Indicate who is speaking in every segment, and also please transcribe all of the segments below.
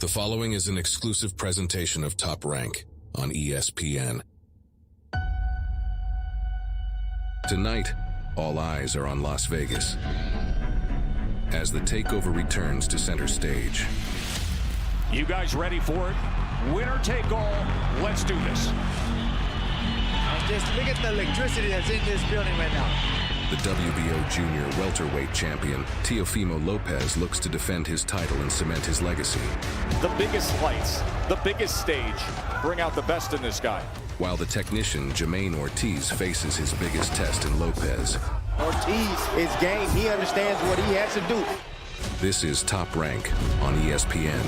Speaker 1: The following is an exclusive presentation of Top Rank on ESPN. Tonight, all eyes are on Las Vegas as the takeover returns to center stage.
Speaker 2: You guys ready for it? Winner take all. Let's do this.
Speaker 3: Just look at the electricity that's in this building right now.
Speaker 1: The WBO junior welterweight champion, Teofimo Lopez, looks to defend his title and cement his legacy.
Speaker 2: The biggest lights, the biggest stage, bring out the best in this guy.
Speaker 1: While the technician, Jamaine Ortiz, faces his biggest test in Lopez.
Speaker 3: Ortiz is game. He understands what he has to do.
Speaker 1: This is Top Rank on ESPN.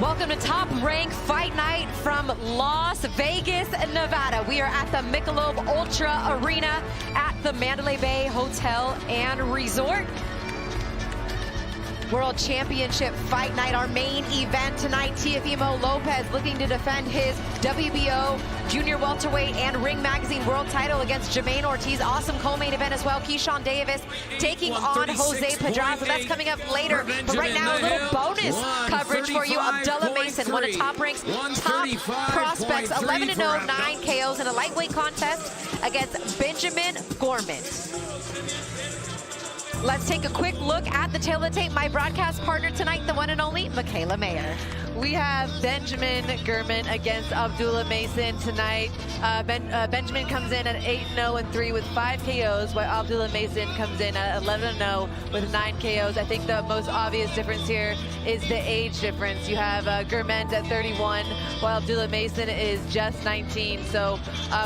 Speaker 4: Welcome to Top Rank Fight Night from Las Vegas, Nevada. We are at the Michelob Ultra Arena at the Mandalay Bay Hotel and Resort. World Championship Fight Night, our main event tonight. Teofimo Lopez looking to defend his WBO Junior Welterweight and Ring Magazine World title against Jamaine Ortiz. Awesome co-main event as well. Keyshawn Davis taking on Jose Pedraza. That's coming up later. But right now, a little bonus coverage for you. Abdullah Mason, one of Top Rank's top prospects. 11-0, 9 KOs in a lightweight contest against Benjamin Gorman. Let's take a quick look at the tail of the tape. My broadcast partner tonight, the one and only Michaela Mayer.
Speaker 5: We have Benjamin Gorman against Abdullah Mason tonight. Benjamin comes in at 8-0 and 3 with 5 KOs, while Abdullah Mason comes in at 11-0 with 9 KOs. I think the most obvious difference here is the age difference. You have Gorman at 31, while Abdullah Mason is just 19. So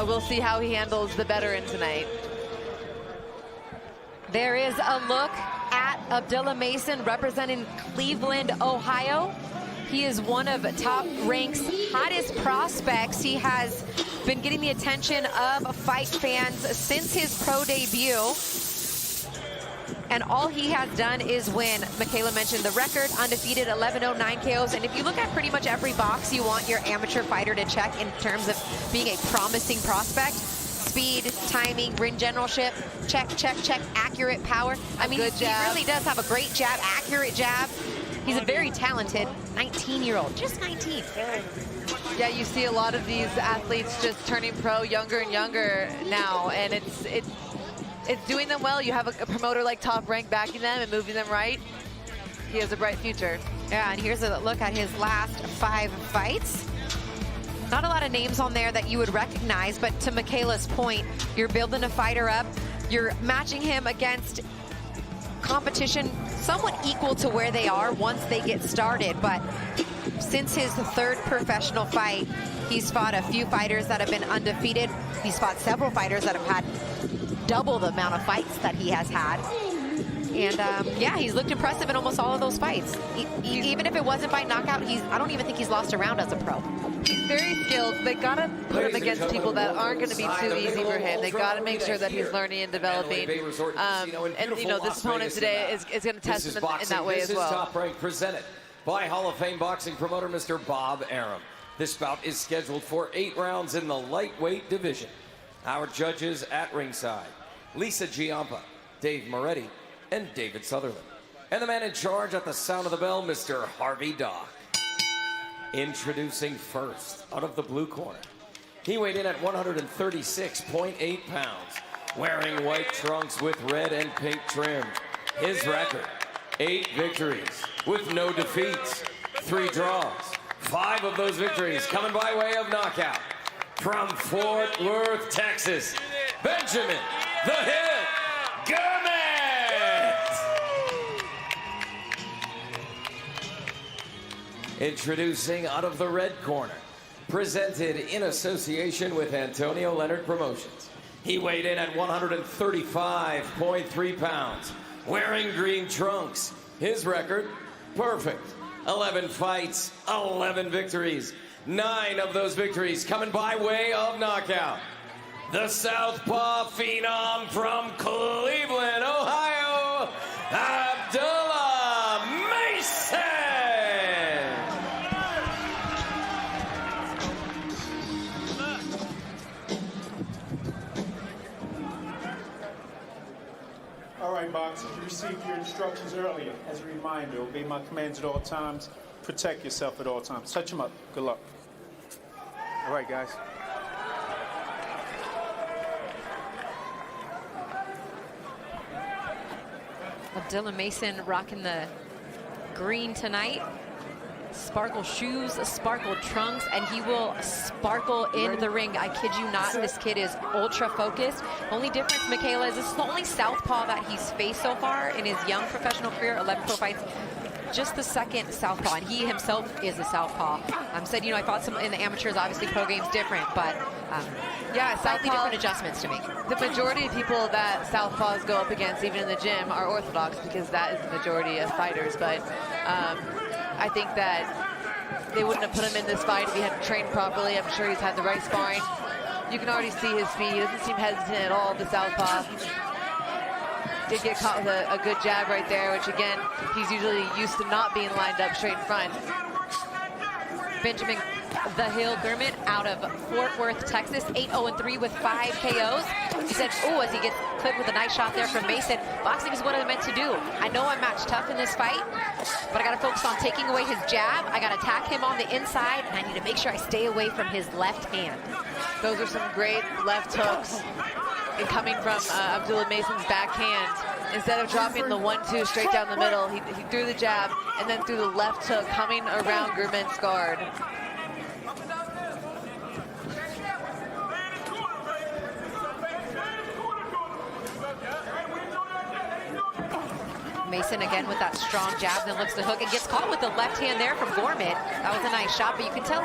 Speaker 5: we'll see how he handles the veteran tonight.
Speaker 4: There is a look at Abdullah Mason representing Cleveland, Ohio. He is one of Top Rank's hottest prospects. He has been getting the attention of fight fans since his pro debut. And all he has done is win. Michaela mentioned the record, undefeated, 11-0, 9 KOs. And if you look at pretty much every box you want your amateur fighter to check in terms of being a promising prospect, speed, timing, ring generalship, check, check, check, accurate power. I mean, he really does have a great jab, accurate jab. He's a very talented 19-year-old, just 19.
Speaker 5: Yeah, you see a lot of these athletes just turning pro younger and younger now, and it's doing them well. You have a promoter like Top Rank backing them and moving them right. He has a bright future.
Speaker 4: Yeah, and here's a look at his last 5 fights. Not a lot of names on there that you would recognize, but to Michaela's point, you're building a fighter up. You're matching him against competition somewhat equal to where they are once they get started. But since his 3rd professional fight, he's fought a few fighters that have been undefeated. He's fought several fighters that have had double the amount of fights that he has had. And yeah, he's looked impressive in almost all of those fights. Even if it wasn't by knockout, I don't even think he's lost a round as a pro.
Speaker 5: He's very skilled. They gotta put him against people that aren't going to be too easy for him. They gotta make sure that he's learning and developing. And you know, this opponent today is going to test him in that way as well.
Speaker 6: This is Top Rank, presented by Hall of Fame boxing promoter Mr. Bob Arum. This bout is scheduled for 8 rounds in the lightweight division. Our judges at ringside: Lisa Giampa, Dave Moretti, and David Sutherland. And the man in charge at the sound of the bell, Mr. Harvey Dock. Introducing first, out of the blue corner. He weighed in at 136.8 pounds, wearing white trunks with red and pink trim. His record, 8 victories with no defeats, 3 draws. 5 of those victories coming by way of knockout. From Fort Worth, Texas, Benjamin "The Hit" Gorman! Introducing out of the red corner, presented in association with Antonio Leonard Promotions. He weighed in at 135.3 pounds, wearing green trunks. His record, perfect. 11 fights, 11 victories. 9 of those victories coming by way of knockout. the southpaw phenom from Cleveland, Ohio, Abdullah Mason.
Speaker 7: All right, boxers, you received your instructions earlier. As a reminder, obey my commands at all times. Protect yourself at all times. Touch him up. Good luck. All right, guys.
Speaker 4: Abdullah Mason rocking the green tonight. Sparkle shoes, sparkle trunks, and he will sparkle in the ring. I kid you not, this kid is ultra focused. Only difference, Michaela, is this is the only southpaw that he's faced so far in his young professional career, 11 pro fights. Just the second southpaw, and he himself is a southpaw. Said, you know, I thought some in the amateurs, obviously pro game's different, but yeah, slightly different adjustments to make.
Speaker 5: The majority of people that southpaws go up against, even in the gym, are orthodox, because that is the majority of fighters. But I think that they wouldn't have put him in this fight if he hadn't trained properly. I'm sure he's had the right sparring. You can already see his speed. He doesn't seem hesitant at all, the southpaw. Did get caught with a good jab right there, which again, he's usually used to not being lined up straight in front.
Speaker 4: Benjamin "The Hill" Gurman out of Fort Worth, Texas, 8-0-3 with 5 KOs. He said, oh, as he gets clipped with a nice shot there from Mason, boxing is what I'm meant to do. I know I'm match tough in this fight, but I got to focus on taking away his jab. I got to attack him on the inside, and I need to make sure I stay away from his left hand.
Speaker 5: Those are some great left hooks. And coming from Abdullah Mason's backhand, instead of dropping the 1-2 straight down the middle, he threw the jab and then threw the left hook coming around Gurman's guard.
Speaker 4: Mason again with that strong jab, then looks to hook and gets caught with the left hand there from Gorman. That was a nice shot, but you can tell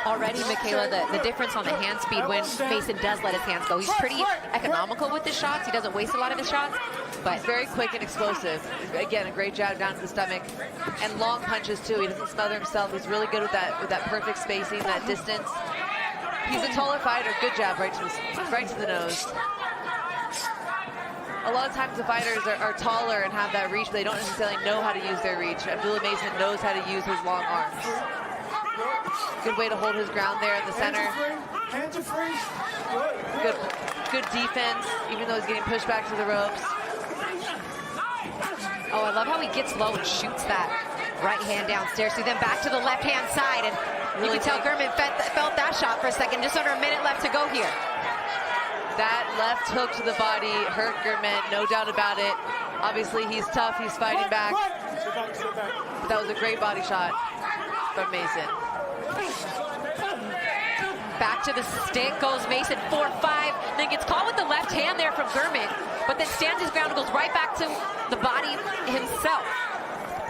Speaker 4: already, Michaela, the difference on the hand speed when Mason does let his hands go. He's pretty economical with his shots. He doesn't waste a lot of his shots, but
Speaker 5: very quick and explosive. Again, a great jab down to the stomach, and long punches too. He doesn't smother himself. He's really good with that perfect spacing, that distance. He's a taller fighter. Good jab right to the nose. A lot of times the fighters are taller and have that reach, but they don't necessarily know how to use their reach. Abdullah Mason knows how to use his long arms. Good way to hold his ground there in the center.
Speaker 7: Hands are free.
Speaker 5: Good defense, even though he's getting pushed back to the ropes.
Speaker 4: Oh, I love how he gets low and shoots that right hand downstairs. So then back to the left hand side, and really you can tell Gurman felt that shot for a second. Just under a minute left to go here.
Speaker 5: That left hook to the body hurt Gurman, no doubt about it. Obviously, he's tough, he's fighting back. But that was a great body shot from Mason.
Speaker 4: Back to the stick goes Mason, 4-5, then gets caught with the left hand there from Gurman, but then stands his ground and goes right back to the body himself.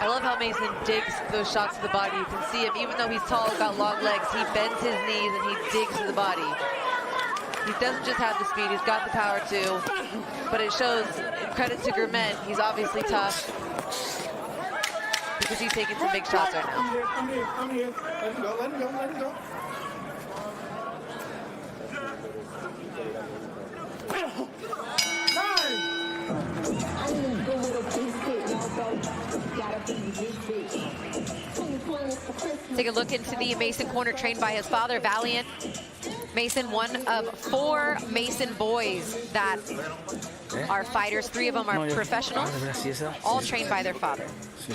Speaker 5: I love how Mason digs those shots to the body. You can see him, even though he's tall and got long legs, he bends his knees and he digs to the body. He doesn't just have the speed, he's got the power too. But it shows, credit to Gurman, he's obviously tough. Because he's taking some big shots right now.
Speaker 7: I'm here. Let him go, let him go, let him go.
Speaker 4: Take a look into the Mason corner, trained by his father, Valiant. Mason, one of 4 Mason boys that are fighters. 3 of them are professionals, all trained by their father.
Speaker 5: You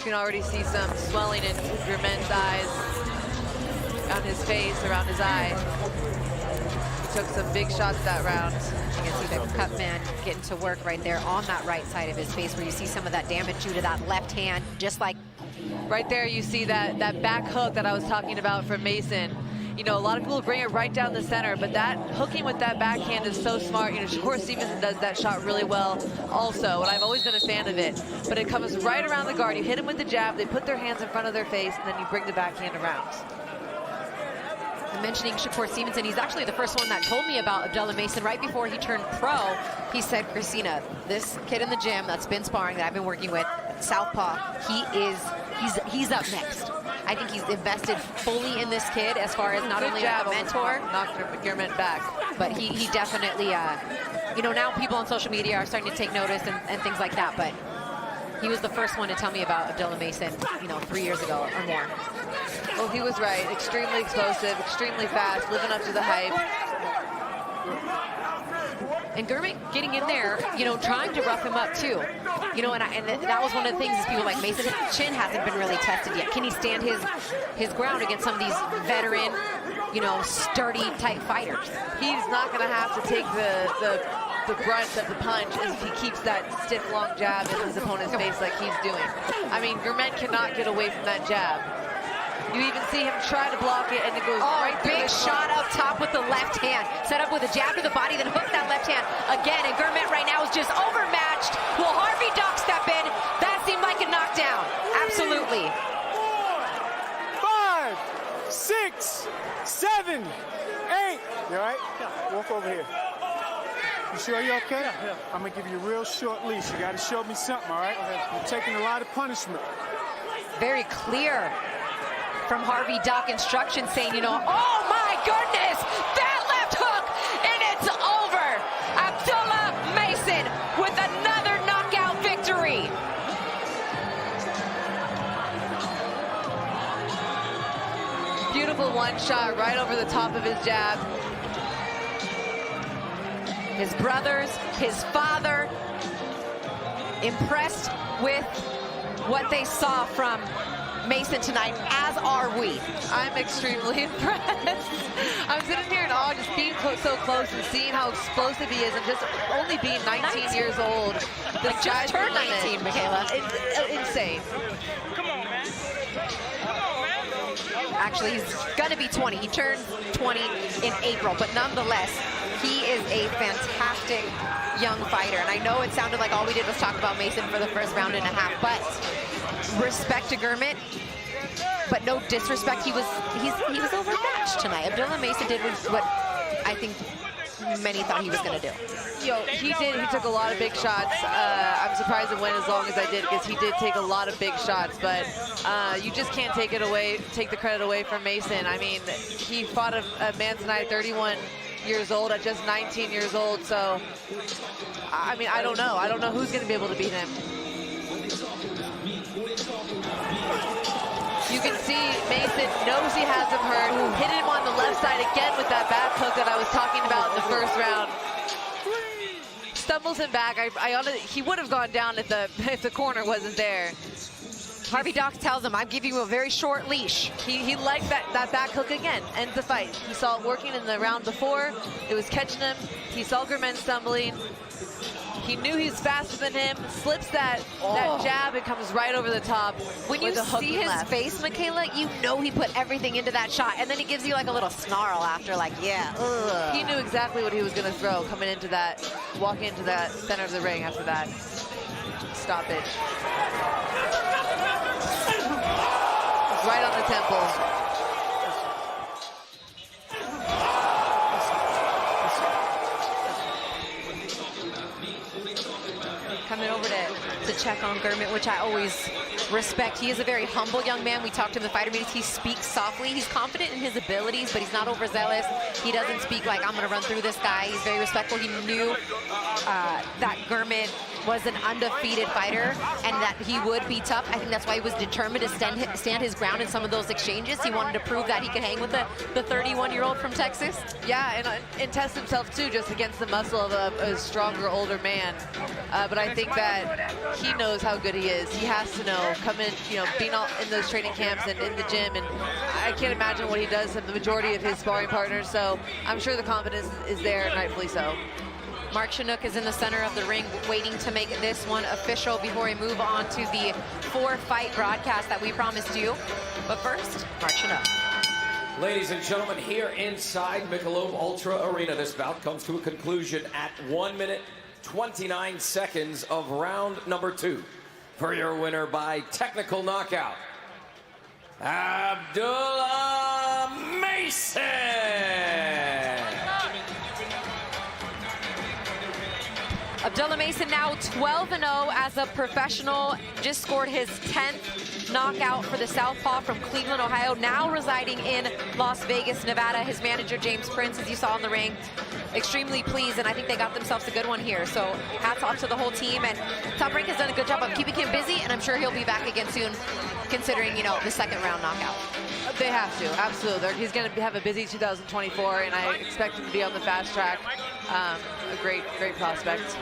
Speaker 5: can already see some swelling in Gurman's eyes, on his face, around his eye. He took some big shots that round.
Speaker 4: You can see the cut man getting to work right there on that right side of his face, where you see some of that damage due to that left hand, just like
Speaker 5: right there. You see that back hook that I was talking about from Mason. You know, a lot of people bring it right down the center, but that hooking with that backhand is so smart. You know, Shakur Stevenson does that shot really well also, and I've always been a fan of it. But it comes right around the guard. You hit him with the jab, they put their hands in front of their face, and then you bring the backhand around.
Speaker 4: I'm mentioning Shakur Stevenson, he's actually the first one that told me about Abdullah Mason right before he turned pro. He said, Christina, this kid in the gym that's been sparring, that I've been working with, southpaw, he's up next. I think he's invested fully in this kid as far as not only a mentor,
Speaker 5: knocked Gurman back,
Speaker 4: but he definitely, you know, now people on social media are starting to take notice and things like that, but he was the first one to tell me about Abdullah Mason, you know, 3 years ago or more.
Speaker 5: Well, he was right. Extremely explosive, extremely fast, living up to the hype.
Speaker 4: And Gurman getting in there, you know, trying to rough him up too. You know, and that was one of the things is people like Mason's chin hasn't been really tested yet. Can he stand his ground against some of these veteran, you know, sturdy type fighters?
Speaker 5: He's not going to have to take the brunt of the punch if he keeps that stiff, long jab in his opponent's face like he's doing. I mean, Gurman cannot get away from that jab. You even see him try to block it, and it goes right through.
Speaker 4: Big shot up top with the left hand. Set up with a jab to the body, then hook that left hand again. And Gurman right now is just overmatched. Will Harvey Dock step in? That seemed like a knockdown. Absolutely.
Speaker 7: 5, 6, 7, 8. You all right? Yeah. Walk over here. You sure you're okay? Yeah. I'm going to give you a real short leash. You got to show me something, all right? You're taking a lot of punishment.
Speaker 4: Very clear from Harvey Dock instructions saying, you know, oh my goodness, that left hook, and it's over. Abdullah Mason with another knockout victory.
Speaker 5: Beautiful one shot right over the top of his jab.
Speaker 4: His brothers, his father, impressed with what they saw from Mason tonight, as are we.
Speaker 5: I'm extremely impressed. I'm sitting here in awe, just being so close and seeing how explosive he is, and just only being 19 years old. This
Speaker 4: Like just turned 19, Michaela.
Speaker 5: Insane.
Speaker 8: Come on, man. Come on, man.
Speaker 4: Actually, he's gonna be 20. He turned 20 in April, but nonetheless, he is a fantastic young fighter. And I know it sounded like all we did was talk about Mason for the first round and a half, but respect to Gurman, but no disrespect. He was overmatched tonight. Abdullah Mason did what I think many thought he was going to do.
Speaker 5: He took a lot of big shots. I'm surprised it went as long as I did, because he did take a lot of big shots, but you just can't take the credit away from Mason. I mean, he fought a man tonight, 31 years old, at just 19 years old, so I mean, I don't know who's going to be able to beat him. You can see Mason knows he has him hurt. Hit him on the left side again with that back hook that I was talking about in the first round. Stumbles him back. He would have gone down if the corner wasn't there.
Speaker 4: Harvey Dock tells him, I'm giving you a very short leash.
Speaker 5: He liked that back hook again. Ends the fight. He saw it working in the round before. It was catching him. He saw Gurman stumbling. He knew he's faster than him, slips that jab, and comes right over the top.
Speaker 4: When you see his face, Michaela, you know he put everything into that shot, and then he gives you like a little snarl after, like, yeah. Ugh.
Speaker 5: He knew exactly what he was going to throw coming into that, walking into that center of the ring after that stoppage. Right on the temple.
Speaker 4: Coming over to check on Gurman, which I always respect. He is a very humble young man. We talked to him in the fighter meetings. He speaks softly. He's confident in his abilities, but he's not overzealous. He doesn't speak like, I'm going to run through this guy. He's very respectful. He knew that Gurman was an undefeated fighter and that he would be tough. I think that's why he was determined to stand his ground in some of those exchanges. He wanted to prove that he could hang with the 31-year-old from Texas.
Speaker 5: Yeah, and test himself too, just against the muscle of a stronger, older man. But I think that he knows how good he is. He has to know, coming, being all in those training camps and in the gym, and I can't imagine what he does to the majority of his sparring partners. So I'm sure the confidence is there, and rightfully so.
Speaker 4: Mark Chinook is in the center of the ring waiting to make this one official before we move on to the 4-fight broadcast that we promised you. But first, Mark Chinook.
Speaker 6: Ladies and gentlemen, here inside Michelob Ultra Arena, this bout comes to a conclusion at 1 minute, 29 seconds of round number 2. For your winner by technical knockout, Abdullah Mason.
Speaker 4: Abdullah Mason now 12-0 as a professional, just scored his 10th knockout for the southpaw from Cleveland, Ohio, now residing in Las Vegas, Nevada. His manager, James Prince, as you saw in the ring, extremely pleased, and I think they got themselves a good one here. So hats off to the whole team, and Top Rank has done a good job of keeping him busy, and I'm sure he'll be back again soon, considering, you know, the second round knockout.
Speaker 5: They have to, absolutely. He's going to have a busy 2024, and I expect him to be on the fast track. A great prospect.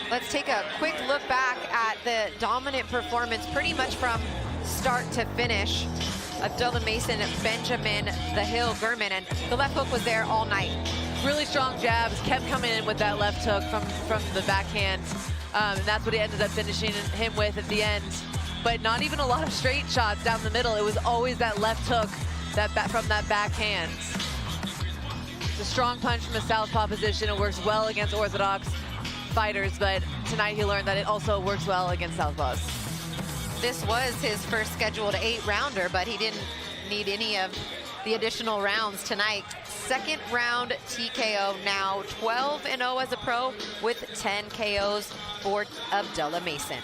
Speaker 4: Let's take a quick look back at the dominant performance pretty much from start to finish. Abdullah Mason, Benjamin, the Hill, Gurman, and the left hook was there all night.
Speaker 5: Really strong jabs, kept coming in with that left hook from the backhand. And that's what he ended up finishing him with at the end. But not even a lot of straight shots down the middle. It was always that left hook from that backhand. It's a strong punch from a southpaw position. It works well against orthodox fighters, but tonight he learned that it also works well against southpaws.
Speaker 4: This was his first scheduled 8-rounder, but he didn't need any of the additional rounds tonight. Second round TKO, now 12-0 as a pro with 10 KOs for Abdullah Mason.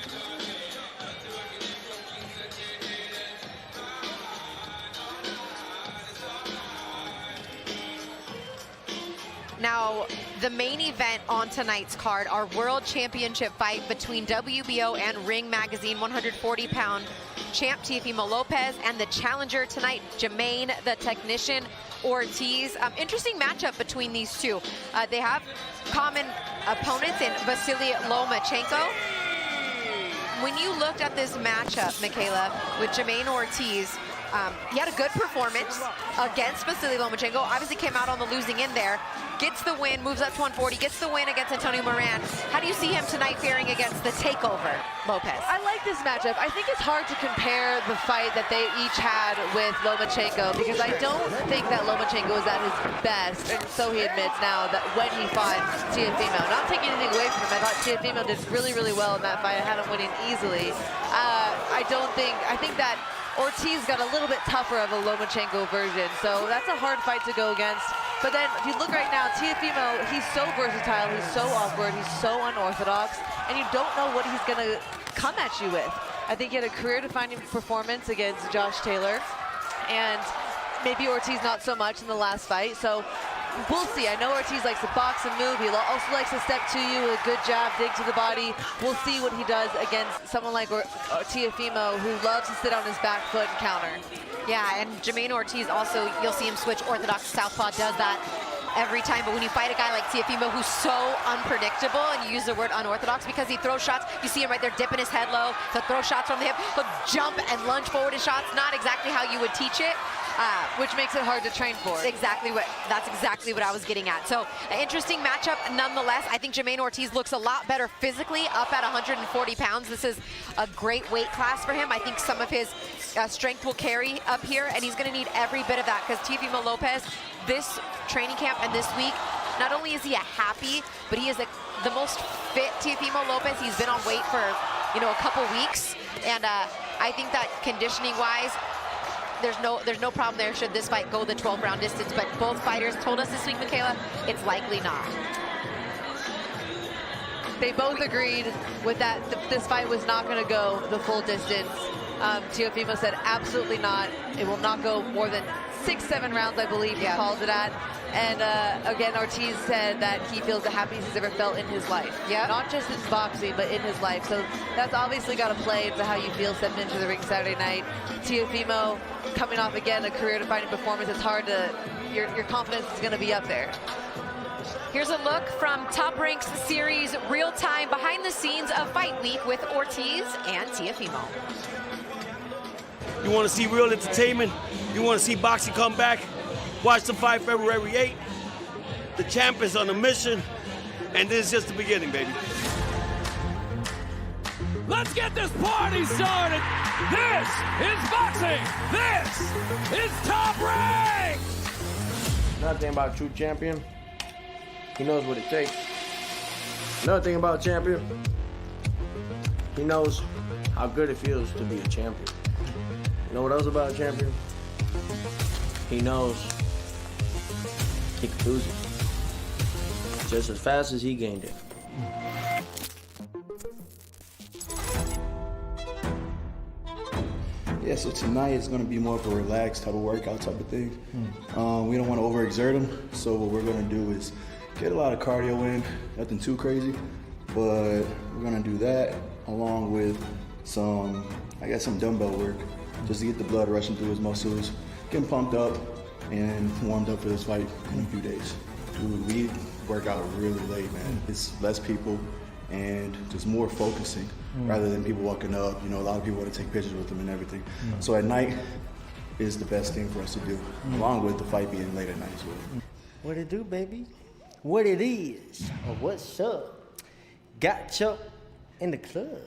Speaker 4: Now, the main event on tonight's card, our World Championship fight between WBO and Ring Magazine 140-pound champ Teofimo Lopez and the challenger tonight, Jamaine the Technician Ortiz. Interesting matchup between these two. They have common opponents in Vasily Lomachenko. When you looked at this matchup, Michaela, with Jamaine Ortiz, he had a good performance against Vasily Lomachenko. Obviously came out on the losing end there. Gets the win, moves up to 140, gets the win against Antonio Moran. How do you see him tonight faring against the takeover, Lopez?
Speaker 5: I like this matchup. I think it's hard to compare the fight that they each had with Lomachenko, because I don't think that Lomachenko was at his best, and so he admits now that when he fought Teofimo. Not taking anything away from him, I thought Teofimo did really, really well in that fight. I had him winning easily. I think that Ortiz got a little bit tougher of a Lomachenko version, so that's a hard fight to go against. But then, if you look right now, Teofimo, he's so versatile, he's so awkward, he's so unorthodox, and you don't know what he's going to come at you with. I think he had a career-defining performance against Josh Taylor, and maybe Ortiz not so much in the last fight, so we'll see. I know Ortiz likes to box and move. He also likes to step to you with a good jab, dig to the body. We'll see what he does against someone like Teofimo, who loves to sit on his back foot and counter.
Speaker 4: Yeah, and Jamaine Ortiz also, you'll see him switch orthodox to southpaw, does that every time. But when you fight a guy like Teofimo, who's so unpredictable, and you use the word unorthodox because he throws shots, you see him right there dipping his head low, he'll throw shots from the hip, he'll jump and lunge forward his shots, not exactly how you would teach it.
Speaker 5: Which makes it hard to train for.
Speaker 4: That's exactly what I was getting at. So, an interesting matchup nonetheless. I think Jamaine Ortiz looks a lot better physically up at 140 pounds. This is a great weight class for him. I think some of his strength will carry up here, and he's going to need every bit of that, because Teofimo Lopez, this training camp and this week, not only is he happy, but he is the most fit Teofimo Lopez. He's been on weight for, a couple weeks, and I think that conditioning-wise, there's no problem there should this fight go the 12-round distance, but both fighters told us this week, Michaela, it's likely not.
Speaker 5: They both agreed with that this fight was not going to go the full distance. Teofimo said absolutely not. It will not go more than 6-7 rounds, I believe he called it at. And again, Ortiz said that he feels the happiest he's ever felt in his life. Yeah. Not just in boxing, but in his life. So that's obviously got to play into how you feel stepping into the ring Saturday night. Teofimo coming off again a career-defining performance. It's hard to, your confidence is going to be up there.
Speaker 4: Here's a look from Top Rank's series real-time behind the scenes of Fight Week with Ortiz and Teofimo.
Speaker 9: You want to see real entertainment? You want to see boxing come back? Watch the fight February 8th. The champ is on a mission, and this is just the beginning, baby.
Speaker 2: Let's get this party started. This is boxing. This is Top Rank.
Speaker 10: Another thing about a true champion, he knows what it takes. Another thing about a champion, he knows how good it feels to be a champion. You know what else about a champion? He knows he can lose it just as fast as he gained it.
Speaker 11: Yeah, so tonight is going to be more of a relaxed type of workout type of thing. We don't want to overexert him, so what we're going to do is get a lot of cardio in, nothing too crazy, but we're going to do that along with some dumbbell work, just to get the blood rushing through his muscles, get him pumped up and warmed up for this fight in a few days. Dude, we work out really late, man. It's less people and just more focusing rather than people walking up. You know, a lot of people want to take pictures with them and everything. So at night is the best thing for us to do, along with the fight being late at night as well.
Speaker 12: What it do, baby? What it is, or what's up? Got you in the club.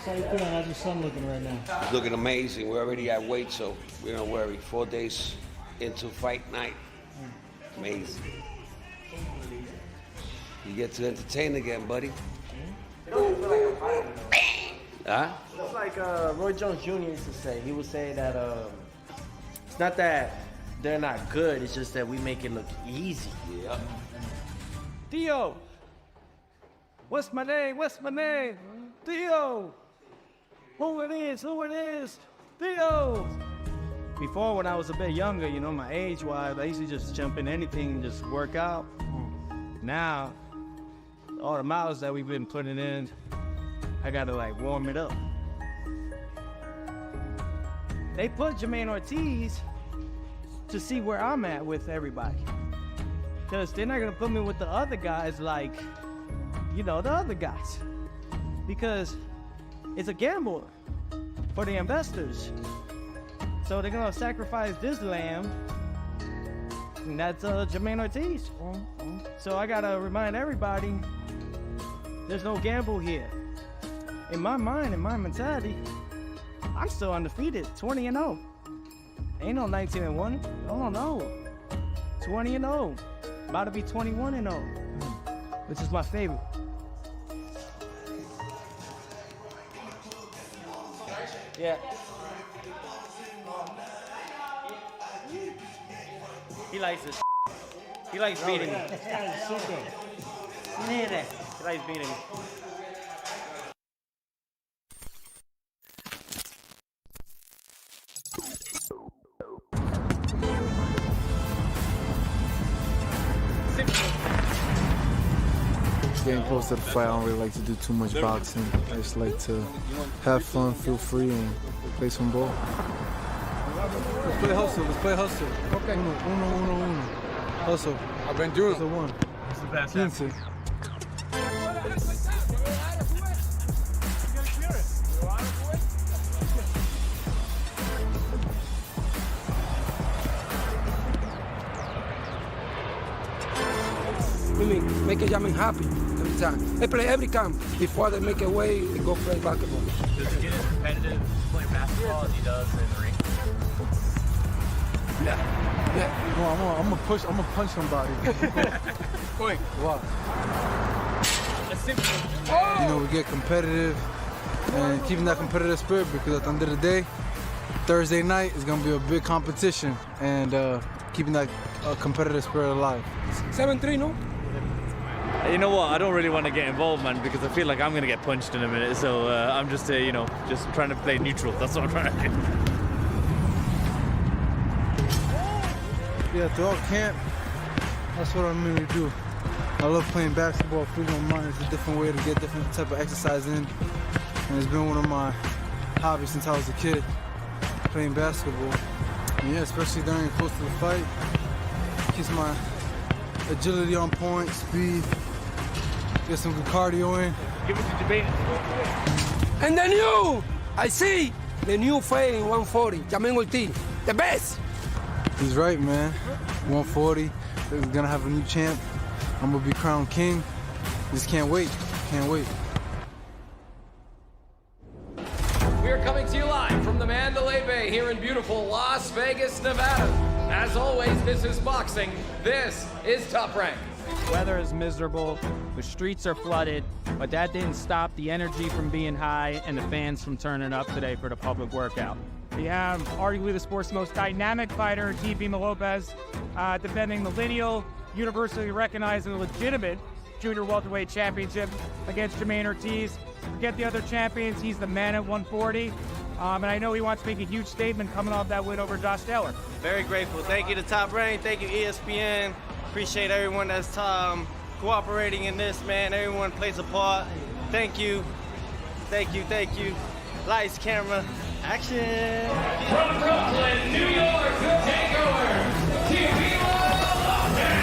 Speaker 13: How you feeling? How's your son looking right now?
Speaker 9: He's looking amazing. We're already at weight, so we don't worry. 4 days into fight night. Amazing. You get to entertain again, buddy. Huh?
Speaker 12: It's like Roy Jones Jr. used to say. He would say that it's not that they're not good, it's just that we make it look easy.
Speaker 9: Yeah.
Speaker 14: Theo! What's my name? What's my name? Theo! Who it is? Who it is? Theo! Before, when I was a bit younger, you know, my age-wise, I used to just jump in anything and just work out. Now, all the miles that we've been putting in, I gotta like warm it up. They put Jamaine Ortiz to see where I'm at with everybody. Because they're not gonna put me with the other guys like, you know, the other guys. Because it's a gamble for the investors. So they're gonna sacrifice this lamb, and that's Jamaine Ortiz. So I gotta remind everybody, there's no gamble here. In my mind, in my mentality, I'm still undefeated, 20-0. Ain't no 19-1, oh no. 20-0, about to be 21-0, which is my favorite.
Speaker 12: Yeah. He likes this. He likes beating me. He likes beating me.
Speaker 15: Getting close to the fight, I don't really like to do too much boxing. I just like to have fun, feel free, and play some ball.
Speaker 16: Let's play hustle. Let's play hustle. Okay. Uno. Hustle. Aventura. Hustle one. It's the best. 15.
Speaker 17: Make Jamaine happy every time. They play every camp. Before they make a way, they go play basketball.
Speaker 18: Does he get as competitive play basketball as he does in the ring?
Speaker 16: Yeah. No, I'm gonna punch somebody. Quick. What? You know, we get competitive and keeping that competitive spirit, because at the end of the day, Thursday night is gonna be a big competition, and keeping that competitive spirit alive.
Speaker 17: 7-3, no?
Speaker 18: You know what? I don't really want to get involved, man, because I feel like I'm going to get punched in a minute. So I'm just, you know, just trying to play neutral. That's what I'm trying to do.
Speaker 16: Yeah, throughout camp, that's what I mainly do. I love playing basketball, freeing my mind. It's a different way to get different type of exercise in. And it's been one of my hobbies since I was a kid, playing basketball. And yeah, especially during close to the fight, keeps my agility on point, speed, get some good cardio in.
Speaker 18: Give it to Jamaine.
Speaker 17: And the new, I see, the new fight in 140, Jamaine Ortiz, the best.
Speaker 16: He's right, man. 140, we're gonna have a new champ. I'm gonna be crowned king. Just can't wait, can't wait.
Speaker 6: We are coming to you live from the Mandalay Bay here in beautiful Las Vegas, Nevada. As always, this is boxing. This is Top Rank.
Speaker 14: Weather is miserable, the streets are flooded, but that didn't stop the energy from being high and the fans from turning up today for the public workout.
Speaker 7: We have arguably the sport's most dynamic fighter, Teofimo Lopez, defending the lineal, universally recognized and legitimate junior welterweight championship against Jamaine Ortiz. Forget the other champions, he's the man at 140. And I know he wants to make a huge statement coming off that win over Josh Taylor.
Speaker 12: Very grateful. Thank you to Top Rank. Thank you, ESPN. Appreciate everyone that's cooperating in this, man. Everyone plays a part. Thank you. Thank you, thank you. Lights, camera, action.
Speaker 2: From Brooklyn, New York, the takeover, Teofimo Lopez.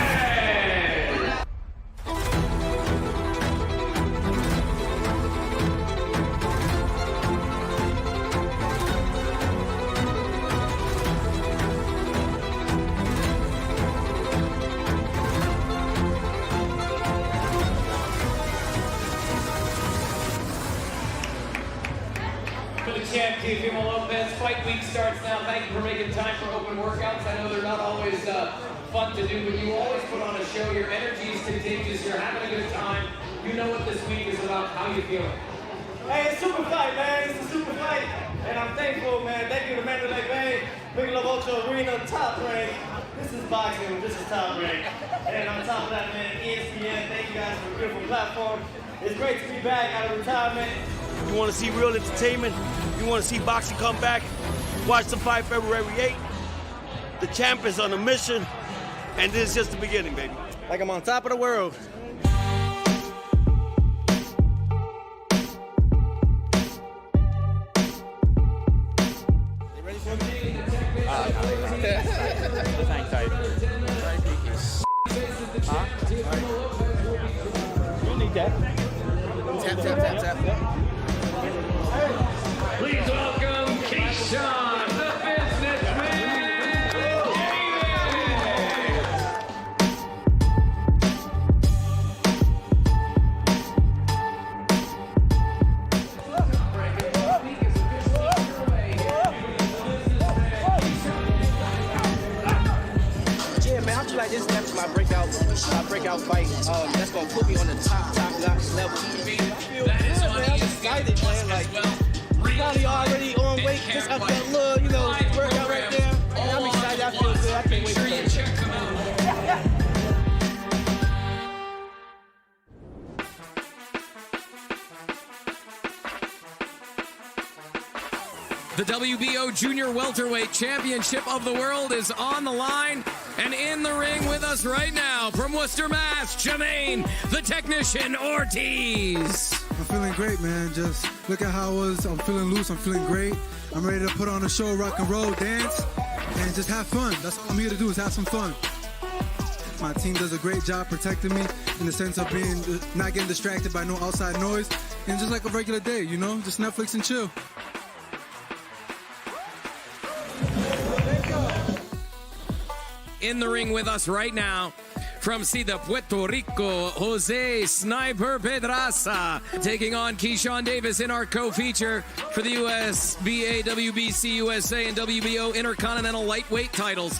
Speaker 2: Champ Teofimo Lopez. Fight week starts now. Thank you for making time for open workouts. I know they're not always fun to do, but you always put on a show. Your energy is contagious. You're having a good time. You know what this week is about. How you feeling?
Speaker 12: Hey, it's super fight, man. It's a super fight. And I'm thankful, man. Thank you to Mandalay Bay, Michelob Ultra Arena, Top Rank. This is boxing. This is Top Rank. And on top of that, man, ESPN, thank you guys for a beautiful platform. It's great to be back out of retirement.
Speaker 9: You want to see real entertainment? You want to see boxing come back? Watch the fight February 8th. The champ is on a mission, and this is just the beginning, baby.
Speaker 12: Like I'm on top of the world. You ready for me?
Speaker 18: Thanks,
Speaker 12: You need that. Tap, tap, tap, tap.
Speaker 2: Please welcome Keyshawn, the businessman.
Speaker 12: Yeah, man, I feel like this is definitely my breakout fight. That's gonna put me on the top notch level. I feel good, man. I'm excited, man. Like, probably already on weight just after that little, workout right there. And I'm excited. I feel good. I can't wait for it.
Speaker 6: The WBO Junior Welterweight Championship of the World is on the line, and in the ring with us right now from Worcester, Mass, Jamaine, the Technician Ortiz.
Speaker 16: I'm feeling great, man. Just look at how I was. I'm feeling loose. I'm feeling great. I'm ready to put on a show, rock and roll, dance, and just have fun. That's all I'm here to do is have some fun. My team does a great job protecting me in the sense of not getting distracted by no outside noise, and just like a regular day, just Netflix and chill.
Speaker 6: In the ring with us right now from Cida, Puerto Rico, Jose Sniper Pedraza, taking on Keyshawn Davis in our co-feature for the USBA, WBC, USA, and WBO Intercontinental Lightweight titles.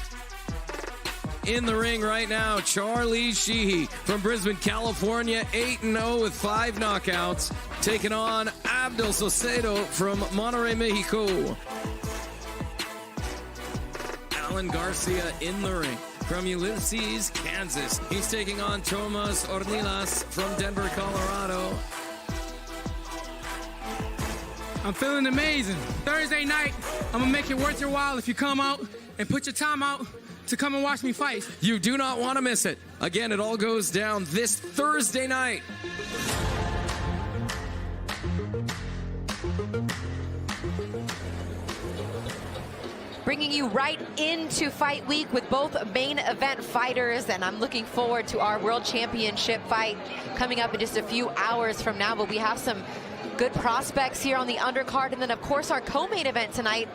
Speaker 6: In the ring right now, Charlie Sheehy from Brisbane, California, 8-0 with 5 knockouts, taking on Abdul Socedo from Monterrey, Mexico. Alan Garcia in the ring from Ulysses, Kansas. He's taking on Tomas Ornilas from Denver, Colorado.
Speaker 19: I'm feeling amazing. Thursday night, I'm gonna make it worth your while if you come out and put your time out to come and watch me fight.
Speaker 6: You do not want to miss it. Again, it all goes down this Thursday night.
Speaker 4: Bringing you right into fight week with both main event fighters, and I'm looking forward to our world championship fight coming up in just a few hours from now. But we have some good prospects here on the undercard, and then of course our co-main event tonight,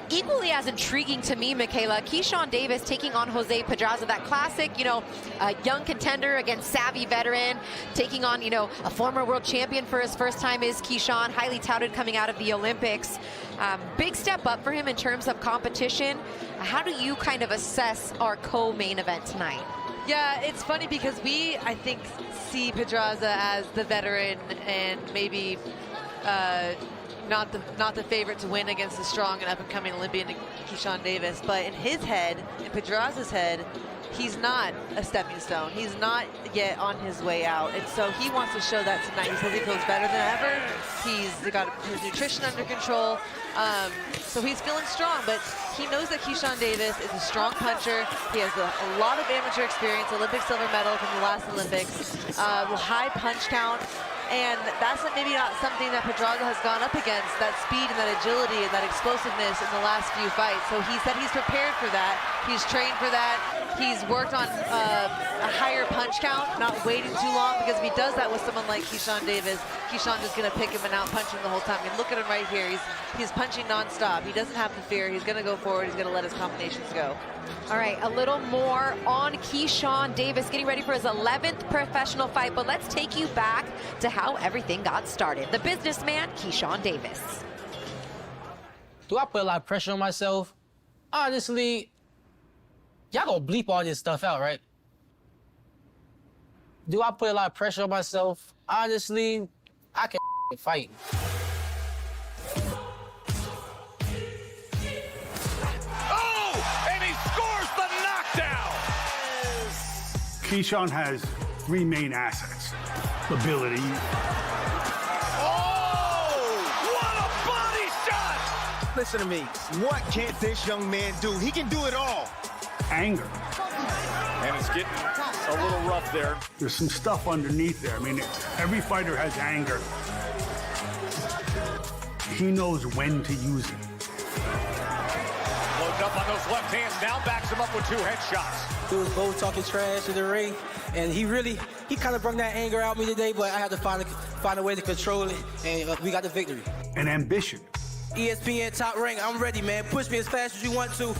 Speaker 4: equally as intriguing to me, Michaela. Keyshawn Davis taking on Jose Pedraza, that classic, young contender against savvy veteran, taking on, a former world champion for his first time is Keyshawn, highly touted coming out of the Olympics. Big step up for him in terms of competition. How do you kind of assess our co-main event tonight?
Speaker 5: Yeah, it's funny because I think, see Pedraza as the veteran and maybe not the favorite to win against the strong and up-and-coming Olympian Keyshawn Davis, but in his head, in Pedraza's head, he's not a stepping stone. He's not yet on his way out, and so he wants to show that tonight. He says he feels better than ever. He's got his nutrition under control, so he's feeling strong, but he knows that Keyshawn Davis is a strong puncher. He has a lot of amateur experience, Olympic silver medal from the last Olympics, high punch count, and that's maybe not something that Pedraza has gone up against, that speed and that agility and that explosiveness in the last few fights. So he said he's prepared for that. He's trained for that. He's worked on a higher punch count, not waiting too long, because if he does that with someone like Keyshawn Davis, Keyshawn is going to pick him and out-punch him the whole time. I mean, look at him right here. He's punching nonstop. He doesn't have the fear. He's going to go forward. He's going to let his combinations go.
Speaker 4: All right, a little more on Keyshawn Davis, getting ready for his 11th professional fight, but let's take you back to how everything got started. The businessman, Keyshawn Davis.
Speaker 12: Do I put a lot of pressure on myself? Honestly, y'all gonna bleep all this stuff out, right? Do I put a lot of pressure on myself? Honestly, I can fight.
Speaker 20: Keyshawn has 3 main assets: ability.
Speaker 21: Oh! What a body shot! Listen to me. What can't this young man do? He can do it all.
Speaker 20: Anger.
Speaker 21: And it's getting a little rough there.
Speaker 20: There's some stuff underneath there. I mean, every fighter has anger. He knows when to use it.
Speaker 21: Loaded up on those left hands, now backs him up with 2 headshots.
Speaker 12: We was both talking trash in the ring, and he kind of brought that anger out me today, but I had to find a way to control it, and we got the victory.
Speaker 20: And ambition.
Speaker 12: ESPN Top Rank, I'm ready, man. Push me as fast as you want to.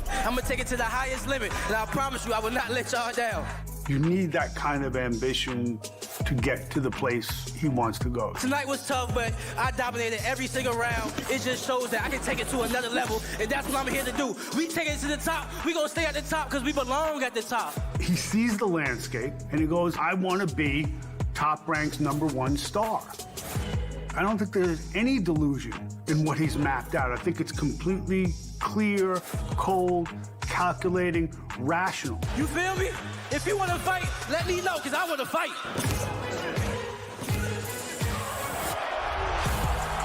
Speaker 12: I'm gonna take it to the highest limit, and I promise you I will not let y'all down.
Speaker 20: You need that kind of ambition to get to the place he wants to go.
Speaker 12: Tonight was tough, but I dominated every single round. It just shows that I can take it to another level, and that's what I'm here to do. We take it to the top. We gonna stay at the top because we belong at the top.
Speaker 20: He sees the landscape, and he goes, I want to be Top Rank's #1 star. I don't think there's any delusion in what he's mapped out. I think it's completely clear, cold, calculating, rational.
Speaker 12: You feel me? If you want to fight, let me know, because I want to fight.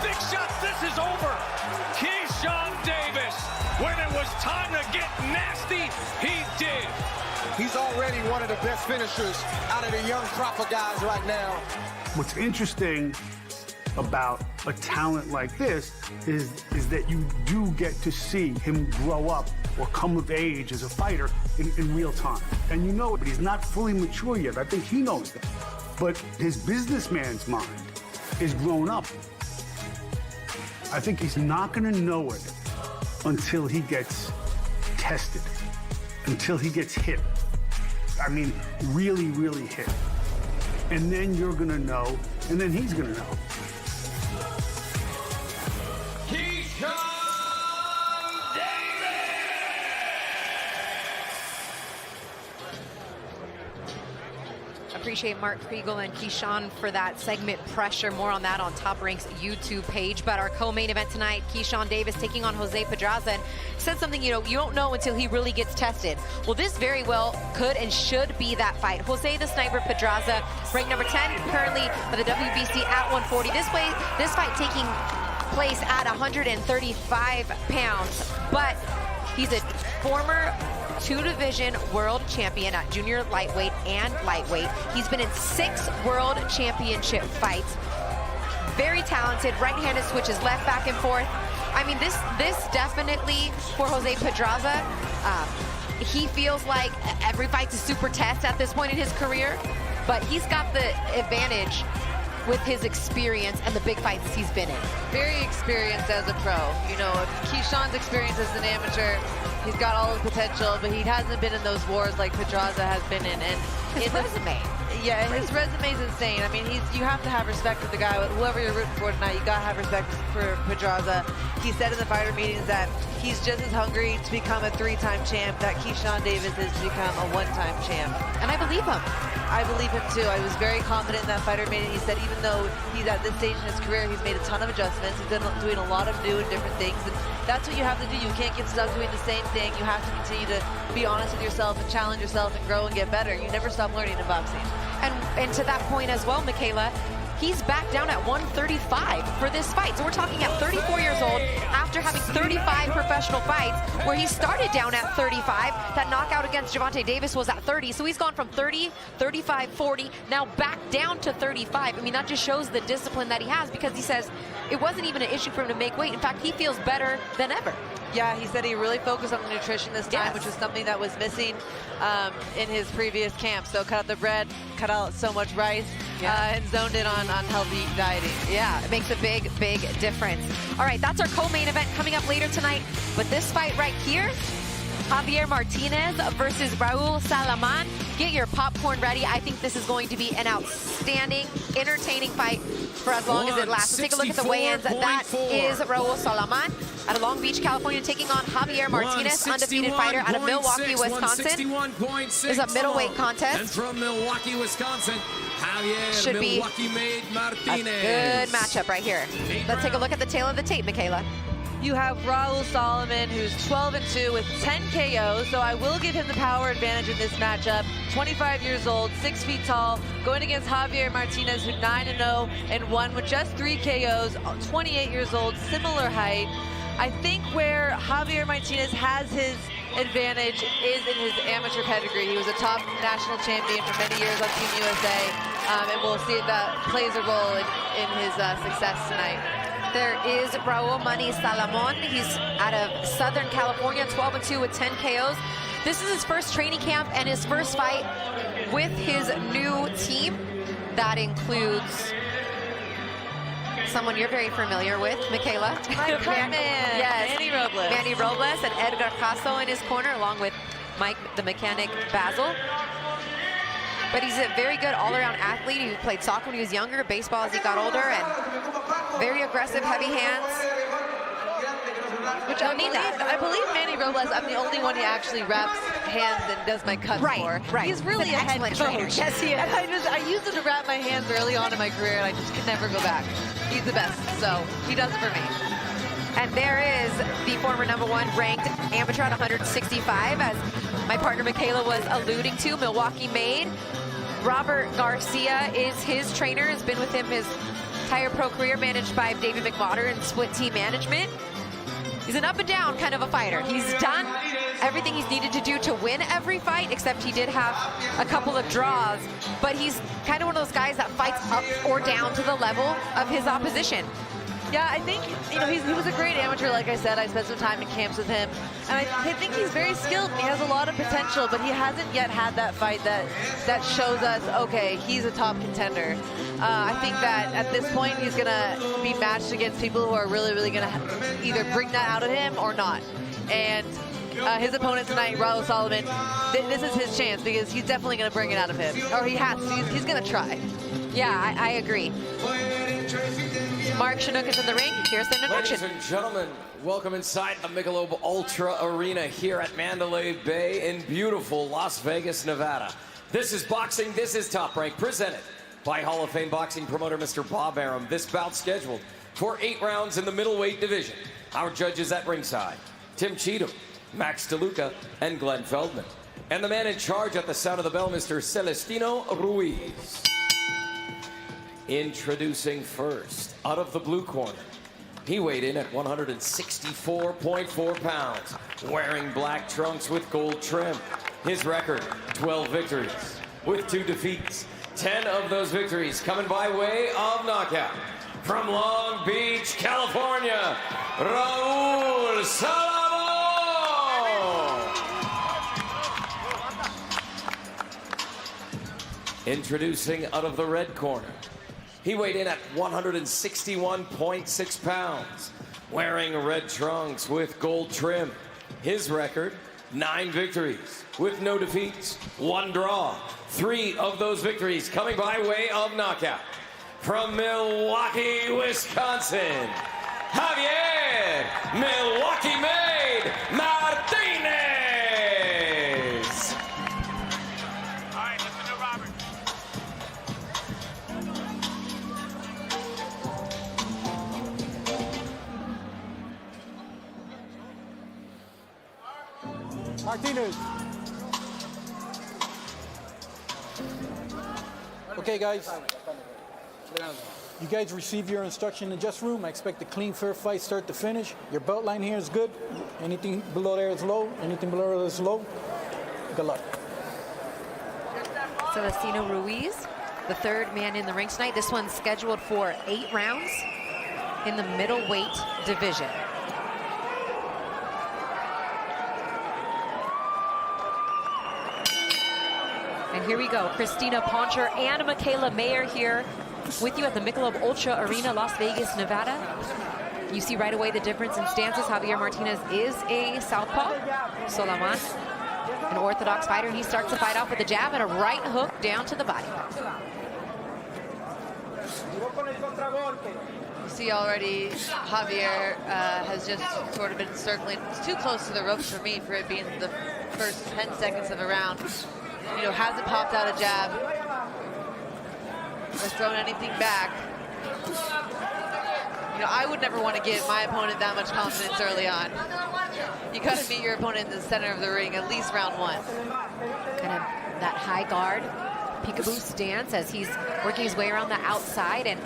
Speaker 21: Big shot, this is over. Keyshawn Davis, when it was time to get nasty, he did.
Speaker 22: He's already one of the best finishers out of the young crop of guys right now.
Speaker 20: What's interesting about a talent like this is that you do get to see him grow up or come of age as a fighter in real time. And you know it, but he's not fully mature yet. I think he knows that. But his businessman's mind is grown up. I think he's not gonna know it until he gets tested, until he gets hit. I mean, really, really hit. And then you're gonna know, and then he's gonna know.
Speaker 4: Appreciate Mark Kriegel and Keyshawn for that segment. Pressure, more on that on Top Rank's YouTube page. But our co-main event tonight, Keyshawn Davis taking on Jose Pedraza, and said something, you don't know until he really gets tested. Well, this very well could and should be that fight. Jose the Sniper Pedraza, ranked number 10 currently by the WBC at 140. This fight taking place at 135 pounds, but he's a former 2-division world champion at junior lightweight and lightweight. He's been in 6 world championship fights. Very talented, right-handed switches, left, back and forth. I mean, this definitely for Jose Pedraza, he feels like every fight's a super test at this point in his career, but he's got the advantage with his experience and the big fights he's been in.
Speaker 5: Very experienced as a pro. Keyshawn's experience as an amateur, he's got all the potential, but he hasn't been in those wars like Pedraza has been in. And
Speaker 4: His resume.
Speaker 5: Yeah, his resume is insane. I mean, you have to have respect for the guy. Whoever you're rooting for tonight, you gotta have respect for Pedraza. He said in the fighter meetings that he's just as hungry to become a 3-time champ that Keyshawn Davis is to become a 1-time champ.
Speaker 4: And I believe him.
Speaker 5: I believe him too. I was very confident in that fighter meeting. He said even though he's at this stage in his career, he's made a ton of adjustments. He's doing a lot of new and different things. And that's what you have to do. You can't get stuck doing the same thing. You have to continue to be honest with yourself and challenge yourself and grow and get better. You never stop learning in boxing.
Speaker 4: And to that point as well, Michaela, he's back down at 135 for this fight. So we're talking at 34 years old, after having 35 professional fights, where he started down at 35. That knockout against Gervonta Davis was at 30. So he's gone from 30, 35, 40, now back down to 35. I mean, that just shows the discipline that he has, because he says it wasn't even an issue for him to make weight. In fact, he feels better than ever.
Speaker 5: Yeah, he said he really focused on the nutrition this time, which was something that was missing in his previous camp. So cut out the bread, cut out so much rice, and zoned in on healthy dieting.
Speaker 4: Yeah, it makes a big, big difference. All right, that's our co-main event coming up later tonight. But this fight right here, Javier Martinez versus Raul Salomon. Get your popcorn ready. I think this is going to be an outstanding, entertaining fight for as long as it lasts. So take a look at the weigh-ins. That is Raul Salomon out of Long Beach, California, taking on Javier Martinez, undefeated fighter out of Milwaukee, Wisconsin. This is a middleweight contest.
Speaker 2: And from Milwaukee, Wisconsin, Javier
Speaker 4: Should be
Speaker 2: Milwaukee-made Martinez.
Speaker 4: A good matchup right here. Let's take a look at the tail of the tape, Michaela.
Speaker 5: You have Raul Salomon, who's 12-2 with 10 KOs, so I will give him the power advantage in this matchup. 25 years old, 6 feet tall, going against Javier Martinez, who's 9-0 and 1 with just 3 KOs, 28 years old, similar height. I think where Javier Martinez has his advantage is in his amateur pedigree. He was a top national champion for many years on Team USA, and we'll see if that plays a role in his success tonight.
Speaker 4: There is Raul Money Salomon. He's out of Southern California, 12-2 with 10 KOs. This is his first training camp and his first fight with his new team. That includes someone you're very familiar with, Michaela.
Speaker 5: My cut man,
Speaker 4: yes.
Speaker 5: Manny Robles.
Speaker 4: Manny Robles and Edgar Caso in his corner, along with Mike, the mechanic, Basil. But he's a very good all-around athlete. He played soccer when he was younger, baseball as he got older, and very aggressive, heavy hands.
Speaker 5: Which I believe Manny Robles, I'm the only one who actually wraps hands and does my cuts for.
Speaker 4: Right.
Speaker 5: He's really a head coach.
Speaker 4: Trainer. Yes, he is.
Speaker 5: And I used him to wrap my hands early on in my career, and I just could never go back. He's the best, so he does it for me.
Speaker 4: And there is the former #1 ranked amateur at 165, as my partner Michaela was alluding to, Milwaukee made. Robert Garcia is his trainer, has been with him his entire pro career, managed by David McWater and split team management. He's an up and down kind of a fighter. He's done everything he's needed to do to win every fight, except he did have a couple of draws. But he's kind of one of those guys that fights up or down to the level of his opposition.
Speaker 5: Yeah, I think, he was a great amateur, like I said. I spent some time in camps with him. And I think he's very skilled. He has a lot of potential, but he hasn't yet had that fight that shows us, okay, he's a top contender. I think that at this point, he's going to be matched against people who are really, really going to either bring that out of him or not. And his opponent tonight, Raul Salomon, this is his chance, because he's definitely going to bring it out of him. Or he has to. He's going to try.
Speaker 4: Yeah, I agree. Mark Chinook is in the ring. Here's the introduction.
Speaker 6: Ladies and gentlemen, welcome inside the Michelob Ultra Arena here at Mandalay Bay in beautiful Las Vegas, Nevada. This is boxing. This is Top Rank, presented by Hall of Fame boxing promoter Mr. Bob Arum. This bout scheduled for 8 rounds in the middleweight division. Our judges at ringside, Tim Cheatham, Max DeLuca, and Glenn Feldman. And the man in charge at the sound of the bell, Mr. Celestino Ruiz. Introducing first, out of the blue corner, he weighed in at 164.4 pounds, wearing black trunks with gold trim. His record, 12 victories with 2 defeats. 10 of those victories coming by way of knockout. From Long Beach, California, Raul Salomon! Introducing out of the red corner, he weighed in at 161.6 pounds, wearing red trunks with gold trim. His record, 9 victories with no defeats, 1 draw, 3 of those victories coming by way of knockout. From Milwaukee, Wisconsin, Javier Milwaukee Made Martinez.
Speaker 21: All right, listen to Robert.
Speaker 1: Martinez. Okay, guys. You guys receive your instruction in the just room. I expect a clean, fair fight, start to finish. Your belt line here is good. Anything below there is low. Anything below there is low. Good luck.
Speaker 4: Celestino Ruiz, the third man in the ring tonight. This one's scheduled for 8 rounds in the middleweight division. And here we go. Christina Poncher and Michaela Mayer here with you at the Michelob Ultra Arena, Las Vegas, Nevada. You see right away the difference in stances. Javier Martinez is a southpaw. Salomon, an orthodox fighter. He starts the fight off with a jab and a right hook down to the body.
Speaker 5: You see already Javier has just sort of been circling. It's too close to the ropes for me for it being the first 10 seconds of a round. You know, hasn't popped out a jab or thrown anything back. You know, I would never want to give my opponent that much confidence early on. You got to meet your opponent in the center of the ring, at least round 1.
Speaker 4: Kind of that high guard, peekaboo stance as he's working his way around the outside. And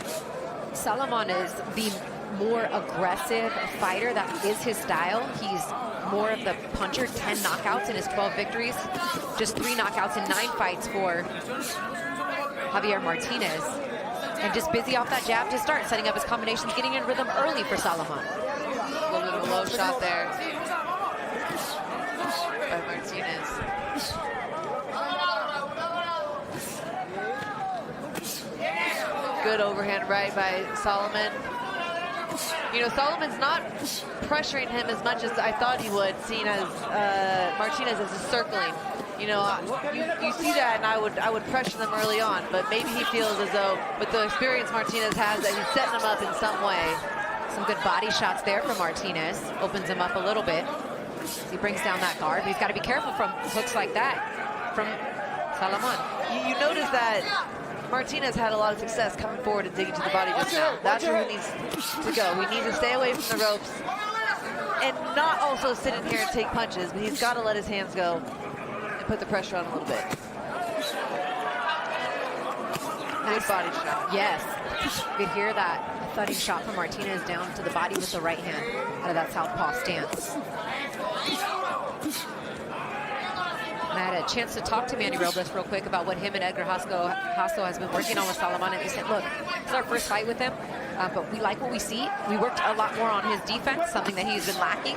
Speaker 4: Salomon is the more aggressive fighter. That is his style. He's more of the puncher. 10 knockouts in his 12 victories. Just 3 knockouts in 9 fights for Javier Martinez. And just busy off that jab to start, setting up his combinations, getting in rhythm early for Salomon.
Speaker 5: A little bit of a low shot there by Martinez. Good overhand right by Salomon. You know, Salomon's not pressuring him as much as I thought he would, seeing as Martinez is circling. You know, you see that, and I would pressure them early on, but maybe he feels as though with the experience Martinez has that he's setting him up in some way.
Speaker 4: Some good body shots there from Martinez. Opens him up a little bit. He brings down that guard, but he's got to be careful from hooks like that from Salomon.
Speaker 5: You notice that Martinez had a lot of success coming forward and digging to the body just now. That's where he needs to go. He needs to stay away from the ropes and not also sit in here and take punches, but he's got to let his hands go and put the pressure on a little bit. Nice body shot.
Speaker 4: Yes. You could hear that thudding shot from Martinez down to the body with the right hand out of that southpaw stance. And I had a chance to talk to Manny Robles real quick about what him and Edgar Hasso has been working on with Salomon. And he said, look, it's our first fight with him, but we like what we see. We worked a lot more on his defense, something that he's been lacking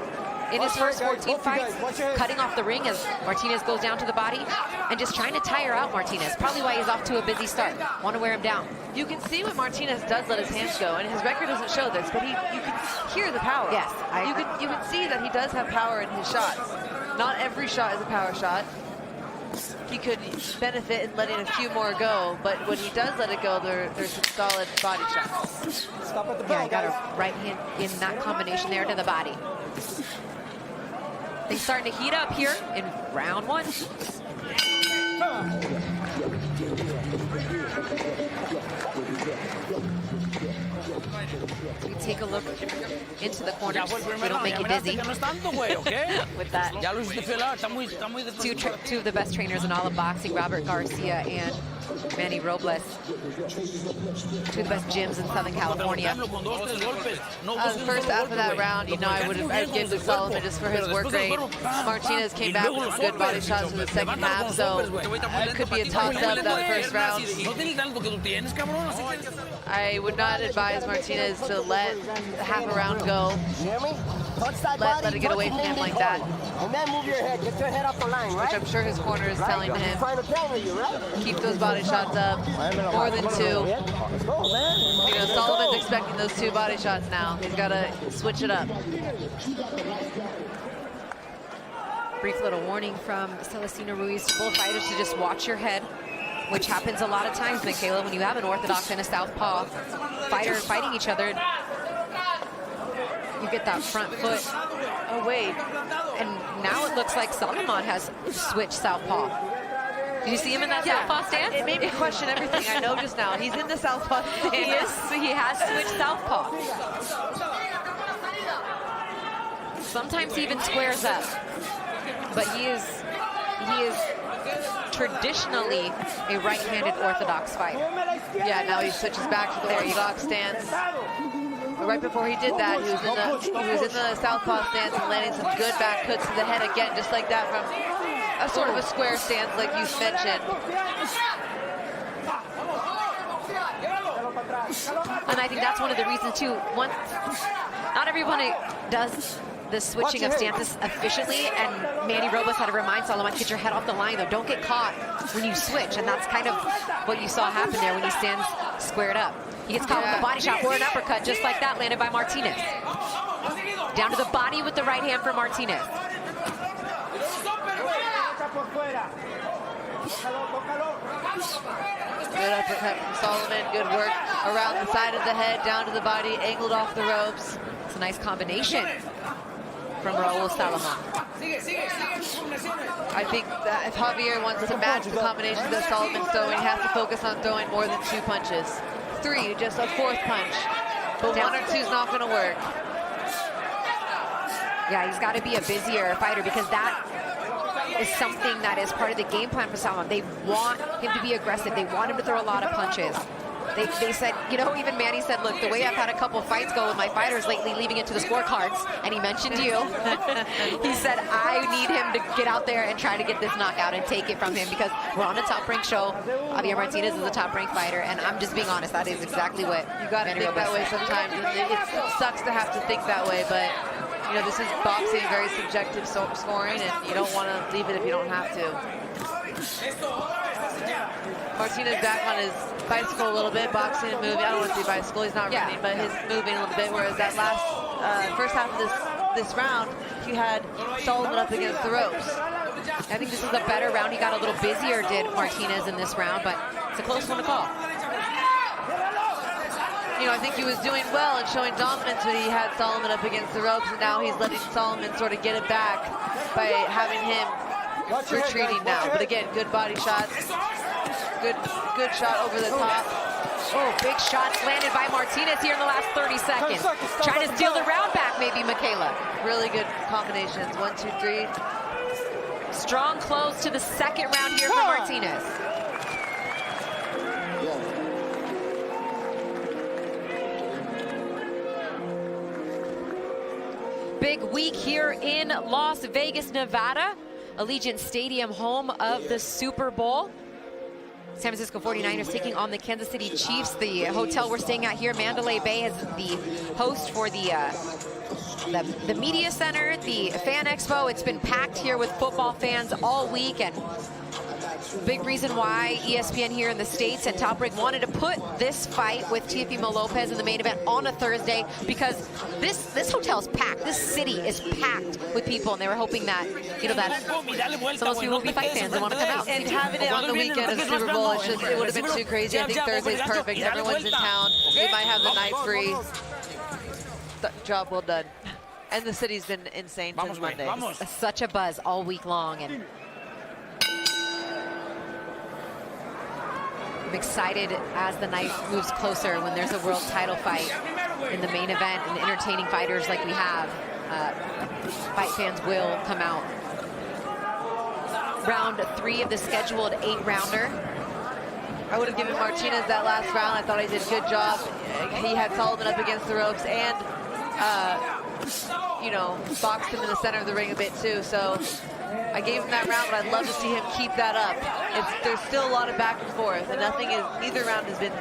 Speaker 4: in his first 14 fights, cutting off the ring as Martinez goes down to the body and just trying to tire out Martinez. Probably why he's off to a busy start. Want to wear him down.
Speaker 5: You can see when Martinez does let his hands go, and his record doesn't show this, but you can hear the power.
Speaker 4: Yes.
Speaker 5: You can see that he does have power in his shots. Not every shot is a power shot. He could benefit in letting a few more go, but when he does let it go, there's some solid body shots.
Speaker 4: Stop at the bell, yeah, got a right hand in that combination there to the body. Things starting to heat up here in round 1. We take a look into the corners. We don't make you busy with that. Two of the best trainers in all of boxing, Robert Garcia and Manny Robles. 2 of the best gyms in Southern California.
Speaker 5: First half of that round, you know, I'd give to Salomon just for his work rate. Martinez came back with good body shots in the second half, so it could be a toss-up that first round. I would not advise Martinez to let half a round go. Let it get away from him like that.
Speaker 3: And then move your head. Get your head off the line, right?
Speaker 5: Which I'm sure his corner is telling to him.
Speaker 3: Trying to cover you, right?
Speaker 5: Keep those body shots up. More than 2. You know, Salomon's expecting those 2 body shots now. He's got to switch it up.
Speaker 4: Brief little warning from Celestino Ruiz to both fighters to just watch your head. which happens a lot of times, Michaela, when you have an orthodox and a southpaw fighter fighting each other. You get that front foot away. And now it looks like Salomon has switched southpaw. Did you see him in that southpaw stance?
Speaker 5: It made me question everything I know just now. He's in the southpaw stance.
Speaker 4: He has switched southpaw. Sometimes he even squares up. But he is traditionally a right-handed orthodox fighter.
Speaker 5: Yeah, now he switches back to the orthodox stance. But right before he did that, he was in the southpaw stance and landing some good back hooks to the head again, just like that from a sort of a square stance like you mentioned.
Speaker 4: And I think that's one of the reasons too. Not everyone does the switching of stances efficiently, and Manny Robles had to remind Salomon, get your head off the line though, don't get caught when you switch, and that's kind of what you saw happen there when he stands squared up. He gets caught with a body shot or an uppercut just like that landed by Martinez. Down to the body with the right hand for Martinez.
Speaker 5: Good uppercut from Salomon, good work around the side of the head, down to the body, angled off the ropes.
Speaker 4: It's a nice combination from Raul Salomon.
Speaker 5: I think that if Javier wants to match the combinations that Salomon's throwing, he has to focus on throwing more than 2 punches. 3, just a 4th punch. But 1 or 2 is not going to work.
Speaker 4: Yeah, he's got to be a busier fighter because that is something that is part of the game plan for Salomon. They want him to be aggressive. They want him to throw a lot of punches. They said, you know, even Manny said, look, the way I've had a couple fights go with my fighters lately, leaving it to the scorecards, and he mentioned you. He said, I need him to get out there and try to get this knockout and take it from him because we're on a top-ranked show. Javier Martinez is a top-ranked fighter, and I'm just being honest. That is exactly what
Speaker 5: you got to think that way sometimes. It sucks to have to think that way, but you know, this is boxing, very subjective scoring, and you don't want to leave it if you don't have to. Martinez back on his bicycle a little bit, boxing and moving. I don't want to say bicycle, he's not running, but he's moving a little bit, whereas that last first half of this round, he had Salomon up against the ropes.
Speaker 4: I think this is a better round. He got a little busier, did Martinez, in this round, but it's a close one to call.
Speaker 5: You know, I think he was doing well and showing dominance when he had Salomon up against the ropes, and now he's letting Salomon sort of get it back by having him retreating now. But again, good body shots. Good shot over the top.
Speaker 4: Oh, big shots landed by Martinez here in the last 30 seconds. Trying to steal the round back, maybe, Michaela.
Speaker 5: Really good combinations. 1, 2, 3.
Speaker 4: Strong close to the second round here for Martinez. Big week here in Las Vegas, Nevada. Allegiant Stadium, home of the Super Bowl. San Francisco 49ers taking on the Kansas City Chiefs. The hotel we're staying at here, Mandalay Bay, is the host for the media center, the fan expo. It's been packed here with football fans all week, and big reason why ESPN here in the States and Top Rank wanted to put this fight with Teofimo Lopez in the main event on a Thursday, because this hotel's packed. This city is packed with people, and they were hoping that, you know, that some of those people will be fight fans and want to come out.
Speaker 5: And having it on the weekend of Super Bowl, it would have been too crazy. I think Thursday's perfect. Everyone's in town. They might have the night free. Job well done. And the city's been insane since Monday.
Speaker 4: Such a buzz all week long, and I'm excited as the night moves closer when there's a world title fight in the main event and entertaining fighters like we have. Fight fans will come out. Round 3 of the scheduled 8-rounder.
Speaker 5: I would have given Martinez that last round. I thought he did a good job. He had Salomon up against the ropes and, you know, boxed him in the center of the ring a bit too. So I gave him that round, but I'd love to see him keep that up. There's still a lot of back and forth, and neither round has been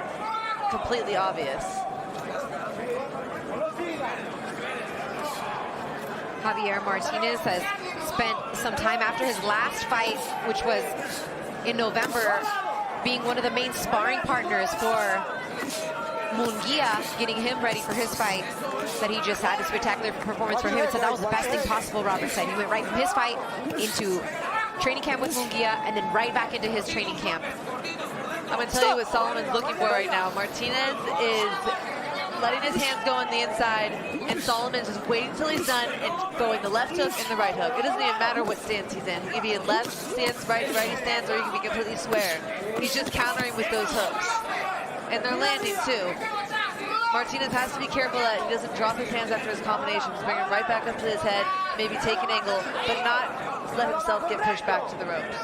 Speaker 5: completely obvious.
Speaker 4: Javier Martinez has spent some time after his last fight, which was in November, being one of the main sparring partners for Munguia, getting him ready for his fight that he just had. A spectacular performance for him. It said that was the best thing possible, Robert said. He went right from his fight into training camp with Munguia and then right back into his training camp
Speaker 5: I'm going to tell you what Salomon's looking for right now. Martinez is letting his hands go on the inside, and Salomon's just waiting till he's done and going the left hook and the right hook. It doesn't even matter what stance he's in. He can be in left stance, righty stance, or he can be completely square. He's just countering with those hooks. And they're landing too. Martinez has to be careful that he doesn't drop his hands after his combinations, bring him right back up to his head, maybe take an angle, but not let himself get pushed back to the ropes.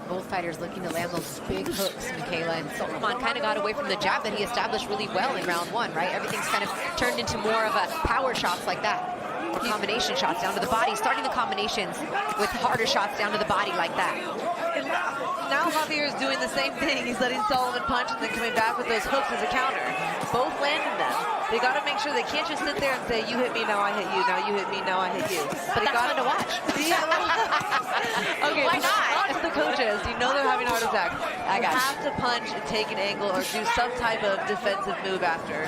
Speaker 4: Both fighters looking to land those big hooks, Michaela, and Salomon kind of got away from the jab that he established really well in round one, right? Everything's kind of turned into more of a power shots like that, or combination shots down to the body, starting the combinations with harder shots down to the body like that.
Speaker 5: And now Javier is doing the same thing. He's letting Salomon punch and then coming back with those hooks as a counter. Both landing them. They got to make sure they can't just sit there and say, you hit me, now I hit you, now you hit me, now I hit you. But
Speaker 4: That's fun to watch.
Speaker 5: Yeah. Okay,
Speaker 4: why not?
Speaker 5: Watch the coaches. You know they're having a heart attack.
Speaker 4: I got
Speaker 5: You have to punch and take an angle or do some type of defensive move after.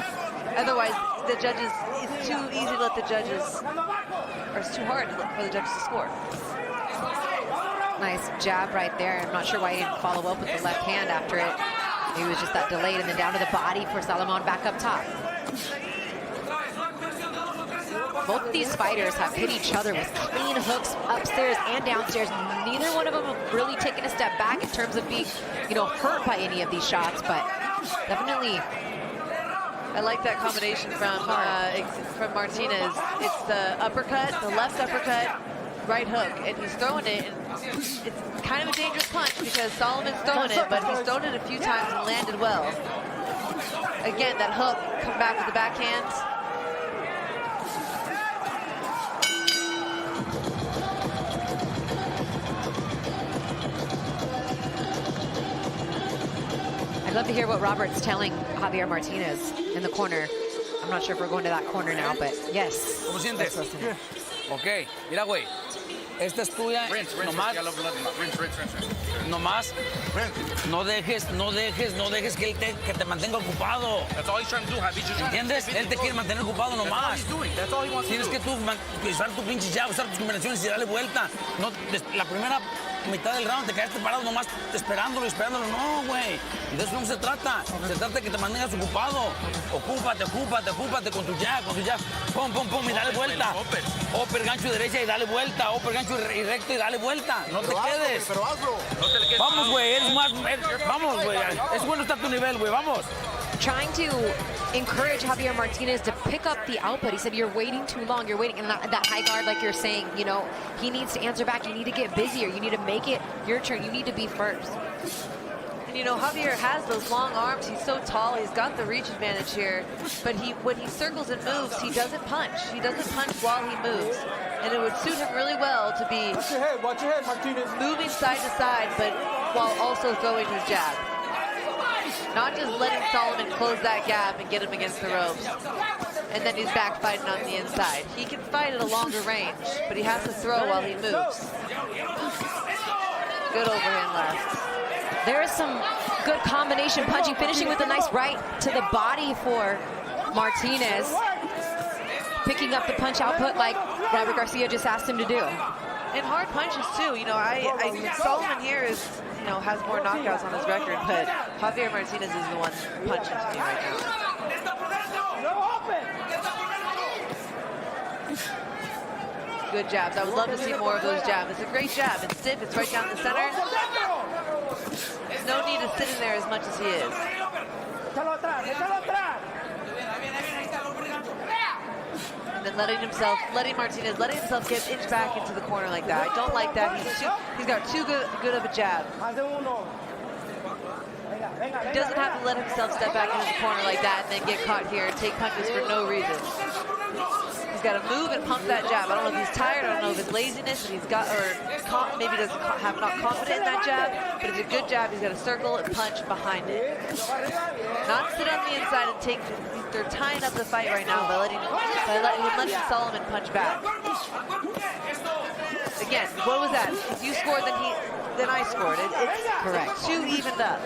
Speaker 5: Otherwise, the judges, it's too easy to let the judges, or it's too hard for the judges to score.
Speaker 4: Nice jab right there. I'm not sure why he didn't follow up with the left hand after it. Maybe it was just that delayed, and then down to the body for Salomon back up top. Both of these fighters have hit each other with clean hooks upstairs and downstairs. Neither one of them have really taken a step back in terms of being, hurt by any of these shots, but definitely.
Speaker 5: I like that combination from Martinez. It's the uppercut, the left uppercut, right hook, and he's throwing it, and it's kind of a dangerous punch because Salomon's throwing it, but he's thrown it a few times and landed well. Again, that hook, come back with the backhand.
Speaker 4: I'd love to hear what Robert's telling Javier Martinez in the corner. I'm not sure if we're going to that corner now, but yes.
Speaker 8: ¿Cómo sientes? Ok, mira, güey. Esta es tuya. Nomás, nomás, no dejes que él te mantenga ocupado. ¿Entiendes? Él te quiere mantener ocupado nomás. Tienes que tú usar tu pinche jab, usar tus combinaciones y darle vuelta. No, la primera mitad del round te quedaste parado nomás esperándolo. No, güey. De eso no se trata. Se trata de que te mantengas ocupado. Ocúpate con tu jab. Pum, y dale vuelta. Upper gancho derecha y dale vuelta. Upper gancho y recto y dale vuelta. No te quedes.
Speaker 22: Pero hazlo.
Speaker 8: Vamos, güey. Vamos, güey. Es bueno estar a tu nivel, güey. Vamos.
Speaker 4: Trying to encourage Javier Martinez to pick up the output. He said, you're waiting too long. You're waiting. And that high guard, like you're saying, he needs to answer back. You need to get busier. You need to make it your turn. You need to be first.
Speaker 5: And Javier has those long arms. He's so tall. He's got the reach advantage here. But when he circles and moves, he doesn't punch. He doesn't punch while he moves. And it would suit him really well to be
Speaker 1: Watch your head, Martinez.
Speaker 5: Moving side to side, but while also throwing his jab. Not just letting Salomon close that gap and get him against the ropes. And then he's back fighting on the inside. He can fight at a longer range, but he has to throw while he moves. Good overhand left.
Speaker 4: There is some good combination punching, finishing with a nice right to the body for Martinez. Picking up the punch output like Robert Garcia just asked him to do.
Speaker 5: And hard punches too. Salomon here has more knockouts on his record, but Javier Martinez is the one punching to me right now. Good jabs. I would love to see more of those jabs. It's a great jab. It's stiff. It's right down the center. There's no need to sit in there as much as he is. And then letting Martinez get inched back into the corner like that. I don't like that. He's got too good of a jab. He doesn't have to let himself step back into the corner like that and then get caught here and take punches for no reason. He's got to move and pump that jab. I don't know if he's tired. I don't know if it's laziness and maybe doesn't not confident in that jab. But it's a good jab. He's got to circle and punch behind it. Not sit on the inside and take. They're tying up the fight right now by letting Salomon punch back. Again, what was that? If you scored, then I scored. It's correct. Too evened up.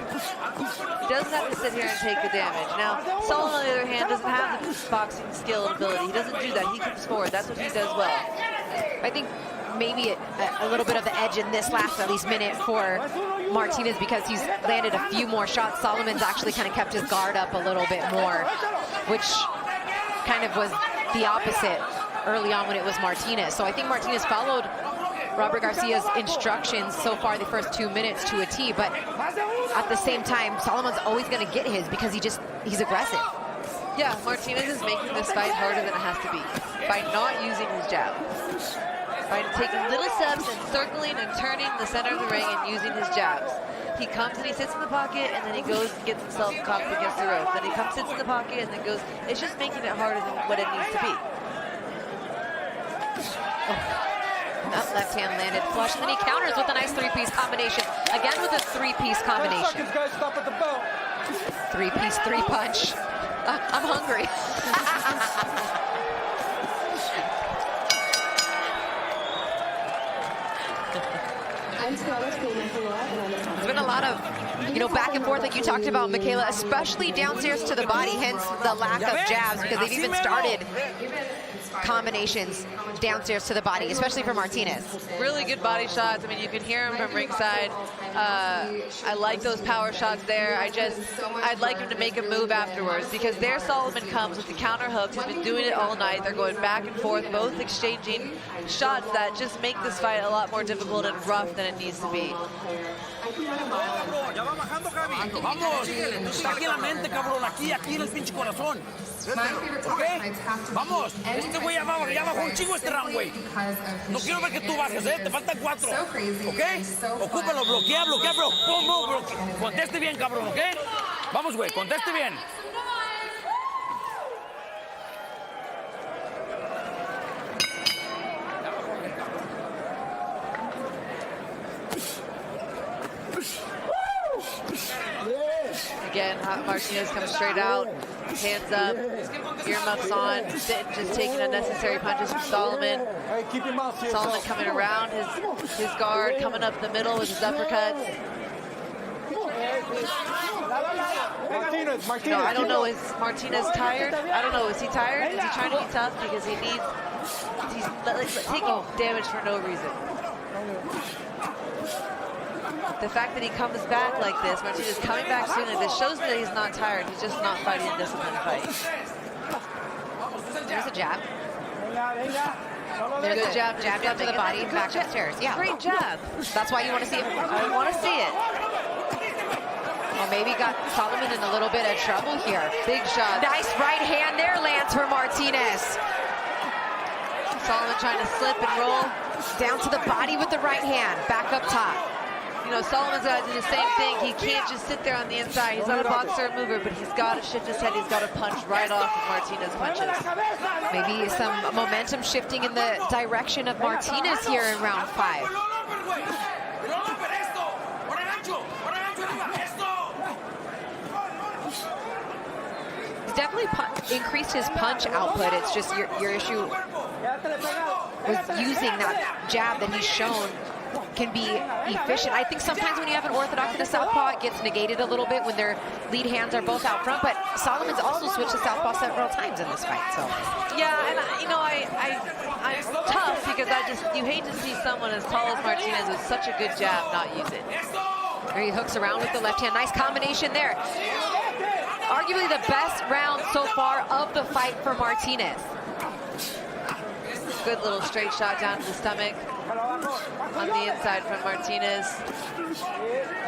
Speaker 5: He doesn't have to sit here and take the damage. Now, Salomon, on the other hand, doesn't have the boxing skill and ability. He doesn't do that. He comes forward. That's what he does well.
Speaker 4: I think maybe a little bit of the edge in this last at least minute for Martinez because he's landed a few more shots. Salomon's actually kind of kept his guard up a little bit more, which kind of was the opposite early on when it was Martinez. So I think Martinez followed Robert Garcia's instructions so far the first 2 minutes to a T, but at the same time, Salomon's always going to get his because he's aggressive.
Speaker 5: Yeah, Martinez is making this fight harder than it has to be by not using his jab. By taking little steps and circling and turning the center of the ring and using his jabs. He comes and he sits in the pocket and then he goes and gets himself cocked against the rope. Then he comes, sits in the pocket and then goes. It's just making it harder than what it needs to be.
Speaker 4: That left hand landed flush, and then he counters with a nice three-piece combination. Again with a three-piece combination.
Speaker 1: Guys, stop at the bell.
Speaker 4: Three-piece, three-punch. I'm hungry. There's been a lot of, back and forth like you talked about, Michaela, especially downstairs to the body, hence the lack of jabs, because they've even started combinations downstairs to the body, especially for Martinez.
Speaker 5: Really good body shots. I mean, you can hear him from ringside. I like those power shots there. I'd like him to make a move afterwards, because there Salomon comes with the counter hooks. He's been doing it all night. They're going back and forth, both exchanging shots that just make this fight a lot more difficult and rough than it needs to be.
Speaker 8: Vamos, tranquilamente, cabrón, aquí en el pinche corazón. ¿Ok? Vamos, este güey ya bajó un chingo este round, güey. No quiero ver que tú bajes, te faltan 4. ¿Ok? Ocúpalo, bloquea, pero pum, conteste bien, cabrón, ¿ok? Vamos, güey, conteste bien.
Speaker 5: Again, Martinez comes straight out, hands up, earmuffs on, just taking unnecessary punches from Salomon. Salomon coming around his guard, coming up the middle with his uppercuts.
Speaker 1: Martinez.
Speaker 5: I don't know, is Martinez tired? I don't know, is he tired? Is he trying to be tough because he's taking damage for no reason? The fact that he comes back like this, Martinez coming back soon like this, shows that he's not tired. He's just not fighting a disciplined fight.
Speaker 4: There's a jab.
Speaker 5: There's a jab
Speaker 4: down to the body, back upstairs. Yeah.
Speaker 5: Great jab.
Speaker 4: That's why you want to see it.
Speaker 5: I want to see it.
Speaker 4: Well, maybe got Salomon in a little bit of trouble here.
Speaker 5: Big shot.
Speaker 4: Nice right hand there lands for Martinez.
Speaker 5: Salomon trying to slip and roll.
Speaker 4: Down to the body with the right hand, back up top.
Speaker 5: Salomon's got to do the same thing. He can't just sit there on the inside. He's not a boxer or mover, but he's got to shift his head. He's got to punch right off of Martinez punches.
Speaker 4: Maybe some momentum shifting in the direction of Martinez here in round 5. He's definitely increased his punch output. It's just your issue with using that jab that he's shown can be efficient. I think sometimes when you have an orthodox and a southpaw, it gets negated a little bit when their lead hands are both out front, but Salomon's also switched to southpaw several times in this fight, so.
Speaker 5: Yeah, and I'm tough because you hate to see someone as tall as Martinez with such a good jab not use it.
Speaker 4: There he hooks around with the left hand. Nice combination there. Arguably the best round so far of the fight for Martinez.
Speaker 5: Good little straight shot down to the stomach on the inside from Martinez.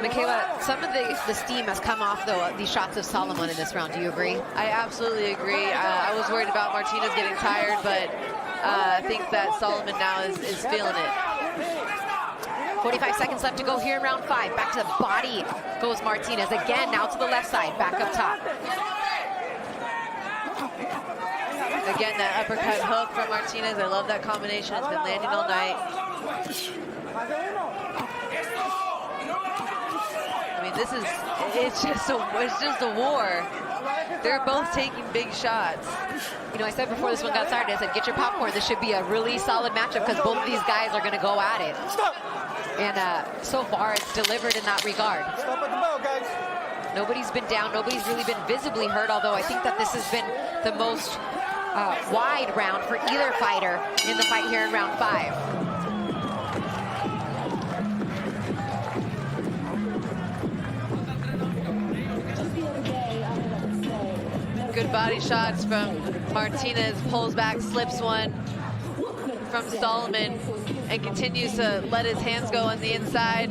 Speaker 4: Michaela, some of the steam has come off, though, these shots of Salomon in this round. Do you agree?
Speaker 5: I absolutely agree. I was worried about Martinez getting tired, but I think that Salomon now is feeling it.
Speaker 4: 45 seconds left to go here in round 5. Back to the body goes Martinez. Again, now to the left side, back up top.
Speaker 5: Again, that uppercut hook from Martinez. I love that combination. It's been landing all night. I mean, it's just a war. They're both taking big shots.
Speaker 4: I said before this one got started, I said, get your popcorn. This should be a really solid matchup because both of these guys are going to go at it. And so far, it's delivered in that regard.
Speaker 1: Stop at the bell, guys.
Speaker 4: Nobody's been down. Nobody's really been visibly hurt, although I think that this has been the most wide round for either fighter in the fight here in round 5.
Speaker 5: Good body shots from Martinez, pulls back, slips one from Salomon, and continues to let his hands go on the inside.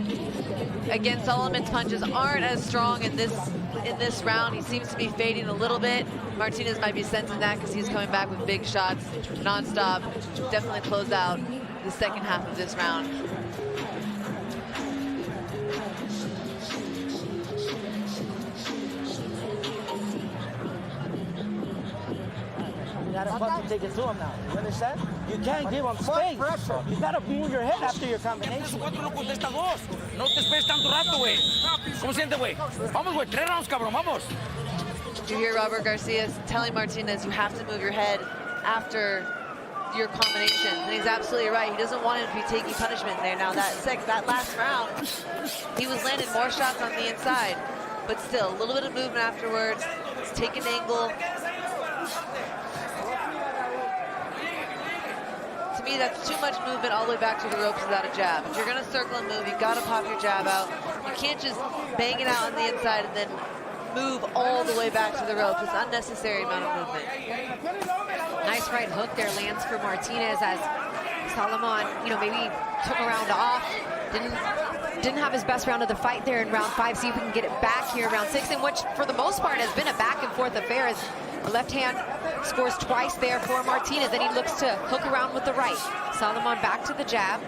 Speaker 5: Again, Salomon's punches aren't as strong in this round. He seems to be fading a little bit. Martinez might be sensing that because he's coming back with big shots nonstop. Definitely close out the second half of this round.
Speaker 14: You gotta fucking take it to him now. You understand? You can't give him space. You gotta move your head after your combination.
Speaker 8: No te esperes tanto rato, güey. ¿Cómo siente, güey? Vamos, güey. 3 rounds, cabrón. Vamos.
Speaker 5: You hear Robert Garcia telling Martinez, you have to move your head after your combination. And he's absolutely right. He doesn't want him to be taking punishment there. Now, that last round, he was landing more shots on the inside. But still, a little bit of movement afterwards. Take an angle. To me, that's too much movement all the way back to the ropes without a jab. If you're going to circle and move, you got to pop your jab out. You can't just bang it out on the inside and then move all the way back to the ropes. It's unnecessary amount of movement.
Speaker 4: Nice right hook there lands for Martinez as Salomon, maybe took a round off. Didn't have his best round of the fight there in round 5. See if we can get it back here in round 6, in which for the most part has been a back and forth affair as the left hand scores twice there for Martinez. Then he looks to hook around with the right. Salomon back to the jab.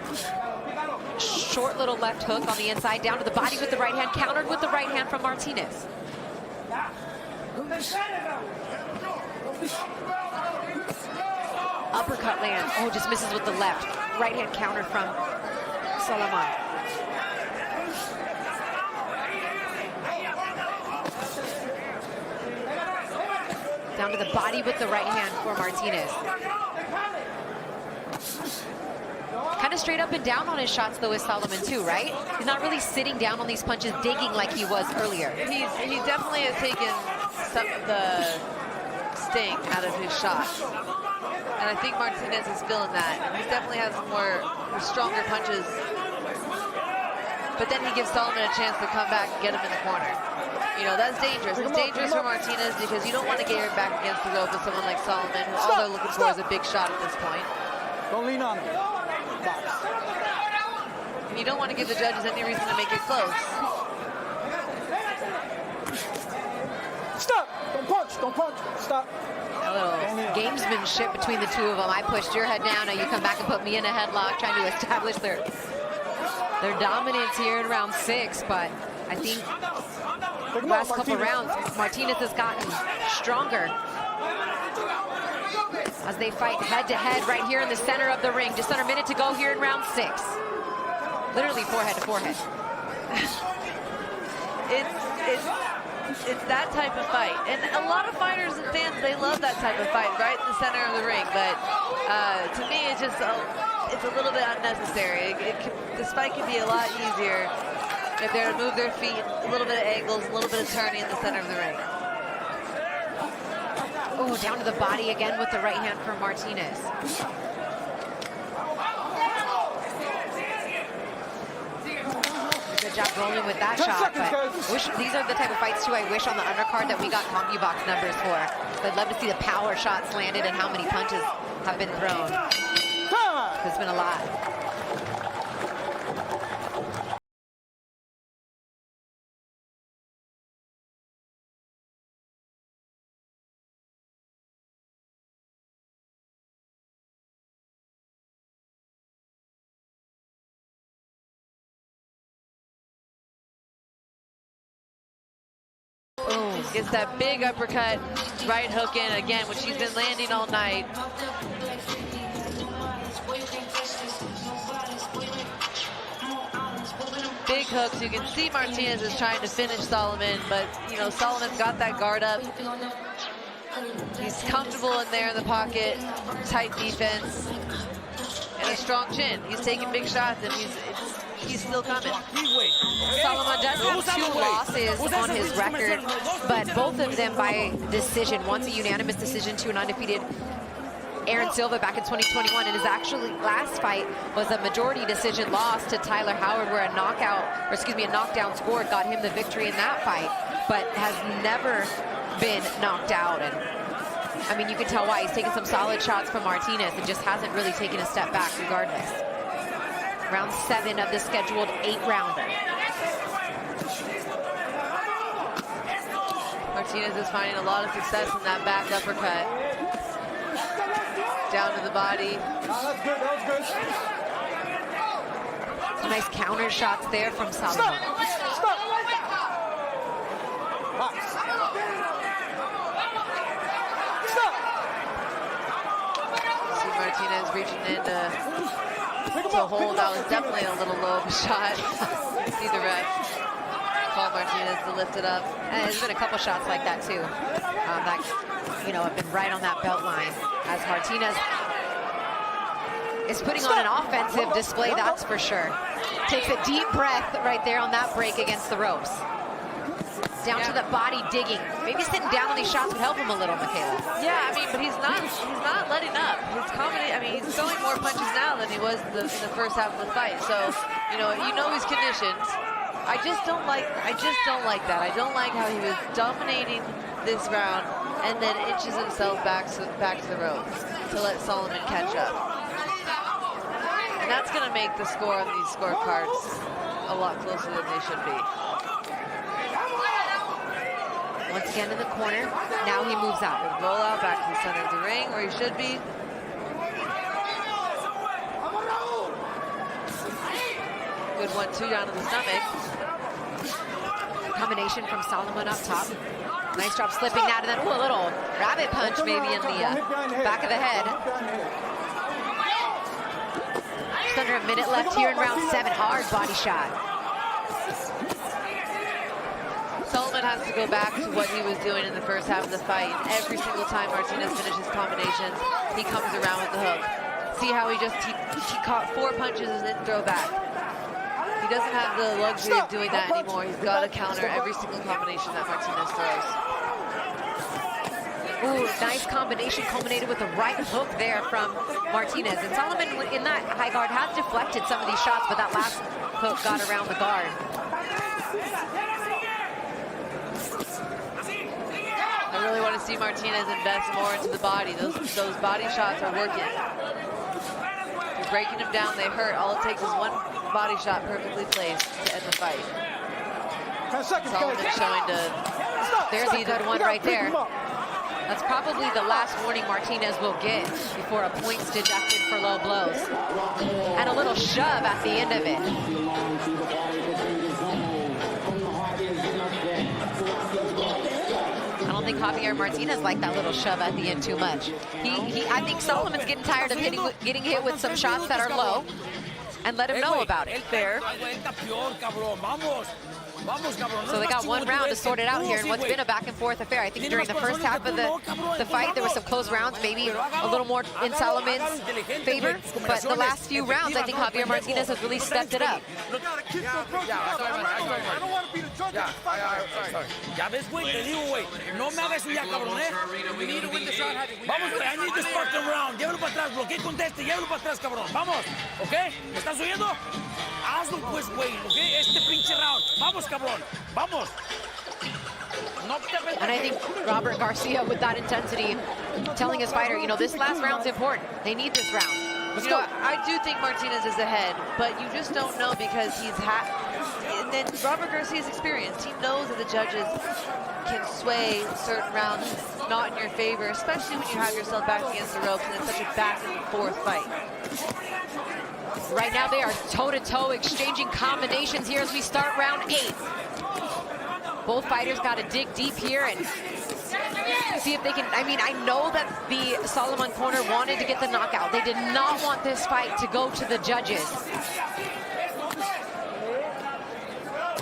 Speaker 4: Short little left hook on the inside, down to the body with the right hand, countered with the right hand from Martinez. Uppercut lands. Oh, just misses with the left. Right hand counter from Salomon. Down to the body with the right hand for Martinez. Kind of straight up and down on his shots, though, is Salomon, too, right? He's not really sitting down on these punches, digging like he was earlier.
Speaker 5: He definitely has taken some of the sting out of his shots. And I think Martinez is feeling that. He definitely has more stronger punches. But then he gives Salomon a chance to come back and get him in the corner. That's dangerous. It's dangerous for Martinez because you don't want to get your back against the rope with someone like Salomon, who all they're looking for is a big shot at this point.
Speaker 1: Don't lean on him.
Speaker 5: And you don't want to give the judges any reason to make it close.
Speaker 1: Stop! Don't punch! Don't punch! Stop!
Speaker 4: A little gamesmanship between the two of them. I pushed your head down, now you come back and put me in a headlock, trying to establish their dominance here in round 6, but I think the last couple rounds, Martinez has gotten stronger as they fight head-to-head right here in the center of the ring. Just under a minute to go here in round 6. Literally forehead to forehead.
Speaker 5: It's that type of fight. And a lot of fighters and fans, they love that type of fight right in the center of the ring. But to me, it's just it's a little bit unnecessary. This fight can be a lot easier if they're to move their feet, a little bit of angles, a little bit of turning in the center of the ring.
Speaker 4: Oh, down to the body again with the right hand from Martinez. Good job rolling with that shot, but these are the type of fights, too, I wish on the undercard that we got CompuBox numbers for. I'd love to see the power shots landed and how many punches have been thrown. There's been a lot.
Speaker 5: Gets that big uppercut, right hook in again, which he's been landing all night. Big hooks. You can see Martinez is trying to finish Salomon, but Salomon's got that guard up. He's comfortable in there in the pocket, tight defense, and a strong chin. He's taking big shots, and he's still coming.
Speaker 4: Salomon does have 2 losses on his record, but both of them by decision. One's a unanimous decision to an undefeated Aaron Silva back in 2021, and his actually last fight was a majority decision loss to Tyler Howard, where a knockdown score got him the victory in that fight, but has never been knocked out. And I mean, you can tell why. He's taken some solid shots from Martinez and just hasn't really taken a step back regardless. Round 7 of the scheduled 8-rounder.
Speaker 5: Martinez is finding a lot of success in that back uppercut. Down to the body.
Speaker 1: That's good, that was good.
Speaker 4: Some nice counter shots there from Salomon.
Speaker 5: See Martinez reaching in to hold. That was definitely a little low of a shot. See the ref call Martinez to lift it up.
Speaker 4: And there's been a couple shots like that too. That, you know, have been right on that belt line. As Martinez is putting on an offensive display, that's for sure. Takes a deep breath right there on that break against the ropes. Down to the body digging. Maybe sitting down on these shots would help him a little, Michaela.
Speaker 5: Yeah, I mean, but he's not letting up. His comedy, I mean, he's throwing more punches now than he was in the first half of the fight. So, you know he's conditioned. I just don't like that. I don't like how he was dominating this round and then inches himself back to the ropes to let Salomon catch up. And that's going to make the score on these scorecards a lot closer than they should be.
Speaker 4: Once again in the corner. Now he moves out.
Speaker 5: Roll out back to the center of the ring where he should be. Good 1-2 down to the stomach.
Speaker 4: Combination from Salomon up top. Nice job slipping that, and then a little rabbit punch maybe in the back of the head. Just under a minute left here in round 7. Hard body shot.
Speaker 5: Salomon has to go back to what he was doing in the first half of the fight. Every single time Martinez finishes combinations, he comes around with the hook. See how he caught 4 punches and didn't throw back. He doesn't have the luxury of doing that anymore. He's got to counter every single combination that Martinez throws.
Speaker 4: Ooh, nice combination culminated with a right hook there from Martinez. And Salomon in that high guard has deflected some of these shots, but that last hook got around the guard.
Speaker 5: I really want to see Martinez invest more into the body. Those body shots are working. You're breaking him down, they hurt. All it takes is one body shot perfectly placed to end the fight. Salomon showing to...
Speaker 4: There's a good one right there. That's probably the last warning Martinez will get before a point's deducted for low blows. And a little shove at the end of it. I don't think Javier Martinez liked that little shove at the end too much. I think Salomon's getting tired of getting hit with some shots that are low, and let him know about it.
Speaker 5: Fair.
Speaker 4: So they got one round to sort it out here in what's been a back and forth affair. I think during the first half of the fight, there were some close rounds, maybe a little more in Salomon's favor. But the last few rounds, I think Javier Martinez has really stepped it up.
Speaker 8: Ya ves, güey, te digo, güey, no me hagas eso ya, cabrón, ¿eh? Vamos, güey, I need this fucking round. Llévalo para atrás, bloquea y conteste, llévalo para atrás, cabrón. Vamos, ¿ok? ¿Me estás oyendo? Hazlo, pues, güey, ¿ok? Este pinche round. Vamos, cabrón, vamos.
Speaker 4: And I think Robert Garcia, with that intensity, telling his fighter, you know, this last round's important. They need this round.
Speaker 5: You know, I do think Martinez is ahead, but you just don't know because he's and then Robert Garcia's experienced. He knows that the judges can sway certain rounds not in your favor, especially when you have yourself back against the ropes and it's such a back and forth fight.
Speaker 4: Right now they are toe-to-toe exchanging combinations here as we start round 8. Both fighters got to dig deep here and see if they can. I mean, I know that the Salomon corner wanted to get the knockout. They did not want this fight to go to the judges.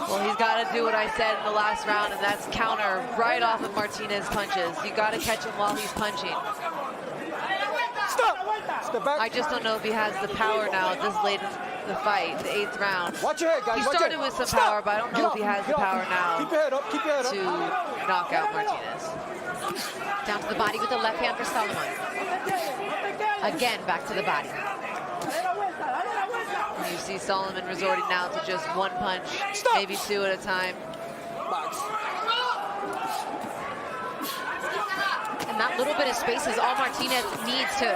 Speaker 5: Well, he's got to do what I said in the last round, and that's counter right off of Martinez punches. You got to catch him while he's punching.
Speaker 1: Stop! Step back.
Speaker 5: I just don't know if he has the power now this late in the fight, the 8th round.
Speaker 1: Watch your head, guys.
Speaker 5: He started with some power, but I don't know if he has the power now
Speaker 1: Keep your head up. Keep your head up.
Speaker 5: to knock out Martinez.
Speaker 4: Down to the body with the left hand for Salomon. Again, back to the body.
Speaker 5: And you see Salomon resorting now to just one punch, maybe 2 at a time.
Speaker 4: And that little bit of space is all Martinez needs to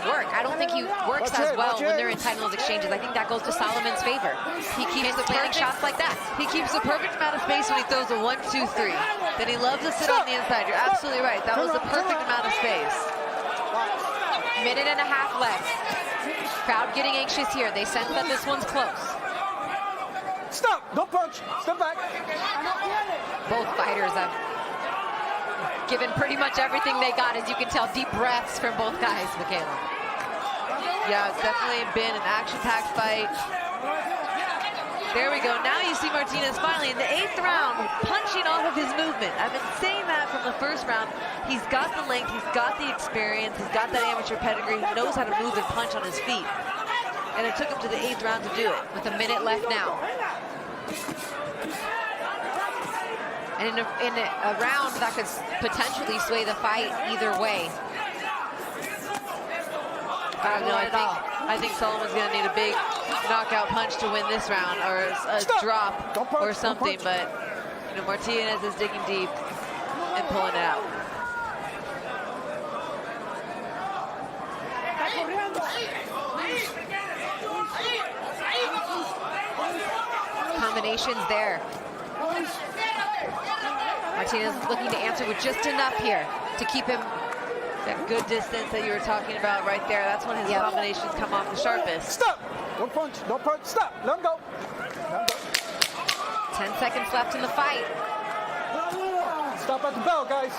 Speaker 4: work. I don't think he works as well when they're in tight those exchanges. I think that goes to Salomon's favor. He keeps landing shots like that.
Speaker 5: He keeps the perfect amount of space when he throws a 1-2-3. Then he loves to sit on the inside. You're absolutely right. That was the perfect amount of space.
Speaker 4: Minute and a half left. Crowd getting anxious here. They sense that this one's close.
Speaker 1: Stop! Don't punch! Step back!
Speaker 4: Both fighters have given pretty much everything they got. As you can tell, deep breaths from both guys, Michaela.
Speaker 5: Yeah, it's definitely been an action-packed fight. There we go. Now you see Martinez finally in the 8th round punching off of his movement. I've been saying that from the first round. He's got the length, he's got the experience, he's got that amateur pedigree. He knows how to move and punch on his feet. And it took him to the 8th round to do it.
Speaker 4: With a minute left now. And in a round that could potentially sway the fight either way.
Speaker 5: I think Salomon's going to need a big knockout punch to win this round, or a drop or something. But you know, Martinez is digging deep and pulling it out.
Speaker 4: Combinations there. Martinez looking to answer with just enough here to keep him.
Speaker 5: That good distance that you were talking about right there, that's when his combinations come off the sharpest.
Speaker 1: Stop! Don't punch, don't punch, stop! Let him go! Let him go.
Speaker 4: 10 seconds left in the fight.
Speaker 1: Stop at the bell, guys.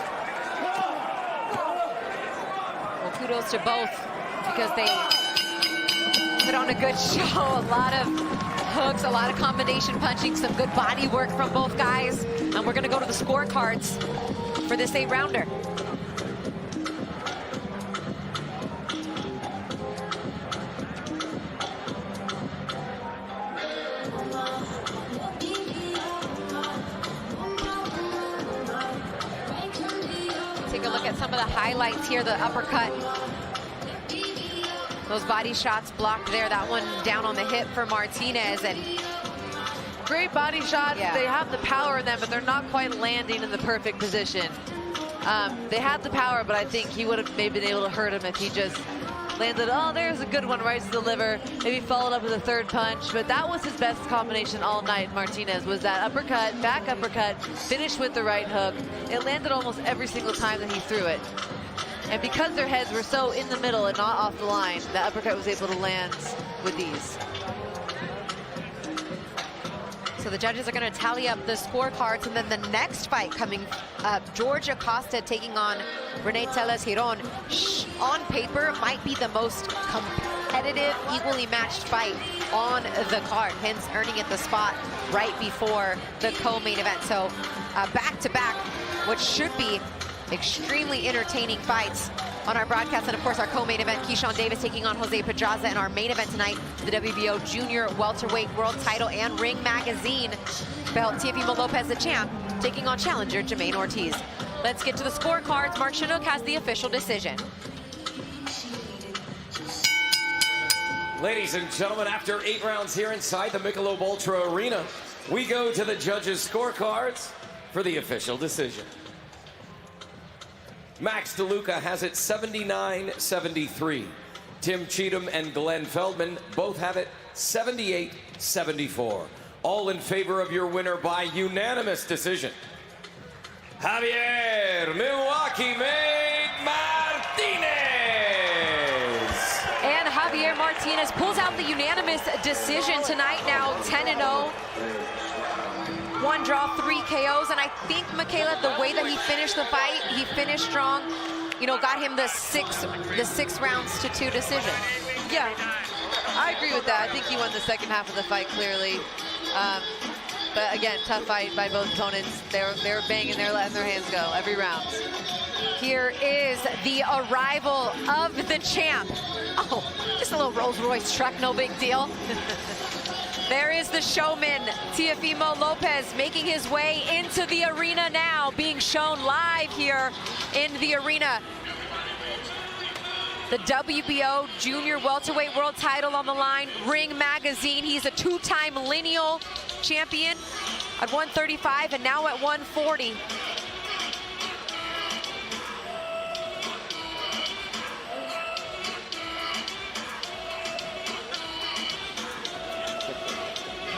Speaker 4: Well, kudos to both because they put on a good show. A lot of hooks, a lot of combination punching, some good body work from both guys. And we're going to go to the scorecards for this 8-rounder. Take a look at some of the highlights here. The uppercut. Those body shots blocked there. That one down on the hip for Martinez. And
Speaker 5: great body shots. Yeah. They have the power in them, but they're not quite landing in the perfect position. They had the power, but I think he would have maybe been able to hurt him if he just landed, oh, there's a good one right to the liver. Maybe followed up with a third punch, but that was his best combination all night, Martinez, was that uppercut, back uppercut, finished with the right hook. It landed almost every single time that he threw it. And because their heads were so in the middle and not off the line, the uppercut was able to land with ease.
Speaker 4: So the judges are going to tally up the scorecards, and then the next fight coming up, George Acosta taking on Rene Teles Giron. On paper, might be the most competitive, equally matched fight on the card, hence earning it the spot right before the co-main event. So back-to-back, what should be extremely entertaining fights on our broadcast, and of course our co-main event, Keyshawn Davis taking on Jose Pedraza, and our main event tonight, the WBO Junior Welterweight World Title and Ring Magazine belt, Teofimo Lopez, the champ, taking on challenger Jamaine Ortiz. Let's get to the scorecards. Mark Chinook has the official decision.
Speaker 6: Ladies and gentlemen, after 8 rounds here inside the Michelob Ultra Arena, we go to the judges' scorecards for the official decision. Max DeLuca has it 79-73. Tim Cheatham and Glenn Feldman both have it 78-74. All in favor of your winner by unanimous decision, Javier Milwaukee Made Martinez.
Speaker 4: And Javier Martinez pulls out the unanimous decision tonight, now 10-0. 1 draw, 3 KOs, and I think, Michaela, the way that he finished the fight, he finished strong, you know, got him the 6 rounds to 2 decision.
Speaker 5: Yeah, I agree with that. I think he won the second half of the fight clearly. But again, tough fight by both opponents. They were banging, they're letting their hands go every round.
Speaker 4: Here is the arrival of the champ. Oh, just a little Rolls Royce truck, no big deal. There is the showman, Teofimo Lopez, making his way into the arena now, being shown live here in the arena. The WBO Junior Welterweight World Title on the line, Ring Magazine. He's a 2-time lineal champion at 135 and now at 140.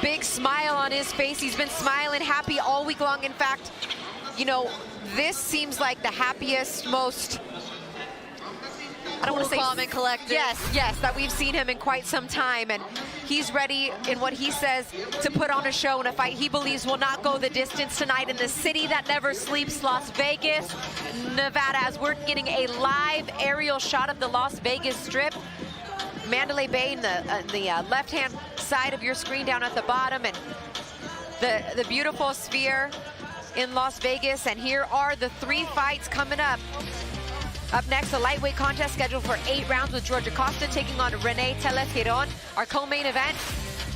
Speaker 4: big smile on his face. He's been smiling, happy all week long. In fact, you know, this seems like the happiest, most, I don't want to say
Speaker 5: calm and collected.
Speaker 4: Yes, that we've seen him in quite some time, and he's ready in what he says to put on a show in a fight he believes will not go the distance tonight in the city that never sleeps, Las Vegas, Nevada, as we're getting a live aerial shot of the Las Vegas Strip. Mandalay Bay in the left-hand side of your screen down at the bottom, and the beautiful sphere in Las Vegas. And here are the 3 fights coming up. Up next, a lightweight contest scheduled for 8 rounds with George Acosta taking on Rene Tesuhon. Our co-main event,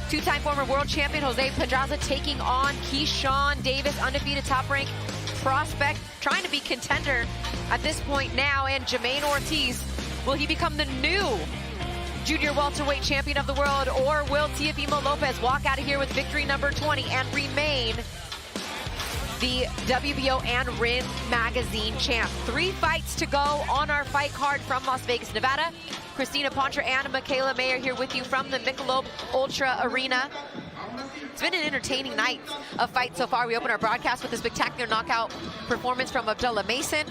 Speaker 4: 2-time former world champion Jose Pedraza taking on Keyshawn Davis, undefeated top-ranked prospect, trying to be contender at this point now. And Jamaine Ortiz, will he become the new junior welterweight champion of the world, or will Teofimo Lopez walk out of here with victory number 20 and remain the WBO and Ring Magazine champ? 3 fights to go on our fight card from Las Vegas, Nevada. Christina Poncher and Michaela Mayer here with you from the Michelob Ultra Arena. It's been an entertaining night of fights so far. We open our broadcast with a spectacular knockout performance from Abdullah Mason.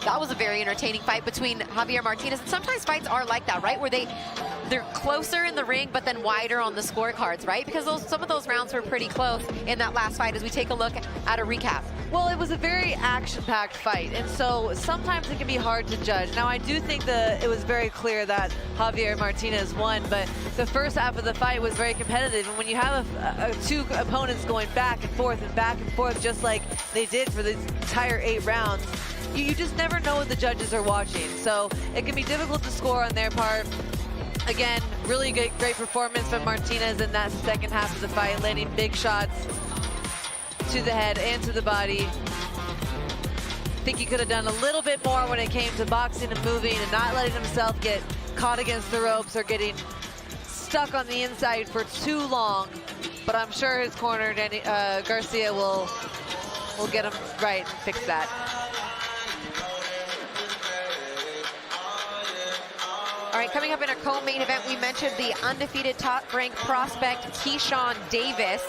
Speaker 4: That was a very entertaining fight between Javier Martinez. And sometimes fights are like that, right? Where they're closer in the ring, but then wider on the scorecards, right? Because some of those rounds were pretty close in that last fight as we take a look at a recap.
Speaker 5: Well, it was a very action-packed fight, and so sometimes it can be hard to judge. Now, I do think that it was very clear that Javier Martinez won, but the first half of the fight was very competitive. And when you have 2 opponents going back and forth, just like they did for the entire 8 rounds, you just never know what the judges are watching. So it can be difficult to score on their part. Again, really great performance from Martinez in that second half of the fight, landing big shots to the head and to the body. I think he could have done a little bit more when it came to boxing and moving and not letting himself get caught against the ropes or getting stuck on the inside for too long. But I'm sure his corner, Garcia, will get him right and fix that.
Speaker 4: All right, coming up in our co-main event, we mentioned the undefeated top-ranked prospect, Keyshawn Davis.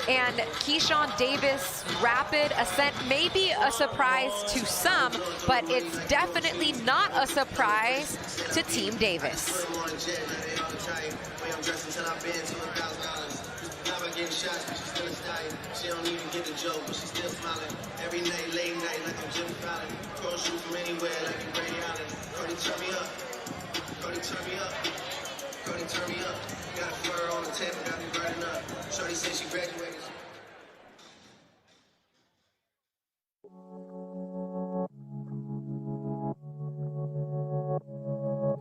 Speaker 4: And Keyshawn Davis' rapid ascent may be a surprise to some, but it's definitely not a surprise to Team Davis.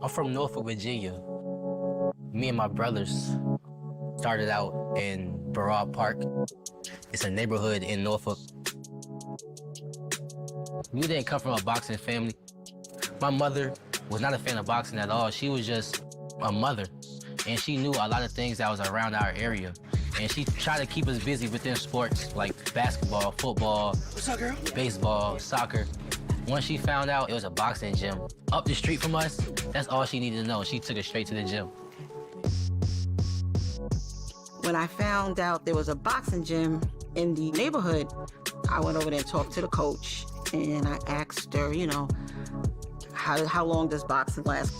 Speaker 10: I'm from Norfolk, Virginia. Me and my brothers started out in Barraud Park. It's a neighborhood in Norfolk. We didn't come from a boxing family. My mother was not a fan of boxing at all. She was just a mother, and she knew a lot of things that was around our area. And she tried to keep us busy within sports like basketball, football, baseball, soccer. Once she found out it was a boxing gym up the street from us, that's all she needed to know. She took us straight to the gym.
Speaker 11: When I found out there was a boxing gym in the neighborhood, I went over there and talked to the coach, and I asked her, you know, how long does boxing last?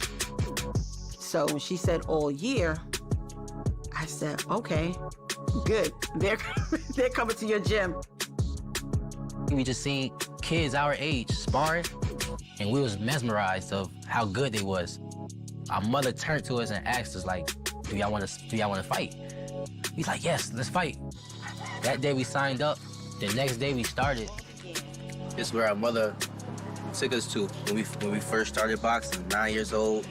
Speaker 11: So when she said all year, I said, okay, good. They're coming to your gym.
Speaker 10: We just seen kids our age sparring, and we was mesmerized of how good they was. Our mother turned to us and asked us, like, do y'all want to fight? We like, yes, let's fight. That day we signed up. The next day we started.
Speaker 23: It's where our mother took us to when we first started boxing. 9 years old.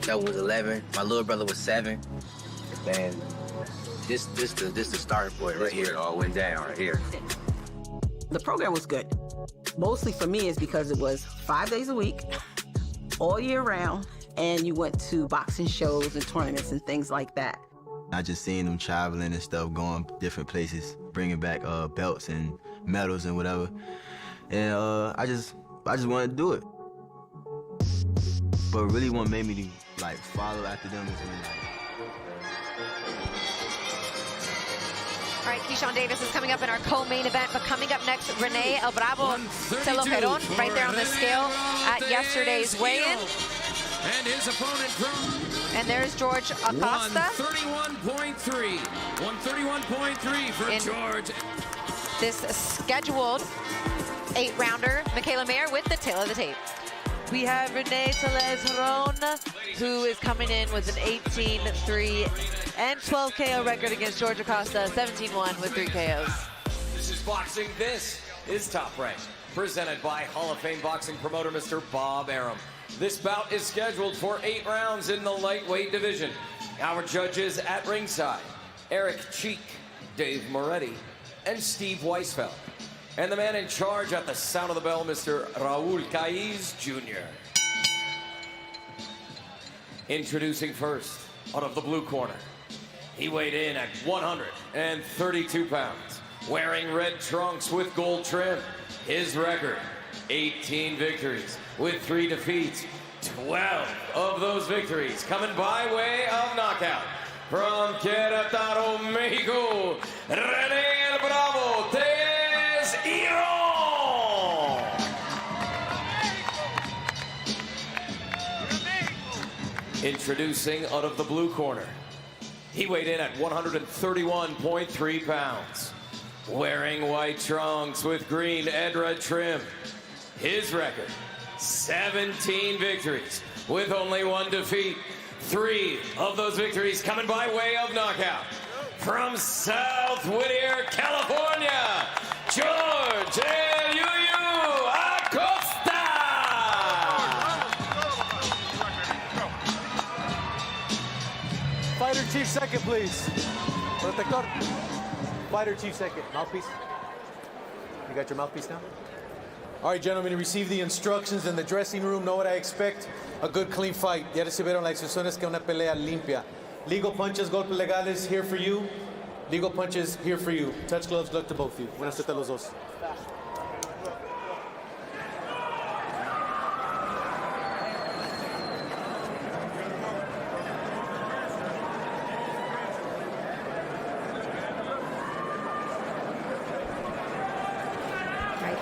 Speaker 23: That was 11. My little brother was 7. And this the starting point right here. It all went down right here.
Speaker 11: The program was good. Mostly for me is because it was 5 days a week, all year round, and you went to boxing shows and tournaments and things like that.
Speaker 24: I just seen them traveling and stuff, going different places, bringing back belts and medals and whatever. And I just wanted to do it. But really what made me like follow after them is when
Speaker 4: All right, Keyshawn Davis is coming up in our co-main event, but coming up next, Rene El Bravo Tesuhon, right there on the scale at yesterday's weigh-in.
Speaker 2: And his opponent from...
Speaker 4: And there's George Acosta.
Speaker 2: 131.3. 131.3 for George.
Speaker 4: This scheduled 8-rounder, Michaela Mayer with the tail of the tape.
Speaker 5: We have Rene Tesuhon, who is coming in with an 18-3 and 12 KO record against George Acosta, 17-1 with 3 KOs.
Speaker 6: This is boxing. This is Top Rank, presented by Hall of Fame boxing promoter Mr. Bob Arum. This bout is scheduled for 8 rounds in the lightweight division. Our judges at ringside, Eric Cheek, Dave Moretti, and Steve Weisfeld. And the man in charge at the sound of the bell, Mr. Raul Caiz Jr. Introducing first, out of the blue corner. He weighed in at 132 pounds, wearing red trunks with gold trim. His record, 18 victories with 3 defeats. 12 of those victories coming by way of knockout. From Querétaro, Mexico, Rene El Bravo Tesuhon. Introducing out of the blue corner. He weighed in at 131.3 pounds, wearing white trunks with green and red trim. His record, 17 victories with only 1 defeat. 3 of those victories coming by way of knockout. From South Whittier, California, George El Yuyu Acosta.
Speaker 7: Fighter chief second, please. Protector. Fighter chief second. Mouthpiece. You got your mouthpiece now? All right, gentlemen, you received the instructions in the dressing room. Know what I expect? A good, clean fight. Ya recibieron las instrucciones que una pelea limpia. Legal punches, golpes legales, here for you. Legal punches, here for you. Touch gloves, luck to both of you. Buenas suerte a los dos.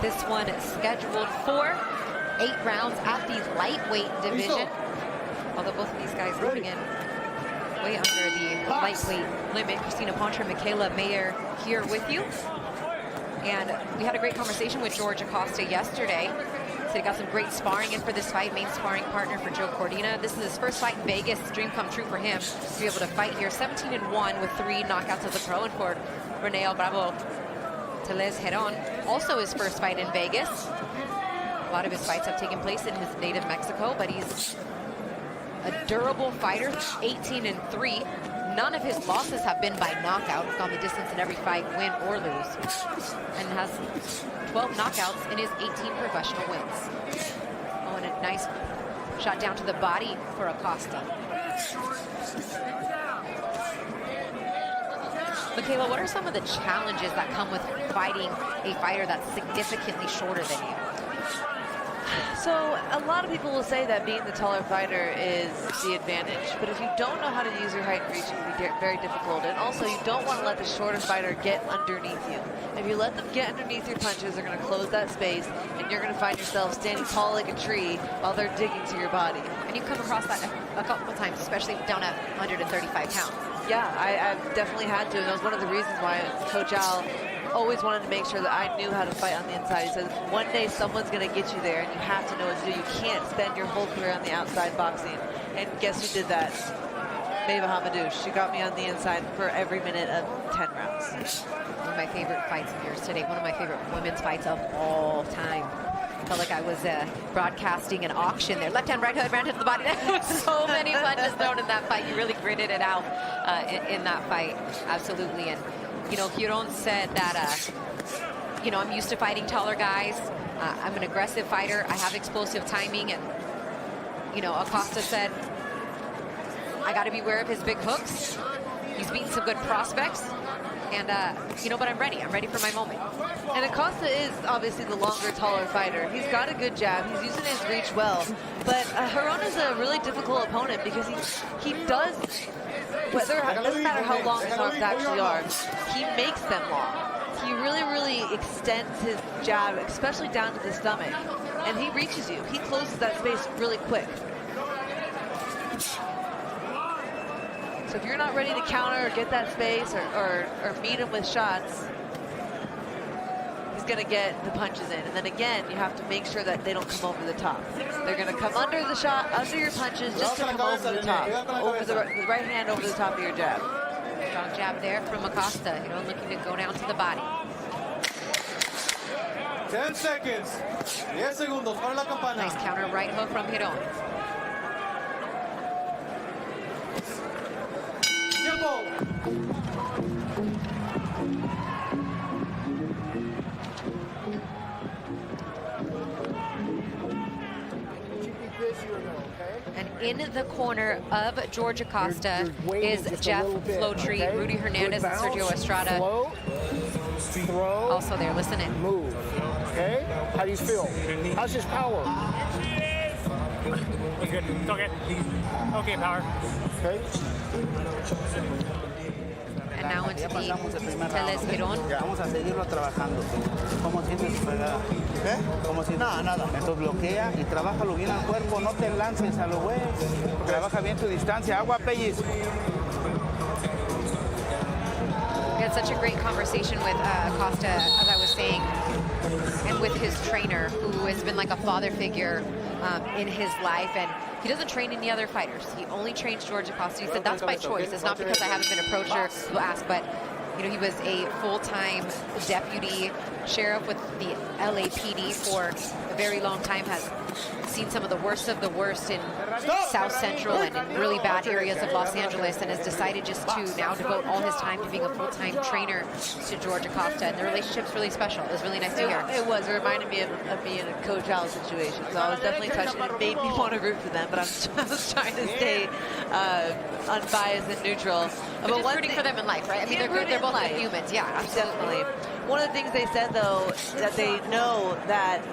Speaker 4: This one is scheduled for 8 rounds at the lightweight division. Although both of these guys coming in way under the lightweight limit. Christina Poncher, Michaela Mayer here with you. And we had a great conversation with George Acosta yesterday. So he got some great sparring in for this fight, main sparring partner for Joe Cordina. This is his first fight in Vegas, dream come true for him to be able to fight here. 17-1 with 3 knockouts as a pro, and for Rene El Bravo Tesuhon, also his first fight in Vegas. A lot of his fights have taken place in his native Mexico, but he's a durable fighter, 18-3. None of his losses have been by knockout. He's gone the distance in every fight, win or lose, and has 12 knockouts in his 18 professional wins. Oh, and a nice shot down to the body for Acosta. Michaela, what are some of the challenges that come with fighting a fighter that's significantly shorter than you?
Speaker 5: So a lot of people will say that being the taller fighter is the advantage, but if you don't know how to use your height and reach, it can be very difficult. And also, you don't want to let the shorter fighter get underneath you. If you let them get underneath your punches, they're going to close that space, and you're going to find yourself standing tall like a tree while they're digging to your body.
Speaker 4: And you come across that a couple of times, especially down at 135 pounds.
Speaker 5: Yeah, I've definitely had to, and that was one of the reasons why Coach Al always wanted to make sure that I knew how to fight on the inside. He said, one day someone's going to get you there, and you have to know what to do. You can't spend your whole career on the outside boxing. And guess who did that? Meva Hamadou. She got me on the inside for every minute of 10 rounds.
Speaker 4: One of my favorite fights of yours today. One of my favorite women's fights of all time. Felt like I was broadcasting an auction there. Left hand, right hook, round hit to the body. There was so many punches thrown in that fight. You really gritted it out in that fight. Absolutely. And you know, Giron said that, you know, I'm used to fighting taller guys. I'm an aggressive fighter. I have explosive timing. And, you know, Acosta said, I got to be aware of his big hooks. He's beaten some good prospects. And, you know, but I'm ready. I'm ready for my moment.
Speaker 5: And Acosta is obviously the longer, taller fighter. He's got a good jab. He's using his reach well. But Giron is a really difficult opponent because he does doesn't matter how long his arms actually are, he makes them long. He really extends his jab, especially down to the stomach, and he reaches you. He closes that space really quick. So if you're not ready to counter or get that space or meet him with shots, he's going to get the punches in. And then again, you have to make sure that they don't come over the top. They're going to come under the shot, under your punches, just to come over the top. Over the right hand over the top of your jab.
Speaker 4: Strong jab there from Acosta. You know, looking to go down to the body.
Speaker 7: 10 seconds. 10 segundos para la campana.
Speaker 4: Nice counter right hook from Giron. And in the corner of George Acosta is Jeff Flowtree, Rudy Hernandez, and Sergio Estrada.
Speaker 3: Throw.
Speaker 4: Also there, listen in.
Speaker 3: Move. Okay? How do you feel? How's his power?
Speaker 9: Good. Okay. Okay, power.
Speaker 3: Okay.
Speaker 4: And now into the Teles Giron.
Speaker 13: Vamos a seguirlo trabajando. ¿Cómo sientes tu pegada? ¿Qué? ¿Cómo sientes? Nada. Entonces bloquea y trabájalo bien al cuerpo. No te lances a lo güey. Trabaja bien tu distancia. Agua, Pellis.
Speaker 4: We had such a great conversation with Acosta, as I was saying, and with his trainer, who has been like a father figure in his life. And he doesn't train any other fighters. He only trains George Acosta. He said, that's by choice. It's not because I haven't been approached or asked, but you know, he was a full-time deputy sheriff with the LAPD for a very long time, has seen some of the worst in South Central and in really bad areas of Los Angeles, and has decided just to now devote all his time to being a full-time trainer to George Acosta. And the relationship's really special. It was really nice to hear.
Speaker 5: It was. It reminded me of me in a Coach Al situation. So I was definitely touched, and it made me want to root for them. But I was trying to stay unbiased and neutral.
Speaker 4: But just rooting for them in life, right? I mean, they're good. They're both good humans. Yeah,
Speaker 5: definitely. One of the things they said, though, that they know that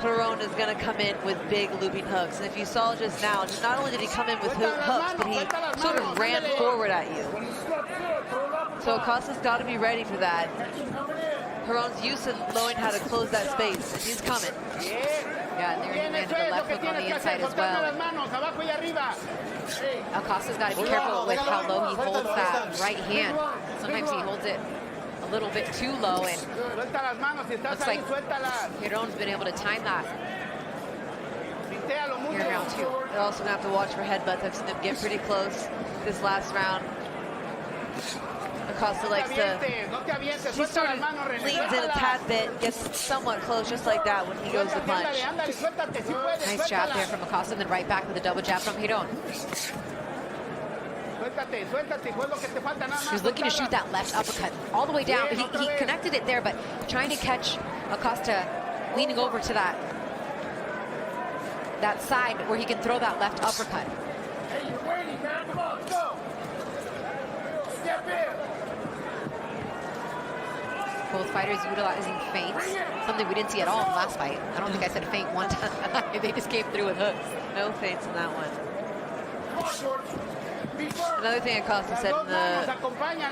Speaker 5: Perron is going to come in with big looping hooks. And if you saw just now, not only did he come in with hooks, but he sort of ran forward at you. So Acosta's got to be ready for that. Perron's used to knowing how to close that space, and he's coming.
Speaker 4: Yeah, and there he landed the left hook on the inside as well. Acosta's got to be careful with how low he holds that right hand. Sometimes he holds it a little bit too low, and looks like Giron's been able to time that here in round 2.
Speaker 5: They're also going to have to watch for headbutts. I've seen them get pretty close this last round. Acosta likes to, he sort of leans in a tad bit, gets somewhat close, just like that when he goes to punch.
Speaker 4: Nice jab there from Acosta, and then right back with a double jab from Giron. He was looking to shoot that left uppercut all the way down, but he connected it there, but trying to catch Acosta leaning over to that side where he can throw that left uppercut.
Speaker 22: Hey, you're waiting, man. Come on, go. Step in.
Speaker 4: Both fighters utilizing feints, something we didn't see at all in the last fight. I don't think I said a feint one time. They just came through with hooks.
Speaker 5: No feints in that one. Another thing Acosta said in the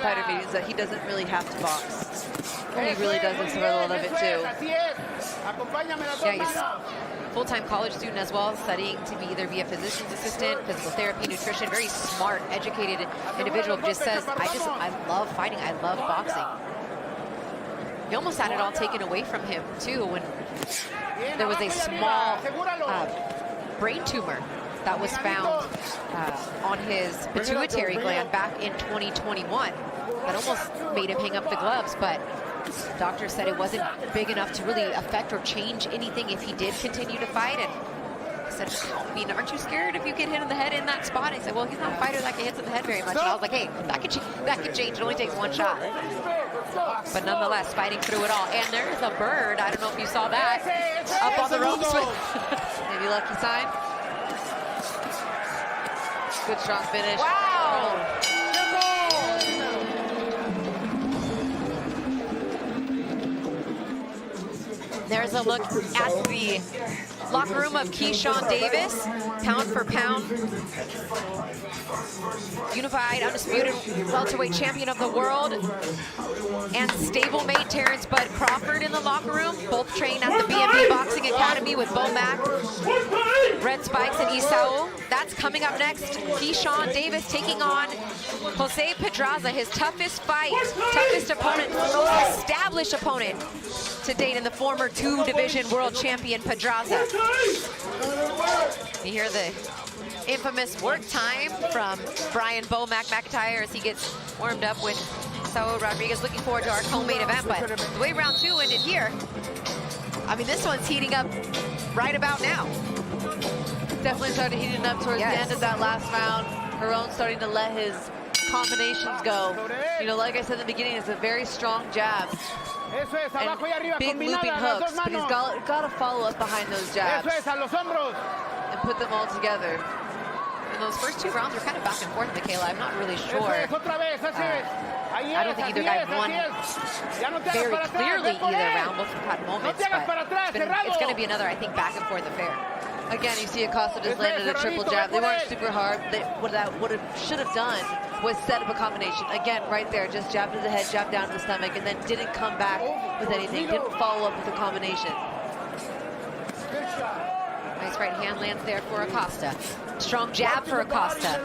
Speaker 5: fighter meeting is that he doesn't really have to box. He really does this for a little bit too.
Speaker 4: Yeah, he's a full-time college student as well, studying to either be a physician's assistant, physical therapy, nutrition. Very smart, educated individual. Just says, I love fighting. I love boxing. He almost had it all taken away from him too when there was a small brain tumor that was found on his pituitary gland back in 2021 that almost made him hang up the gloves, but doctors said it wasn't big enough to really affect or change anything if he did continue to fight. And I said, I mean, aren't you scared if you get hit in the head in that spot? I said, well, he's not a fighter that can hit in the head very much. And I was like, hey, that could change. It only takes one shot. But nonetheless, fighting through it all. And there's a bird. I don't know if you saw that. Up on the ropes.
Speaker 5: Maybe lucky sign. Good strong finish.
Speaker 4: Wow! There's a look at the locker room of Keyshawn Davis, pound for pound. Unified, undisputed welterweight champion of the world. And stablemate Terrence Bud Crawford in the locker room. Both trained at the B&B Boxing Academy with Bo Mack, Red Spikes, and Isao. That's coming up next. Keyshawn Davis taking on Jose Pedraza, his toughest fight, toughest opponent, most established opponent to date in the former two-division world champion Pedraza. You hear the infamous work time from Brian Bo Mac McIntyre as he gets warmed up with Saul Rodriguez. Looking forward to our co-main event, but the way round 2 ended here, I mean, this one's heating up right about now.
Speaker 5: Definitely started heating up towards the end of that last round. Herón starting to let his combinations go. You know, like I said in the beginning, it's a very strong jab. And big looping hooks, but he's got to follow up behind those jabs and put them all together.
Speaker 4: And those first 2 rounds were kind of back and forth, Michaela. I'm not really sure. I don't think either guy won very clearly either round. Both have had moments, but it's going to be another, I think, back and forth affair.
Speaker 5: Again, you see Acosta just landed a triple jab. They weren't super hard. What that should have done was set up a combination. Again, right there, just jab to the head, jab down to the stomach, and then didn't come back with anything. Didn't follow up with a combination.
Speaker 4: Nice right hand lands there for Acosta. Strong jab for Acosta.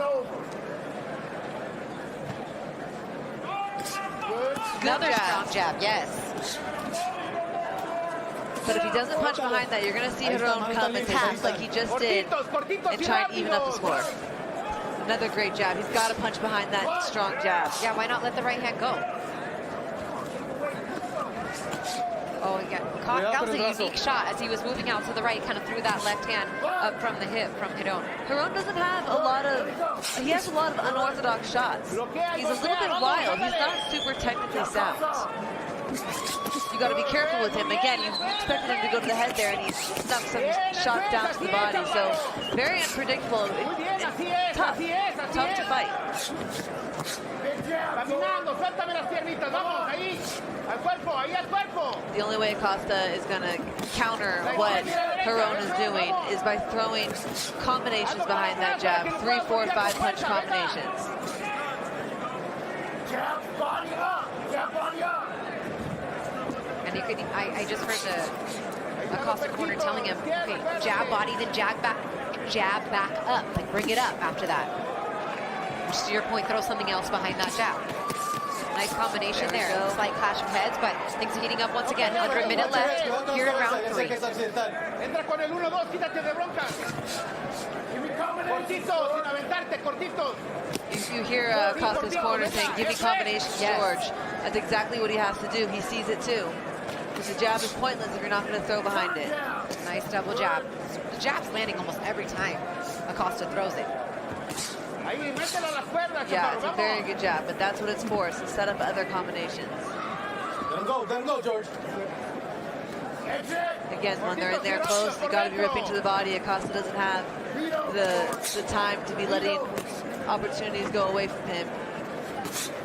Speaker 4: Another strong jab, yes.
Speaker 5: But if he doesn't punch behind that, you're going to see Herón come and pass like he just did and try and even up the score. Another great jab. He's got to punch behind that strong jab.
Speaker 4: Yeah, why not let the right hand go? Oh, yeah. That was a unique shot as he was moving out to the right, kind of threw that left hand up from the hip from Herón.
Speaker 5: Herón doesn't have a lot of, he has a lot of unorthodox shots. He's a little bit wild. He's not super technically sound. You got to be careful with him. Again, you expected him to go to the head there, and he snuck some shots down to the body. So very unpredictable. Tough to fight. The only way Acosta is going to counter what Herón is doing is by throwing combinations behind that jab. 3, 4, 5 punch combinations.
Speaker 15: Jab, body up! Jab, body up!
Speaker 4: And you could, I just heard the Acosta corner telling him, okay, jab body, then jab back up, like bring it up after that. Just to your point, throw something else behind that jab. Nice combination there. Slight clash of heads, but things are heating up once again. Under a minute left here in round 3.
Speaker 3: Entra con el 1-2, quítate de bronca. Cortitos, sin aventarte, cortitos.
Speaker 5: You hear Acosta's corner saying, give me combinations, George. That's exactly what he has to do. He sees it too. Because the jab is pointless if you're not going to throw behind it.
Speaker 4: Nice double jab. The jab's landing almost every time Acosta throws it.
Speaker 5: Yeah, it's a very good jab, but that's what it's for, to set up other combinations.
Speaker 7: Let him go, George.
Speaker 5: Again, when they're in there close, you got to be ripping to the body. Acosta doesn't have the time to be letting opportunities go away from him.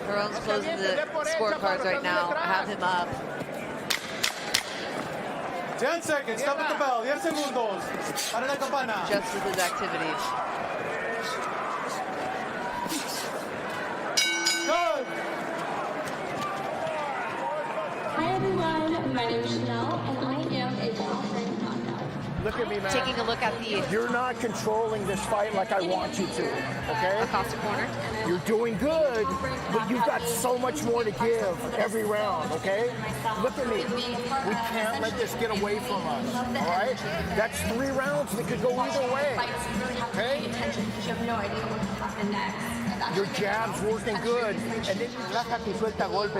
Speaker 5: Herón's closing the scorecards right now. Have him up.
Speaker 7: 10 seconds, stop at the bell. 10 segundos. Para la campana.
Speaker 5: Just with his activities.
Speaker 7: Good.
Speaker 16: Hi everyone, my name is Chanel and I am a boxing knockout.
Speaker 3: Look at me, man.
Speaker 4: Taking a look at the...
Speaker 3: You're not controlling this fight like I want you to, okay?
Speaker 4: Acosta corner.
Speaker 3: You're doing good, but you've got so much more to give every round, okay? Look at me. We can't let this get away from us, all right? That's 3 rounds that could go either way, okay?
Speaker 16: You have no idea what will happen next.
Speaker 3: Your jab's working good, and then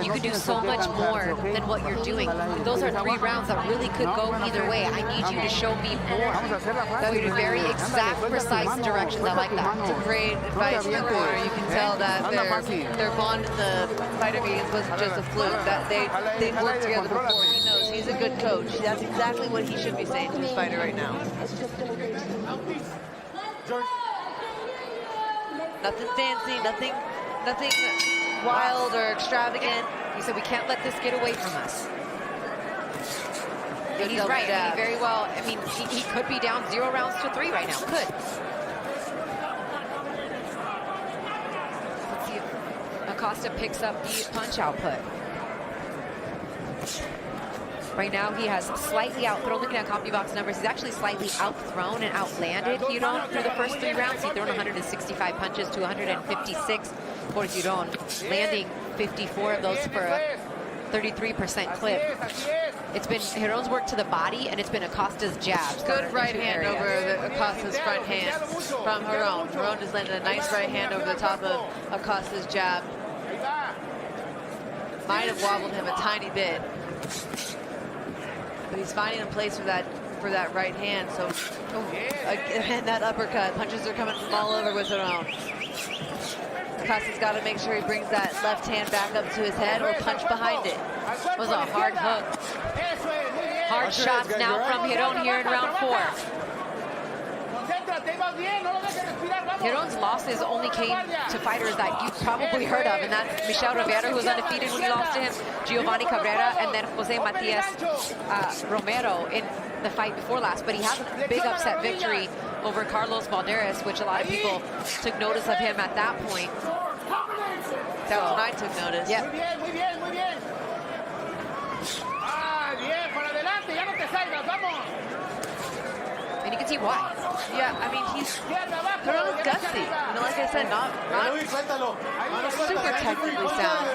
Speaker 4: you could do so much more than what you're doing. Those are 3 rounds that really could go either way. I need you to show me more. That would be very exact, precise directions. I like that.
Speaker 5: It's a great advice from the corner. You can tell that their bond in the fighter meetings wasn't just a fluke. That they've worked together before. He knows he's a good coach. That's exactly what he should be saying to his fighter right now. Nothing fancy, nothing wild or extravagant.
Speaker 4: He said we can't let this get away from us. He's right. I mean, very well. I mean, he could be down 0 rounds to 3 right now. Could. Let's see if Acosta picks up the punch output. Right now, he has slightly outthrown. Looking at CompuBox numbers, he's actually slightly outthrown and outlanded Giron through the first 3 rounds. He's thrown 165 punches to 156 for Giron, landing 54 of those for a 33% clip. It's been Giron's work to the body, and it's been Acosta's jabs.
Speaker 5: Good right hand over Acosta's front hand from Giron. Giron just landed a nice right hand over the top of Acosta's jab. Might have wobbled him a tiny bit, but he's finding a place for that right hand. So again, that uppercut. Punches are coming from all over with Giron. Acosta's got to make sure he brings that left hand back up to his head or punch behind it. It was a hard hook.
Speaker 4: Hard shots now from Giron here in round 4. Giron's losses only came to fighters that you've probably heard of, and that's Michel Rivera, who was undefeated when he lost to him, Giovanni Cabrera, and then Jose Matias Romero in the fight before last. But he has a big upset victory over Carlos Balderas, which a lot of people took notice of him at that point.
Speaker 5: That was when I took notice.
Speaker 4: Yep. And you can see why.
Speaker 5: Yeah, I mean, Giron's gutsy. You know, like I said, not super technically sound,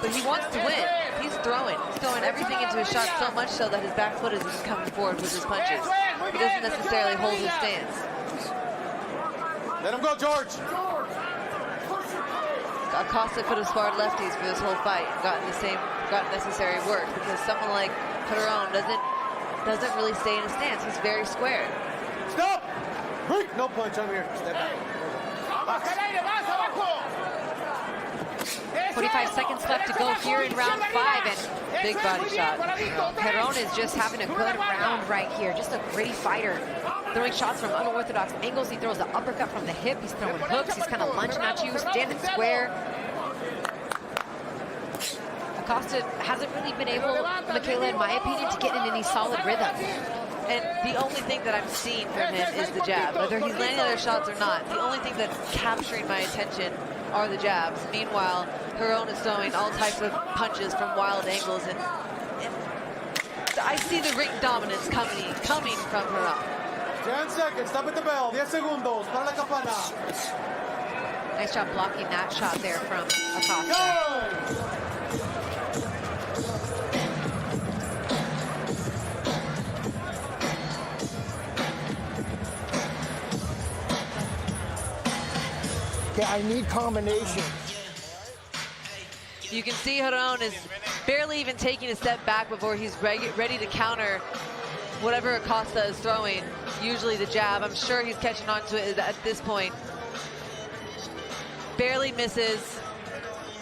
Speaker 5: but he wants to win. He's throwing everything into his shot, so much so that his back foot is just coming forward with his punches. He doesn't necessarily hold his stance.
Speaker 7: Let him go, George.
Speaker 5: Acosta could have sparred lefties for this whole fight, gotten necessary work, because someone like Giron doesn't really stay in a stance. He's very square.
Speaker 7: Stop! No punch, I'm here. Step back.
Speaker 4: 45 seconds left to go here in round 5, and
Speaker 5: big body shot.
Speaker 4: Giron is just having a good round right here. Just a gritty fighter, throwing shots from unorthodox angles. He throws the uppercut from the hip. He's throwing hooks. He's kind of lunging at you, standing square. Acosta hasn't really been able, Michaela, in my opinion, to get in any solid rhythm.
Speaker 5: And the only thing that I'm seeing from him is the jab. Whether he's landing other shots or not, the only thing that's capturing my attention are the jabs. Meanwhile, Giron is throwing all types of punches from wild angles, and I see the ring dominance coming from Giron.
Speaker 7: 10 seconds, stop at the bell. 10 segundos, para la campana.
Speaker 4: Nice job blocking that shot there from Acosta.
Speaker 3: I need combination.
Speaker 5: You can see Giron is barely even taking a step back before he's ready to counter whatever Acosta is throwing. Usually the jab. I'm sure he's catching on to it at this point. Barely misses.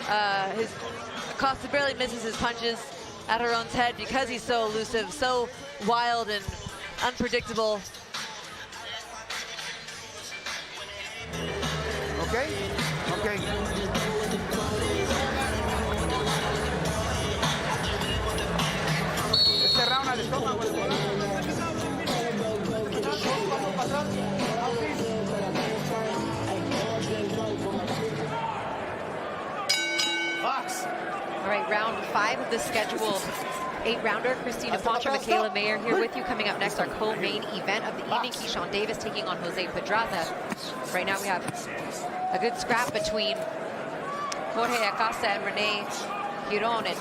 Speaker 5: Acosta barely misses his punches at Giron's head because he's so elusive, so wild and unpredictable.
Speaker 3: Okay? Okay.
Speaker 13: Este round al estómago.
Speaker 4: All right, round 5 of the scheduled 8-rounder. Christina Poncho, Michaela Mayer here with you. Coming up next, our co-main event of the evening. Keyshawn Davis taking on Jose Pedraza. Right now we have a good scrap between Jorge Acosta and Rene Giron. And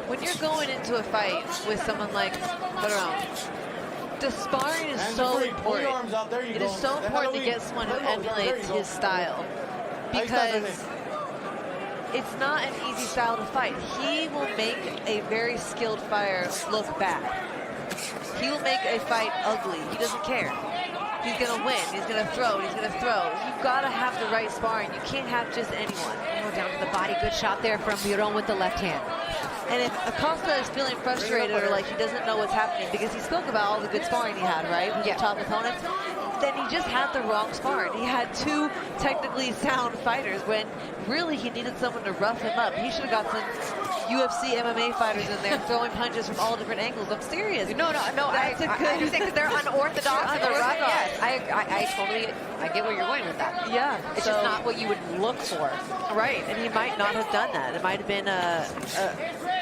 Speaker 5: when you're going into a fight with someone like Giron, the sparring is so important. It is so important to get someone who emulates his style, because it's not an easy style to fight. He will make a very skilled fighter look bad. He will make a fight ugly. He doesn't care. He's gonna win. He's gonna throw. He's gonna throw. You've got to have the right sparring. You can't have just anyone.
Speaker 4: Down to the body. Good shot there from Giron with the left hand.
Speaker 5: And if Acosta is feeling frustrated or like he doesn't know what's happening, because he spoke about all the good sparring he had, right, with the top opponents, then he just had the wrong sparring. He had two technically sound fighters when really he needed someone to rough him up. He should have got some UFC MMA fighters in there throwing punches from all different angles. I'm serious.
Speaker 4: No, I understand because they're unorthodox and they're rough. Yes, I get where you're going with that.
Speaker 5: Yeah.
Speaker 4: It's just not what you would look for.
Speaker 5: Right, and he might not have done that. It might have been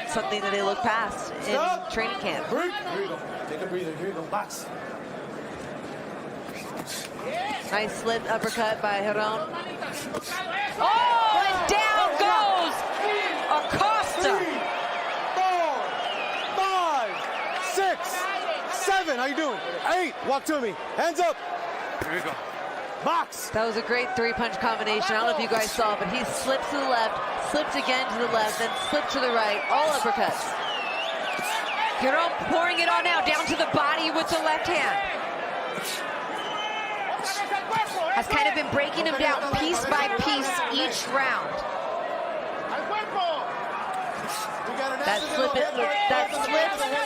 Speaker 5: something that they looked past in training camp.
Speaker 7: Here you go. Take a breather. Here you go. Box.
Speaker 5: Nice slip uppercut by Giron.
Speaker 4: Oh, and down goes Acosta.
Speaker 7: 3, 4, 5, 6, 7. How you doing? 8. Walk to me. Hands up. Here we go. Box.
Speaker 5: That was a great three-punch combination. I don't know if you guys saw, but he slips to the left, slipped again to the left, then slipped to the right. All uppercuts.
Speaker 4: Giron pouring it on now, down to the body with the left hand. Has kind of been breaking him down piece by piece each round.
Speaker 5: That slip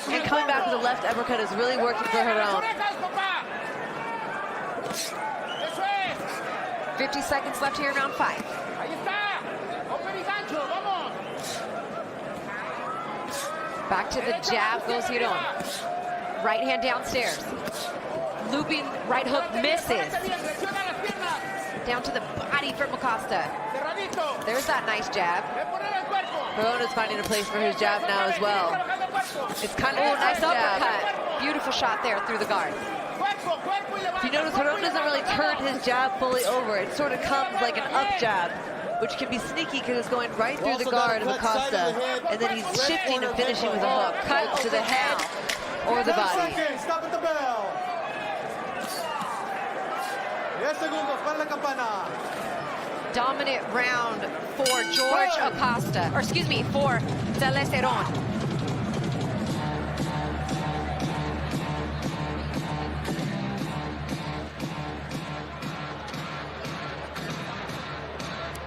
Speaker 5: and coming back with the left uppercut is really working for Giron.
Speaker 4: 50 seconds left here in round 5. Back to the jab goes Giron. Right hand downstairs. Looping right hook misses. Down to the body from Acosta. There's that nice jab.
Speaker 5: Giron is finding a place for his jab now as well. It's kind of a
Speaker 4: nice
Speaker 5: jab.
Speaker 4: uppercut. Beautiful shot there through the guard.
Speaker 5: If you notice, Giron doesn't really turn his jab fully over. It sort of comes like an up jab, which can be sneaky because it's going right through the guard of Acosta, and then he's shifting and finishing with a hook. Cut to the head or the body.
Speaker 7: Stop at the bell. 10 segundos para la campana.
Speaker 4: Dominant round for George Acosta, or excuse me, for Tesuhon.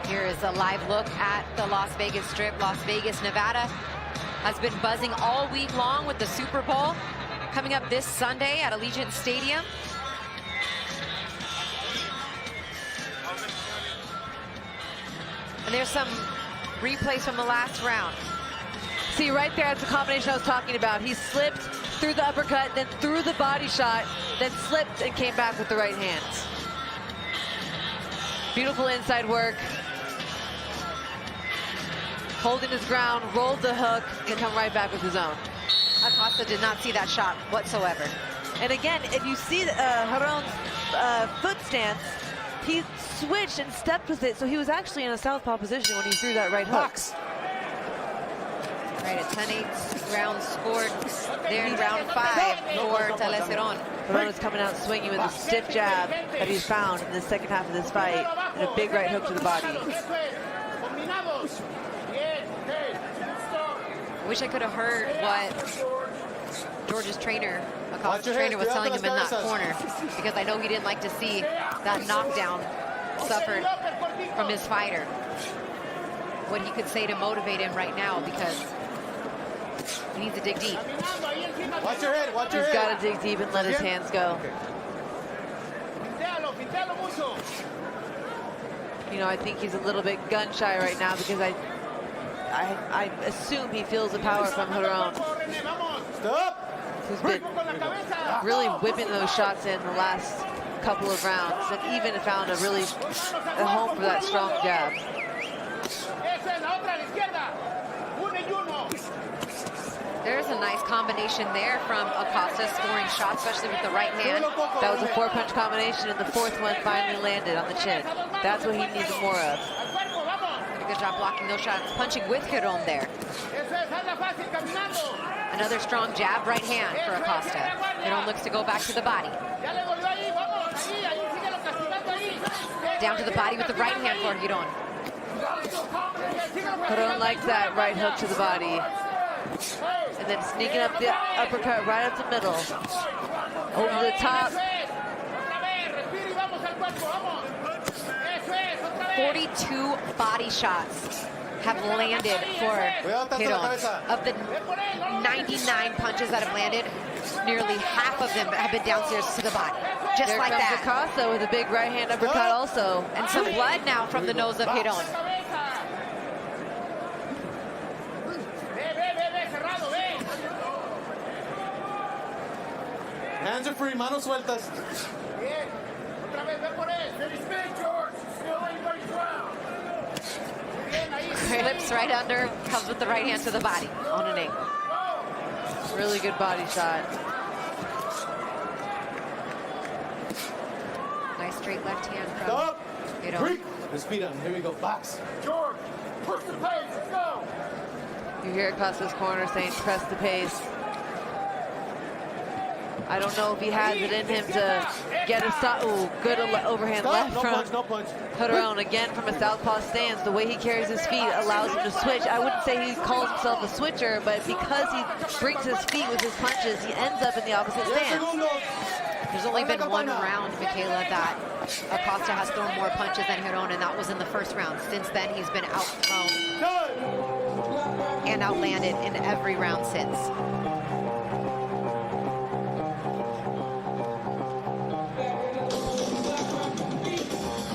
Speaker 4: Here is a live look at the Las Vegas Strip. Las Vegas, Nevada has been buzzing all week long with the Super Bowl coming up this Sunday at Allegiant Stadium. And there's some replays from the last round.
Speaker 5: See, right there, that's the combination I was talking about. He slipped through the uppercut, then threw the body shot, then slipped and came back with the right hand. Beautiful inside work. Holding his ground, rolled the hook, and come right back with his own.
Speaker 4: Acosta did not see that shot whatsoever.
Speaker 5: And again, if you see Giron's foot stance, he switched and stepped with it, so he was actually in a southpaw position when he threw that right hook.
Speaker 4: Right, a 10-8 round scored there in round 5 for Tesuhon.
Speaker 5: Giron is coming out swinging with a stiff jab that he's found in the second half of this fight, and a big right hook to the body.
Speaker 4: I wish I could have heard what George's trainer, Acosta's trainer, was telling him in that corner, because I know he didn't like to see that knockdown suffered from his fighter. What he could say to motivate him right now, because he needs to dig deep.
Speaker 7: Watch your head, watch your head.
Speaker 5: He's got to dig deep and let his hands go. You know, I think he's a little bit gun shy right now because I assume he feels the power from Giron, who's been really whipping those shots in the last couple of rounds, and even found a home for that strong jab.
Speaker 4: There's a nice combination there from Acosta, scoring shots, especially with the right hand.
Speaker 5: That was a 4-punch combination, and the 4th one finally landed on the chin. That's what he needs more of.
Speaker 4: Did a good job blocking those shots, punching with Giron there. Another strong jab, right hand for Acosta. Giron looks to go back to the body. Down to the body with the right hand for Giron.
Speaker 5: Giron likes that right hook to the body. And then sneaking up the uppercut right up the middle. Over the top.
Speaker 4: 42 body shots have landed for Keyshawn. Of the 99 punches that have landed, nearly half of them have been downstairs to the body. Just
Speaker 5: there
Speaker 4: like
Speaker 5: comes
Speaker 4: that.
Speaker 5: Acosta with a big right hand uppercut also.
Speaker 4: And some blood now from the nose of Keyshawn.
Speaker 7: Hands are free, manos sueltas.
Speaker 4: Clips right under, comes with the right hand to the body on an ankle.
Speaker 5: Really good body shot.
Speaker 4: Nice straight left hand from
Speaker 7: Stop.
Speaker 4: Keyshawn.
Speaker 7: The speed on. Here we go. Box.
Speaker 15: George, push the pace. Let's go.
Speaker 5: You hear Acosta's corner saying, press the pace. I don't know if he has it in him to get a stop. Ooh, good overhand left from Keyshawn again from a southpaw stance. The way he carries his feet allows him to switch. I wouldn't say he calls himself a switcher, but because he brings his feet with his punches, he ends up in the opposite stance.
Speaker 4: There's only been one round, Michaela, that Acosta has thrown more punches than Keyshawn, and that was in the first round. Since then, he's been outthrown and outlanded in every round since.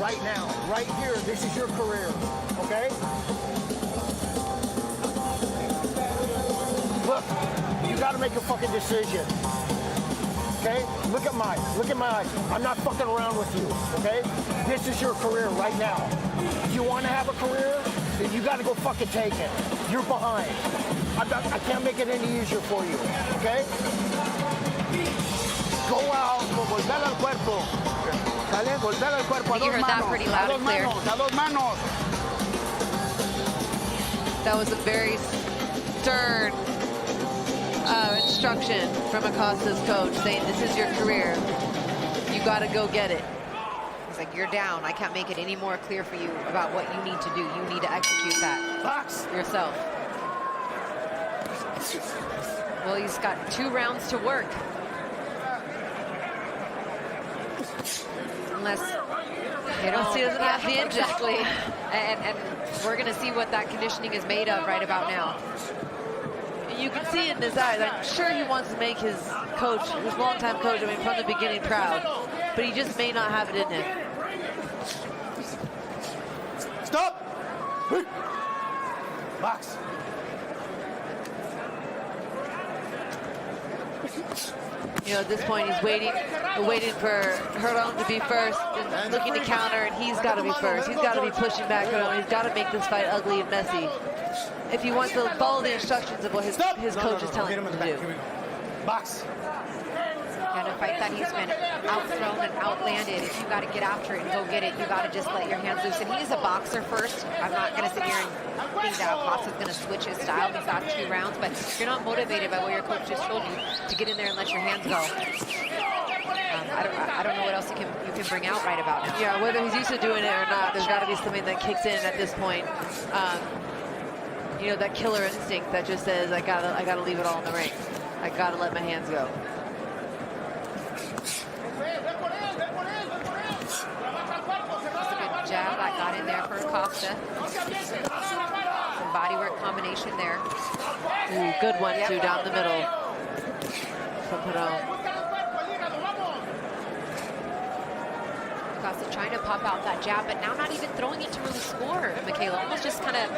Speaker 3: Right now, right here, this is your career, okay? Look, you gotta make a fucking decision, okay? Look at my eyes. I'm not fucking around with you, okay? This is your career right now. If you wanna have a career, then you gotta go fucking take it. You're behind. I can't make it any easier for you, okay? Go out.
Speaker 13: Volver al cuerpo. ¿Sale? Volver al cuerpo. A
Speaker 4: You heard that pretty loud and clear.
Speaker 13: A dos manos.
Speaker 5: That was a very stern instruction from Acosta's coach saying, this is your career. You got to go get it.
Speaker 4: He's like, you're down. I can't make it any more clear for you about what you need to do. You need to execute that yourself. Well, he's got 2 rounds to work. Unless
Speaker 5: he doesn't have the engine.
Speaker 4: Exactly. And we're going to see what that conditioning is made of right about now.
Speaker 5: You can see it in his eyes. I'm sure he wants to make his coach, his longtime coach, I mean, from the beginning proud. But he just may not have it in him.
Speaker 7: Stop! Box.
Speaker 5: You know, at this point, he's waiting for Keyshawn to be first and looking to counter, and he's got to be first. He's got to be pushing back Keyshawn. He's got to make this fight ugly and messy if he wants to follow the instructions of what his coach is telling him to do.
Speaker 7: Box.
Speaker 4: And a fight that he's been outthrown and outlanded. If you got to get after it and go get it, you got to just let your hands loose. And he's a boxer first. I'm not going to sit here and think that Acosta's going to switch his style. He's got 2 rounds, but if you're not motivated by what your coach just told you to get in there and let your hands go, I don't know what else you can bring out right about now.
Speaker 5: Yeah, whether he's used to doing it or not, there's got to be something that kicks in at this point. You know, that killer instinct that just says, I gotta leave it all in the ring. I gotta let my hands go.
Speaker 4: Jab that got in there for Acosta. Some bodywork combination there.
Speaker 5: Ooh, good one too, down the middle from Keyshawn.
Speaker 4: Acosta trying to pop out that jab, but now not even throwing it to really score, Michaela. Almost just kind of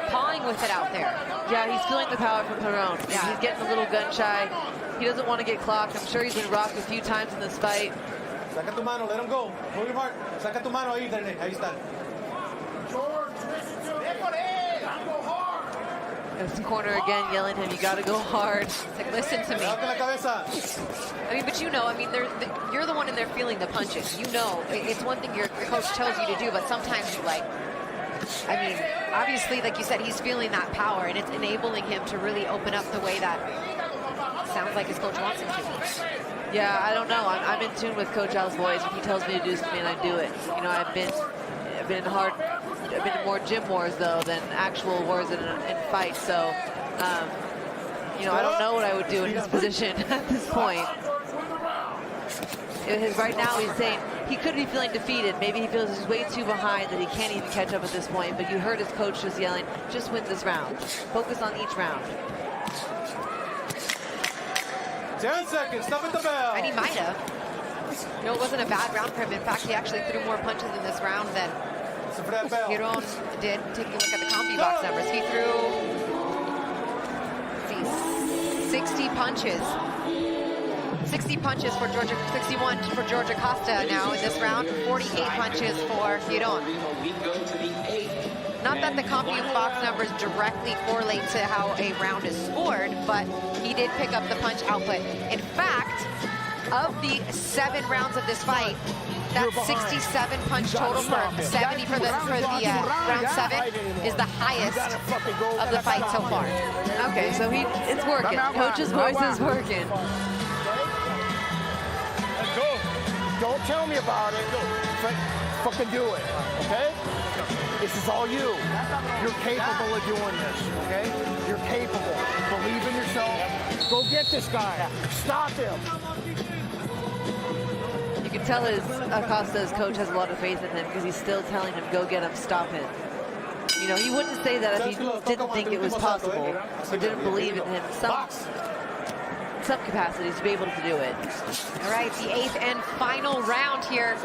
Speaker 4: pawing with it out there.
Speaker 5: Yeah, he's feeling the power from Keyshawn. Yeah. He's getting a little gun shy. He doesn't want to get clocked. I'm sure he's been rocked a few times in this fight.
Speaker 7: Saca tu mano, let him go. Move your heart. Saca tu mano ahí, Dene. Ahí está.
Speaker 5: His corner again yelling at him, you got to go hard.
Speaker 4: It's like, listen to me. I mean, but you know, I mean, you're the one in there feeling the punches. You know, it's one thing your coach tells you to do, but sometimes you like, I mean, obviously, like you said, he's feeling that power, and it's enabling him to really open up the way that sounds like his coach wants him to.
Speaker 5: Yeah, I don't know. I'm in tune with Coach Al's voice. If he tells me to do something, I do it. You know, I've been in more gym wars though than actual wars in fights. So, you know, I don't know what I would do in his position at this point. Right now, he's saying, he could be feeling defeated. Maybe he feels he's way too behind that he can't even catch up at this point. But you heard his coach just yelling, just win this round. Focus on each round.
Speaker 7: 10 seconds, stop at the bell.
Speaker 4: And he might have. You know, it wasn't a bad round for him. In fact, he actually threw more punches in this round than Giron did. Taking a look at the CompuBox numbers, he threw 60 punches. 60 punches for Georgia, 61 for George Acosta now in this round, 48 punches for Giron. Not that the CompuBox numbers directly correlate to how a round is scored, but he did pick up the punch output. In fact, of the 7 rounds of this fight, that 67 punch total for 70 for the round 7 is the highest of the fight so far.
Speaker 5: Okay, so it's working. Coach's voice is working.
Speaker 3: Don't tell me about it. Fucking do it, okay? This is all you. You're capable of doing this, okay? You're capable. Believe in yourself. Go get this guy. Stop him.
Speaker 5: You can tell Acosta's coach has a lot of faith in him because he's still telling him, go get him, stop him. You know, he wouldn't say that if he didn't think it was possible or didn't believe in him. Some capacities to be able to do it.
Speaker 4: All right, the 8th and final round here.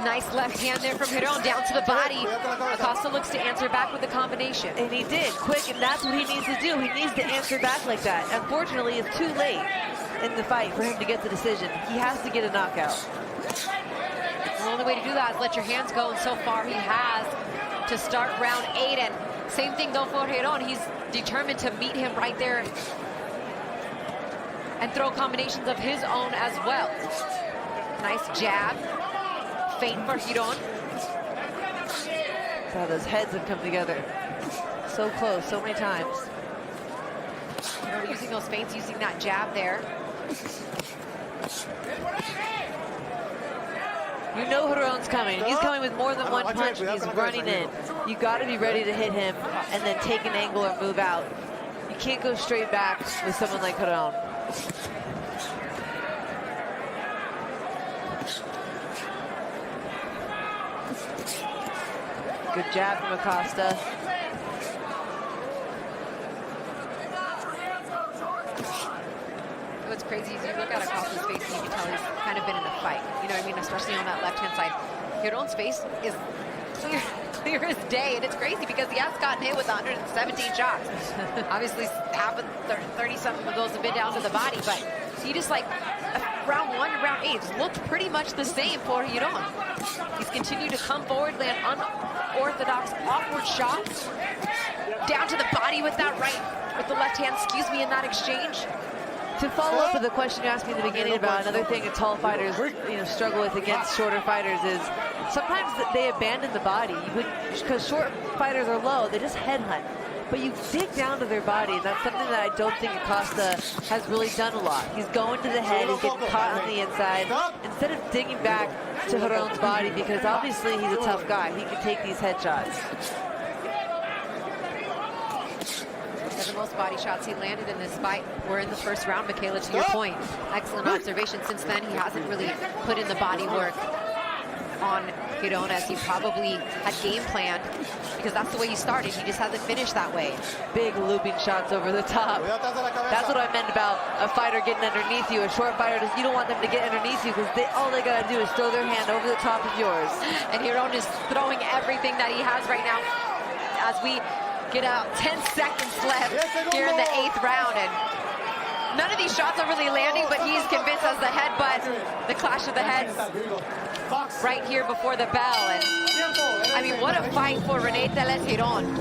Speaker 4: Nice left hand there from Giron, down to the body. Acosta looks to answer back with a combination.
Speaker 5: And he did, quick, and that's what he needs to do. He needs to answer back like that. Unfortunately, it's too late in the fight for him to get the decision. He has to get a knockout.
Speaker 4: The only way to do that is let your hands go, and so far he has to start round 8. And same thing though for Giron. He's determined to meet him right there and throw combinations of his own as well. Nice jab. Feint for Giron.
Speaker 5: How those heads have come together. So close, so many times.
Speaker 4: Giron using those feints, using that jab there.
Speaker 5: You know Giron's coming. He's coming with more than one punch. He's running in. You got to be ready to hit him and then take an angle or move out. You can't go straight back with someone like Giron. Good jab from Acosta.
Speaker 4: What's crazy is you look at Acosta's face and you can tell he's kind of been in a fight. You know what I mean? Especially on that left-hand side. Giron's face is clear as day, and it's crazy because he has gotten hit with 117 shots. Obviously, half of 30-something of those have been down to the body, but he just like round 1 and round 8 looked pretty much the same for Giron. He's continued to come forward, land unorthodox, awkward shots. Down to the body with that with the left hand, in that exchange.
Speaker 5: To follow up with the question you asked me in the beginning about another thing that tall fighters, struggle with against shorter fighters is sometimes they abandon the body. Because short fighters are low, they just headhunt. But you dig down to their body, and that's something that I don't think Acosta has really done a lot. He's going to the head, he's getting caught on the inside, instead of digging back to Giron's body, because obviously he's a tough guy. He can take these headshots.
Speaker 4: The most body shots he landed in this fight were in the first round, Michaela, to your point. Excellent observation. Since then, he hasn't really put in the body work on Giron as he probably had game planned, because that's the way he started. He just hasn't finished that way.
Speaker 5: Big looping shots over the top. That's what I meant about a fighter getting underneath you. A short fighter, you don't want them to get underneath you, because all they gotta do is throw their hand over the top of yours.
Speaker 4: And Giron is throwing everything that he has right now as we get out 10 seconds left here in the 8th round, and none of these shots are really landing, but he's convinced as the headbutt, the clash of the heads right here before the bell. And I mean, what a fight for Rene Teles Giron.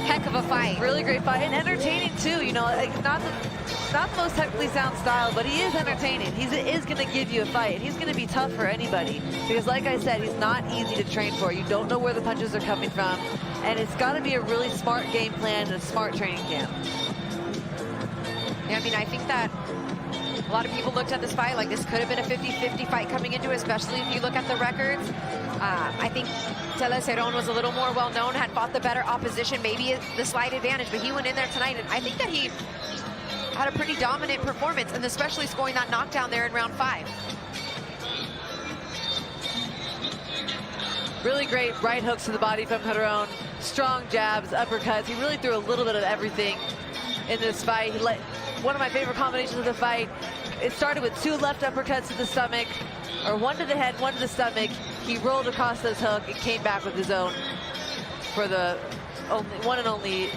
Speaker 4: Heck of a fight.
Speaker 5: Really great fight, and entertaining too. You know, like not the most technically sound style, but he is entertaining. He is going to give you a fight, and he's going to be tough for anybody, because like I said, he's not easy to train for. You don't know where the punches are coming from, and it's got to be a really smart game plan and a smart training camp.
Speaker 4: Yeah, I mean, I think that a lot of people looked at this fight like this could have been a 50-50 fight coming into it, especially if you look at the records. I think Teles Giron was a little more well-known, had fought the better opposition, maybe the slight advantage, but he went in there tonight, and I think that he had a pretty dominant performance, and especially scoring that knockdown there in round 5.
Speaker 5: Really great right hooks to the body from Giron. Strong jabs, uppercuts. He really threw a little bit of everything in this fight. He let one of my favorite combinations of the fight. It started with 2 left uppercuts to the stomach, or 1 to the head, 1 to the stomach. He rolled Acosta's hook and came back with his own for the one and only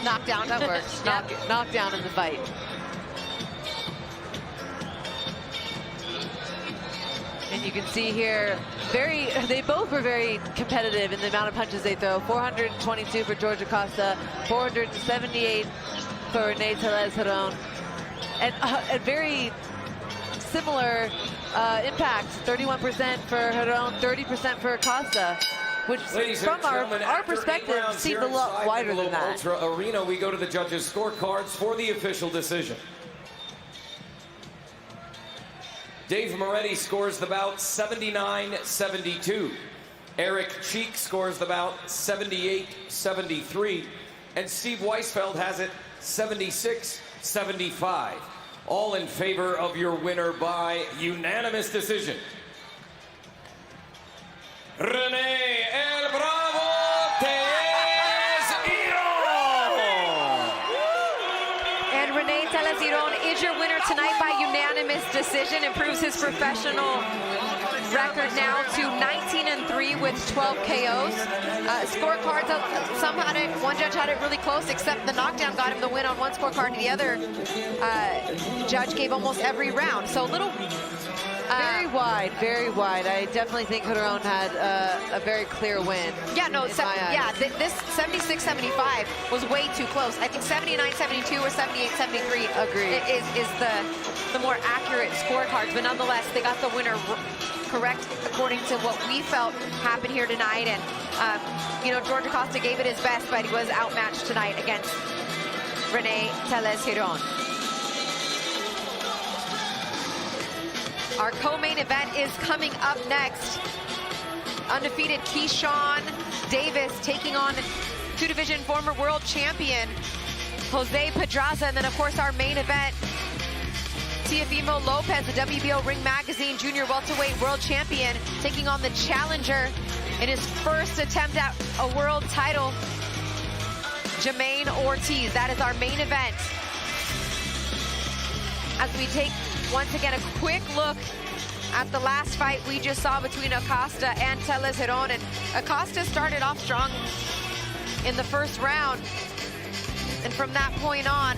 Speaker 5: knockdown. That works. Knockdown in the fight. And you can see here, they both were very competitive in the amount of punches they throw. 422 for George Acosta, 478 for Rene Tellez Giron. And a very similar impact, 31% for Giron, 30% for Acosta, which from our perspective seemed a lot wider than that.
Speaker 6: Ultra Arena, we go to the judges' scorecards for the official decision. Dave Moretti scores the bout 79-72. Eric Cheek scores the bout 78-73. And Steve Weisfeld has it 76-75. All in favor of your winner by unanimous decision. Rene El Bravo Tesuhon!
Speaker 4: And Rene Tellez Giron is your winner tonight by unanimous decision. Improves his professional record now to 19-3 with 12 KOs. Scorecards, one judge had it really close, except the knockdown got him the win on one scorecard. The other judge gave almost every round. So a little...
Speaker 5: very wide, very wide. I definitely think Giron had a very clear win.
Speaker 4: Yeah, no, this 76-75 was way too close. I think 79-72 or 78-73 is the more accurate scorecards, but nonetheless, they got the winner correct according to what we felt happened here tonight. And you know, George Acosta gave it his best, but he was outmatched tonight against Rene Tellez Giron. Our co-main event is coming up next. Undefeated Keyshawn Davis taking on 2-division former world champion Jose Pedraza. And then, of course, our main event, Teofimo Lopez, the WBO Ring Magazine Junior Welterweight World Champion, taking on the challenger in his first attempt at a world title, Jamaine Ortiz. That is our main event. As we take, once again, a quick look at the last fight we just saw between Acosta and Tellez Giron. And Acosta started off strong in the first round. And from that point on,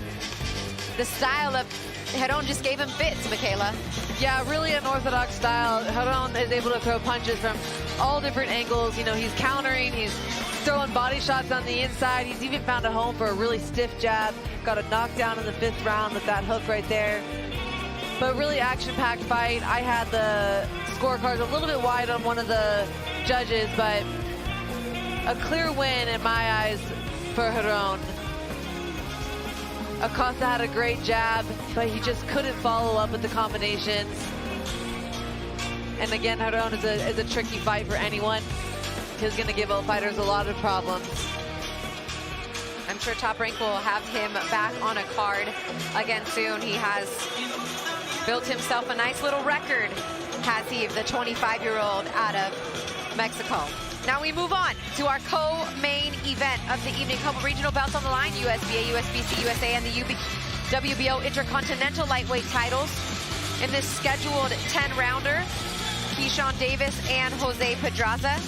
Speaker 4: the style of Giron just gave him fits, Michaela.
Speaker 5: Yeah, really unorthodox style. Giron is able to throw punches from all different angles. You know, he's countering, he's throwing body shots on the inside. He's even found a home for a really stiff jab. Got a knockdown in the 5th round with that hook right there. But really action-packed fight. I had the scorecards a little bit wide on one of the judges, but a clear win in my eyes for Giron. Acosta had a great jab, but he just couldn't follow up with the combinations. And again, Giron is a tricky fight for anyone. He's going to give all fighters a lot of problems.
Speaker 4: I'm sure Top Rank will have him back on a card again soon. He has built himself a nice little record, has he, the 25-year-old out of Mexico. Now we move on to our co-main event of the evening. Couple regional belts on the line, USBA, USBC, USA, and the WBO Intercontinental Lightweight titles. In this scheduled 10-rounder, Keyshawn Davis and Jose Pedraza.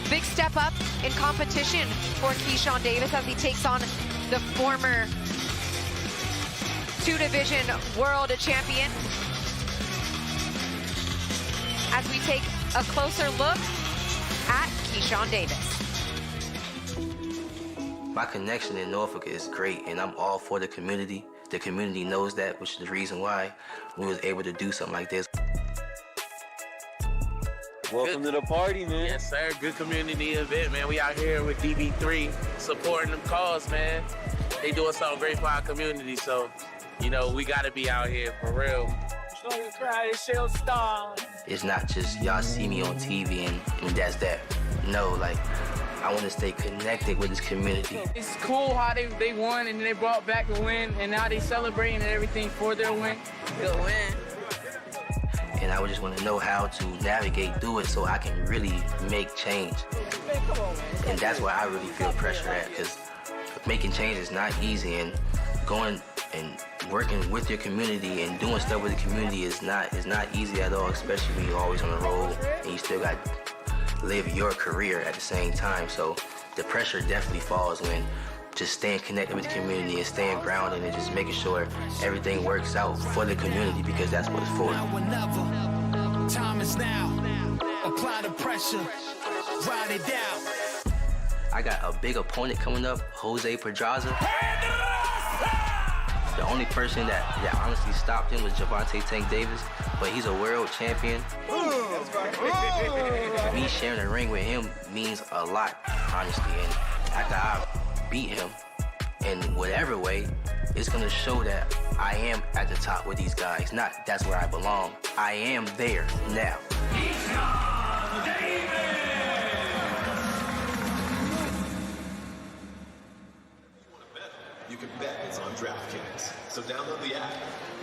Speaker 4: Big step up in competition for Keyshawn Davis as he takes on the former 2-division world champion. As we take a closer look at Keyshawn Davis.
Speaker 23: My connection in Norfolk is great, and I'm all for the community. The community knows that, which is the reason why we was able to do something like this.
Speaker 12: Welcome to the party, man. Yes, sir. Good community event, man. We out here with DB3 supporting them cause, man. They doing something great for our community, so, you know, we got to be out here for real.
Speaker 23: It's not just y'all see me on TV and that's that. No, like, I want to stay connected with this community.
Speaker 13: It's cool how they won and they brought back a win, and now they celebrating and everything for their win. Good win.
Speaker 23: And I would just want to know how to navigate through it so I can really make change. And that's where I really feel pressure at, because making change is not easy, and going and working with your community and doing stuff with the community is not easy at all, especially when you're always on the road and you still got to live your career at the same time. So the pressure definitely falls when just staying connected with the community and staying grounded and just making sure everything works out for the community, because that's what it's for.
Speaker 17: Now or never. Time is now. Apply the pressure. Ride it down.
Speaker 23: I got a big opponent coming up, Jose Pedraza. The only person that honestly stopped him was Gervonta Tank Davis, but he's a world champion. Me sharing the ring with him means a lot, honestly. And after I beat him in whatever way, it's gonna show that I am at the top with these guys. Not that's where I belong. I am there now.
Speaker 18: You can bet it's on DraftKings. So download the app.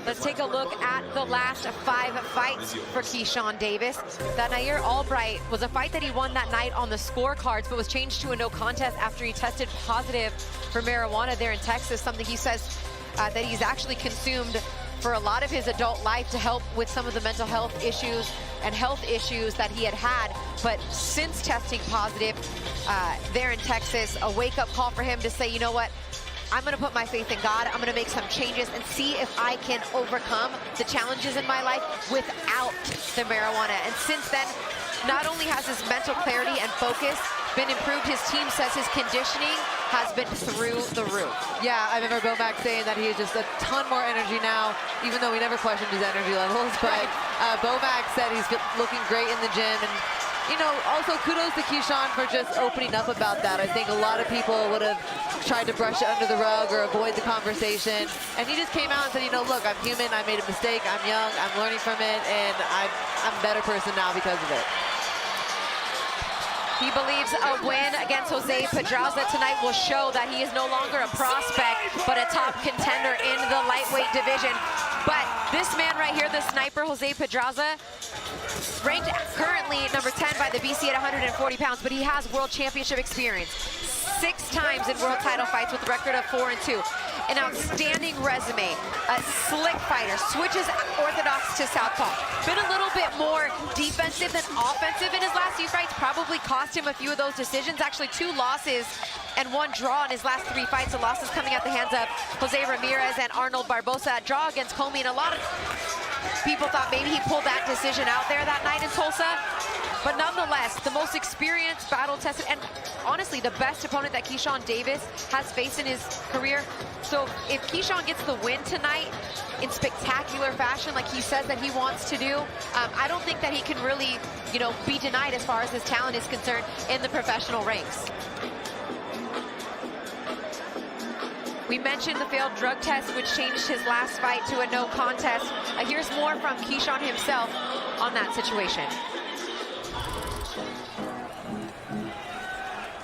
Speaker 4: Let's take a look at the last 5 fights for Keyshawn Davis. That Nair Albright was a fight that he won that night on the scorecards, but was changed to a no contest after he tested positive for marijuana there in Texas, something he says that he's actually consumed for a lot of his adult life to help with some of the mental health issues and health issues that he had. But since testing positive there in Texas, a wake-up call for him to say, you know what, I'm gonna put my faith in God. I'm gonna make some changes and see if I can overcome the challenges in my life without the marijuana. And since then, not only has his mental clarity and focus been improved, his team says his conditioning has been through the roof.
Speaker 5: Yeah, I remember Bomac saying that he has just a ton more energy now, even though we never questioned his energy levels. But Bomac said he's looking great in the gym. And you know, also kudos to Keyshawn for just opening up about that. I think a lot of people would have tried to brush it under the rug or avoid the conversation. And he just came out and said, you know, look, I'm human, I made a mistake, I'm young, I'm learning from it, and I'm a better person now because of it.
Speaker 4: He believes a win against Jose Pedraza tonight will show that he is no longer a prospect, but a top contender in the lightweight division. But this man right here, the sniper, Jose Pedraza, ranked currently number 10 by the BC at 140 pounds, but he has world championship experience. 6 times in world title fights with a record of 4-2. An outstanding resume, a slick fighter, switches orthodox to southpaw. Been a little bit more defensive than offensive in his last few fights, probably cost him a few of those decisions. Actually 2 losses and 1 draw in his last 3 fights. The losses coming at the hands of Jose Ramirez and Arnold Barbosa. A draw against Comey, and a lot of people thought maybe he pulled that decision out there that night in Tulsa. But nonetheless, the most experienced, battle-tested, and honestly, the best opponent that Keyshawn Davis has faced in his career. So if Keyshawn gets the win tonight in spectacular fashion, like he says that he wants to do, I don't think that he can really, you know, be denied as far as his talent is concerned in the professional ranks. We mentioned the failed drug test, which changed his last fight to a no contest. Here's more from Keyshawn himself on that situation.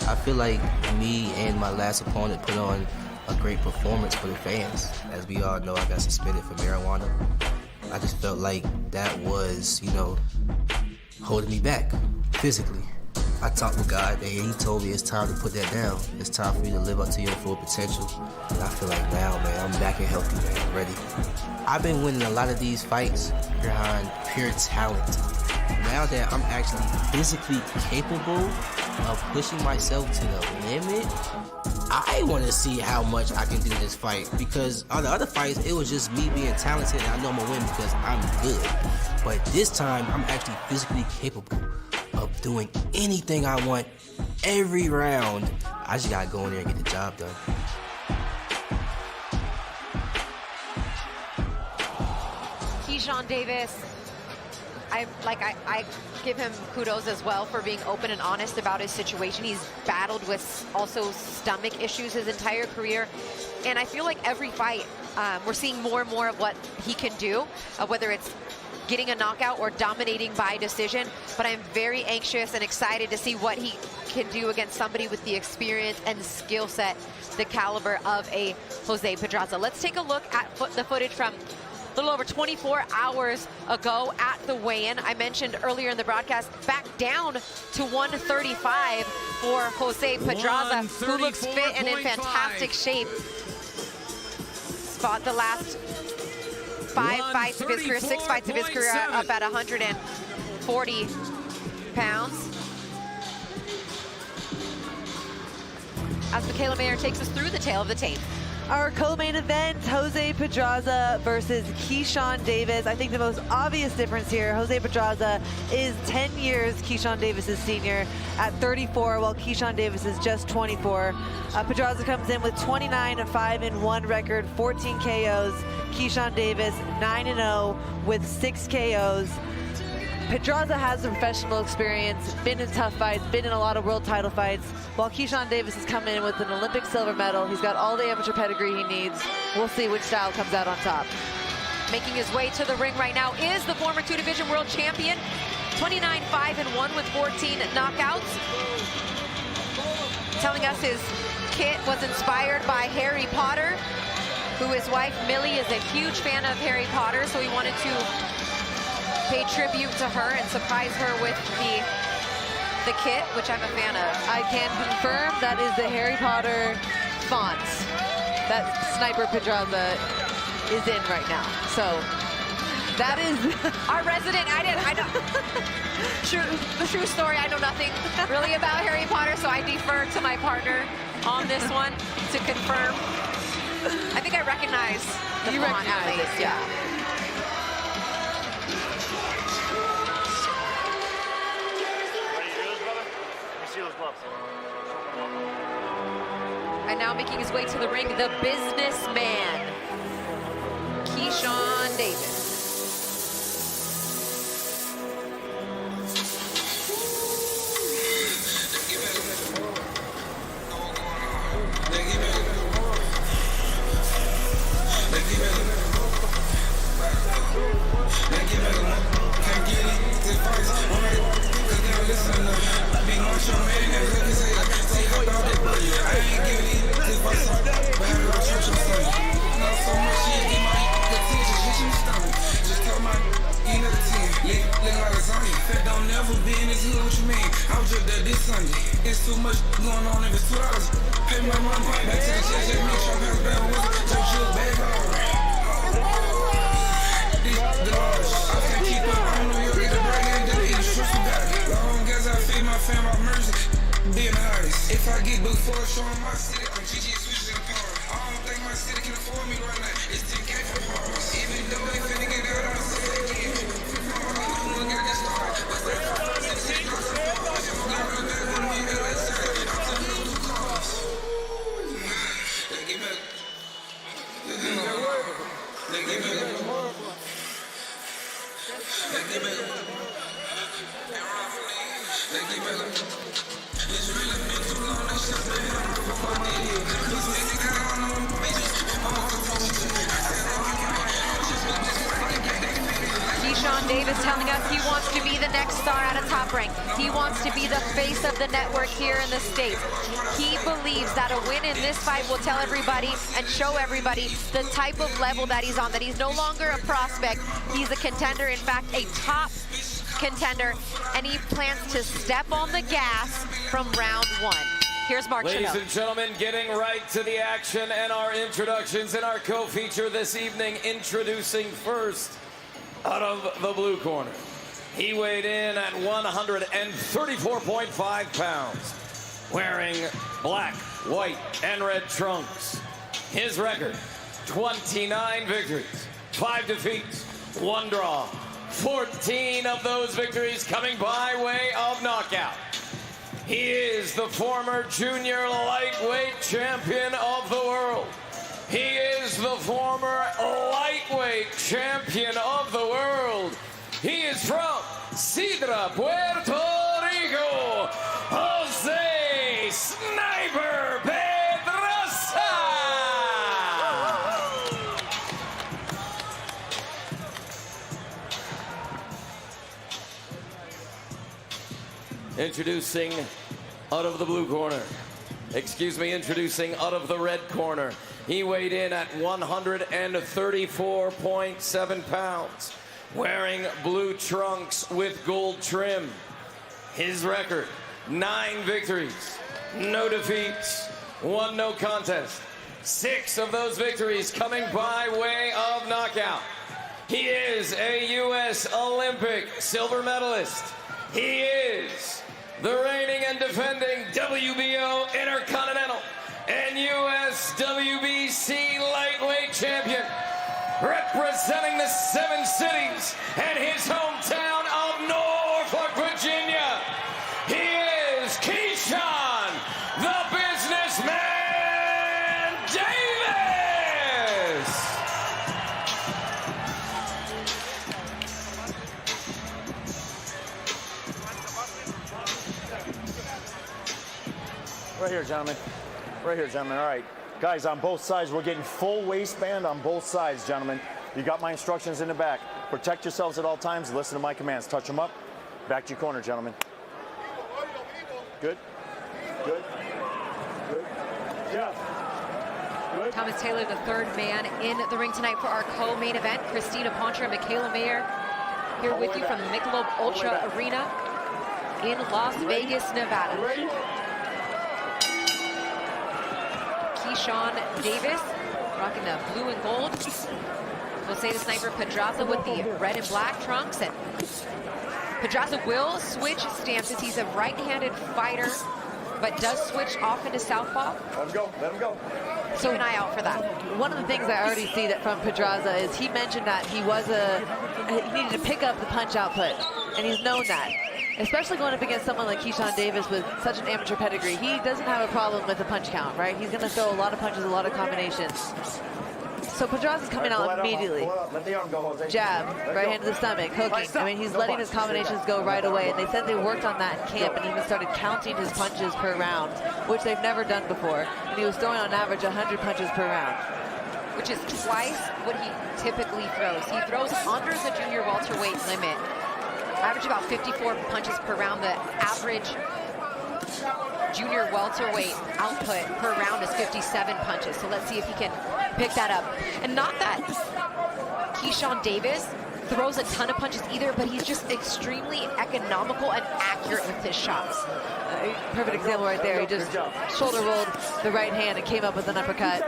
Speaker 23: I feel like me and my last opponent put on a great performance for the fans. As we all know, I got suspended for marijuana. I just felt like that was, you know, holding me back physically. I talked with God and he told me it's time to put that down. It's time for you to live up to your full potential. And I feel like now, man, I'm back and healthy, man, I'm ready. I've been winning a lot of these fights behind pure talent. Now that I'm actually physically capable of pushing myself to the limit, I want to see how much I can do in this fight, because on the other fights, it was just me being talented and I know I'm gonna win because I'm good. But this time, I'm actually physically capable of doing anything I want every round. I just gotta go in there and get the job done.
Speaker 4: Keyshawn Davis, I give him kudos as well for being open and honest about his situation. He's battled with also stomach issues his entire career. And I feel like every fight, we're seeing more and more of what he can do, whether it's getting a knockout or dominating by decision, but I'm very anxious and excited to see what he can do against somebody with the experience and skill set, the caliber of a Jose Pedraza. Let's take a look at the footage from a little over 24 hours ago at the weigh-in. I mentioned earlier in the broadcast, back down to 135 for Jose Pedraza, who looks fit and in fantastic shape. Fought the last 5 fights of his career, 6 fights of his career up at 140 pounds. As Michaela Mayer takes us through the tale of the tape.
Speaker 5: Our co-main event, Jose Pedraza versus Keyshawn Davis. I think the most obvious difference here, Jose Pedraza is 10 years Keyshawn Davis's senior at 34, while Keyshawn Davis is just 24. Pedraza comes in with 29-5-1 record, 14 KOs. Keyshawn Davis 9-0 with 6 KOs. Pedraza has some professional experience, been in tough fights, been in a lot of world title fights, while Keyshawn Davis has come in with an Olympic silver medal. He's got all the amateur pedigree he needs. We'll see which style comes out on top.
Speaker 4: Making his way to the ring right now is the former 2-division world champion, 29-5-1 with 14 knockouts. Telling us his kit was inspired by Harry Potter, who his wife Millie is a huge fan of Harry Potter, so he wanted to pay tribute to her and surprise her with the kit, which I'm a fan of.
Speaker 5: I can confirm that is the Harry Potter font that Sniper Pedraza is in right now. So that is
Speaker 4: our resident. I know. The true story. I know nothing really about Harry Potter, so I defer to my partner on this one to confirm. I think I recognize the font at least. Yeah. And now making his way to the ring, the businessman, Keyshawn Davis.
Speaker 14: It's too much going on if it's $2. Pay my money back to the church, just make sure I'm back with it. Just chill back hard. The dollars, I can't keep up. I'm New York, get the break and then eat the strips we got it. Long as I feed my fam, I'm mercy. Being the hardest. If I get booked for a show in my city, I'm GG switching the power. I don't think my city can afford me right now. It's 10K for the bars. Even though they finna get out, I'll say it again. Look at this star.
Speaker 4: Keyshawn Davis telling us he wants to be the next star at a Top Rank. He wants to be the face of the network here in the States. He believes that a win in this fight will tell everybody and show everybody the type of level that he's on, that he's no longer a prospect. He's a contender, in fact, a top contender, and he plans to step on the gas from round 1. Here's Mark
Speaker 6: Ladies
Speaker 4: Chanel.
Speaker 6: and gentlemen, getting right to the action and our introductions in our co-feature this evening. Introducing first, out of the blue corner, he weighed in at 134.5 pounds, wearing black, white, and red trunks. His record, 29 victories, 5 defeats, 1 draw. 14 of those victories coming by way of knockout. He is the former junior lightweight champion of the world. He is the former lightweight champion of the world. He is from Sidra, Puerto Rico, Jose Sniper Pedraza. Introducing out of the blue corner. Introducing out of the red corner. He weighed in at 134.7 pounds, wearing blue trunks with gold trim. His record, 9 victories, no defeats, 1 no contest. 6 of those victories coming by way of knockout. He is a U.S. Olympic silver medalist. He is the reigning and defending WBO Intercontinental and U.S. WBC lightweight champion, representing the 7 cities and his hometown of Norfolk, Virginia. He is Keyshawn, the businessman Davis.
Speaker 3: Right here, gentlemen. Right here, gentlemen. All right. Guys, on both sides, we're getting full waistband on both sides, gentlemen. You got my instructions in the back. Protect yourselves at all times. Listen to my commands. Touch them up. Back to your corner, gentlemen. Good. Good. Good. Yeah. Good.
Speaker 4: Thomas Taylor, the 3rd man in the ring tonight for our co-main event. Christina Pontra and Michaela Mayer here with you from the Michelob Ultra Arena in Las Vegas, Nevada. Keyshawn Davis, rocking the blue and gold. We'll say the sniper Pedraza with the red and black trunks. And Pedraza will switch stances. He's a right-handed fighter, but does switch off into southpaw.
Speaker 3: Let him go. Let him go.
Speaker 5: So an eye out for that. One of the things I already see that from Pedraza is he mentioned that he needed to pick up the punch output, and he's known that. Especially going up against someone like Keyshawn Davis with such an amateur pedigree. He doesn't have a problem with the punch count, right? He's going to throw a lot of punches, a lot of combinations. So Pedraza's coming out immediately. Jab, right hand to the stomach, hooking. I mean, he's letting his combinations go right away, and they said they worked on that in camp and even started counting his punches per round, which they've never done before. And he was throwing on average 100 punches per round.
Speaker 4: Which is twice what he typically throws. He throws under the junior welterweight limit. Average about 54 punches per round. The average junior welterweight output per round is 57 punches. So let's see if he can pick that up. And not that Keyshawn Davis throws a ton of punches either, but he's just extremely economical and accurate with his shots.
Speaker 5: Perfect example right there. He just shoulder rolled the right hand and came up with an uppercut.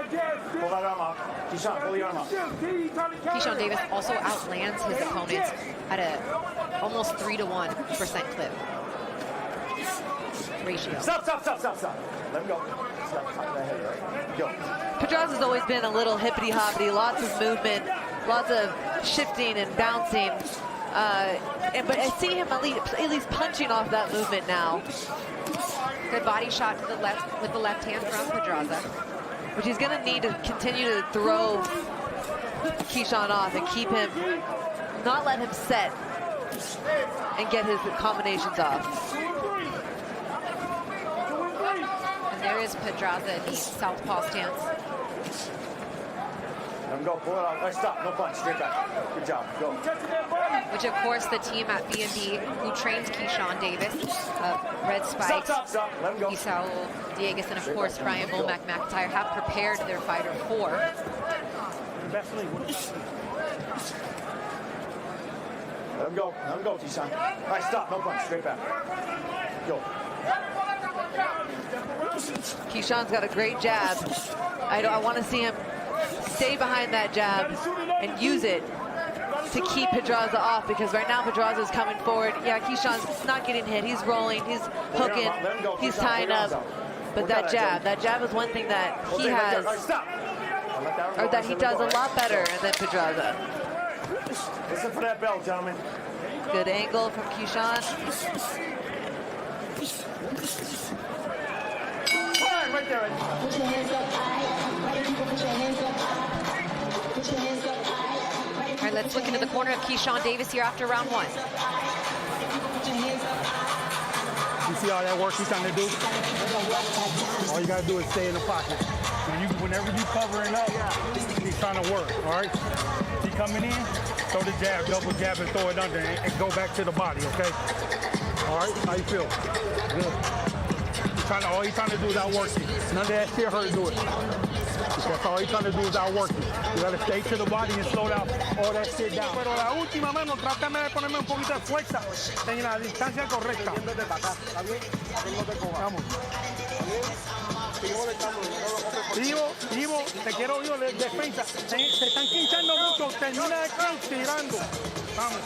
Speaker 3: Pull that arm out. Keyshawn, pull the arm out.
Speaker 4: Keyshawn Davis also outlands his opponents at a almost 3-to-1% clip ratio.
Speaker 3: Stop. Let him go. Stop. Go.
Speaker 5: Pedraza's always been a little hippity-hoppity, lots of movement, lots of shifting and bouncing. But I see him at least punching off that movement now.
Speaker 4: Good body shot to the left with the left hand from Pedraza.
Speaker 5: Which he's going to need to continue to throw Keyshawn off and keep him, not let him set and get his combinations off.
Speaker 4: And there is Pedraza in the southpaw stance.
Speaker 3: Let him go. Pull it out. Stop. No punch. Straight back. Good job. Go.
Speaker 4: Which, of course, the team at B&B who trains Keyshawn Davis, Red Spikes,
Speaker 3: Stop. Let him go.
Speaker 4: Esau Diegues, and, of course, Brian Bulmack McIntyre have prepared their fighter for.
Speaker 3: Let him go, Keyshawn. All right, stop. No punch. Straight back. Go.
Speaker 5: Keyshawn's got a great jab. I want to see him stay behind that jab and use it to keep Pedraza off, because right now Pedraza's coming forward. Yeah, Keyshawn's not getting hit. He's rolling, he's hooking, he's tying up. But that jab is one thing that he has, or that he does a lot better than Pedraza.
Speaker 3: Listen for that bell, gentlemen.
Speaker 5: Good angle from Keyshawn.
Speaker 3: Right there.
Speaker 16: Put your hands up high. Put your hands up high. Put your hands up high.
Speaker 4: All right, let's look into the corner of Keyshawn Davis here after round 1.
Speaker 9: You see all that work he's trying to do? All you got to do is stay in the pocket. Whenever you covering up, he's trying to work, all right? He coming in, throw the jab, double jab, and throw it under, and go back to the body, okay? All right, how you feel? Good. All he's trying to do is outwork you. None of that shit hurt to do it. That's all he's trying to do is outwork you. You gotta stay to the body and slow down all that shit down.
Speaker 13: Pero la última mano, trátame de ponerme un poquito de fuerza en la distancia correcta. Vamos. Vivo, te quiero vivo de defensa. Se están quinchando mucho, termina de tirando. Vamos.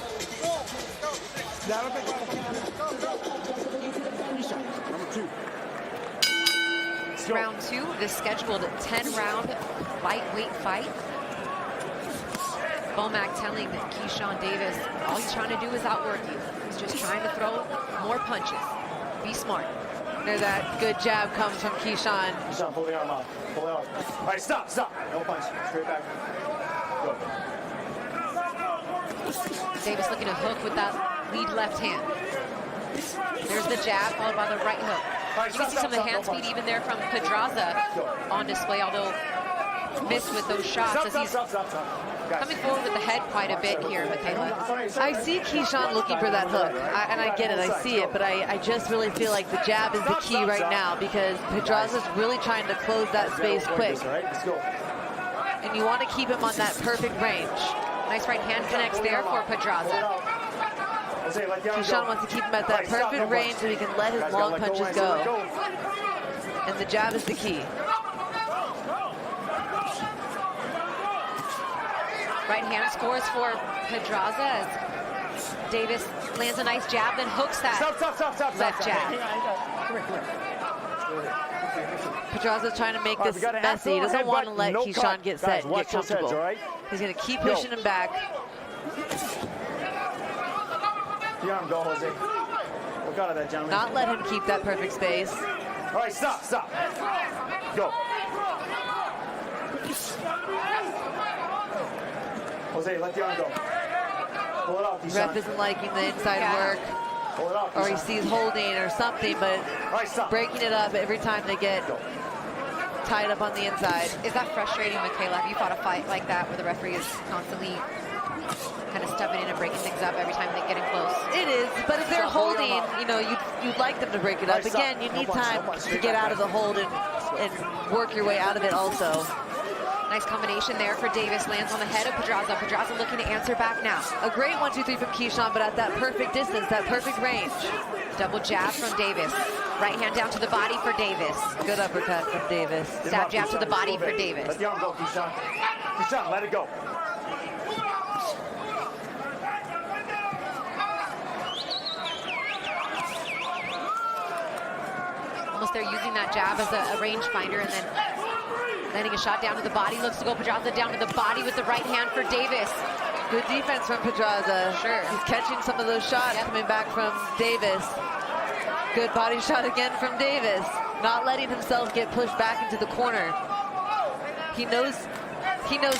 Speaker 13: Ya lo que
Speaker 4: Round 2, this scheduled 10-round lightweight fight. Bomac telling Keyshawn Davis, all he's trying to do is outwork you. He's just trying to throw more punches. Be smart.
Speaker 5: There's that good jab comes from Keyshawn.
Speaker 3: Keyshawn, pull the arm out. Pull the arm. All right, stop. No punch. Straight back. Go.
Speaker 4: Davis looking to hook with that lead left hand. There's the jab followed by the right hook. You can see some of the hand speed even there from Pedraza on display, although missed with those shots as he's coming forward with the head quite a bit here, Michaela.
Speaker 5: I see Keyshawn looking for that hook, and I get it, I see it, but I just really feel like the jab is the key right now because Pedraza's really trying to close that space quick. And you want to keep him on that perfect range.
Speaker 4: Nice right hand connects there for Pedraza.
Speaker 5: Keyshawn wants to keep him at that perfect range so he can let his long punches go. And the jab is the key.
Speaker 4: Right hand scores for Pedraza as Davis lands a nice jab, then hooks that left jab.
Speaker 5: Pedraza's trying to make this messy. He doesn't want to let Keyshawn get set and get comfortable. He's going to keep pushing him back.
Speaker 3: The arm, go, Jose. Look out of that, gentleman.
Speaker 5: Not let him keep that perfect space.
Speaker 3: All right, stop. Go. Jose, let the arm go. Pull it out, Keyshawn.
Speaker 5: Ref isn't liking the inside work.
Speaker 3: Pull it out,
Speaker 5: or he sees holding or something, but breaking it up every time they get tied up on the inside.
Speaker 4: Is that frustrating, Michaela? Have you fought a fight like that where the referee is constantly kind of stepping in and breaking things up every time they're getting close?
Speaker 5: It is, but if they're holding, you know, you'd like them to break it up. Again, you need time to get out of the hold and work your way out of it also.
Speaker 4: Nice combination there for Davis. Lands on the head of Pedraza. Pedraza looking to answer back now.
Speaker 5: A great 1-2-3 from Keyshawn, but at that perfect distance, that perfect range.
Speaker 4: Double jab from Davis. Right hand down to the body for Davis.
Speaker 5: Good uppercut from Davis.
Speaker 4: Stab jab to the body for Davis.
Speaker 3: Let the arm go, Keyshawn. Keyshawn, let it go.
Speaker 4: Almost they're using that jab as a range finder and then landing a shot down to the body. Looks to go Pedraza down to the body with the right hand for Davis.
Speaker 5: Good defense from Pedraza.
Speaker 4: Sure.
Speaker 5: He's catching some of those shots coming back from Davis. Good body shot again from Davis. Not letting himself get pushed back into the corner. He knows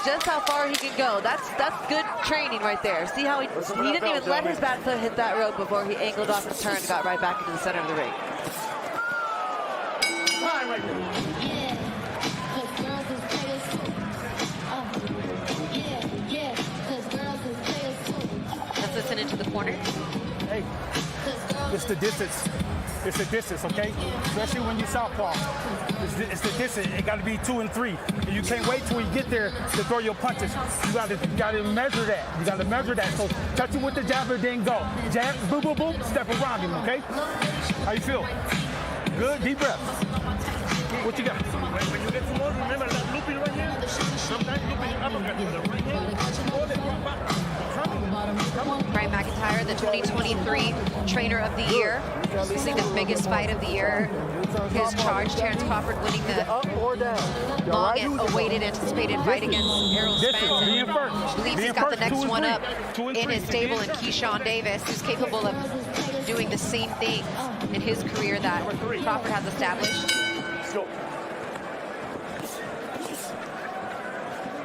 Speaker 5: just how far he can go. That's good training right there. See how he didn't even let his back foot hit that rope before he angled off his turn and got right back into the center of the ring.
Speaker 3: Time right there.
Speaker 4: Let's listen into the corner.
Speaker 9: Hey, it's the distance. It's the distance, okay? Especially when you southpaw. It's the distance. It got to be 2 and 3. And you can't wait till you get there to throw your punches. You got to measure that. You got to measure that. So touch it with the jab and then go. Jab, boom, boom, boom. Step around him, okay? How you feel? Good. Deep breath. What you got? When you get small, remember that looping right here? Sometimes looping uppercut with the right hand. Hold it, come back.
Speaker 4: Brian McIntyre, the 2023 Trainer of the Year, losing the biggest fight of the year. His charge, Terrence Crawford winning the long-awaited, anticipated fight against Errol Spence. And believes he's got the next one up in his stable in Keyshawn Davis, who's capable of doing the same thing in his career that Crawford has established.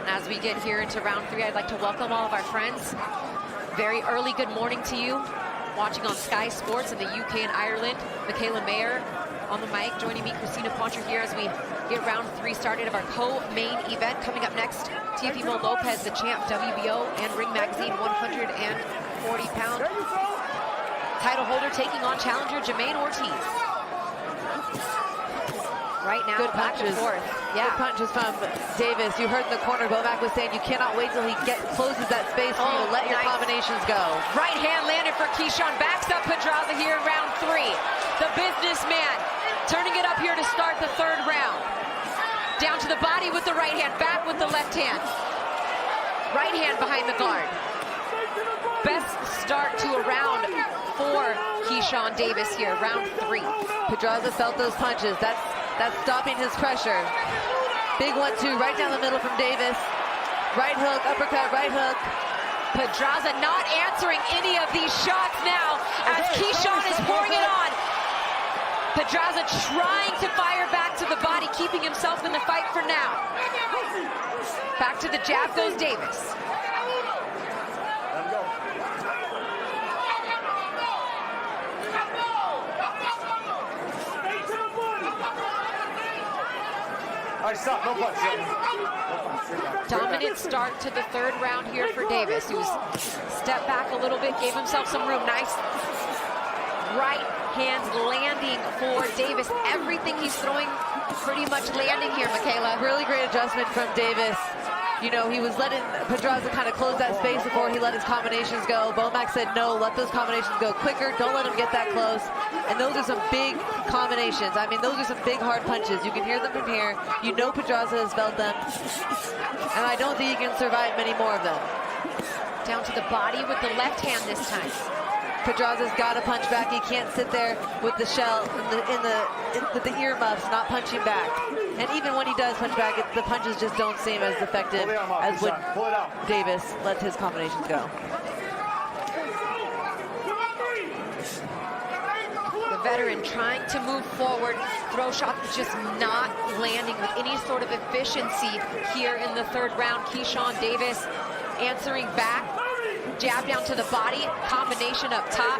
Speaker 4: As we get here into round 3, I'd like to welcome all of our friends. Very early good morning to you. Watching on Sky Sports in the UK and Ireland. Michaela Mayer on the mic. Joining me, Christina Poncher here as we get round 3 started of our co-main event. Coming up next, Teofimo Lopez, the champ, WBO and Ring Magazine, 140 pounds. title holder taking on challenger Jamaine Ortiz. Right now,
Speaker 5: good
Speaker 4: back
Speaker 5: punches.
Speaker 4: and forth. Yeah.
Speaker 5: Good punches from Davis. You heard in the corner, Bomac was saying you cannot wait till he closes that space for you to let your combinations go.
Speaker 4: Right hand landed for Keyshawn. Backs up Pedraza here in round 3. The businessman turning it up here to start the 3rd round. Down to the body with the right hand, back with the left hand. Right hand behind the guard. Best start to a round for Keyshawn Davis here, round 3.
Speaker 5: Pedraza felt those punches. That's stopping his pressure. Big 1-2 right down the middle from Davis. Right hook, uppercut, right hook.
Speaker 4: Pedraza not answering any of these shots now as Keyshawn is pouring it on. Pedraza trying to fire back to the body, keeping himself in the fight for now. Back to the jab goes Davis.
Speaker 7: All right, stop. No punch.
Speaker 4: Dominant start to the 3rd round here for Davis, who's stepped back a little bit, gave himself some room. Nice right hands landing for Davis. Everything he's throwing pretty much landing here, Michaela.
Speaker 5: Really great adjustment from Davis. You know, he was letting Pedraza kind of close that space before he let his combinations go. Bomac said, no, let those combinations go quicker. Don't let him get that close. And those are some big combinations. I mean, those are some big, hard punches. You can hear them from here. You know Pedraza has felt them. And I don't think he can survive many more of them.
Speaker 4: Down to the body with the left hand this time.
Speaker 5: Pedraza's got to punch back. He can't sit there with the shell in the earmuffs, not punching back. And even when he does punch back, the punches just don't seem as effective as when Davis lets his combinations go.
Speaker 4: The veteran trying to move forward, throw shots just not landing with any sort of efficiency here in the 3rd round. Keyshawn Davis answering back. Jab down to the body, combination up top.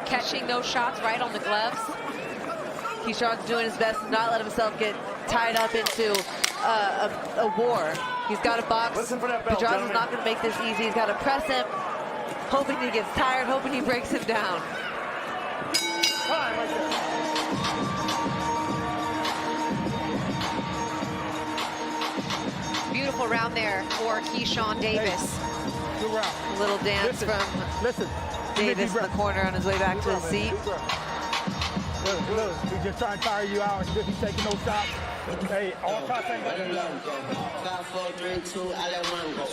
Speaker 4: Catching those shots right on the gloves.
Speaker 5: Keyshawn's doing his best to not let himself get tied up into a war. He's got to box. Pedraza's not going to make this easy. He's got to press him, hoping he gets tired, hoping he breaks him down.
Speaker 4: Beautiful round there for Keyshawn Davis.
Speaker 9: Good round.
Speaker 5: Little dance from Davis in the corner on his way back to the seat.
Speaker 9: Look, he's just trying to tire you out. He's taking no shots. Hey, all shots ain't got to
Speaker 8: 5, 4, 3, 2, I let one go.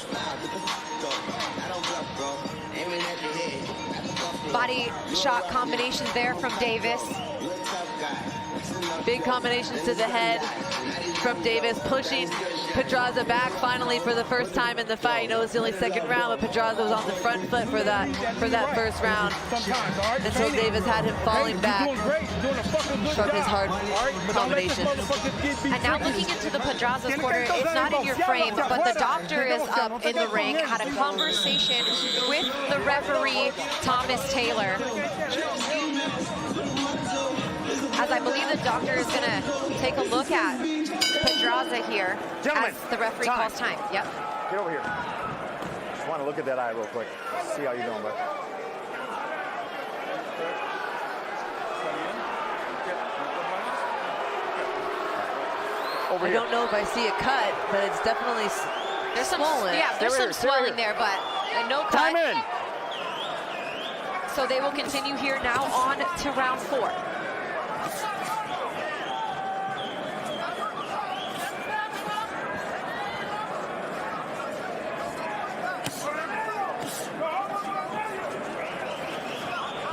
Speaker 8: I don't bluff, bro. Aiming at your head.
Speaker 4: Body shot combinations there from Davis.
Speaker 5: Big combinations to the head from Davis, pushing Pedraza back finally for the first time in the fight. You know, it's the only 2nd round, but Pedraza was on the front foot for that 1st round until Davis had him falling back from his hard combinations.
Speaker 4: And now looking into the Pedraza's corner, it's not in your frame, but the doctor is up in the ring, had a conversation with the referee, Thomas Taylor. As I believe the doctor is going to take a look at Pedraza here as the referee calls time. Yep.
Speaker 3: Get over here. Just want to look at that eye real quick. See how you're doing, bud.
Speaker 5: I don't know if I see a cut, but it's definitely swollen.
Speaker 4: Yeah, there's some swelling there, but no cut.
Speaker 3: Time in.
Speaker 4: So they will continue here now on to round 4.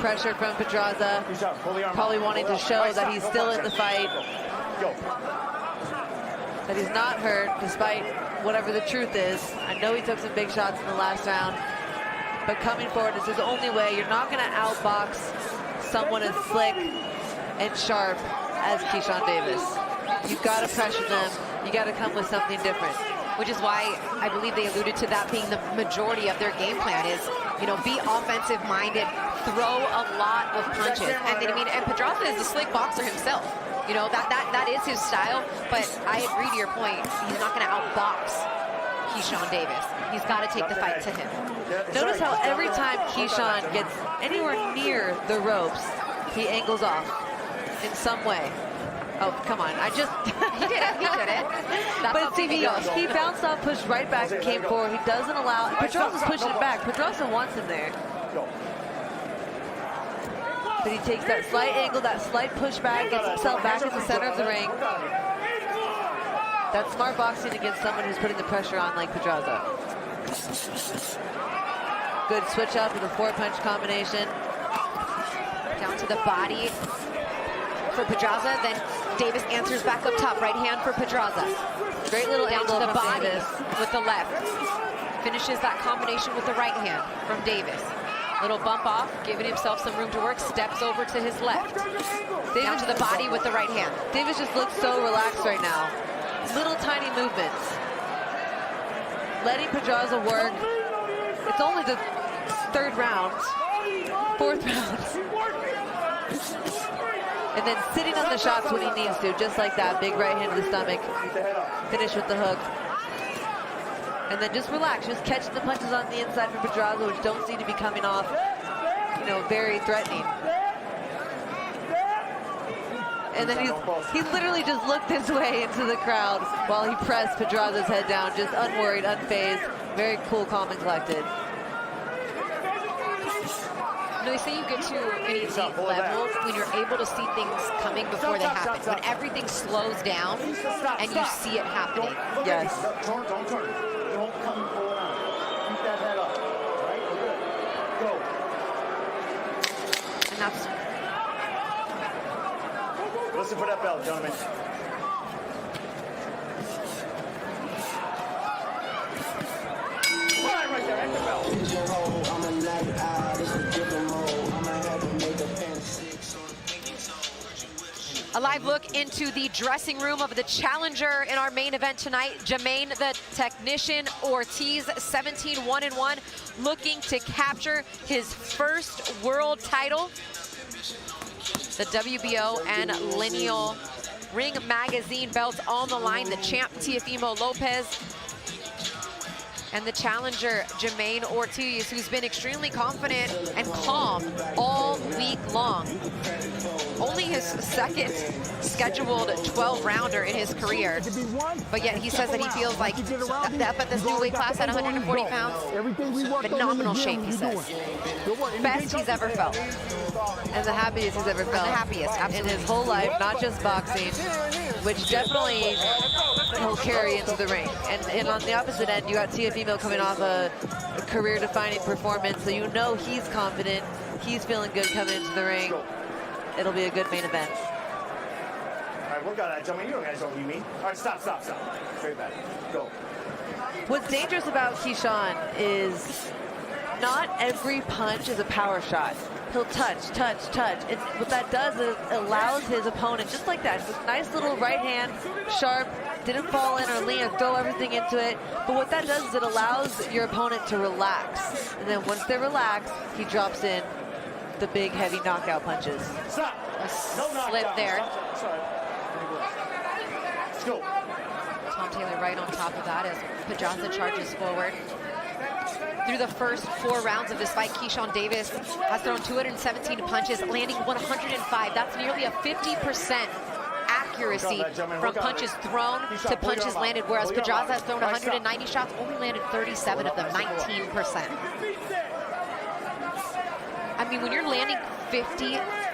Speaker 5: Pressure from Pedraza, probably wanting to show that he's still in the fight, that he's not hurt despite whatever the truth is. I know he took some big shots in the last round, but coming forward is his only way. You're not going to outbox someone as slick and sharp as Keyshawn Davis. You've got to pressure them. You got to come with something different.
Speaker 4: Which is why I believe they alluded to that being the majority of their game plan is, you know, be offensive minded, throw a lot of punches. And then, I mean, and Pedraza is a slick boxer himself. You know, that is his style, but I agree to your point. He's not going to outbox Keyshawn Davis. He's got to take the fight to him.
Speaker 5: Notice how every time Keyshawn gets anywhere near the ropes, he angles off in some way. Oh, come on. I just...
Speaker 4: He did it. He did it.
Speaker 5: But see, he bounced off, pushed right back, and came forward. He doesn't allow... Pedraza's pushing it back. Pedraza wants him there. But he takes that slight angle, that slight pushback, gets himself back in the center of the ring. That's smart boxing against someone who's putting the pressure on like Pedraza. Good switch up with a 4-punch combination.
Speaker 4: Down to the body for Pedraza. Then Davis answers back up top. Right hand for Pedraza.
Speaker 5: Great little
Speaker 4: down
Speaker 5: angle
Speaker 4: to the
Speaker 5: from
Speaker 4: body
Speaker 5: Davis.
Speaker 4: with the left. Finishes that combination with the right hand from Davis. Little bump off, giving himself some room to work. Steps over to his left. Down to the body with the right hand.
Speaker 5: Davis just looks so relaxed right now. Little tiny movements. Letting Pedraza work. It's only the 3rd round. 4th round. And then sitting on the shots when he needs to, just like that. Big right hand to the stomach. Finish with the hook. And then just relax, just catching the punches on the inside from Pedraza, which don't seem to be coming off, you know, very threatening. And then he literally just looked this way into the crowd while he pressed Pedraza's head down, just unworried, unfazed, very cool, calm, and collected.
Speaker 4: No, they say you get to an elite level when you're able to see things coming before they happen. When everything slows down and you see it happening.
Speaker 5: Yes.
Speaker 15: Don't turn. Don't come and pull it out. Keep that head up. All right? We're good. Go.
Speaker 4: And that's...
Speaker 15: Listen for that bell, gentlemen. Right there, at the bell.
Speaker 4: A live look into the dressing room of the challenger in our main event tonight, Jamaine the Technician Ortiz, 17-1-1, looking to capture his first world title. The WBO and Lineal Ring Magazine belts on the line. The champ, Teofimo Lopez, and the challenger, Jamaine Ortiz, who's been extremely confident and calm all week long. Only his 2nd scheduled 12-rounder in his career, but yet he says that he feels like up at this new weight class at 140 pounds, phenomenal shape, he says. Best he's ever felt.
Speaker 5: And the happiest he's ever felt.
Speaker 4: The happiest, absolutely.
Speaker 5: In his whole life, not just boxing, which definitely he'll carry into the ring. And on the opposite end, you got Teofimo coming off a career-defining performance, so you know he's confident, he's feeling good coming into the ring. It'll be a good main event.
Speaker 15: All right, work on that, gentlemen. You guys know what you mean. All right, stop. Straight back. Go.
Speaker 5: What's dangerous about Keyshawn is not every punch is a power shot. He'll touch. And what that does is it allows his opponent, just like that, just a nice little right hand, sharp, didn't fall in or lean or throw everything into it. But what that does is it allows your opponent to relax. And then once they're relaxed, he drops in the big, heavy knockout punches.
Speaker 15: Stop.
Speaker 4: A slip there.
Speaker 15: Let's go.
Speaker 4: Tom Taylor right on top of that as Pedraza charges forward. Through the first 4 rounds of this fight, Keyshawn Davis has thrown 217 punches, landing 105. That's nearly a 50% accuracy from punches thrown to punches landed, whereas Pedraza has thrown 190 shots, only landed 37 of them, 19%. I mean, when you're landing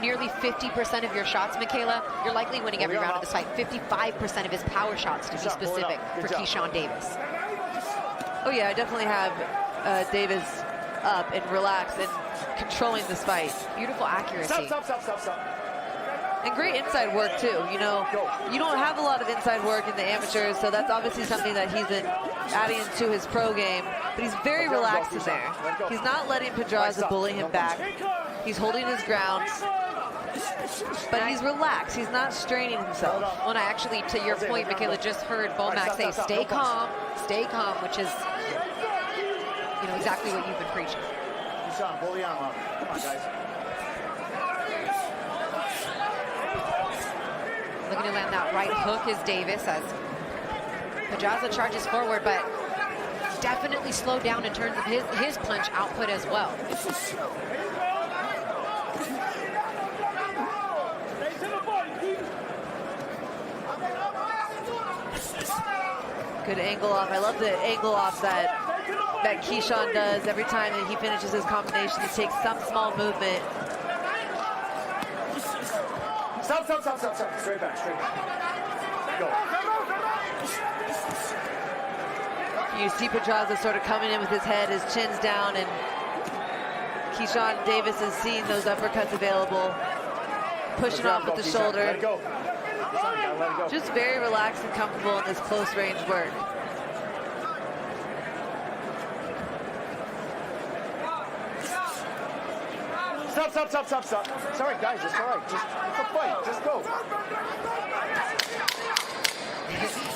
Speaker 4: nearly 50% of your shots, Michaela, you're likely winning every round of this fight. 55% of his power shots, to be specific, for Keyshawn Davis.
Speaker 5: Oh yeah, I definitely have Davis up and relaxed and controlling this fight.
Speaker 4: Beautiful accuracy.
Speaker 15: Stop.
Speaker 5: And great inside work too. You know, you don't have a lot of inside work in the amateurs, so that's obviously something that he's been adding to his pro game. But he's very relaxed in there. He's not letting Pedraza bully him back. He's holding his ground, but he's relaxed. He's not straining himself.
Speaker 4: Well, and I actually, to your point, Michaela, just heard Bomac say, stay calm, which is, you know, exactly what you've been preaching.
Speaker 15: Keyshawn, pull the arm up. Come on, guys.
Speaker 4: Looking to land that right hook is Davis as Pedraza charges forward, but definitely slowed down in terms of his punch output as well.
Speaker 5: Good angle off. I love the angle off that Keyshawn does every time that he finishes his combination. He takes some small movement.
Speaker 15: Stop. Straight back. Go.
Speaker 5: You see Pedraza sort of coming in with his head, his chin's down, and Keyshawn Davis is seeing those uppercuts available. Pushing off with the shoulder.
Speaker 15: Let it go. Let it go.
Speaker 5: Just very relaxed and comfortable in this close range work.
Speaker 15: Stop. It's all right, guys. It's all right. It's a fight. Just go.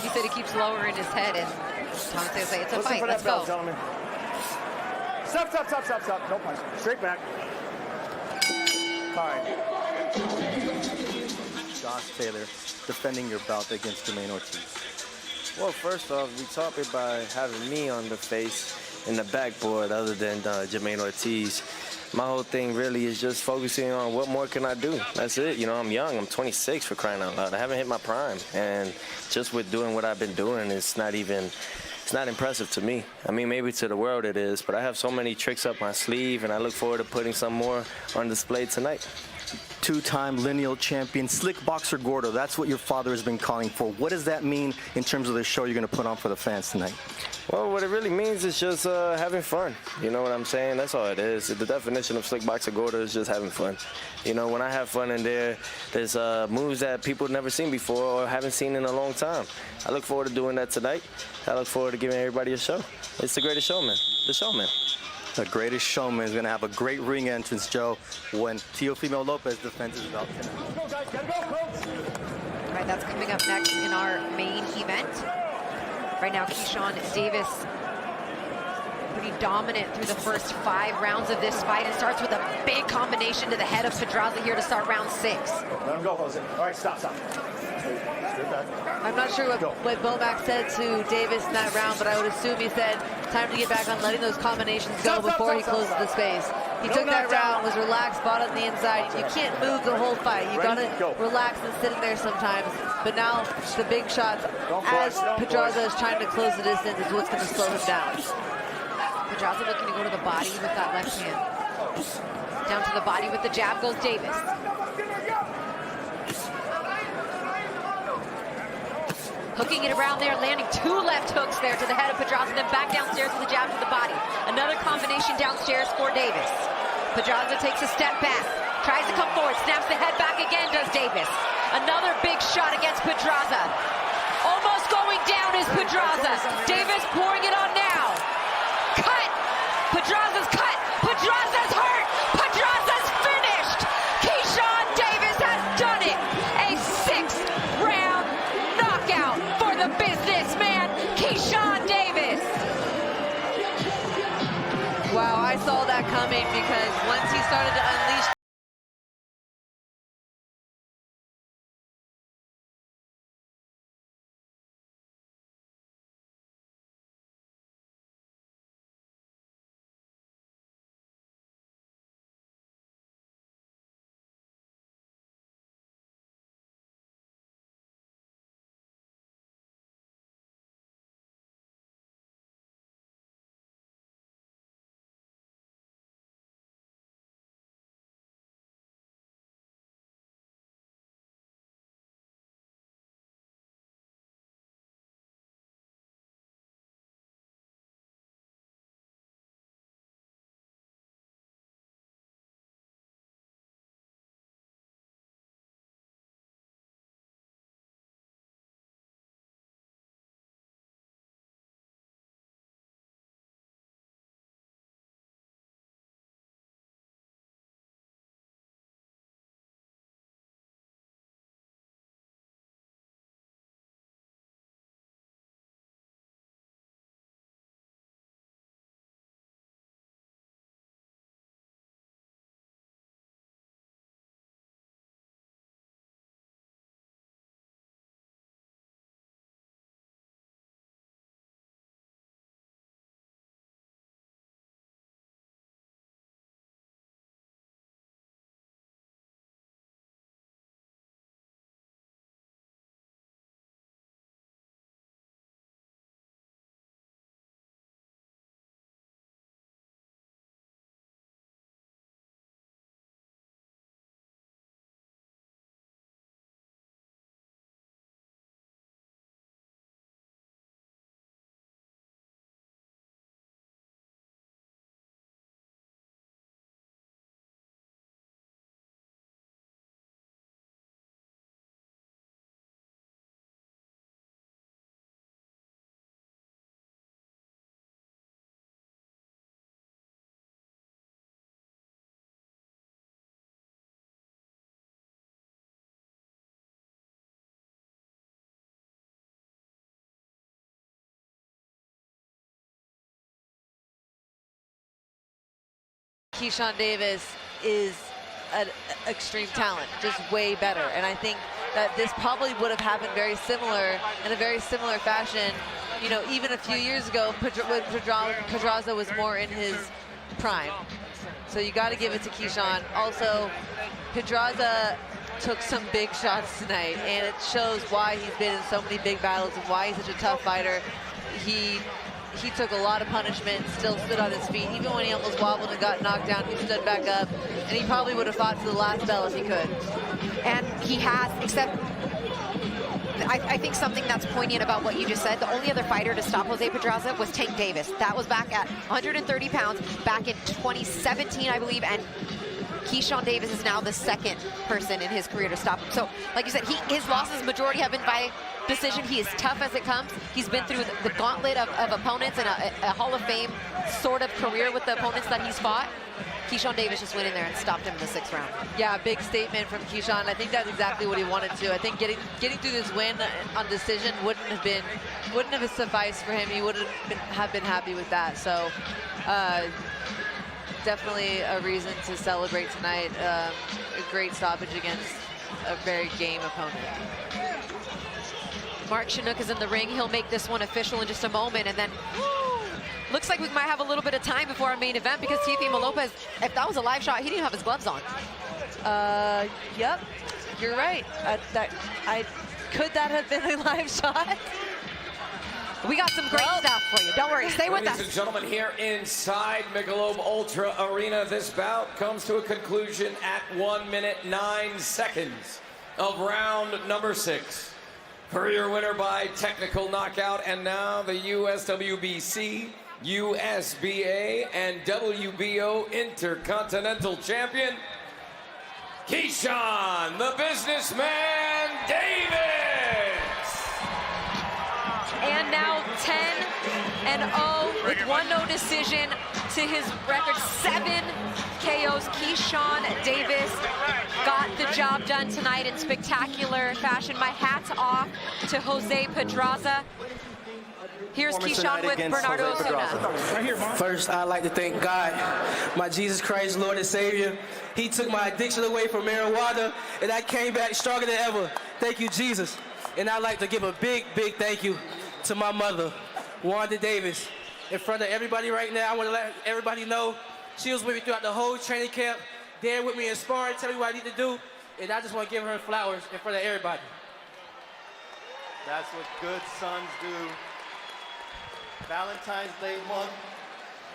Speaker 4: He said he keeps lowering his head, and Tom's going to say, it's a
Speaker 15: Listen
Speaker 4: fight.
Speaker 15: for
Speaker 4: Let's
Speaker 15: that bell,
Speaker 4: go.
Speaker 15: gentlemen. Stop. No punch. Straight back. All right.
Speaker 1: Josh Taylor defending your bout against Jamaine Ortiz.
Speaker 19: Well, first off, we top it by having me on the face and the backboard other than Jamaine Ortiz. My whole thing really is just focusing on what more can I do. That's it. You know, I'm young. I'm 26 for crying out loud. I haven't hit my prime. And just with doing what I've been doing, it's not impressive to me. I mean, maybe to the world it is, but I have so many tricks up my sleeve, and I look forward to putting some more on display tonight.
Speaker 1: Two-time lineal champion, Slick Boxer Gordo. That's what your father has been calling for. What does that mean in terms of the show you're going to put on for the fans tonight?
Speaker 19: Well, what it really means is just having fun. You know what I'm saying? That's all it is. The definition of Slick Boxer Gordo is just having fun. You know, when I have fun in there's moves that people have never seen before or haven't seen in a long time. I look forward to doing that tonight. I look forward to giving everybody a show. It's the greatest showman, the showman.
Speaker 1: The greatest showman is going to have a great ring entrance, Joe, when Teofimo Lopez defends his belt tonight.
Speaker 4: All right, that's coming up next in our main event. Right now, Keyshawn Davis pretty dominant through the first 5 rounds of this fight. It starts with a big combination to the head of Pedraza here to start round 6.
Speaker 15: Let him go, Jose. All right, stop.
Speaker 5: I'm not sure what Bomac said to Davis in that round, but I would assume he said time to get back on letting those combinations go before he closes the space. He took that round, was relaxed, fought on the inside. You can't move the whole fight. You gotta relax and sit in there sometimes. But now the big shots, as Pedraza is trying to close the distance, is what's gonna slow him down.
Speaker 4: Pedraza looking to go to the body with that left hand. Down to the body with the jab goes Davis. Hooking it around there, landing 2 left hooks there to the head of Pedraza, then back downstairs with the jab to the body. Another combination downstairs for Davis. Pedraza takes a step back, tries to come forward, snaps the head back again, does Davis. Another big shot against Pedraza. Almost going down is Pedraza. Davis pouring it on now. Cut! Pedraza's cut! Pedraza's hurt! Pedraza's finished! Keyshawn Davis has done it! A 6-round knockout for the businessman, Keyshawn Davis.
Speaker 5: Wow, I saw that coming because once he started to unleash Keyshawn Davis is an extreme talent, just way better. And I think that this probably would have happened very similar, in a very similar fashion, you know, even a few years ago when Pedraza was more in his prime. So you got to give it to Keyshawn. Also, Pedraza took some big shots tonight, and it shows why he's been in so many big battles and why he's such a tough fighter. He took a lot of punishment, still stood on his feet. Even when he almost wobbled and got knocked down, he stood back up, and he probably would have fought to the last bell if he could.
Speaker 4: And he has, except I think something that's poignant about what you just said, the only other fighter to stop Jose Pedraza was Tank Davis. That was back at 130 pounds, back in 2017, I believe, and Keyshawn Davis is now the second person in his career to stop him. So, like you said, his losses, majority have been by decision. He is tough as it comes. He's been through the gauntlet of opponents and a Hall of Fame sort of career with the opponents that he's fought. Keyshawn Davis just went in there and stopped him in the 6th round.
Speaker 5: Yeah, big statement from Keyshawn. I think that's exactly what he wanted to. I think getting through this win on decision wouldn't have sufficed for him. He wouldn't have been happy with that. So definitely a reason to celebrate tonight. A great stoppage against a very game opponent.
Speaker 4: Mark Chinook is in the ring. He'll make this one official in just a moment, and then looks like we might have a little bit of time before our main event, because Teofimo Lopez, if that was a live shot, he didn't have his gloves on.
Speaker 5: Yep, you're right. Could that have been a live shot?
Speaker 4: We got some great stuff for you. Don't worry, stay with us.
Speaker 6: Ladies and gentlemen, here inside Michelob Ultra Arena, this bout comes to a conclusion at 1 minute 9 seconds of round number 6. Career winner by technical knockout, and now the USWBC, USBA, and WBO Intercontinental Champion, Keyshawn, the businessman, Davis.
Speaker 4: And now 10-0 with 1-0 decision to his record, 7 KOs. Keyshawn Davis got the job done tonight in spectacular fashion. My hat's off to Jose Pedraza. Here's Keyshawn with Bernardo Osuna.
Speaker 10: First, I'd like to thank God, my Jesus Christ, Lord and Savior. He took my addiction away from marijuana, and I came back stronger than ever. Thank you, Jesus. And I'd like to give a big, big thank you to my mother, Wanda Davis. In front of everybody right now, I want to let everybody know she was with me throughout the whole training camp, there with me in sparring, telling me what I need to do, and I just want to give her flowers in front of everybody.
Speaker 15: That's what good sons do. Valentine's Day month.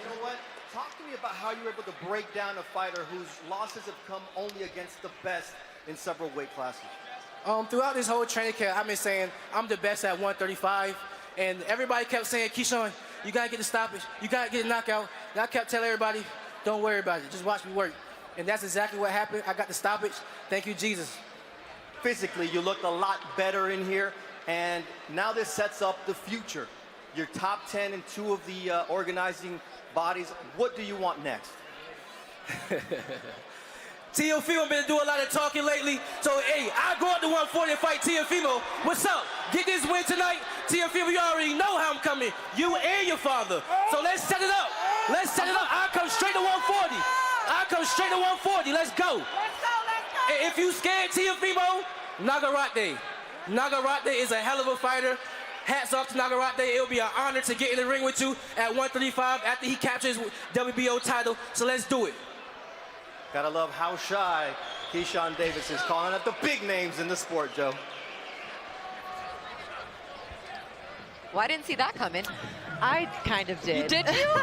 Speaker 15: You know what? Talk to me about how you were able to break down a fighter whose losses have come only against the best in several weight classes.
Speaker 10: Throughout this whole training camp, I've been saying I'm the best at 135, and everybody kept saying, Keyshawn, you gotta get the stoppage, you gotta get a knockout. And I kept telling everybody, don't worry about it, just watch me work. And that's exactly what happened. I got the stoppage. Thank you, Jesus.
Speaker 15: Physically, you looked a lot better in here, and now this sets up the future. You're top 10 in 2 of the organizing bodies. What do you want next?
Speaker 10: Teofimo been doing a lot of talking lately, so hey, I go up to 140 and fight Teofimo. What's up? Get this win tonight. Teofimo, you already know how I'm coming. You and your father. So let's set it up. Let's set it up. I'll come straight to 140. I'll come straight to 140. Let's go. And if you scared Teofimo, Nagarate. Nagarate is a hell of a fighter. Hats off to Nagarate. It'll be an honor to get in the ring with you at 135 after he captures WBO title. So let's do it.
Speaker 15: Gotta love how shy Keyshawn Davis is, calling out the big names in the sport, Joe.
Speaker 4: Well, I didn't see that coming.
Speaker 5: I kind of did.
Speaker 4: Did you?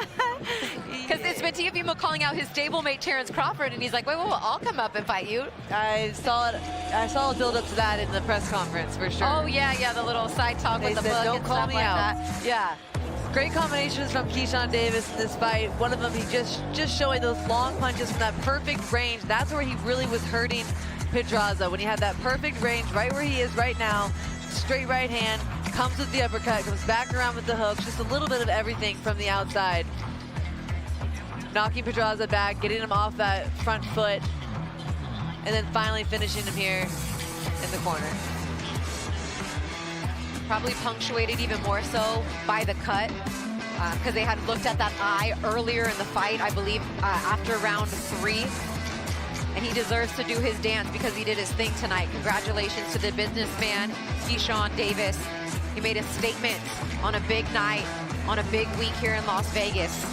Speaker 4: Because it's been Teofimo calling out his stablemate Terrence Crawford, and he's like, wait, I'll come up and fight you.
Speaker 5: I saw a build up to that in the press conference for sure.
Speaker 4: Oh yeah, the little side talk with the book
Speaker 5: don't
Speaker 4: and
Speaker 5: call
Speaker 4: stuff
Speaker 5: me
Speaker 4: like
Speaker 5: out.
Speaker 4: that.
Speaker 5: Yeah. Great combinations from Keyshawn Davis in this fight. One of them, he just showing those long punches from that perfect range. That's where he really was hurting Pedraza, when he had that perfect range right where he is right now. Straight right hand, comes with the uppercut, comes back around with the hooks, just a little bit of everything from the outside. Knocking Pedraza back, getting him off that front foot, and then finally finishing him here in the corner.
Speaker 4: Probably punctuated even more so by the cut. because they had looked at that eye earlier in the fight, I believe, after round 3. And he deserves to do his dance because he did his thing tonight. Congratulations to the businessman, Keyshawn Davis. He made a statement on a big night, on a big week here in Las Vegas.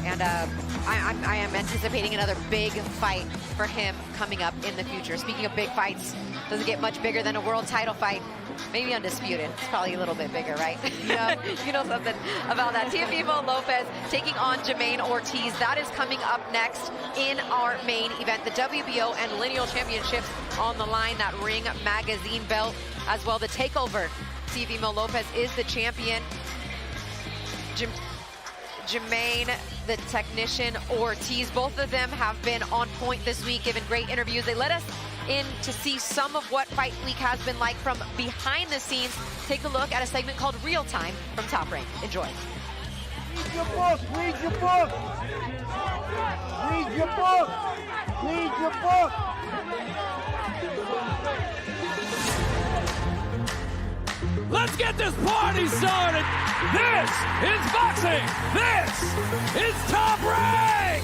Speaker 4: And I am anticipating another big fight for him coming up in the future. Speaking of big fights, doesn't get much bigger than a world title fight. Maybe undisputed. It's probably a little bit bigger, right? Yeah, you know something about that. Teofimo Lopez taking on Jamaine Ortiz. That is coming up next in our main event. The WBO and Lineal Championships on the line. That Ring Magazine belt as well. The takeover. Teofimo Lopez is the champion. Jamaine, the technician, Ortiz, both of them have been on point this week, given great interviews. They let us in to see some of what Fight Week has been like from behind the scenes. Take a look at a segment called Real Time from Top Rank. Enjoy.
Speaker 11: Read your book, read your book. Read your book, read your book.
Speaker 20: Let's get this party started. This is boxing. This is Top Rank.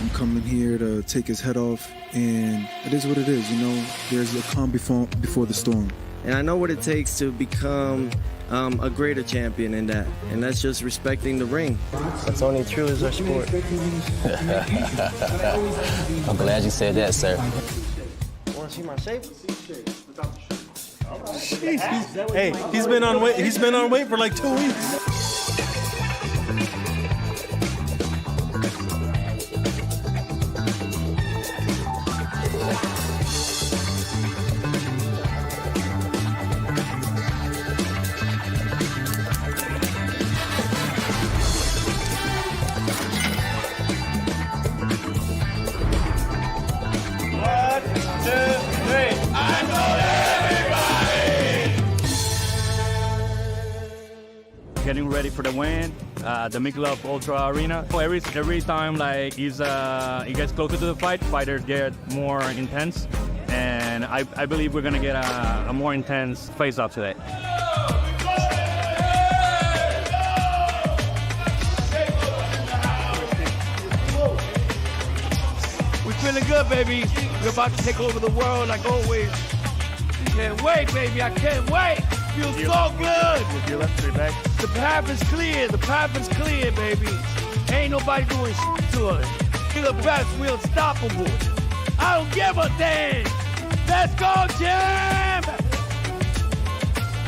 Speaker 21: I'm coming here to take his head off, and it is what it is, you know. There's a calm before the storm.
Speaker 19: And I know what it takes to become a greater champion in that, and that's just respecting the ring. That's only true as our sport.
Speaker 24: I'm glad you said that, sir.
Speaker 19: Want to see my shape?
Speaker 7: Hey, he's been on weight. He's been on weight for like 2 weeks.
Speaker 25: Getting ready for the win, the Michelob Ultra Arena. Every time like it gets closer to the fight, fighters get more intense, and I believe we're gonna get a more intense face-off today.
Speaker 20: We're feeling good, baby. We're about to take over the world like always. Can't wait, baby. I can't wait. Feels so good.
Speaker 25: With your left, straight back.
Speaker 20: The path is clear. The path is clear, baby. Ain't nobody doing shit to us. We're the best. We're unstoppable. I don't give a damn. Let's go, Jam.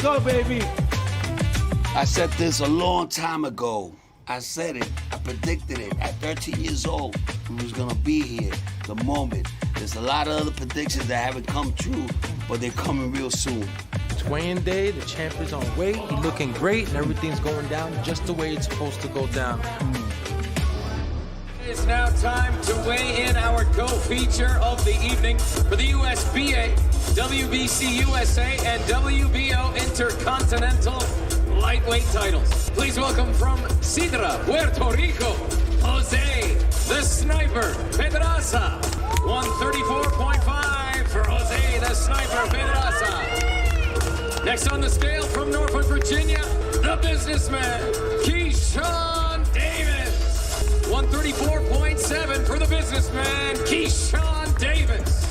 Speaker 20: Go, baby.
Speaker 26: I said this a long time ago. I said it. I predicted it. At 13 years old, we was gonna be here. The moment. There's a lot of other predictions that haven't come true, but they're coming real soon.
Speaker 27: It's weighing day, the champ is on weight, he's looking great, and everything's going down just the way it's supposed to go down.
Speaker 2: It's now time to weigh in our co-feature of the evening for the USBA, WBC USA, and WBO Intercontinental lightweight titles. Please welcome from Sidra, Puerto Rico, Jose the Sniper Pedraza. 134.5 for Jose the Sniper Pedraza. Next on the scale from Norfolk, Virginia, the businessman, Keyshawn Davis. 134.7 for the businessman, Keyshawn Davis.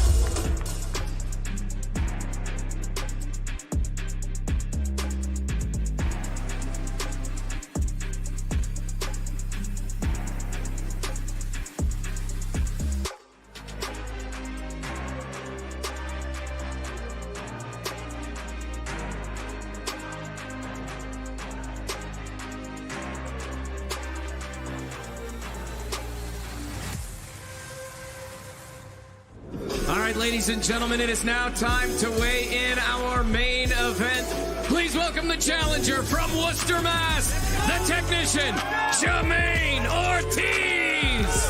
Speaker 2: All right, ladies and gentlemen, it is now time to weigh in our main event. Please welcome the challenger from Worcester, Mass, the technician, Jamaine Ortiz.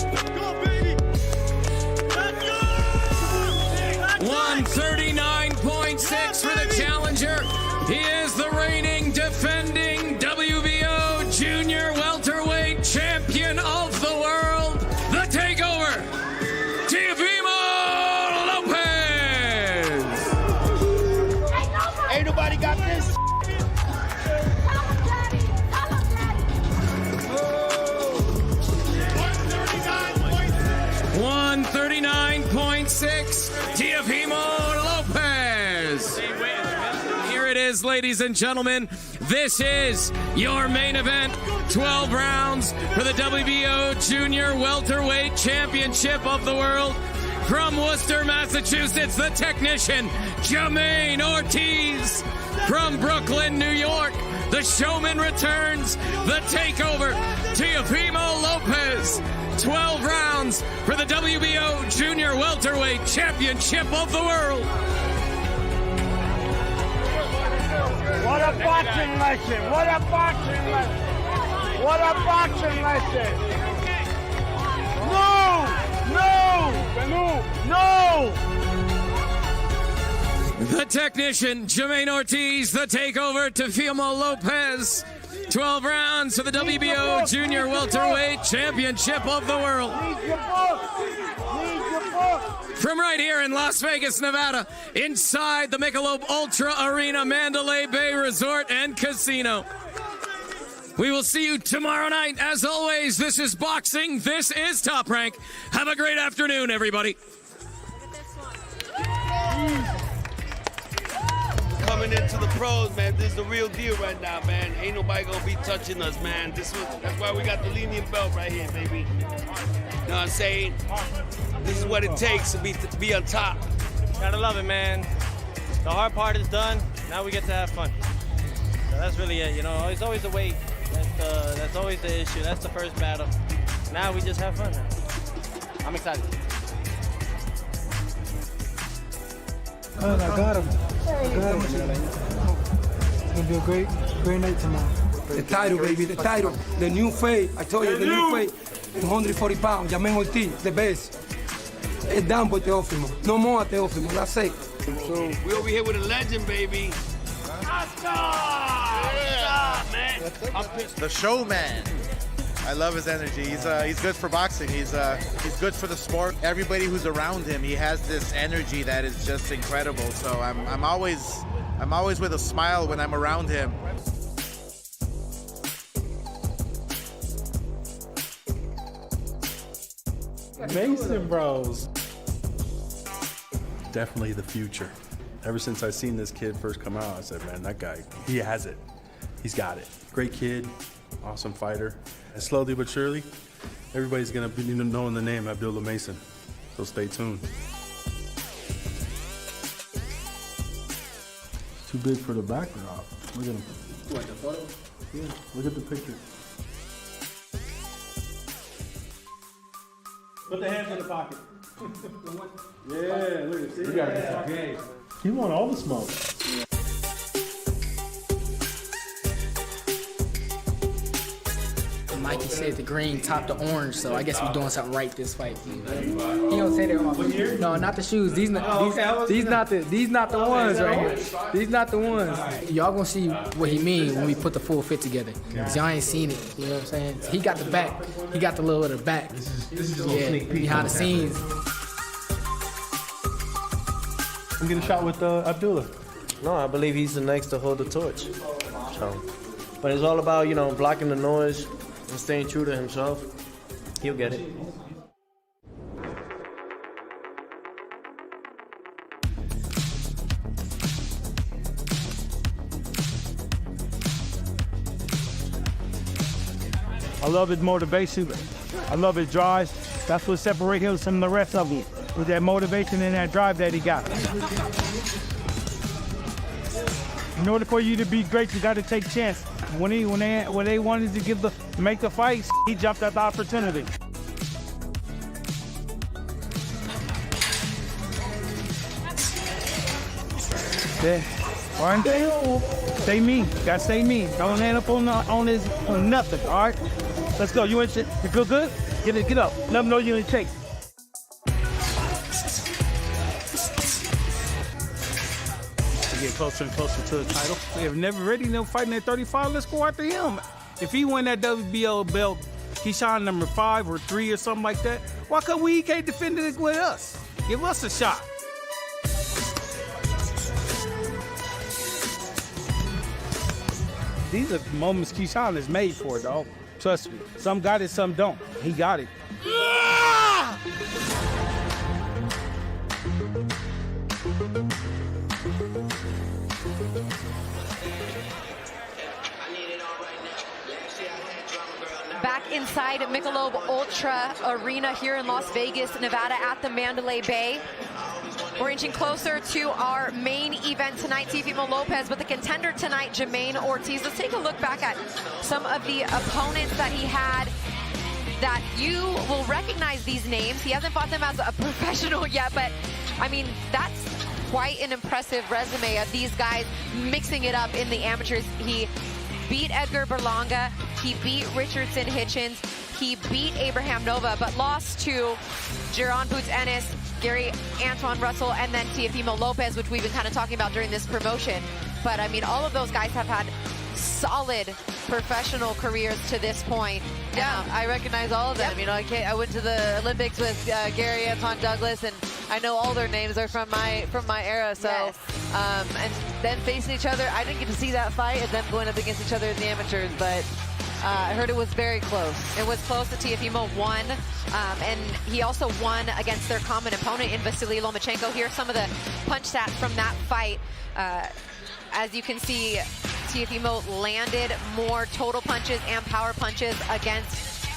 Speaker 2: Let's go, baby. Let's go. 139.6 for the challenger. He is the reigning, defending WBO junior welterweight champion of the world, the takeover, Teofimo Lopez.
Speaker 11: Ain't nobody got this.
Speaker 12: is, ladies and gentlemen, this is your main event. 12 rounds for the WBO Junior Welterweight Championship of the World. From Worcester, Massachusetts, the technician, Jamaine Ortiz. From Brooklyn, New York, the showman returns, the takeover, Teofimo Lopez. 12 rounds for the WBO Junior Welterweight Championship of the World.
Speaker 11: What a boxing lesson! What a boxing lesson! What a boxing lesson! No!
Speaker 12: The technician, Jamaine Ortiz, the takeover, Teofimo Lopez. 12 rounds for the WBO Junior Welterweight Championship of the World. From right here in Las Vegas, Nevada, inside the Michelob Ultra Arena, Mandalay Bay Resort and Casino. We will see you tomorrow night. As always, this is boxing. This is Top Rank. Have a great afternoon, everybody.
Speaker 26: Coming into the pros, man, this is the real deal right now, man. Ain't nobody gonna be touching us, man. That's why we got the lenient belt right here, baby. You know what I'm saying? This is what it takes to be on top.
Speaker 14: Gotta love it, man. The hard part is done. Now we get to have fun. So that's really it, you know. It's always the weight. That's always the issue. That's the first battle. Now we just have fun. Now. I'm excited.
Speaker 9: I got him. It's gonna be a great night tomorrow.
Speaker 16: The title, baby, the title. The new fight. I told you, the new fight. 140 pounds. Jamaine Ortiz, the best. It's done for Teofimo. No more Teofimo. That's it.
Speaker 26: So we over here with a legend, baby.
Speaker 17: The showman. I love his energy. He's good for boxing. He's good for the sport. Everybody who's around him, he has this energy that is just incredible. So I'm always with a smile when I'm around him.
Speaker 18: Mason Bros. Definitely the future. Ever since I seen this kid first come out, I said, man, that guy, he has it. He's got it. Great kid, awesome fighter. And slowly but surely, everybody's gonna be knowing the name Abdullah Mason. So stay tuned. Too big for the backdrop. Look at him.
Speaker 22: What, the photo?
Speaker 18: Yeah, look at the picture.
Speaker 9: Put the hands in the pocket.
Speaker 18: Yeah, look at this.
Speaker 9: We gotta get some game.
Speaker 18: He want all the smoke.
Speaker 23: Mikey said the green topped the orange, so I guess we're doing something right this fight. He don't say that often. No, not the shoes. These not the ones right here. These not the ones. Y'all gonna see what he mean when we put the full fit together. Cause y'all ain't seen it. You know what I'm saying? He got the back. He got the little of the back.
Speaker 18: This is a little sneak peek
Speaker 23: behind the scenes.
Speaker 18: We get a shot with Abdullah.
Speaker 16: No, I believe he's the next to hold the torch. So, but it's all about, you know, blocking the noise and staying true to himself. He'll get it.
Speaker 9: I love his motivation. I love his drive. That's what separates him from the rest of them, with that motivation and that drive that he got. In order for you to be great, you got to take chance. When they wanted to make the fight, he jumped at the opportunity. Yeah. One. Stay mean. Gotta stay mean. Don't end up on nothing. All right. Let's go. You in shit? You feel good? Get up. Let them know you in shape. Get closer and closer to the title. They have never ready no fighting at 35. Let's go after him. If he win that WBO belt, Keyshawn number 5 or 3 or something like that, why come he can't defend it with us? Give us a shot. These are moments Keyshawn is made for, dog. Trust me. Some got it, some don't. He got it.
Speaker 4: back inside Michelob Ultra Arena here in Las Vegas, Nevada at the Mandalay Bay. We're inching closer to our main event tonight, Teofimo Lopez, but the contender tonight, Jamaine Ortiz. Let's take a look back at some of the opponents that he had that you will recognize these names. He hasn't fought them as a professional yet, but I mean, that's quite an impressive resume of these guys mixing it up in the amateurs. He beat Edgar Berlanga, he beat Richardson Hitchens, he beat Abraham Nova, but lost to Jaron Boots Ennis, Gary Antoine Russell, and then Teofimo Lopez, which we've been kind of talking about during this promotion. But I mean, all of those guys have had solid professional careers to this point.
Speaker 5: Yeah, I recognize all of them. Yep. You know, I went to the Olympics with Gary Antoine Douglas, and I know all their names are from my era. So,
Speaker 4: yes.
Speaker 5: And then facing each other, I didn't get to see that fight, and them going up against each other in the amateurs, but I heard it was very close.
Speaker 4: It was close. Teofimo won, and he also won against their common opponent in Vasily Lomachenko. Here's some of the punch stats from that fight. As you can see, Teofimo landed more total punches and power punches against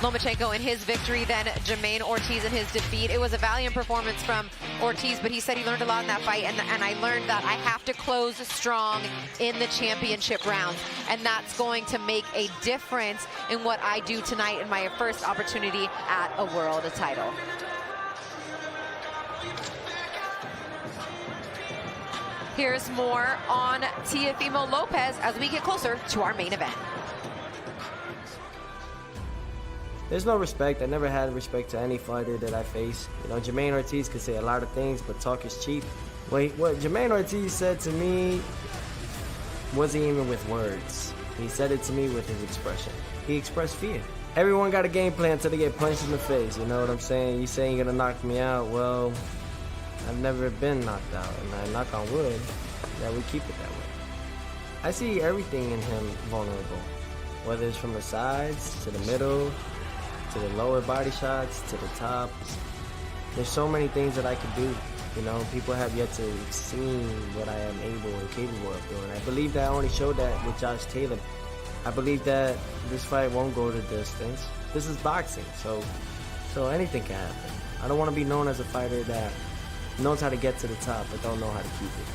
Speaker 4: Lomachenko in his victory than Jamaine Ortiz in his defeat. It was a valiant performance from Ortiz, but he said he learned a lot in that fight, and I learned that I have to close strong in the championship rounds, and that's going to make a difference in what I do tonight in my first opportunity at a world title. Here's more on Teofimo Lopez as we get closer to our main event.
Speaker 1: There's no respect. I never had respect to any fighter that I face. You know, Jamaine Ortiz could say a lot of things, but talk is cheap. What Jamaine Ortiz said to me wasn't even with words. He said it to me with his expression. He expressed fear. Everyone got a game plan until they get punched in the face, you know what I'm saying? You saying you're gonna knock me out, well, I've never been knocked out, and I knock on wood that we keep it that way. I see everything in him vulnerable, whether it's from the sides, to the middle, to the lower body shots, to the top. There's so many things that I could do. You know, people have yet to see what I am able and capable of doing. I believe that I only showed that with Josh Taylor. I believe that this fight won't go the distance. This is boxing, so anything can happen. I don't want to be known as a fighter that knows how to get to the top but don't know how to keep it.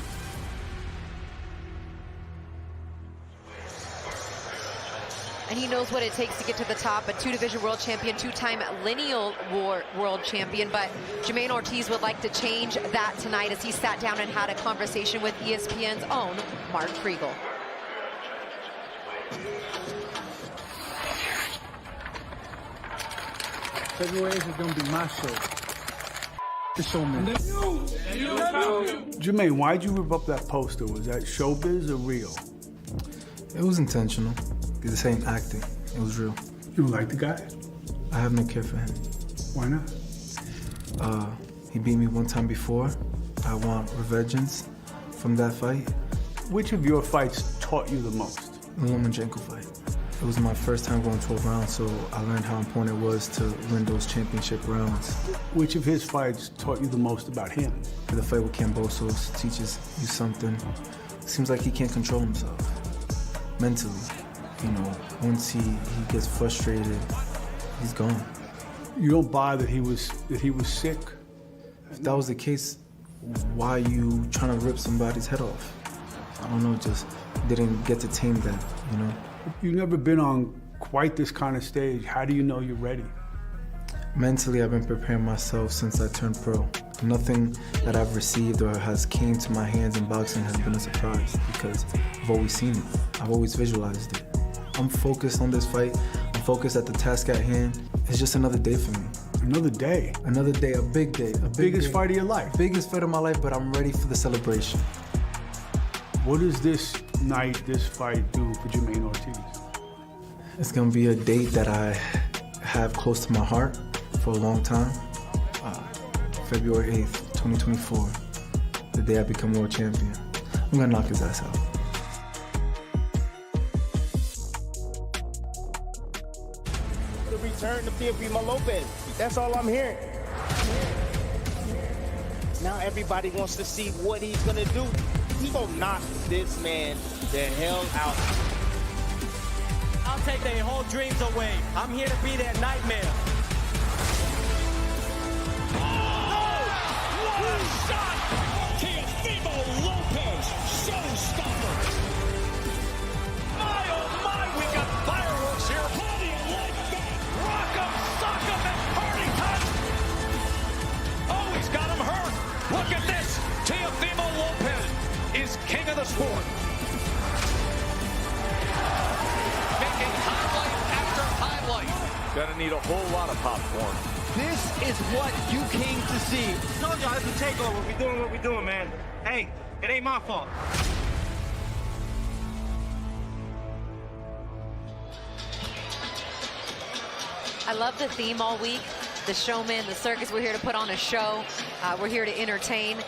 Speaker 4: And he knows what it takes to get to the top. A two-division world champion, two-time lineal world champion. But Jamaine Ortiz would like to change that tonight as he sat down and had a conversation with ESPN's own Mark Kriegel.
Speaker 9: February 8th is going to be my show. The showman. Jamaine, why'd you rip up that poster? Was that showbiz or real?
Speaker 21: It was intentional. This ain't acting. It was real.
Speaker 9: You don't like the guy?
Speaker 21: I have no care for him.
Speaker 9: Why not?
Speaker 21: He beat me one time before. I want revengeance from that fight.
Speaker 9: Which of your fights taught you the most?
Speaker 21: The Lomachenko fight. It was my first time going 12 rounds, so I learned how important it was to win those championship rounds.
Speaker 9: Which of his fights taught you the most about him?
Speaker 21: The fight with Kambosos teaches you something. Seems like he can't control himself mentally. You know, once he gets frustrated, he's gone.
Speaker 9: You don't buy that he was sick?
Speaker 21: If that was the case, why are you trying to rip somebody's head off? I don't know, just didn't get to tame that, you know?
Speaker 9: You've never been on quite this kind of stage. How do you know you're ready?
Speaker 21: Mentally, I've been preparing myself since I turned pro. Nothing that I've received or has came to my hands in boxing has been a surprise because I've always seen it. I've always visualized it. I'm focused on this fight. I'm focused at the task at hand. It's just another day for me.
Speaker 9: Another day?
Speaker 21: Another day, a big day.
Speaker 9: Biggest fight of your life?
Speaker 21: Biggest fight of my life, but I'm ready for the celebration.
Speaker 9: What does this night, this fight do for Jamaine Ortiz?
Speaker 21: It's gonna be a date that I have close to my heart for a long time. February 8th, 2024, the day I become world champion. I'm gonna knock his ass out.
Speaker 11: The return of Teofimo Lopez. That's all I'm hearing. Now everybody wants to see what he's gonna do. He gonna knock this man the hell out.
Speaker 3: I'll take their whole dreams away. I'm here to be their nightmare.
Speaker 6: What a shot! Teofimo Lopez, showstopper. My, oh my, we got fireworks here. How do you like that? Rock 'em, sock 'em, and party time. Oh, he's got him hurt. Look at this. Teofimo Lopez is king of the sport. Making highlight after highlight.
Speaker 8: Gonna need a whole lot of popcorn.
Speaker 6: This is what you came to see.
Speaker 3: Told y'all it's a takeover. We doing what we doing, man. Hey, it ain't my fault.
Speaker 4: I love the theme all week. The showman, the circus. We're here to put on a show. We're here to entertain.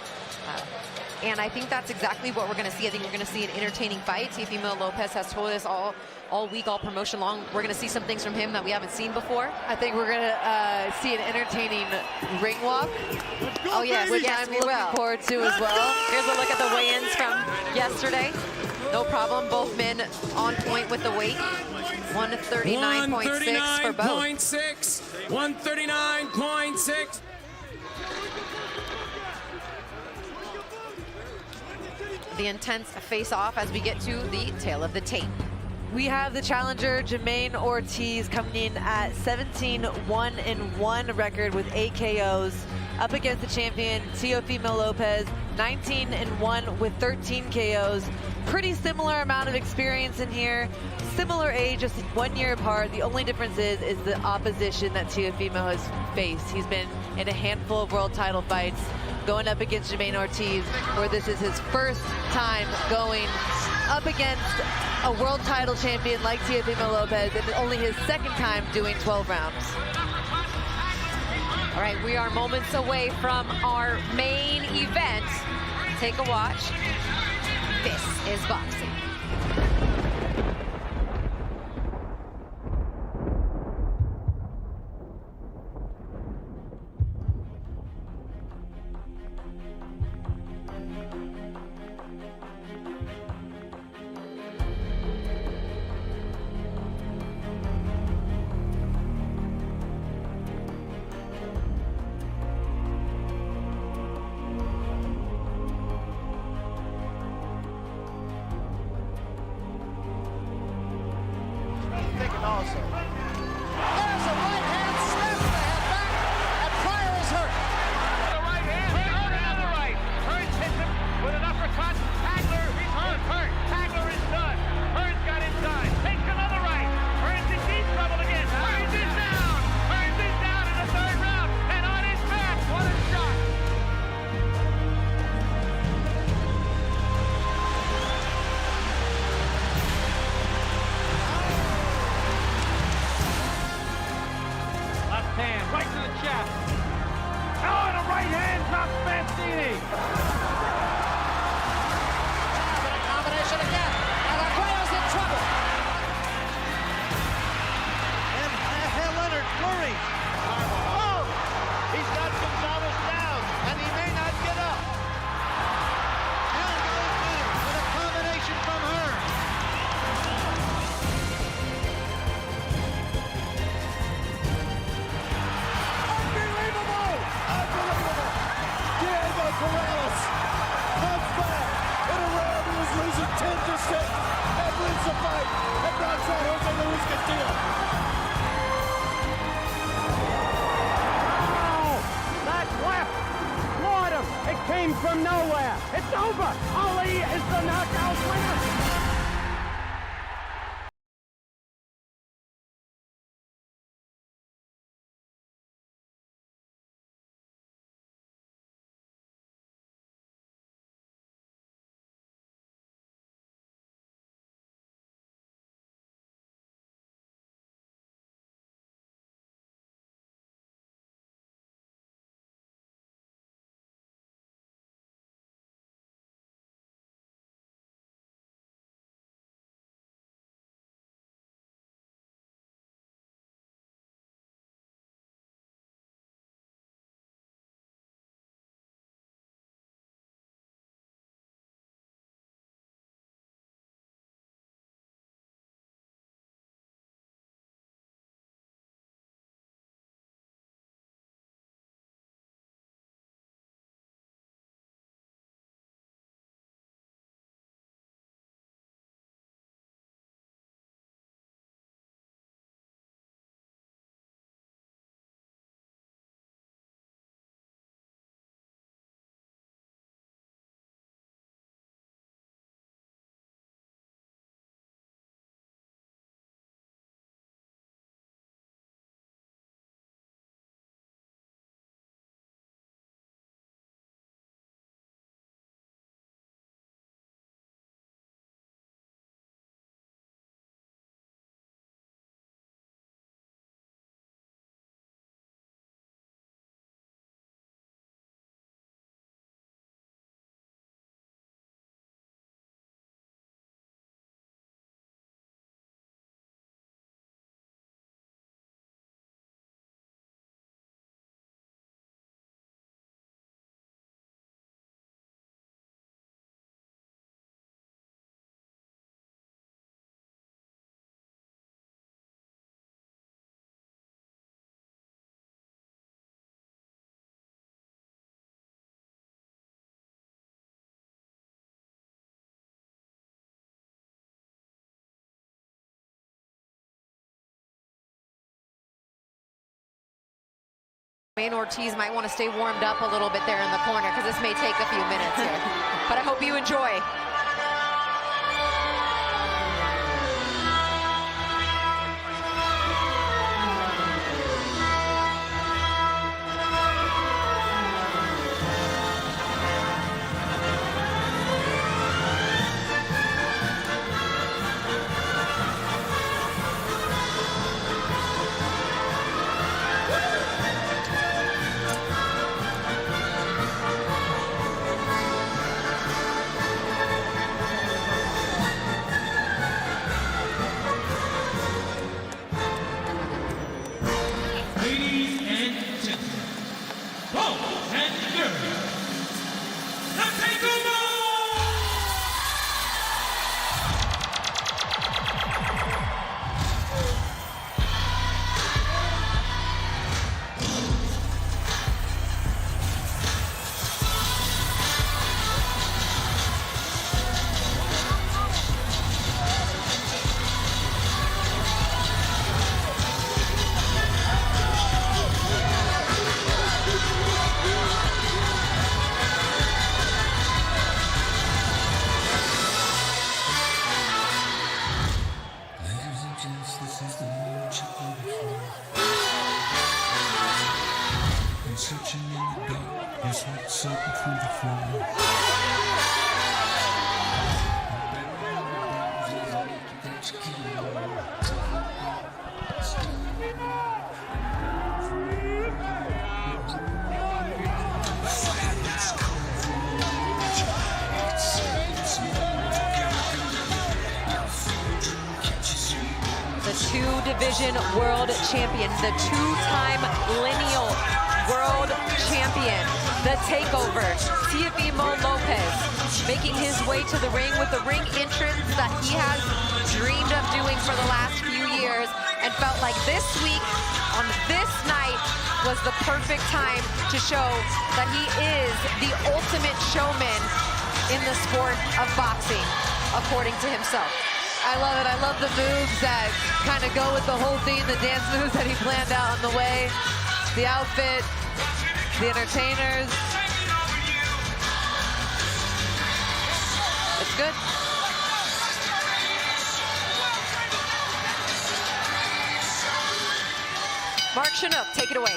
Speaker 4: And I think that's exactly what we're going to see. I think we're going to see an entertaining fight. Teofimo Lopez has told us all week, all promotion long, we're going to see some things from him that we haven't seen before.
Speaker 5: I think we're going to see an entertaining ring walk.
Speaker 4: Oh, yes,
Speaker 5: which
Speaker 4: yes,
Speaker 5: I'm
Speaker 4: we
Speaker 5: looking
Speaker 4: will.
Speaker 5: forward to as well.
Speaker 4: Here's a look at the weigh-ins from yesterday. No problem. Both men on point with the weight. 139.6 for both.
Speaker 12: 139.6.
Speaker 4: The intense face-off as we get to the tail of the tape.
Speaker 5: We have the challenger, Jamaine Ortiz, coming in at 17-1-1 record with 8 KOs, up against the champion, Teofimo Lopez, 19-1 with 13 KOs. Pretty similar amount of experience in here, similar age, just 1 year apart. The only difference is the opposition that Teofimo has faced. He's been in a handful of world title fights, going up against Jamaine Ortiz, where this is his first time going up against a world title champion like Teofimo Lopez, and only his second time doing 12 rounds.
Speaker 4: All right, we are moments away from our main event. Take a watch. This is boxing.
Speaker 6: Also. There's a right hand snap the head back, and Pryor is hurt. The right hand, hurt another right. Hearns hits him with an uppercut. Hagler, he's hurt. Hagler is done. Hearns got inside. Takes another right. Hearns in deep trouble again. Hearns is down. Hearns is down in the third round, and on his back. What a shot. Hand right to the chest. Oh, and a right hand drops Mancini. And a combination again. And Aguayo's in trouble. And Leonard flurry. Oh! He's got Gonzalez down, and he may not get up. Down goes Leonard with a combination from Hearns. Corrales comes back in a round he was losing 10% and wins the fight and knocks out Jose Luis Castillo. Oh, that's left. Floyd him. It came from nowhere. It's over. Ali is the knockout winner.
Speaker 4: Jamaine Ortiz might want to stay warmed up a little bit there in the corner because this may take a few minutes here. But I hope you enjoy. Two-division world champion, the two-time lineal world champion, the takeover, Teofimo Lopez, making his way to the ring with the ring entrance that he has dreamed of doing for the last few years, and felt like this week, on this night, was the perfect time to show that he is the ultimate showman in the sport of boxing, according to himself. I love it. I love the moves that kind of go with the whole theme, the dance moves that he planned out on the way, the outfit, the entertainers. It's good. Mark Chinook, take it away.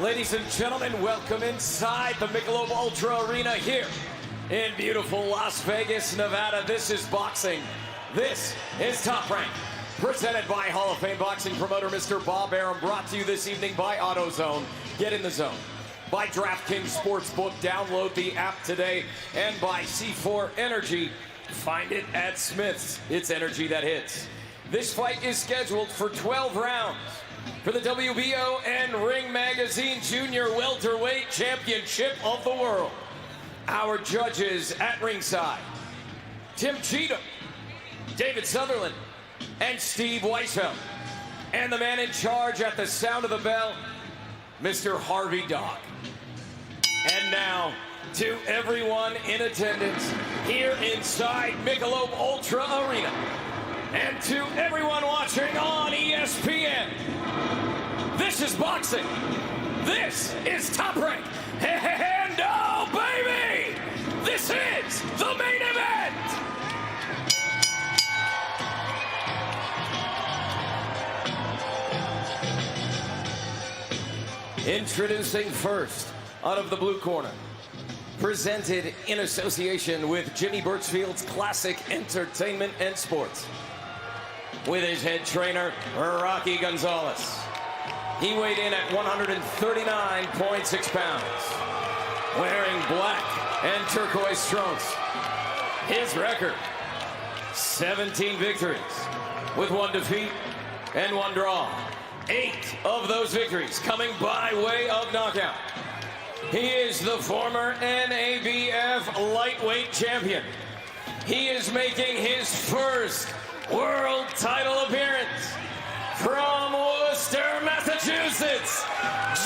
Speaker 2: Ladies and gentlemen, welcome inside the Michelob Ultra Arena here in beautiful Las Vegas, Nevada. This is boxing. This is Top Rank, presented by Hall of Fame boxing promoter Mr. Bob Arum, brought to you this evening by AutoZone. Get in the zone. By DraftKings Sportsbook, download the app today. And by C4 Energy, find it at Smith's. It's energy that hits. This fight is scheduled for 12 rounds for the WBO and Ring Magazine Junior Welterweight Championship of the World. Our judges at ringside, Tim Cheatham, David Sutherland, and Steve Weishaupt. And the man in charge at the sound of the bell, Mr. Harvey Dog. And now, to everyone in attendance here inside Michelob Ultra Arena, and to everyone watching on ESPN, this is boxing. This is Top Rank. And oh, baby, this is the main event. Introducing first, out of the blue corner, presented in association with Jimmy Birchfield's Classic Entertainment and Sports, with his head trainer, Rocky Gonzalez. He weighed in at 139.6 pounds, wearing black and turquoise trunks. His record, 17 victories, with 1 defeat and 1 draw. 8 of those victories coming by way of knockout. He is the former NABF lightweight champion. He is making his first world title appearance from Worcester, Massachusetts,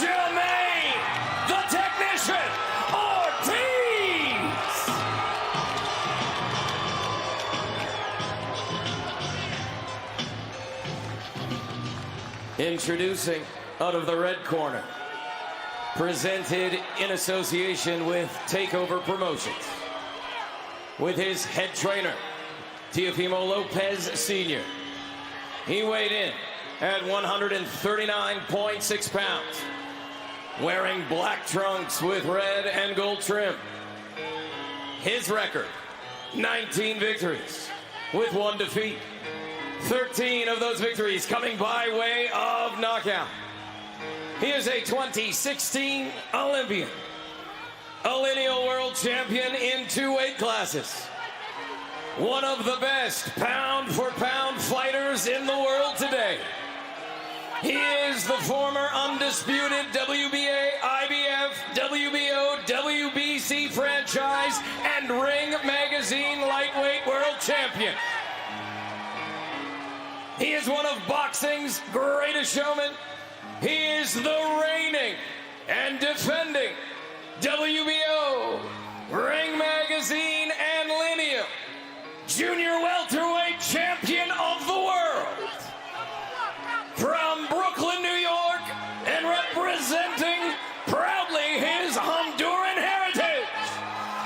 Speaker 2: Jamaine, the Technician Ortiz. Introducing, out of the red corner, presented in association with Takeover Promotions. With his head trainer, Teofimo Lopez Sr. He weighed in at 139.6 pounds, wearing black trunks with red and gold trim. His record, 19 victories with 1 defeat. 13 of those victories coming by way of knockout. He is a 2016 Olympian, a lineal world champion in 2 weight classes. One of the best pound-for-pound fighters in the world today. He is the former undisputed WBA, IBF, WBO, WBC franchise, and Ring Magazine lightweight world champion. He is one of boxing's greatest showmen. He is the reigning and defending WBO, Ring Magazine, and lineal junior welterweight champion of the world. From Brooklyn, New York, and representing proudly his Honduran heritage,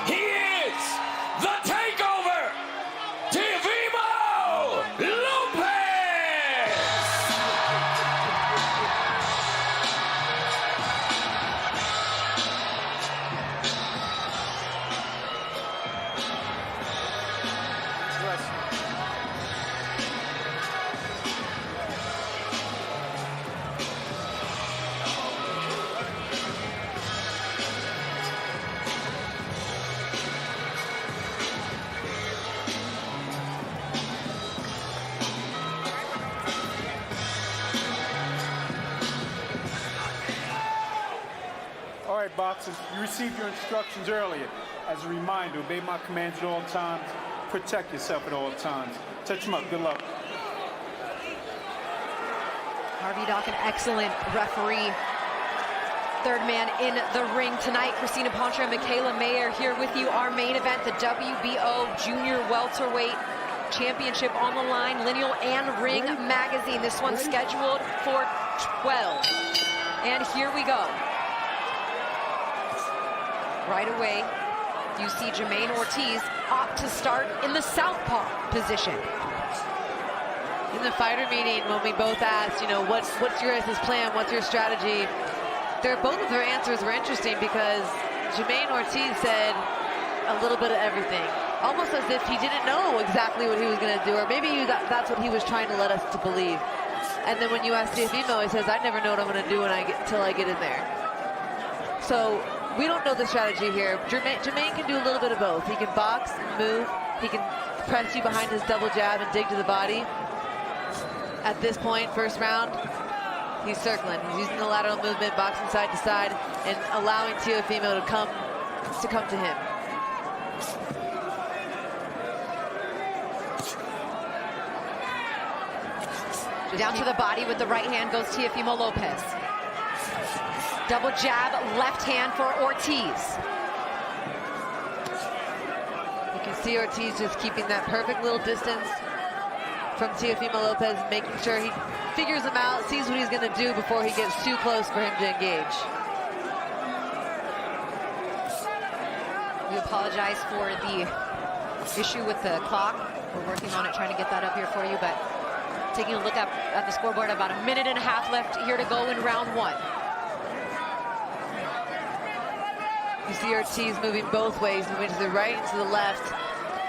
Speaker 2: he is the Takeover, Teofimo Lopez!
Speaker 9: All right, boxers, you received your instructions earlier. As a reminder, obey my commands at all times. Protect yourself at all times. Touch them up. Good luck.
Speaker 4: Harvey Dock, an excellent referee. Third man in the ring tonight, Christina Poncher and Michaela Mayer here with you. Our main event, the WBO Junior Welterweight Championship on the line, Lineal and Ring Magazine. This one's scheduled for 12. And here we go. Right away, you see Jamaine Ortiz opt to start in the southpaw position.
Speaker 5: In the fighter meeting, when we both asked, you know, what's your guys' plan, what's your strategy? Both of their answers were interesting because Jamaine Ortiz said a little bit of everything, almost as if he didn't know exactly what he was going to do, or maybe that's what he was trying to let us to believe. And then when you ask Teofimo, he says, I never know what I'm going to do until I get in there. So we don't know the strategy here. Jamaine can do a little bit of both. He can box and move. He can press you behind his double jab and dig to the body. At this point, first round, he's circling. He's using the lateral movement, boxing side to side, and allowing Teofimo to come to him.
Speaker 4: Down to the body with the right hand goes Teofimo Lopez. Double jab, left hand for Ortiz.
Speaker 5: You can see Ortiz just keeping that perfect little distance from Teofimo Lopez, making sure he figures him out, sees what he's going to do before he gets too close for him to engage.
Speaker 4: We apologize for the issue with the clock. We're working on it, trying to get that up here for you, but taking a look up at the scoreboard, about a minute and a half left here to go in round one.
Speaker 5: You see Ortiz moving both ways, moving to the right and to the left.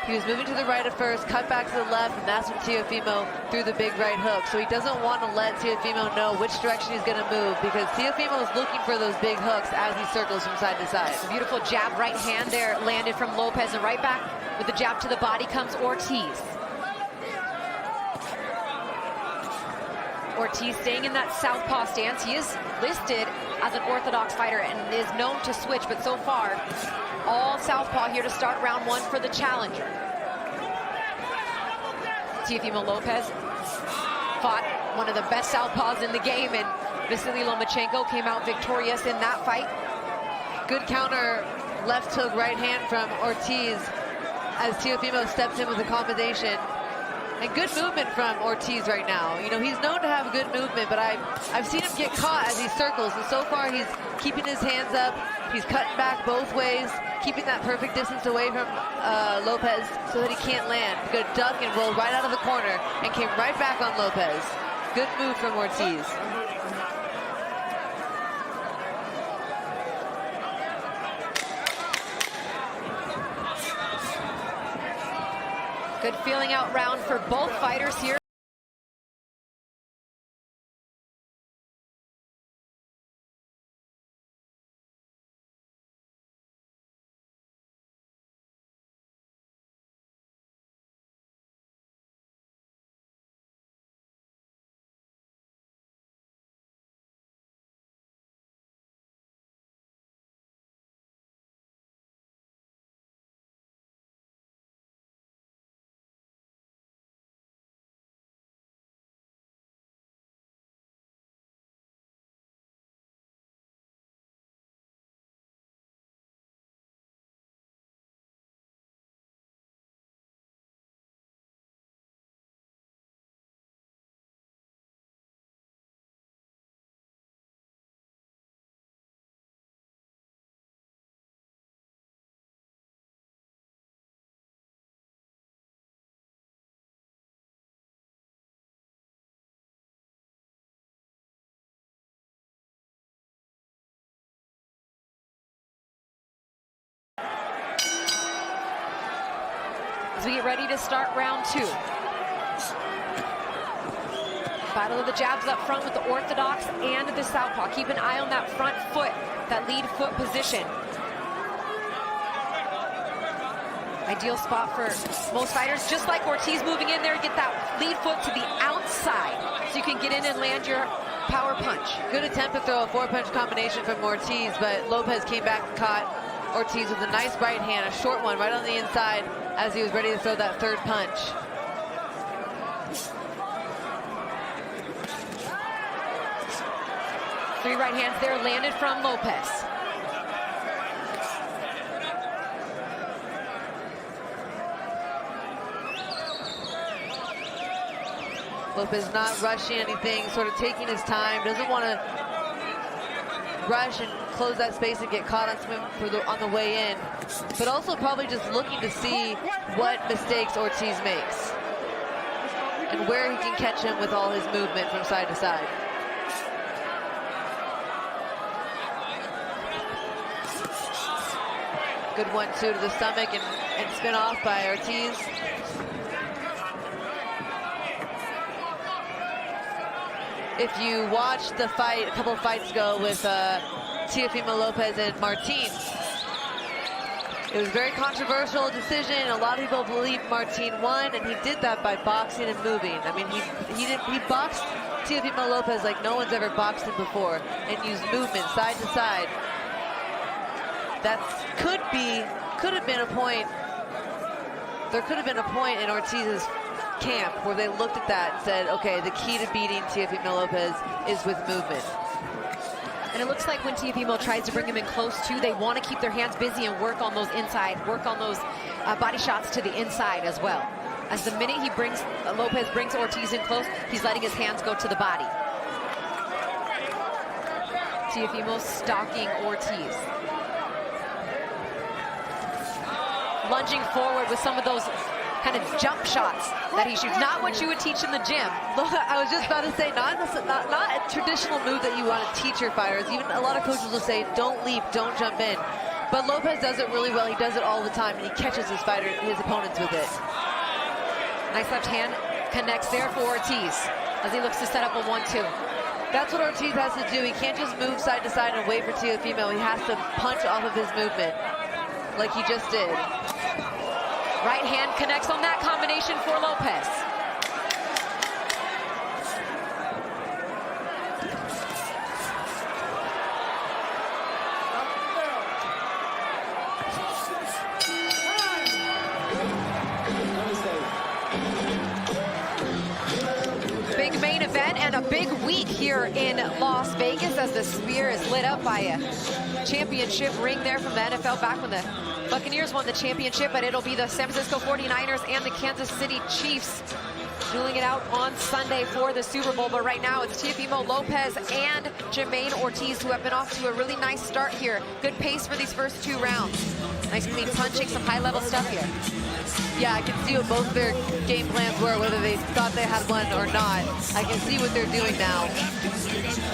Speaker 5: He was moving to the right at first, cut back to the left, and that's when Teofimo threw the big right hook. So he doesn't want to let Teofimo know which direction he's going to move, because Teofimo is looking for those big hooks as he circles from side to side.
Speaker 4: A beautiful jab, right hand there, landed from Lopez, and right back with the jab to the body comes Ortiz. Ortiz staying in that southpaw stance. He is listed as an orthodox fighter and is known to switch, but so far, all southpaw here to start round one for the challenger. Teofimo Lopez fought one of the best southpaws in the game, and Vasily Lomachenko came out victorious in that fight.
Speaker 5: Good counter left hook right hand from Ortiz as Teofimo steps in with a combination. And good movement from Ortiz right now. You know, he's known to have good movement, but I've seen him get caught as he circles, and so far he's keeping his hands up. He's cutting back both ways, keeping that perfect distance away from Lopez so that he can't land. Good duck and rolled right out of the corner and came right back on Lopez. Good move from Ortiz. Good feeling out round for both fighters here. As we get ready to start round 2. Battle of the jabs up front with the orthodox and the southpaw. Keep an eye on that front foot, that lead foot position. Ideal spot for most fighters, just like Ortiz moving in there to get that lead foot to the outside so you can get in and land your power punch. Good attempt to throw a 4-punch combination from Ortiz, but Lopez came back and caught Ortiz with a nice right hand, a short one right on the inside as he was ready to throw that third punch. Three right hands there landed from Lopez. Lopez not rushing anything, sort of taking his time, doesn't want to rush and close that space and get caught on something on the way in, but also probably just looking to see what mistakes Ortiz makes and where he can catch him with all his movement from side to side. Good 1-2 to the stomach and spin off by Ortiz. If you watched the fight a couple of fights ago with Teofimo Lopez and Martinez, it was a very controversial decision. A lot of people believe Martinez won, and he did that by boxing and moving. I mean, he boxed Teofimo Lopez like no one's ever boxed him before, and used movement side to side. That could have been a point. There could have been a point in Ortiz's camp where they looked at that and said, okay, the key to beating Teofimo Lopez is with movement.
Speaker 4: And it looks like when Teofimo tries to bring him in close too, they want to keep their hands busy and work on those inside, work on those body shots to the inside as well. As the minute he brings, Lopez brings Ortiz in close, he's letting his hands go to the body. Teofimo stalking Ortiz. Lunging forward with some of those kind of jump shots that he shoots. Not what you would teach in the gym. I was just about to say, not a traditional move that you want to teach your fighters. Even a lot of coaches will say, don't leap, don't jump in. But Lopez does it really well. He does it all the time, and he catches his opponents with it. Nice left hand connects there for Ortiz as he looks to set up a 1-2. That's what Ortiz has to do. He can't just move side to side and wait for Teofimo. He has to punch off of his movement like he just did. Right hand connects on that combination for Lopez. Big main event and a big week here in Las Vegas as the Sphere is lit up by a championship ring there from the NFL back when the Buccaneers won the championship, but it'll be the San Francisco 49ers and the Kansas City Chiefs dueling it out on Sunday for the Super Bowl. But right now it's Teofimo Lopez and Jamaine Ortiz who have been off to a really nice start here. Good pace for these first 2 rounds. Nice clean punching, some high-level stuff here.
Speaker 5: Yeah, I can see what both their game plans were, whether they thought they had one or not. I can see what they're doing now.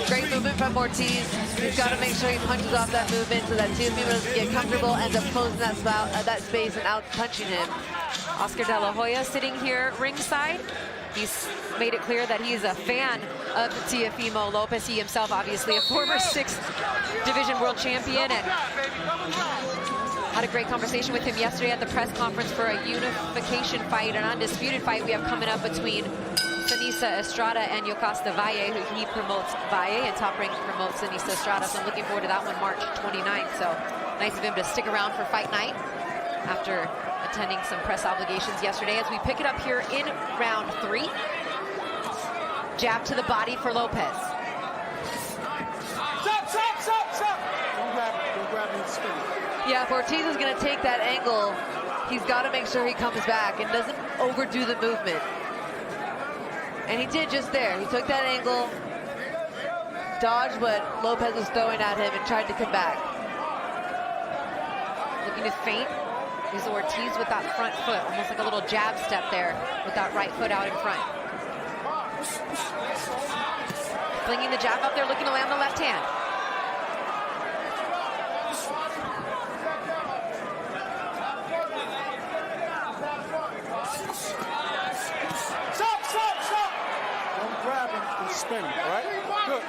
Speaker 5: Great movement from Ortiz. He's got to make sure he punches off that movement so that Teofimo doesn't get comfortable, ends up closing that space and out punching him.
Speaker 4: Oscar De La Hoya sitting here ringside. He's made it clear that he's a fan of Teofimo Lopez. He himself, obviously, a former 6th Division World Champion, and had a great conversation with him yesterday at the press conference for a unification fight, an undisputed fight we have coming up between Sanisa Estrada and Acosta Valle, who he promotes Valle, and Top Rank promotes Sanisa Estrada. So I'm looking forward to that one, March 29th. So nice of him to stick around for fight night after attending some press obligations yesterday. As we pick it up here in round 3. Jab to the body for Lopez.
Speaker 11: Stop. Don't grab him and spin it.
Speaker 5: Yeah, if Ortiz is going to take that angle, he's got to make sure he comes back and doesn't overdo the movement. And he did just there. He took that angle, dodged what Lopez was throwing at him, and tried to come back.
Speaker 4: Looking to feint. He's Ortiz with that front foot, almost like a little jab step there with that right foot out in front. Flinging the jab up there, looking to land the left hand.
Speaker 11: Stop. Don't grab him and spin, all right? Good.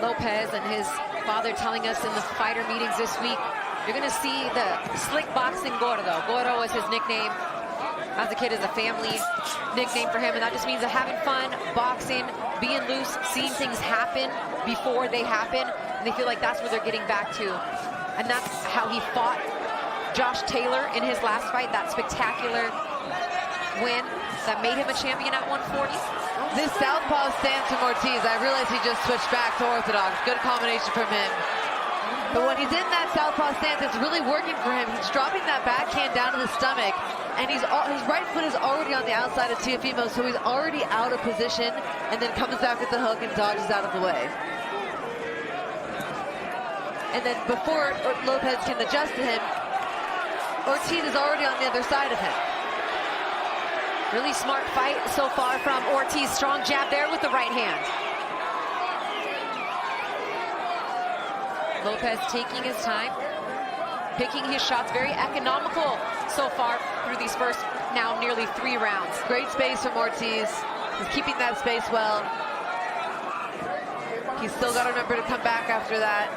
Speaker 4: Lopez and his father telling us in the fighter meetings this week, you're going to see the slick boxing Gordo. Gordo is his nickname. As a kid, is a family nickname for him, and that just means having fun, boxing, being loose, seeing things happen before they happen, and they feel like that's where they're getting back to. And that's how he fought Josh Taylor in his last fight, that spectacular win that made him a champion at 140.
Speaker 5: This southpaw stance from Ortiz, I realize he just switched back to orthodox. Good combination from him. But when he's in that southpaw stance, it's really working for him. He's dropping that backhand down to the stomach, and his right foot is already on the outside of Teofimo, so he's already out of position, and then comes back with the hook and dodges out of the way. And then before Lopez can adjust to him, Ortiz is already on the other side of him.
Speaker 4: Really smart fight so far from Ortiz. Strong jab there with the right hand. Lopez taking his time, picking his shots, very economical so far through these first now nearly 3 rounds.
Speaker 5: Great space from Ortiz. He's keeping that space well. He's still got to remember to come back after that.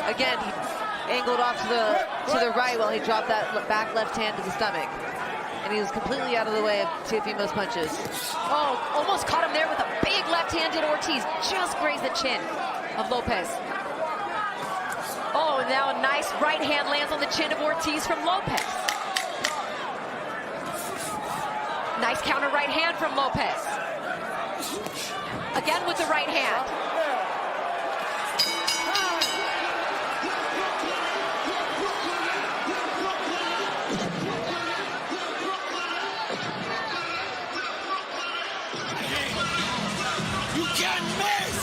Speaker 5: Again, he angled off to the right while he dropped that back left hand to the stomach. And he was completely out of the way of Teofimo's punches.
Speaker 4: Oh, almost caught him there with a big left-handed Ortiz. Just grazed the chin of Lopez. Oh, and now a nice right hand lands on the chin of Ortiz from Lopez. Nice counter right hand from Lopez. Again with the right hand.
Speaker 11: You can't miss!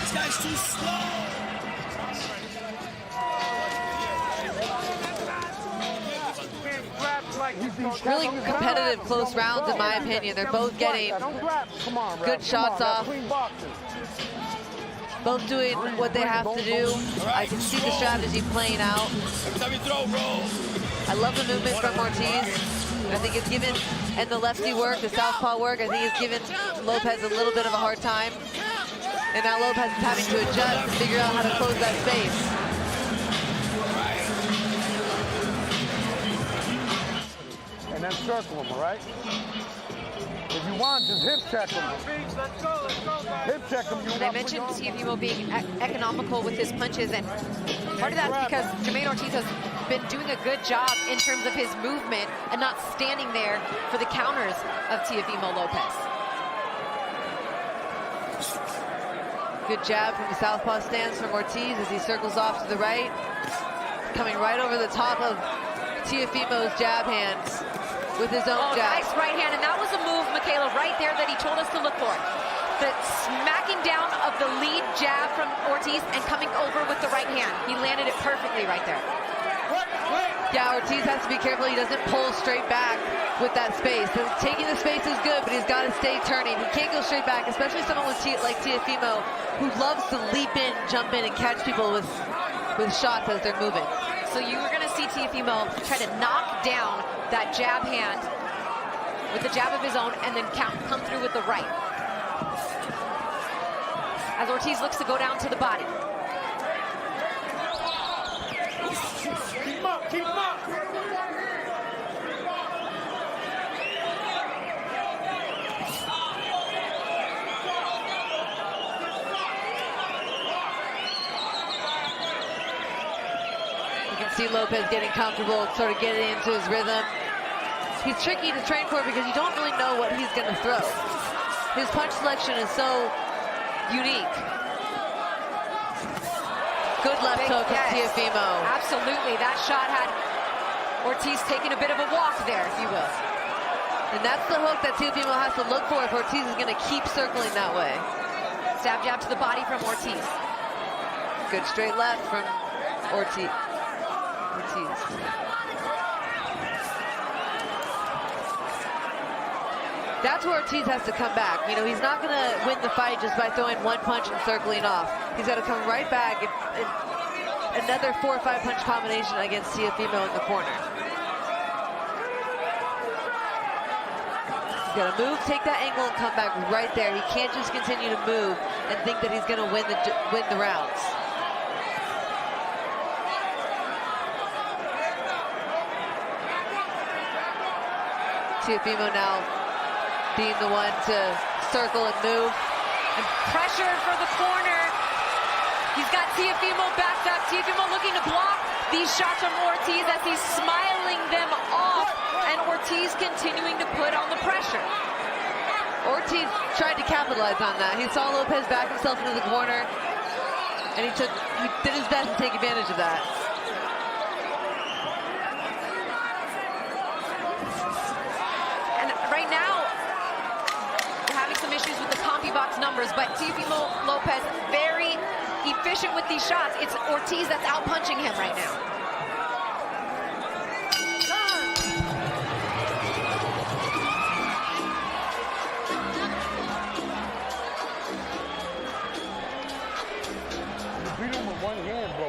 Speaker 11: This guy's too slow!
Speaker 5: Really competitive, close rounds, in my opinion. They're both getting good shots off. Both doing what they have to do. I can see the strategy playing out. I love the movement from Ortiz. I think it's given, and the lefty work, the southpaw work, I think it's given Lopez a little bit of a hard time. And now Lopez is having to adjust and figure out how to close that space.
Speaker 11: And then circle him, all right? If you want, just hip check him. Hip check him.
Speaker 4: And I mentioned Teofimo being economical with his punches, and part of that's because Jamaine Ortiz has been doing a good job in terms of his movement and not standing there for the counters of Teofimo Lopez.
Speaker 5: Good jab from the southpaw stance from Ortiz as he circles off to the right. Coming right over the top of Teofimo's jab hands with his own jab.
Speaker 4: Nice right hand, and that was a move, Michaela, right there that he told us to look for. The smacking down of the lead jab from Ortiz and coming over with the right hand. He landed it perfectly right there.
Speaker 5: Yeah, Ortiz has to be careful he doesn't pull straight back with that space. Taking the space is good, but he's got to stay turning. He can't go straight back, especially someone like Teofimo, who loves to leap in, jump in, and catch people with shots as they're moving.
Speaker 4: So you were going to see Teofimo try to knock down that jab hand with the jab of his own and then come through with the right. As Ortiz looks to go down to the body.
Speaker 3: Keep up, keep up.
Speaker 5: See Lopez getting comfortable, sort of getting into his rhythm. He's tricky to train for because you don't really know what he's going to throw. His punch selection is so unique. Good left hook of Teofimo.
Speaker 4: Absolutely, that shot had Ortiz taking a bit of a walk there, if you will.
Speaker 5: And that's the hook that Teofimo has to look for if Ortiz is going to keep circling that way.
Speaker 4: Stab jab to the body from Ortiz.
Speaker 5: Good straight left from Ortiz. That's where Ortiz has to come back. You know, he's not going to win the fight just by throwing one punch and circling off. He's got to come right back and another 4 or 5 punch combination against Teofimo in the corner. He's got to move, take that angle, and come back right there. He can't just continue to move and think that he's going to win the rounds. Teofimo now being the one to circle and move.
Speaker 4: And pressure for the corner. He's got Teofimo backed up. Teofimo looking to block these shots from Ortiz as he's smiling them off. And Ortiz continuing to put on the pressure.
Speaker 5: Ortiz tried to capitalize on that. He saw Lopez back himself into the corner. And he did his best to take advantage of that.
Speaker 4: Right now, we're having some issues with the CompuBox numbers, but Teofimo Lopez very efficient with these shots. It's Ortiz that's out-punching him right now.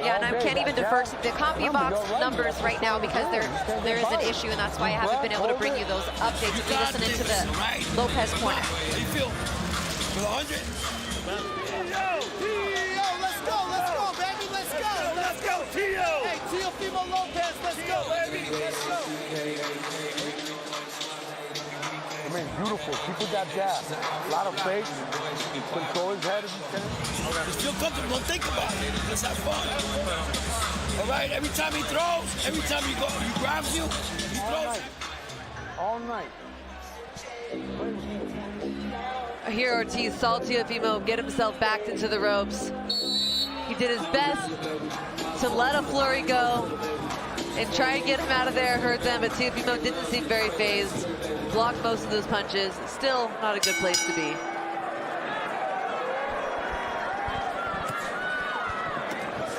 Speaker 4: Yeah, and I can't even defer to the CompuBox numbers right now because there is an issue, and that's why I haven't been able to bring you those updates. If you listen into the Lopez corner.
Speaker 6: How you feel? For the 100?
Speaker 3: Let's go, baby, let's go.
Speaker 6: Let's go, Tio.
Speaker 3: Hey, Teofimo Lopez, let's go, baby, let's go.
Speaker 11: I mean, beautiful. People got jabs. A lot of fake. Control his head if he can.
Speaker 6: Just feel comfortable. Don't think about it. Let's have fun. All right. Every time he throws, every time he grabs you, he throws.
Speaker 11: All night.
Speaker 5: Here Ortiz saw Teofimo get himself backed into the ropes. He did his best to let a flurry go and try and get him out of there, hurt them, but Teofimo didn't seem very phased. Blocked most of those punches. Still not a good place to be.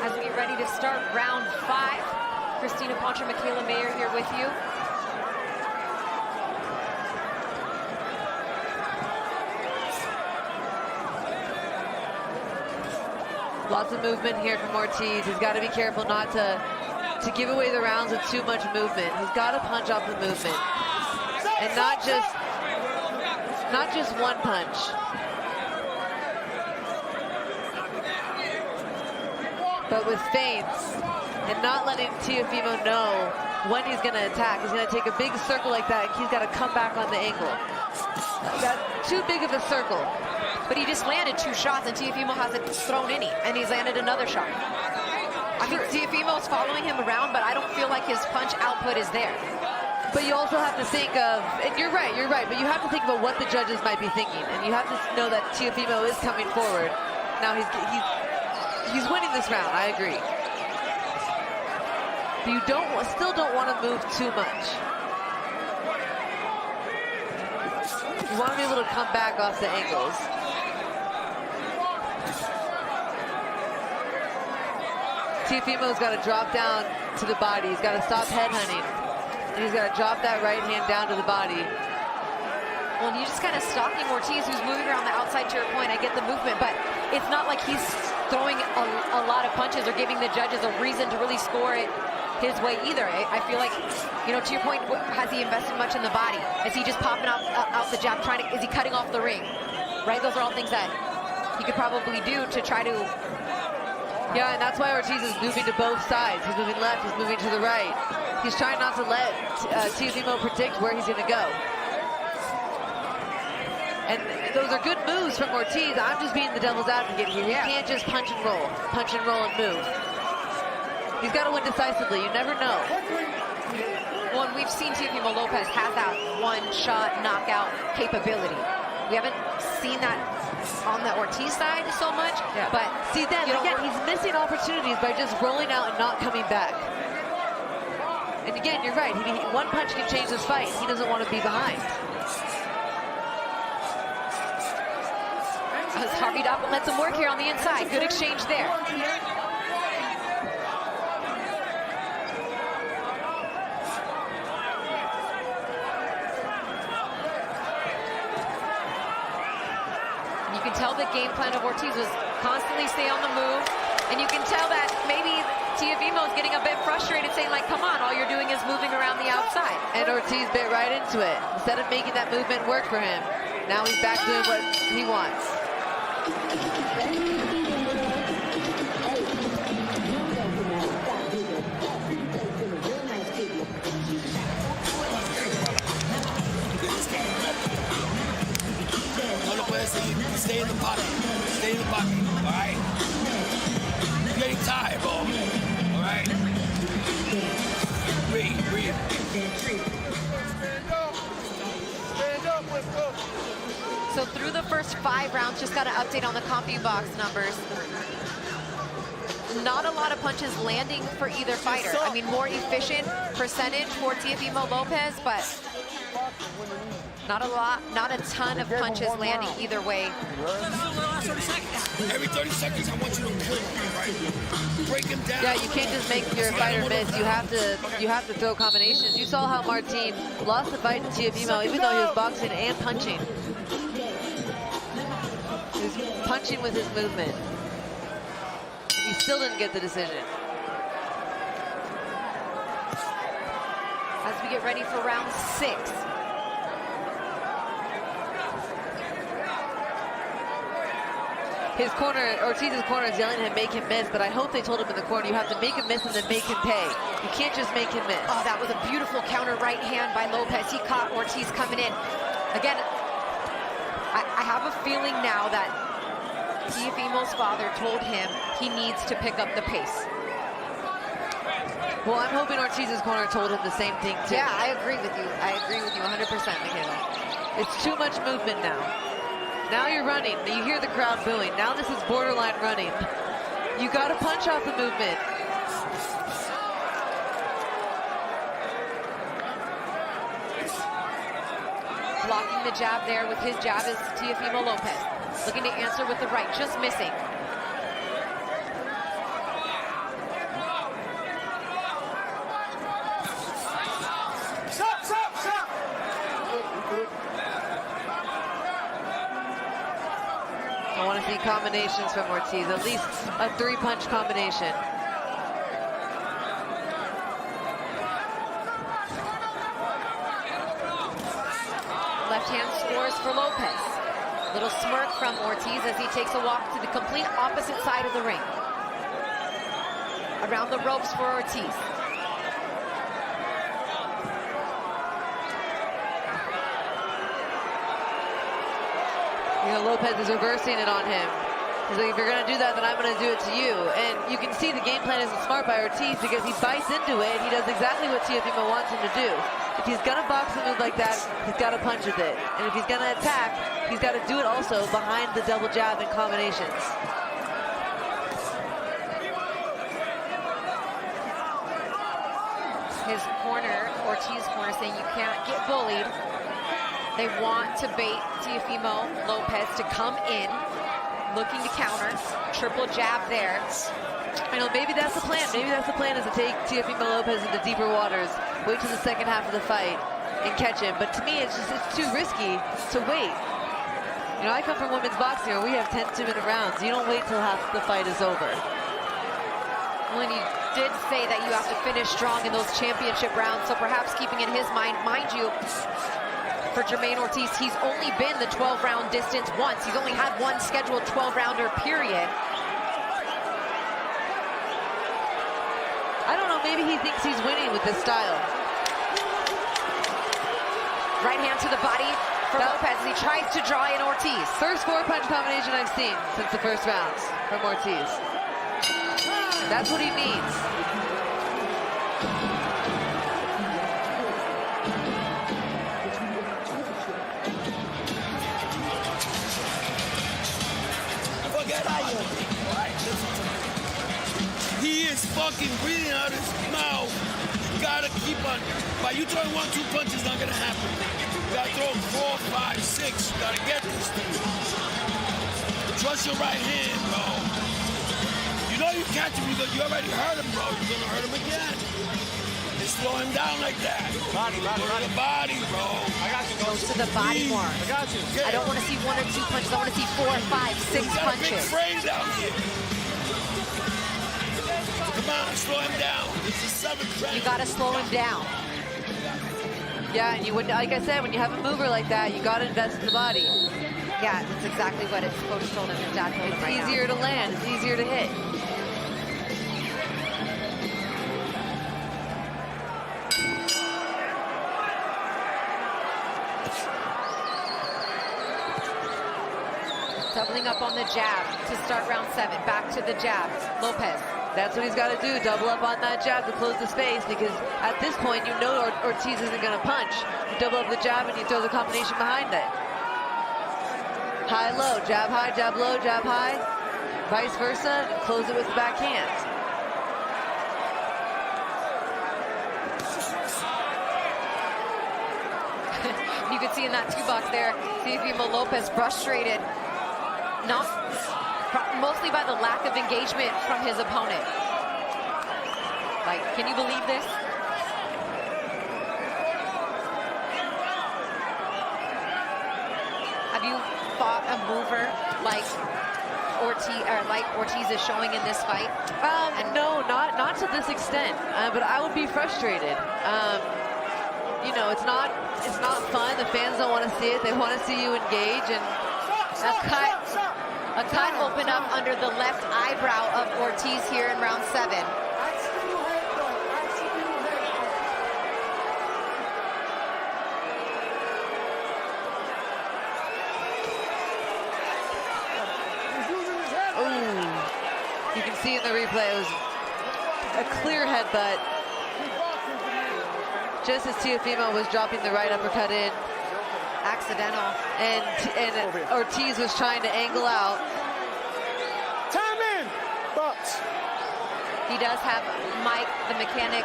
Speaker 4: As we get ready to start round 5, Christina Poncher, Michaela Mayer here with you.
Speaker 5: Lots of movement here from Ortiz. He's got to be careful not to give away the rounds with too much movement. He's got to punch off the movement. And not just one punch. But with feints and not letting Teofimo know when he's going to attack. He's going to take a big circle like that. He's got to come back on the angle. That's too big of a circle.
Speaker 4: But he just landed 2 shots and Teofimo hasn't thrown any, and he's landed another shot. I think Teofimo's following him around, but I don't feel like his punch output is there.
Speaker 5: But you also have to think of, and you're right, but you have to think about what the judges might be thinking, and you have to know that Teofimo is coming forward. Now he's winning this round, I agree. But you still don't want to move too much. You want to be able to come back off the angles. Teofimo's got to drop down to the body. He's got to stop headhunting. And he's got to drop that right hand down to the body.
Speaker 4: Well, you're just kind of stalking Ortiz, who's moving around the outside to your point. I get the movement, but it's not like he's throwing a lot of punches or giving the judges a reason to really score it his way either. I feel like, you know, to your point, has he invested much in the body? Is he just popping out the jab, is he cutting off the ring? Right? Those are all things that he could probably do to try to...
Speaker 5: Yeah, and that's why Ortiz is moving to both sides. He's moving left, he's moving to the right. He's trying not to let Teofimo predict where he's going to go. And those are good moves from Ortiz. I'm just being the devil's advocate here. He can't just punch and roll and move. He's got to win decisively. You never know.
Speaker 4: Well, and we've seen Teofimo Lopez have that one-shot knockout capability. We haven't seen that on the Ortiz side so much, but
Speaker 5: see, then again, he's missing opportunities by just rolling out and not coming back. And again, you're right. One punch can change this fight. He doesn't want to be behind.
Speaker 4: As Harvey Doppel lets him work here on the inside. Good exchange there. You can tell the game plan of Ortiz was constantly stay on the move. And you can tell that maybe Teofimo is getting a bit frustrated, saying like, come on, all you're doing is moving around the outside.
Speaker 5: And Ortiz bit right into it. Instead of making that movement work for him, now he's back doing what he wants.
Speaker 26: Stay in the pocket. Stay in the pocket. All right? You're getting tired, bro. All right? Breathe.
Speaker 4: So through the first 5 rounds, just got an update on the CompuBox numbers. Not a lot of punches landing for either fighter. I mean, more efficient percentage for Teofimo Lopez, but not a ton of punches landing either way.
Speaker 26: Every 30 seconds, I want you to kill him, right? Break him down.
Speaker 5: Yeah, you can't just make your fighter miss. You have to throw combinations. You saw how Martin lost the fight to Teofimo, even though he was boxing and punching. He was punching with his movement. He still didn't get the decision.
Speaker 4: As we get ready for round 6.
Speaker 5: His corner, Ortiz's corner is yelling at him, make him miss, but I hope they told him in the corner, you have to make him miss and then make him pay. You can't just make him miss.
Speaker 4: Oh, that was a beautiful counter right hand by Lopez. He caught Ortiz coming in. Again, I have a feeling now that Teofimo's father told him he needs to pick up the pace.
Speaker 5: Well, I'm hoping Ortiz's corner told him the same thing too.
Speaker 4: Yeah, I agree with you. I agree with you 100%, Michaela.
Speaker 5: It's too much movement now. Now you're running. You hear the crowd booing. Now this is borderline running. You got to punch off the movement.
Speaker 4: Blocking the jab there with his jab is Teofimo Lopez. Looking to answer with the right, just missing.
Speaker 5: I want to see combinations from Ortiz, at least a 3-punch combination.
Speaker 4: Left hand scores for Lopez. Little smirk from Ortiz as he takes a walk to the complete opposite side of the ring. Around the ropes for Ortiz.
Speaker 5: You know, Lopez is reversing it on him. He's like, if you're going to do that, then I'm going to do it to you. And you can see the game plan isn't smart by Ortiz because he bites into it. He does exactly what Teofimo wants him to do. If he's going to box a move like that, he's got to punch with it. And if he's going to attack, he's got to do it also behind the double jab and combinations.
Speaker 4: His corner, Ortiz corner, saying you can't get bullied. They want to bait Teofimo Lopez to come in, looking to counter. Triple jab there.
Speaker 5: I know, maybe that's the plan. Maybe that's the plan, is to take Teofimo Lopez into deeper waters, wait till the second half of the fight, and catch him. But to me, it's too risky to wait. You know, I come from women's boxing where we have 10 2-minute rounds. You don't wait till half the fight is over.
Speaker 4: When he did say that you have to finish strong in those championship rounds, so perhaps keeping in his mind you, for Jamaine Ortiz, he's only been the 12-round distance once. He's only had one scheduled 12-rounder period.
Speaker 5: I don't know, maybe he thinks he's winning with this style.
Speaker 4: Right hand to the body for Lopez as he tries to draw in Ortiz.
Speaker 5: First 4-punch combination I've seen since the first rounds from Ortiz. That's what he needs.
Speaker 20: He is fucking breathing out his mouth. You gotta keep on. By you throwing 1-2 punches, not gonna happen. You gotta throw 4, 5, 6. You gotta get this thing. Trust your right hand, bro. You know you catch him because you already hurt him, bro. You're gonna hurt him again. And slow him down like that. Body. The body, bro. I got you.
Speaker 4: Goes to the body more.
Speaker 20: I got you. Okay.
Speaker 4: I don't want to see 1 or 2 punches. I want to see 4, 5, 6
Speaker 20: He's got
Speaker 4: punches.
Speaker 20: a big frame down here. Come on, slow him down. It's a 7th round.
Speaker 4: You got to slow him down.
Speaker 5: Yeah, and you would, like I said, when you have a mover like that, you got to invest in the body.
Speaker 4: Yeah, that's exactly what his coach told him. His dad told him.
Speaker 5: It's easier to land. It's easier to hit.
Speaker 4: Doubling up on the jab to start round 7. Back to the jab. Lopez.
Speaker 5: That's what he's got to do, double up on that jab to close the space, because at this point, you know Ortiz isn't going to punch. You double up the jab and you throw the combination behind it. High, low, jab high, jab low, jab high, vice versa, and close it with the backhand.
Speaker 4: You could see in that 2-box there, Teofimo Lopez frustrated, mostly by the lack of engagement from his opponent. Like, can you believe this? Have you fought a mover like Ortiz is showing in this fight?
Speaker 5: No, not to this extent. But I would be frustrated. You know, it's not fun. The fans don't want to see it. They want to see you engage. And
Speaker 4: A cut opened up under the left eyebrow of Ortiz here in round 7.
Speaker 5: ooh, you can see in the replay it was a clear headbutt. Just as Teofimo was dropping the right uppercut in.
Speaker 4: Accidental.
Speaker 5: And Ortiz was trying to angle out.
Speaker 11: Time in! Box.
Speaker 4: He does have Mike, the mechanic,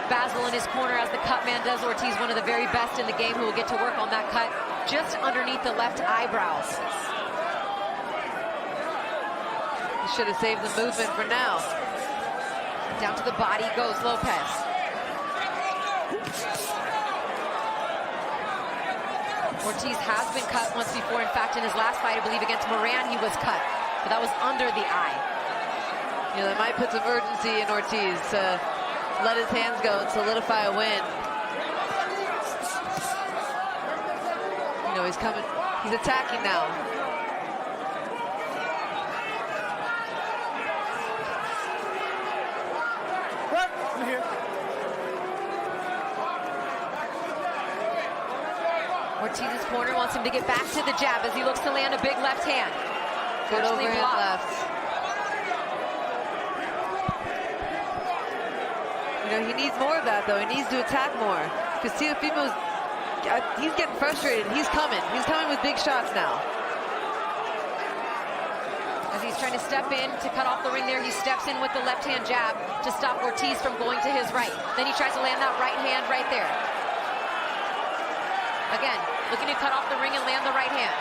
Speaker 4: Basil in his corner as the cut man does. Ortiz, one of the very best in the game, who will get to work on that cut just underneath the left eyebrows.
Speaker 5: He should have saved the movement for now.
Speaker 4: Down to the body goes Lopez. Ortiz has been cut once before. In fact, in his last fight, I believe against Moran, he was cut. But that was under the eye.
Speaker 5: You know, that might put some urgency in Ortiz to let his hands go and solidify a win. You know, he's coming, he's attacking now.
Speaker 11: Right, I'm here.
Speaker 4: Ortiz's corner wants him to get back to the jab as he looks to land a big left hand.
Speaker 5: Good overhand left. You know, he needs more of that, though. He needs to attack more. Because Teofimo's, he's getting frustrated. He's coming. He's coming with big shots now.
Speaker 4: As he's trying to step in to cut off the ring there, he steps in with the left-hand jab to stop Ortiz from going to his right. Then he tries to land that right hand right there. Again, looking to cut off the ring and land the right hand.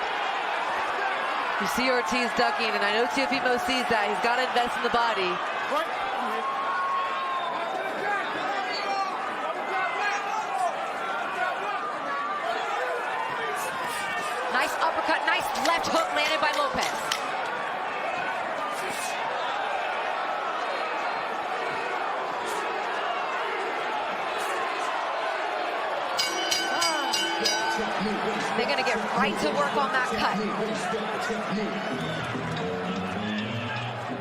Speaker 5: You see Ortiz ducking, and I know Teofimo sees that. He's got to invest in the body.
Speaker 4: Nice uppercut, nice left hook landed by Lopez. They're going to get right to work on that cut.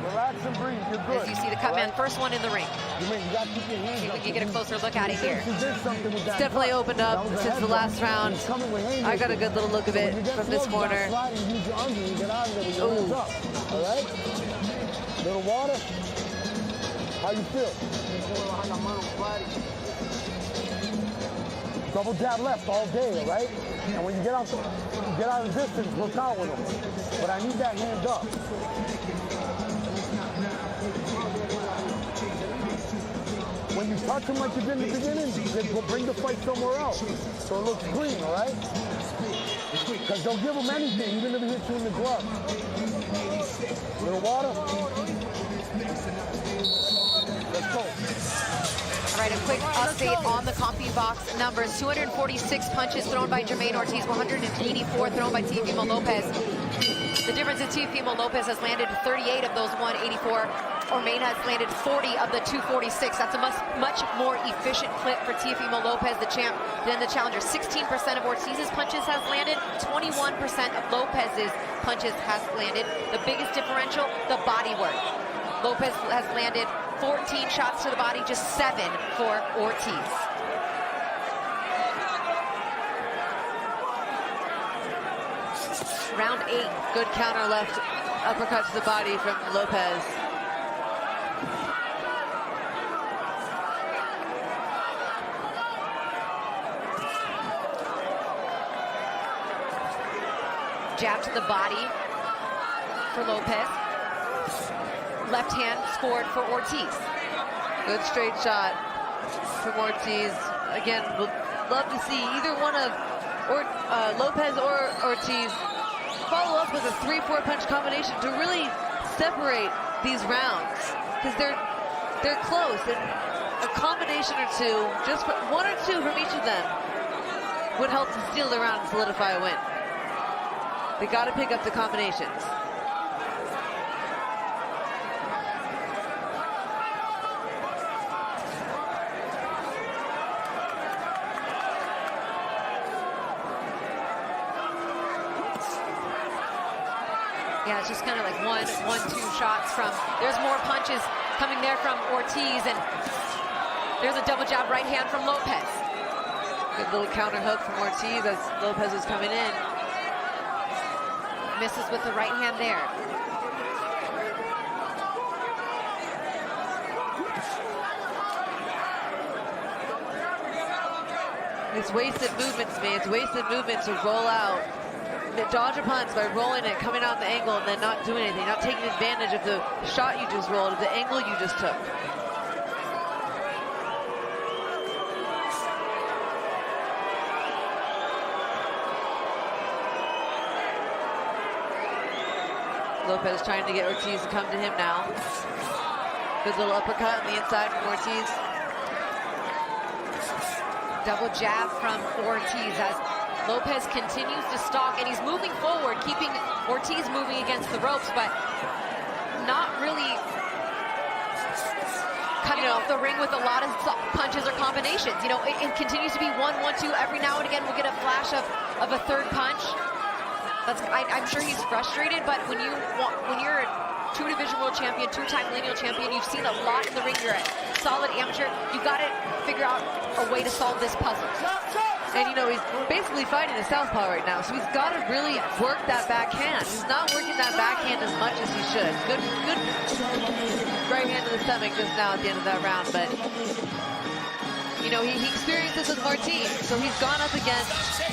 Speaker 11: Relax and breathe. You're good.
Speaker 4: As you see the cut man, first one in the ring.
Speaker 11: You gotta keep your hands
Speaker 4: See if we
Speaker 11: up.
Speaker 4: can get a closer look at it here.
Speaker 5: It's definitely opened up since the last round. I got a good little look of it from this corner.
Speaker 11: Ooh. All right? Little water. How you feel? Double jab left all day, all right? And when you get out of distance, look out with them. But I need that hand up. When you touch him like you did in the beginning, then we'll bring the fight somewhere else. So it looks clean, all right? Because they'll give him anything, even if he hits you in the glove. Little water. Let's go.
Speaker 4: All right, a quick update on the CompuBox numbers. 246 punches thrown by Jamaine Ortiz, 184 thrown by Teofimo Lopez. The difference is Teofimo Lopez has landed 38 of those 184. Ormain has landed 40 of the 246. That's a much more efficient clip for Teofimo Lopez, the champ, than the challenger. 16% of Ortiz's punches has landed, 21% of Lopez's punches has landed. The biggest differential, the body work. Lopez has landed 14 shots to the body, just 7 for Ortiz.
Speaker 5: Round 8. Good counter left uppercut to the body from Lopez.
Speaker 4: Jab to the body for Lopez. Left hand scored for Ortiz.
Speaker 5: Good straight shot from Ortiz. Again, we'll love to see either one of Lopez or Ortiz follow up with a 3-4 punch combination to really separate these rounds, because they're close, and a combination or two, just one or two from each of them, would help to steal the round and solidify a win. They got to pick up the combinations.
Speaker 4: Yeah, it's just kind of like one, two shots from, there's more punches coming there from Ortiz, and there's a double jab right hand from Lopez.
Speaker 5: Good little counter hook from Ortiz as Lopez is coming in.
Speaker 4: Misses with the right hand there.
Speaker 5: It's wasted movement to me. It's wasted movement to roll out. Dodge a punch by rolling it, coming out the angle, and then not doing anything, not taking advantage of the shot you just rolled, of the angle you just took. Lopez trying to get Ortiz to come to him now. Good little uppercut on the inside from Ortiz.
Speaker 4: Double jab from Ortiz as Lopez continues to stalk, and he's moving forward, keeping Ortiz moving against the ropes, but not really cutting off the ring with a lot of punches or combinations. You know, it continues to be 1-1-2. Every now and again, we'll get a flash of a third punch. I'm sure he's frustrated, but when you're a two-division world champion, two-time lineal champion, you've seen a lot in the ring. You're a solid amateur. You got to figure out a way to solve this puzzle.
Speaker 5: And, you know, he's basically fighting a southpaw right now, so he's got to really work that backhand. He's not working that backhand as much as he should. Good right hand to the stomach just now at the end of that round, but, you know, he experienced this with Martinez, so he's gone up against,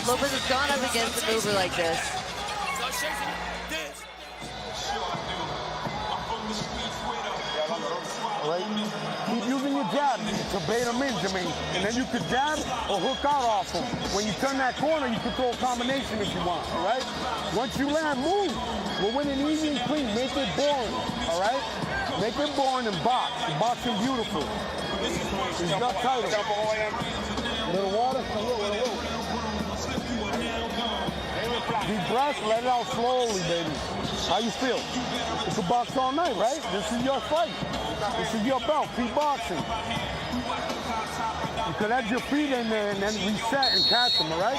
Speaker 5: Lopez has gone up against a mover like this.
Speaker 11: Right? Keep using your jab to bait him in, Jamaine. And then you could jab or hook out off him. When you turn that corner, you can throw a combination if you want, all right? Once you land, move. We're winning easy and clean. Make it boring, all right? Make it boring and box. You're boxing beautiful. He's got title. Little water? Deep breath, let it out slowly, baby. How you feel? You can box all night, right? This is your fight. This is your belt. Keep boxing. You could add your feet in there and then reset and catch them, all right?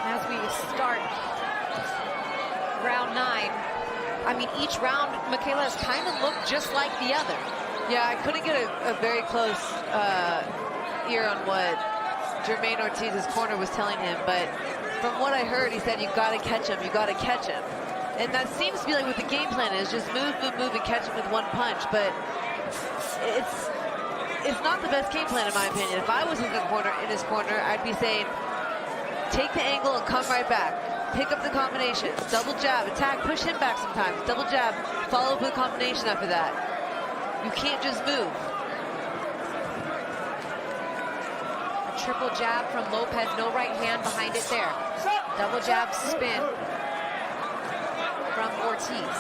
Speaker 4: As we start round 9, I mean, each round, Michaela has kind of looked just like the other.
Speaker 5: Yeah, I couldn't get a very close ear on what Jamaine Ortiz's corner was telling him, but from what I heard, he said, you got to catch him, you got to catch him. And that seems to be like what the game plan is, just move, move, move, and catch him with one punch, but it's not the best game plan in my opinion. If I was in his corner, I'd be saying, take the angle and come right back. Pick up the combination, double jab, attack, push him back sometimes, double jab, follow up with a combination after that. You can't just move.
Speaker 4: A triple jab from Lopez, no right hand behind it there. Double jab spin from Ortiz.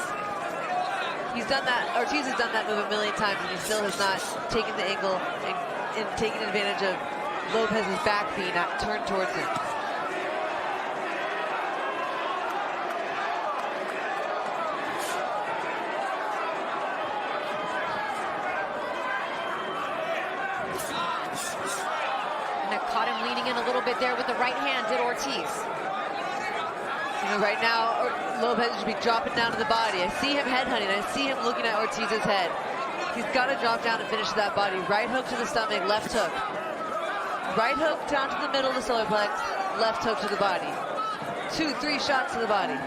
Speaker 5: He's done that, Ortiz has done that move a million times and he still has not taken the angle and taken advantage of Lopez's back being turned towards him.
Speaker 4: Caught him leaning in a little bit there with the right hand, did Ortiz.
Speaker 5: You know, right now, Lopez should be dropping down to the body. I see him headhunting. I see him looking at Ortiz's head. He's got to drop down and finish that body. Right hook to the stomach, left hook. Right hook down to the middle of the solar plex, left hook to the body. 2, 3 shots to the body.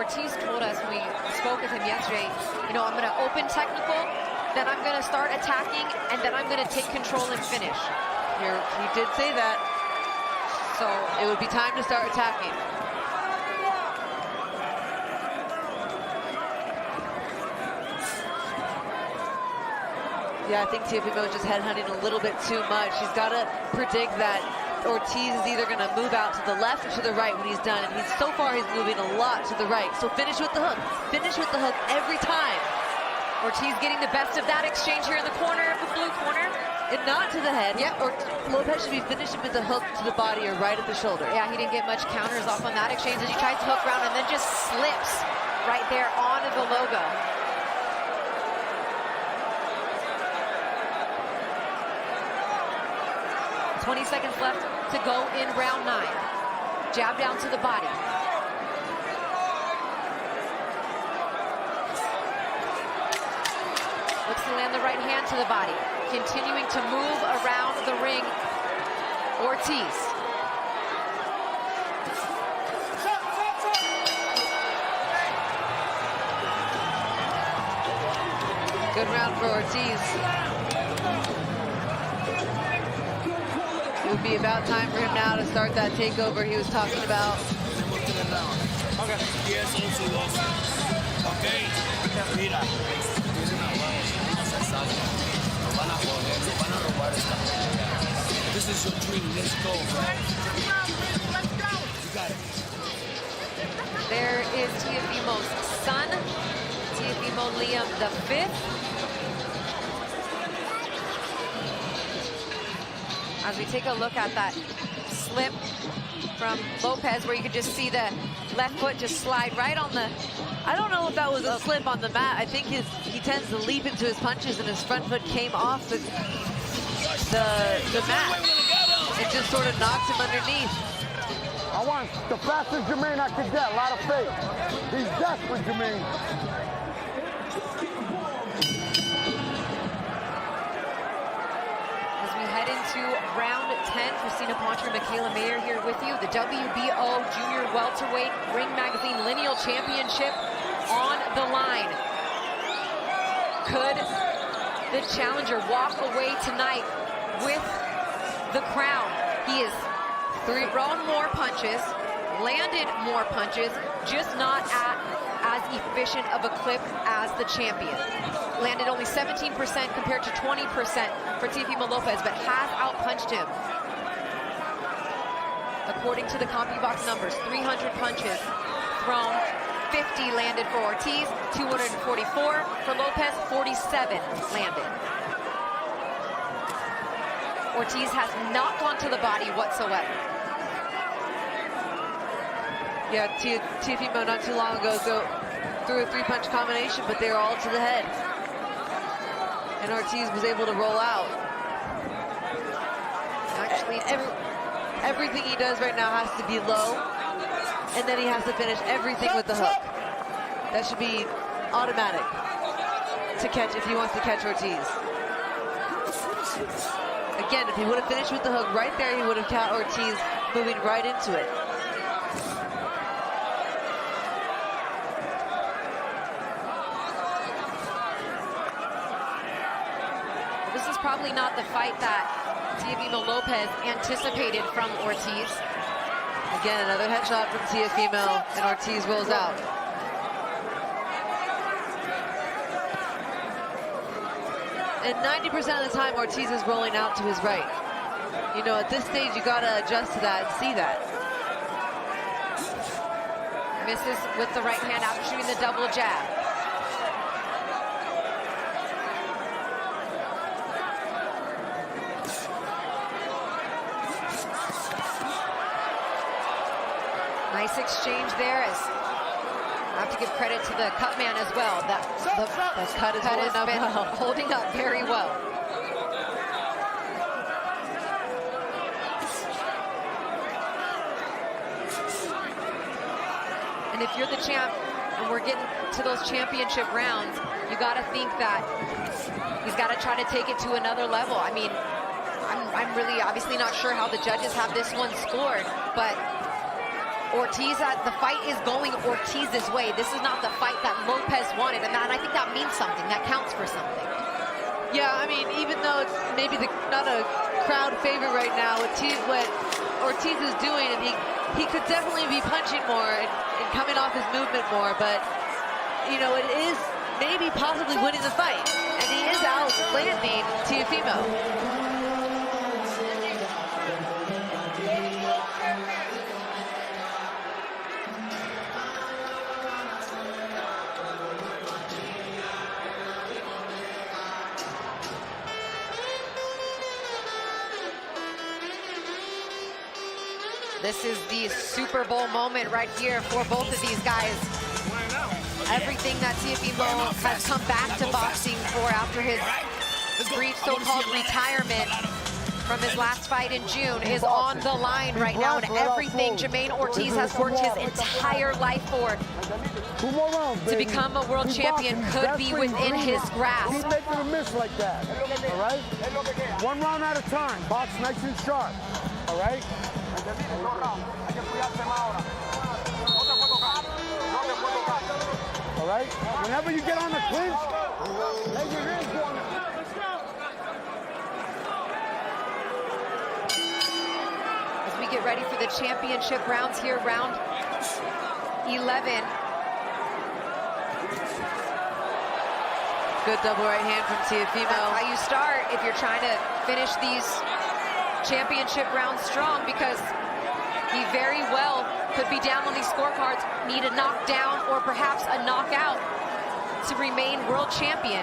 Speaker 4: Ortiz told us when we spoke with him yesterday, you know, I'm going to open technical, then I'm going to start attacking, and then I'm going to take control and finish.
Speaker 5: Here, he did say that. So it would be time to start attacking. Yeah, I think Teofimo is just headhunting a little bit too much. He's got to predict that Ortiz is either going to move out to the left or to the right when he's done. And so far, he's moving a lot to the right. So finish with the hook. Finish with the hook every time.
Speaker 4: Ortiz getting the best of that exchange here in the corner of the blue corner.
Speaker 5: And not to the head.
Speaker 4: Yep.
Speaker 5: Lopez should be finishing with the hook to the body or right at the shoulder.
Speaker 4: Yeah, he didn't get much counters off on that exchange as he tries to hook round and then just slips right there onto the logo. $20 seconds left to go in round 9. Jab down to the body. Looks to land the right hand to the body. Continuing to move around the ring, Ortiz.
Speaker 5: Good round for Ortiz. It would be about time for him now to start that takeover he was talking about.
Speaker 20: Okay. Yes, okay. Mira. This is your dream. Let's go, bro. Let's go. You got it.
Speaker 4: There is Teofimo's son, Teofimo Liam V. As we take a look at that slip from Lopez where you could just see the left foot just slide right on the...
Speaker 5: I don't know if that was a slip on the mat. I think he tends to leap into his punches and his front foot came off the mat. It just sort of knocked him underneath.
Speaker 11: I want the fastest Jamaine I could get. A lot of faith. He's desperate, Jamaine.
Speaker 4: As we head into round 10, Christina Poncher, Michaela Mayer here with you. The WBO Junior Welterweight Ring Magazine Lineal Championship on the line. Could the challenger walk away tonight with the crown? He is thrown more punches, landed more punches, just not at as efficient of a clip as the champion. Landed only 17% compared to 20% for Teofimo Lopez, but has outpunched him. According to the CompuBox numbers, 300 punches thrown, 50 landed for Ortiz, 244 for Lopez, 47 landed. Ortiz has not gone to the body whatsoever.
Speaker 5: Yeah, Teofimo not too long ago threw a three-punch combination, but they were all to the head. And Ortiz was able to roll out.
Speaker 4: Actually,
Speaker 5: everything he does right now has to be low, and then he has to finish everything with the hook. That should be automatic to catch if he wants to catch Ortiz. Again, if he would have finished with the hook right there, he would have caught Ortiz moving right into it.
Speaker 4: This is probably not the fight that Teofimo Lopez anticipated from Ortiz.
Speaker 5: Again, another headshot from Teofimo, and Ortiz rolls out. And 90% of the time, Ortiz is rolling out to his right. You know, at this stage, you gotta adjust to that and see that.
Speaker 4: Misses with the right hand after shooting the double jab. Nice exchange there. As I have to give credit to the cut man as well. The cut has been holding up very well. And if you're the champ and we're getting to those championship rounds, you got to think that he's got to try to take it to another level. I mean, I'm really obviously not sure how the judges have this one scored, but Ortiz, the fight is going Ortiz's way. This is not the fight that Lopez wanted, and I think that means something. That counts for something.
Speaker 5: Yeah, I mean, even though it's maybe not a crowd favorite right now, what Ortiz is doing, and he could definitely be punching more and coming off his movement more, but, you know, it is maybe possibly winning the fight, and he is outlanding Teofimo.
Speaker 4: This is the Super Bowl moment right here for both of these guys. Everything that Teofimo has come back to boxing for after his brief so-called retirement from his last fight in June is on the line right now, and everything Jamaine Ortiz has worked his entire life for to become a world champion could be within his grasp.
Speaker 11: Keep making a miss like that, all right? One round at a time, box nice and sharp, all right? All right? Whenever you get on the clinch, let your hands go on the clinch. Let's go.
Speaker 4: As we get ready for the championship rounds here, round 11.
Speaker 5: Good double right hand from Teofimo.
Speaker 4: That's how you start if you're trying to finish these championship rounds strong, because he very well could be down on these scorecards, need a knockdown or perhaps a knockout to remain world champion.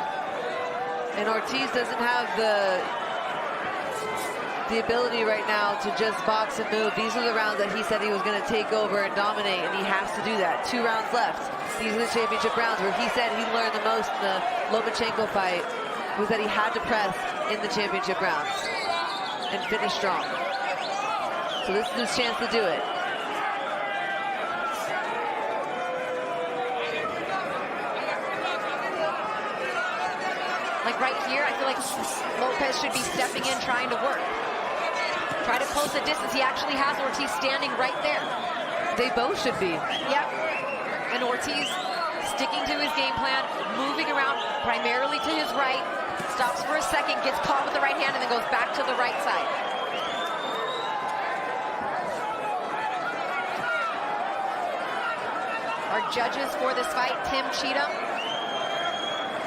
Speaker 5: And Ortiz doesn't have the the ability right now to just box and move. These are the rounds that he said he was going to take over and dominate, and he has to do that. 2 rounds left. These are the championship rounds where he said he learned the most in the Lomachenko fight was that he had to press in the championship rounds and finish strong. So this is his chance to do it.
Speaker 4: Like right here, I feel like Lopez should be stepping in, trying to work. Try to close the distance. He actually has Ortiz standing right there.
Speaker 5: They both should be.
Speaker 4: Yep. And Ortiz sticking to his game plan, moving around primarily to his right, stops for a second, gets caught with the right hand, and then goes back to the right side. Our judges for this fight, Tim Cheatham,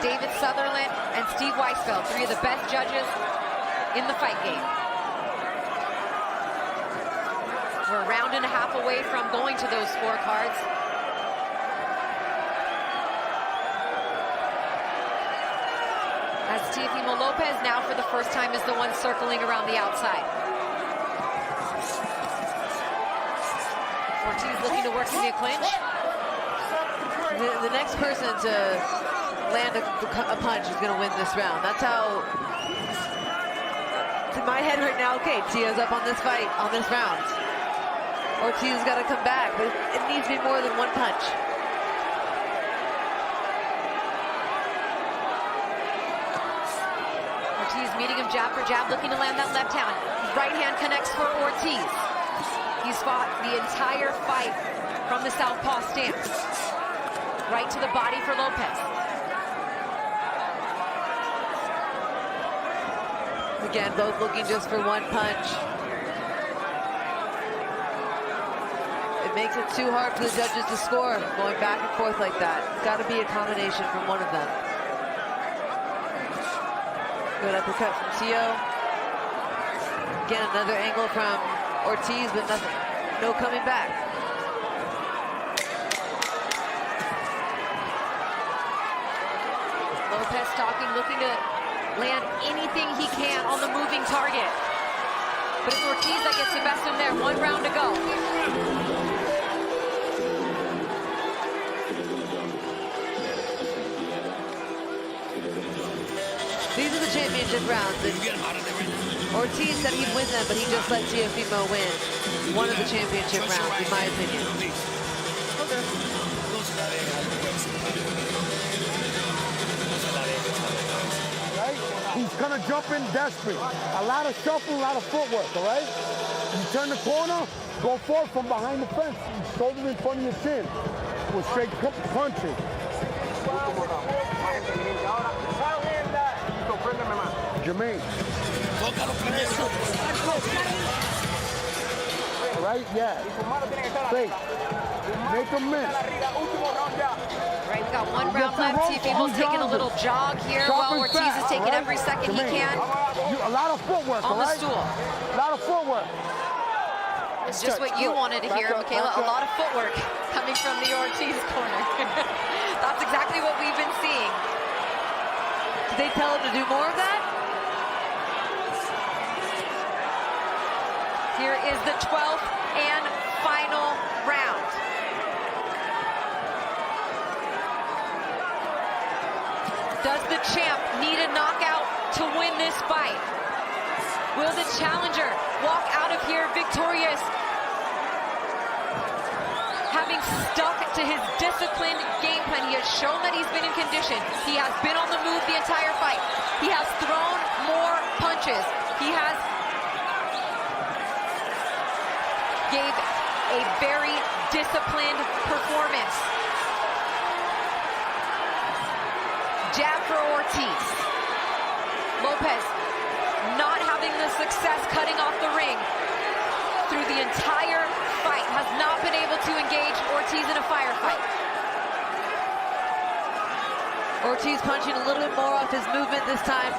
Speaker 4: David Sutherland, and Steve Weisfeld, 3 of the best judges in the fight game. We're a round and a half away from going to those scorecards. As Teofimo Lopez now for the first time is the one circling around the outside. Ortiz looking to work to the clinch.
Speaker 5: The next person to land a punch is going to win this round. That's how, to my head right now, okay, Tio's up on this fight, on this round. Ortiz has got to come back, but it needs to be more than 1 punch.
Speaker 4: Ortiz meeting him jab for jab, looking to land that left hand. Right hand connects for Ortiz. He's fought the entire fight from the southpaw stance. Right to the body for Lopez.
Speaker 5: Again, both looking just for 1 punch. It makes it too hard for the judges to score, going back and forth like that. It's got to be a combination from one of them. Good uppercut from Tio. Again, another angle from Ortiz, but nothing, no coming back.
Speaker 4: Lopez stalking, looking to land anything he can on the moving target. But it's Ortiz that gets the best of him there. 1 round to go.
Speaker 5: These are the championship rounds. Ortiz said he'd win them, but he just let Teofimo win one of the championship rounds, in my opinion.
Speaker 11: Right? He's gonna jump in desperate. A lot of shuffle, a lot of footwork, all right? You turn the corner, go forward from behind the fence. Shoulder in front of your chin. With straight punching. Jamaine. Right? Yeah. Straight. Make him miss.
Speaker 4: Right, we've got 1 round left. Teofimo's taking a little jog here while Ortiz is taking every second he can.
Speaker 11: A lot of footwork,
Speaker 4: on the stool.
Speaker 11: A lot of footwork.
Speaker 4: It's just what you wanted to hear, Michaela. A lot of footwork coming from the Ortiz corner. That's exactly what we've been seeing.
Speaker 5: Did they tell him to do more of that?
Speaker 4: Here is the 12th and final round. Does the champ need a knockout to win this fight? Will the challenger walk out of here victorious, having stuck to his disciplined game plan? He has shown that he's been in condition. He has been on the move the entire fight. He has thrown more punches. He has gave a very disciplined performance. Jab for Ortiz. Lopez not having the success cutting off the ring through the entire fight, has not been able to engage Ortiz in a firefight.
Speaker 5: Ortiz punching a little bit more off his movement this time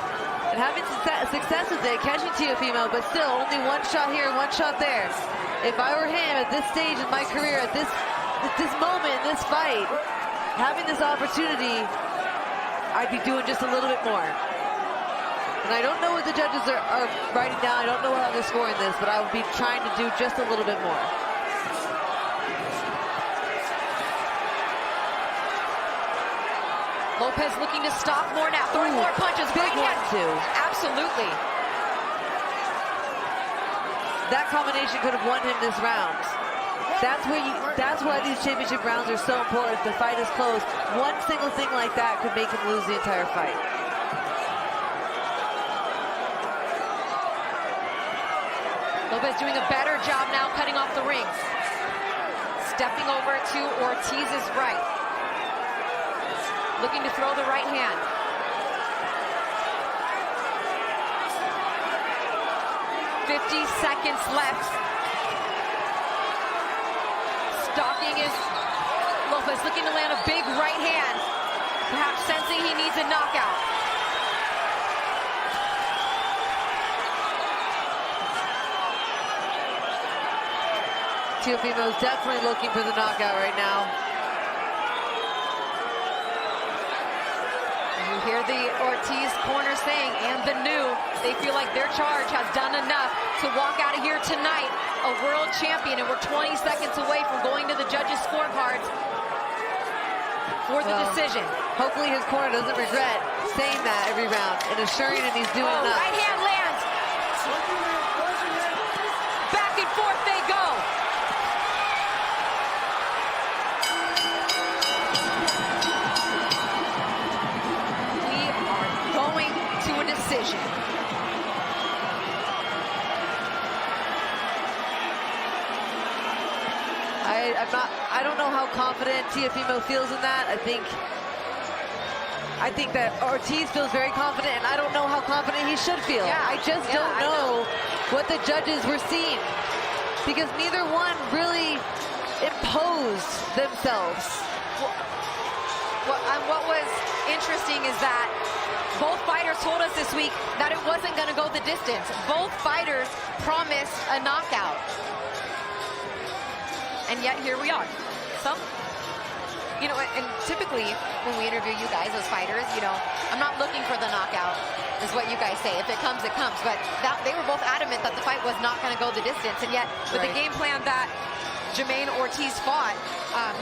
Speaker 5: and having success with it, catching Teofimo, but still only 1 shot here, 1 shot there. If I were him at this stage in my career, at this moment in this fight, having this opportunity, I'd be doing just a little bit more. And I don't know what the judges are writing down. I don't know how they're scoring this, but I would be trying to do just a little bit more.
Speaker 4: Lopez looking to stop more now, throwing more punches.
Speaker 5: Big
Speaker 4: Right
Speaker 5: one,
Speaker 4: hand.
Speaker 5: too.
Speaker 4: Absolutely.
Speaker 5: That combination could have won him this round. That's why these championship rounds are so important. The fight is close. One single thing like that could make him lose the entire fight.
Speaker 4: Lopez doing a better job now cutting off the rings. Stepping over to Ortiz's right. Looking to throw the right hand. Seconds left. Stalking is Lopez, looking to land a big right hand. Perhaps sensing he needs a knockout.
Speaker 5: Teofimo's definitely looking for the knockout right now.
Speaker 4: You hear the Ortiz corner saying, and the new, they feel like their charge has done enough to walk out of here tonight a world champion, and we're 20 seconds away from going to the judges' scorecards for the decision.
Speaker 5: Hopefully his corner doesn't regret saying that every round and assuring him he's doing enough.
Speaker 4: Right hand lands. Back and forth they go. We are going to a decision.
Speaker 5: I don't know how confident Teofimo feels in that. I think that Ortiz feels very confident, and I don't know how confident he should feel.
Speaker 4: Yeah,
Speaker 5: I just don't know what the judges were seeing, because neither one really imposed themselves.
Speaker 4: What was interesting is that both fighters told us this week that it wasn't going to go the distance. Both fighters promised a knockout. And yet here we are. You know, and typically when we interview you guys as fighters, you know, I'm not looking for the knockout, is what you guys say. If it comes, it comes. But they were both adamant that the fight was not going to go the distance. And yet with the game plan that Jamaine Ortiz fought,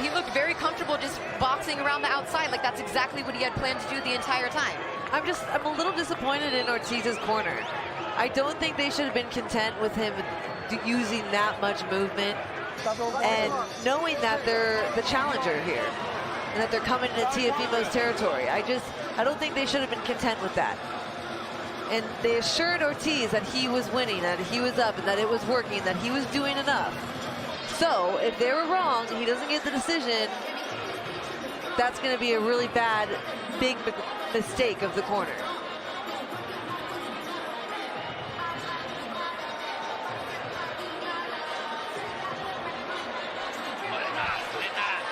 Speaker 4: he looked very comfortable just boxing around the outside. Like that's exactly what he had planned to do the entire time.
Speaker 5: I'm a little disappointed in Ortiz's corner. I don't think they should have been content with him using that much movement and knowing that they're the challenger here and that they're coming into Teofimo's territory. I don't think they should have been content with that. And they assured Ortiz that he was winning, that he was up, and that it was working, that he was doing enough. So if they were wrong, he doesn't get the decision, that's going to be a really bad, big mistake of the corner.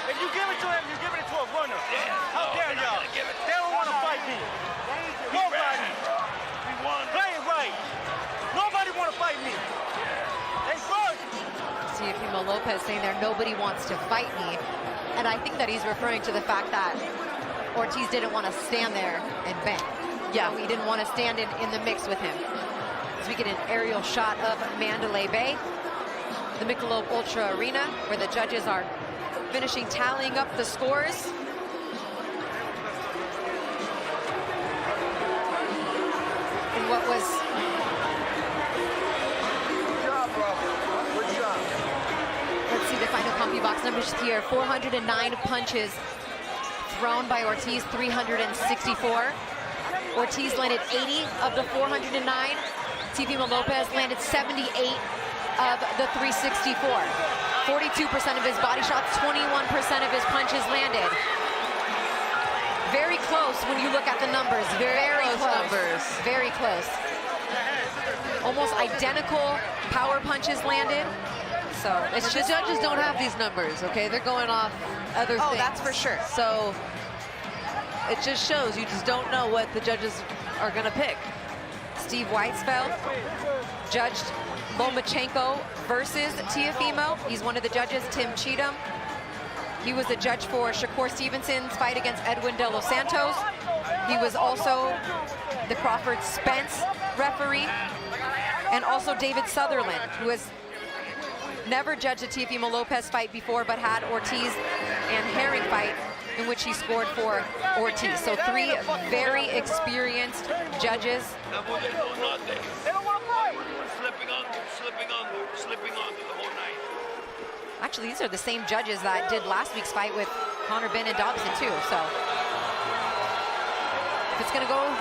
Speaker 3: If you give it to him, you're giving it to a runner. How dare y'all? They don't want to fight me. Nobody. Play it right. Nobody want to fight me. They first.
Speaker 4: Teofimo Lopez saying there, nobody wants to fight me. And I think that he's referring to the fact that Ortiz didn't want to stand there and bang. Yeah, he didn't want to stand in the mix with him. As we get an aerial shot of Mandalay Bay, the Michelob Ultra Arena, where the judges are finishing tallying up the scores. And what was...
Speaker 11: Good job, bro. Good job.
Speaker 4: Let's see the final CompuBox numbers here. 409 punches thrown by Ortiz, 364. Ortiz landed 80 of the 409. Teofimo Lopez landed 78 of the 364. 42% of his body shots, 21% of his punches landed. Very close when you look at the numbers. Very close numbers. Very close. Almost identical power punches landed. So
Speaker 5: it's just, the judges don't have these numbers, okay? They're going off other things.
Speaker 4: Oh, that's for sure.
Speaker 5: So it just shows you just don't know what the judges are going to pick.
Speaker 4: Steve Weisfeld judged Lomachenko versus Teofimo. He's one of the judges. Tim Cheatham. He was a judge for Shakur Stevenson's fight against Edwin De Los Santos. He was also the Crawford Spence referee, and also David Sutherland, who has never judged a Teofimo Lopez fight before, but had Ortiz and Herring fight in which he scored for Ortiz. So 3 very experienced judges. Actually, these are the same judges that did last week's fight with Conor Benn and Dobson too. So if it's gonna go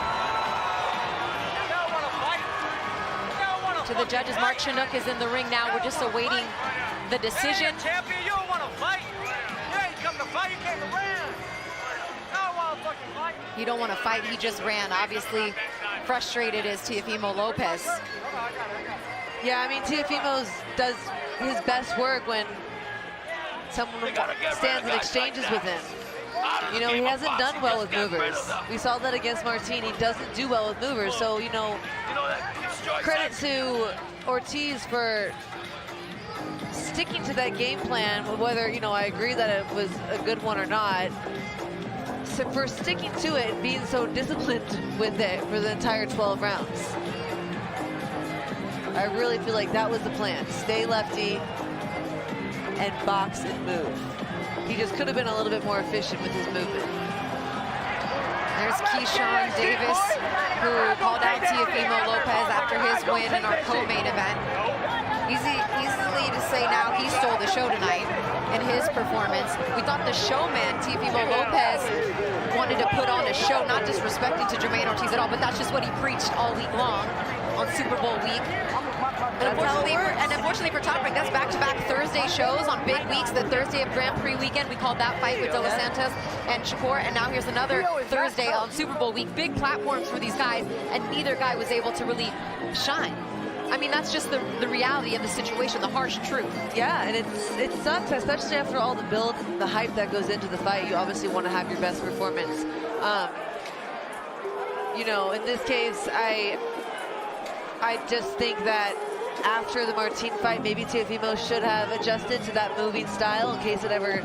Speaker 4: to the judges, Mark Chinook is in the ring now. We're just awaiting the decision.
Speaker 3: Champion, you don't want to fight. You ain't come to fight, you came to run. I don't want to fucking fight.
Speaker 4: You don't want to fight, he just ran. Obviously frustrated is Teofimo Lopez.
Speaker 5: Yeah, I mean, Teofimo does his best work when someone stands and exchanges with him. You know, he hasn't done well with movers. We saw that against Martin. He doesn't do well with movers. So, you know, credit to Ortiz for sticking to that game plan, whether, you know, I agree that it was a good one or not. So for sticking to it and being so disciplined with it for the entire 12 rounds. I really feel like that was the plan. Stay lefty and box and move. He just could have been a little bit more efficient with his movement.
Speaker 4: There's Keyshawn Davis, who called out Teofimo Lopez after his win in our co-main event. Easily to say now he stole the show tonight in his performance. We thought the showman, Teofimo Lopez, wanted to put on a show, not disrespecting to Jamaine Ortiz at all, but that's just what he preached all week long on Super Bowl week. And unfortunately for Top Rank, that's back-to-back Thursday shows on big weeks. The Thursday of Grand Prix weekend, we called that fight with De Los Santos and Shakur, and now here's another Thursday on Super Bowl week. Big platforms for these guys, and neither guy was able to really shine. I mean, that's just the reality of the situation, the harsh truth.
Speaker 5: Yeah, and it sucks, especially after all the build, the hype that goes into the fight. You obviously want to have your best performance. You know, in this case, I just think that after the Martin fight, maybe Teofimo should have adjusted to that moving style in case it ever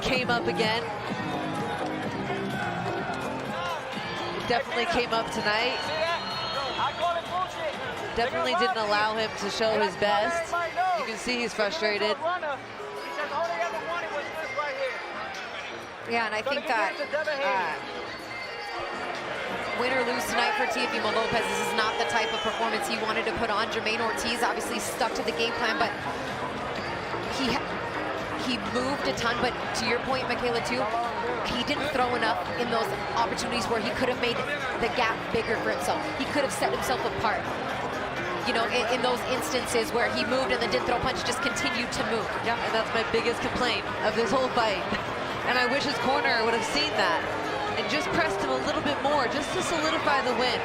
Speaker 5: came up again. It definitely came up tonight. Definitely didn't allow him to show his best. You can see he's frustrated.
Speaker 4: Yeah, and I think that win or lose tonight for Teofimo Lopez, this is not the type of performance he wanted to put on. Jamaine Ortiz obviously stuck to the game plan, but he moved a ton. But to your point, Michaela, too, he didn't throw enough in those opportunities where he could have made the gap bigger for himself. He could have set himself apart. You know, in those instances where he moved and then didn't throw a punch, just continued to move.
Speaker 5: Yeah, and that's my biggest complaint of this whole fight. And I wish his corner would have seen that and just pressed him a little bit more, just to solidify the win.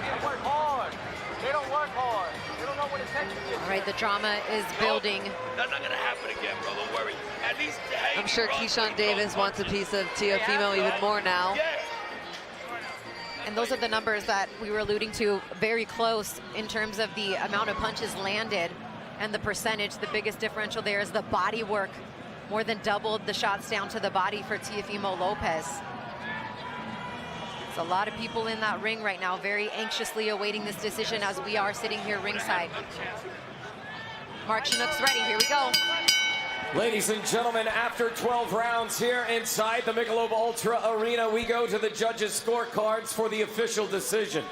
Speaker 3: They work hard. They don't work hard. They don't know what it takes to get.
Speaker 4: All right, the drama is building.
Speaker 3: That's not gonna happen again, bro. Don't worry. At least
Speaker 5: I'm sure Keyshawn Davis wants a piece of Teofimo even more now.
Speaker 4: And those are the numbers that we were alluding to, very close in terms of the amount of punches landed and the percentage. The biggest differential there is the body work. More than doubled the shots down to the body for Teofimo Lopez. There's a lot of people in that ring right now, very anxiously awaiting this decision as we are sitting here ringside. Mark Chinook's ready, here we go.
Speaker 2: Ladies and gentlemen, after 12 rounds here inside the Michelob Ultra Arena, we go to the judges' scorecards for the official decision.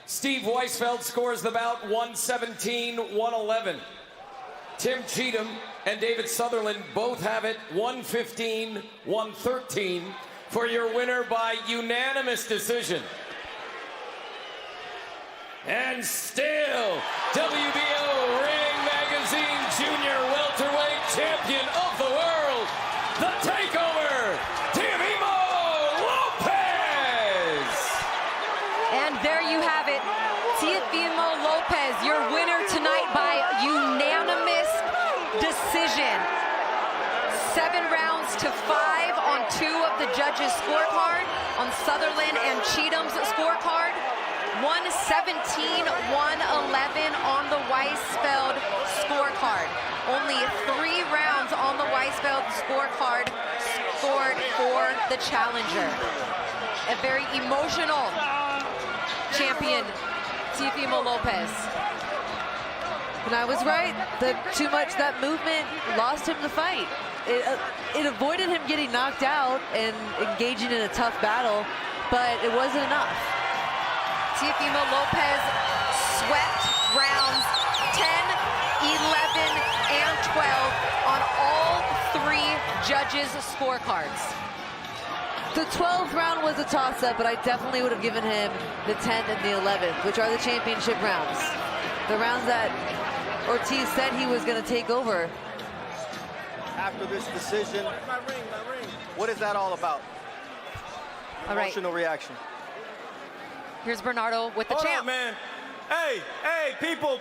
Speaker 2: Steve Weisfeld scores the bout 117-111. Tim Cheatham and David Sutherland both have it 115-113 for your winner by unanimous decision. And still, WBO Ring Magazine Junior Welterweight Champion of the World, the Takeover, Teofimo Lopez!
Speaker 4: And there you have it, Teofimo Lopez, your winner tonight by unanimous decision. 7 rounds to 5 on 2 of the judges' scorecard, on Sutherland and Cheatham's scorecard. 117-111 on the Weisfeld scorecard. Only 3 rounds on the Weisfeld scorecard scored for the challenger. A very emotional champion, Teofimo Lopez. And I was right. That movement lost him the fight. It avoided him getting knocked out and engaging in a tough battle, but it wasn't enough. Teofimo Lopez swept rounds 10, 11, and 12 on all 3 judges' scorecards. The 12th round was a toss-up, but I definitely would have given him the 10th and the 11th, which are the championship rounds. The rounds that Ortiz said he was going to take over.
Speaker 7: After this decision, what is that all about?
Speaker 4: All right.
Speaker 7: Emotional reaction.
Speaker 4: Here's Bernardo with the champ.
Speaker 10: On, man. Hey, people,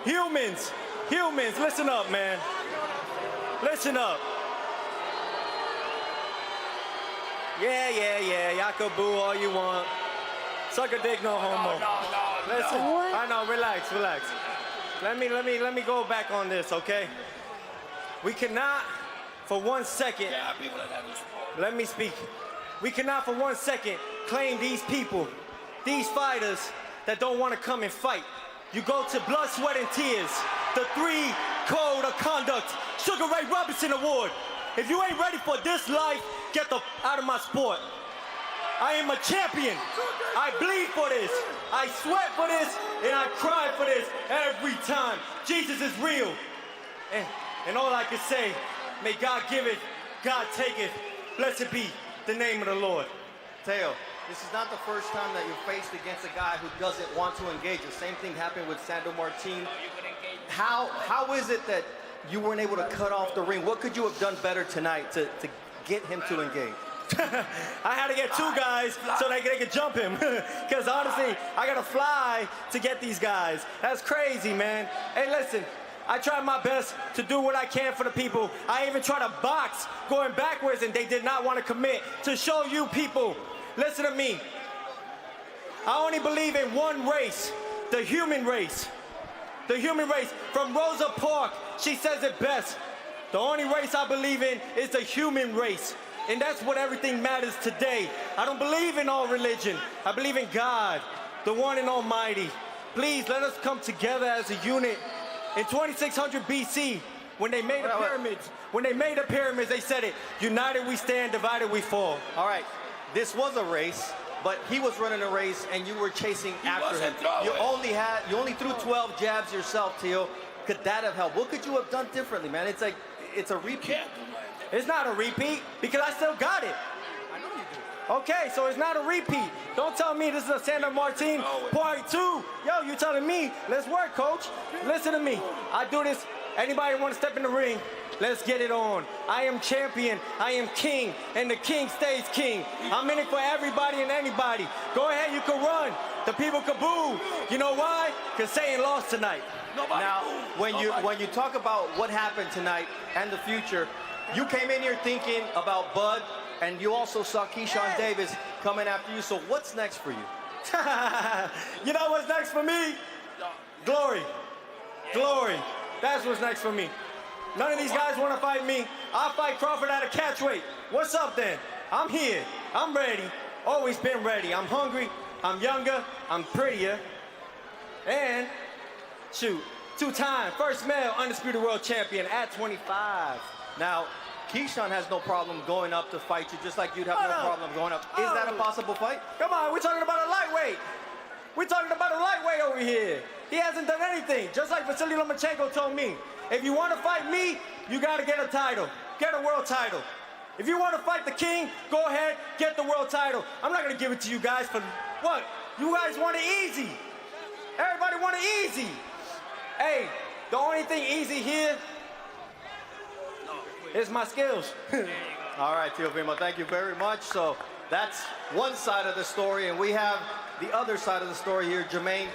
Speaker 10: humans, listen up, man. Listen up. Yeah, y'all can boo all you want. Suck a dick, no homo. Listen, I know, relax. Let me go back on this, okay? We cannot, for 1 second, let me speak. We cannot for 1 second claim these people, these fighters that don't want to come and fight. You go to blood, sweat, and tears. The 3 code of conduct, Sugar Ray Robinson Award. If you ain't ready for this life, get the out of my sport. I am a champion. I bleed for this. I sweat for this, and I cry for this every time. Jesus is real. And all I can say, may God give it, God take it. Blessed be the name of the Lord.
Speaker 7: Teo, this is not the first time that you're faced against a guy who doesn't want to engage. The same thing happened with Sandro Martin. How is it that you weren't able to cut off the ring? What could you have done better tonight to get him to engage?
Speaker 10: I had to get 2 guys so they could jump him. Because honestly, I got to fly to get these guys. That's crazy, man. Hey, listen, I tried my best to do what I can for the people. I even tried to box going backwards, and they did not want to commit. To show you people, listen to me. I only believe in one race, the human race. The human race. From Rosa Parks, she says it best. The only race I believe in is the human race. And that's what everything matters today. I don't believe in all religion. I believe in God, the one and almighty. Please let us come together as a unit. In 2600 BC, when they made the pyramids, they said it, united we stand, divided we fall.
Speaker 7: All right, this was a race, but he was running a race and you were chasing after him. You only threw 12 jabs yourself, Teo. Could that have helped? What could you have done differently, man? It's like, it's a repeat.
Speaker 10: It's not a repeat because I still got it.
Speaker 7: I know you do.
Speaker 10: Okay, so it's not a repeat. Don't tell me this is a Sandro Martin part 2. Yo, you telling me, let's work, coach. Listen to me. I do this. Anybody want to step in the ring? Let's get it on. I am champion. I am king, and the king stays king. I'm in it for everybody and anybody. Go ahead, you can run. The people can boo. You know why? Because Satan lost tonight.
Speaker 7: Now, when you talk about what happened tonight and the future, you came in here thinking about Bud, and you also saw Keyshawn Davis coming after you. So what's next for you?
Speaker 10: You know what's next for me? Glory. Glory. That's what's next for me. None of these guys want to fight me. I'll fight Crawford at a catch weight. What's up then? I'm here. I'm ready. Always been ready. I'm hungry. I'm younger. I'm prettier. And, shoot, 2-time first male undisputed world champion at 25.
Speaker 7: Now, Keyshawn has no problem going up to fight you, just like you'd have no problem going up. Is that a possible fight?
Speaker 10: Come on, we're talking about a lightweight. We're talking about a lightweight over here. He hasn't done anything, just like Vasily Lomachenko told me. If you want to fight me, you got to get a title. Get a world title. If you want to fight the king, go ahead, get the world title. I'm not going to give it to you guys for what? You guys want it easy. Everybody want it easy. Hey, the only thing easy here is my skills.
Speaker 7: All right, Teofimo, thank you very much. So that's one side of the story, and we have the other side of the story here. Jamaine,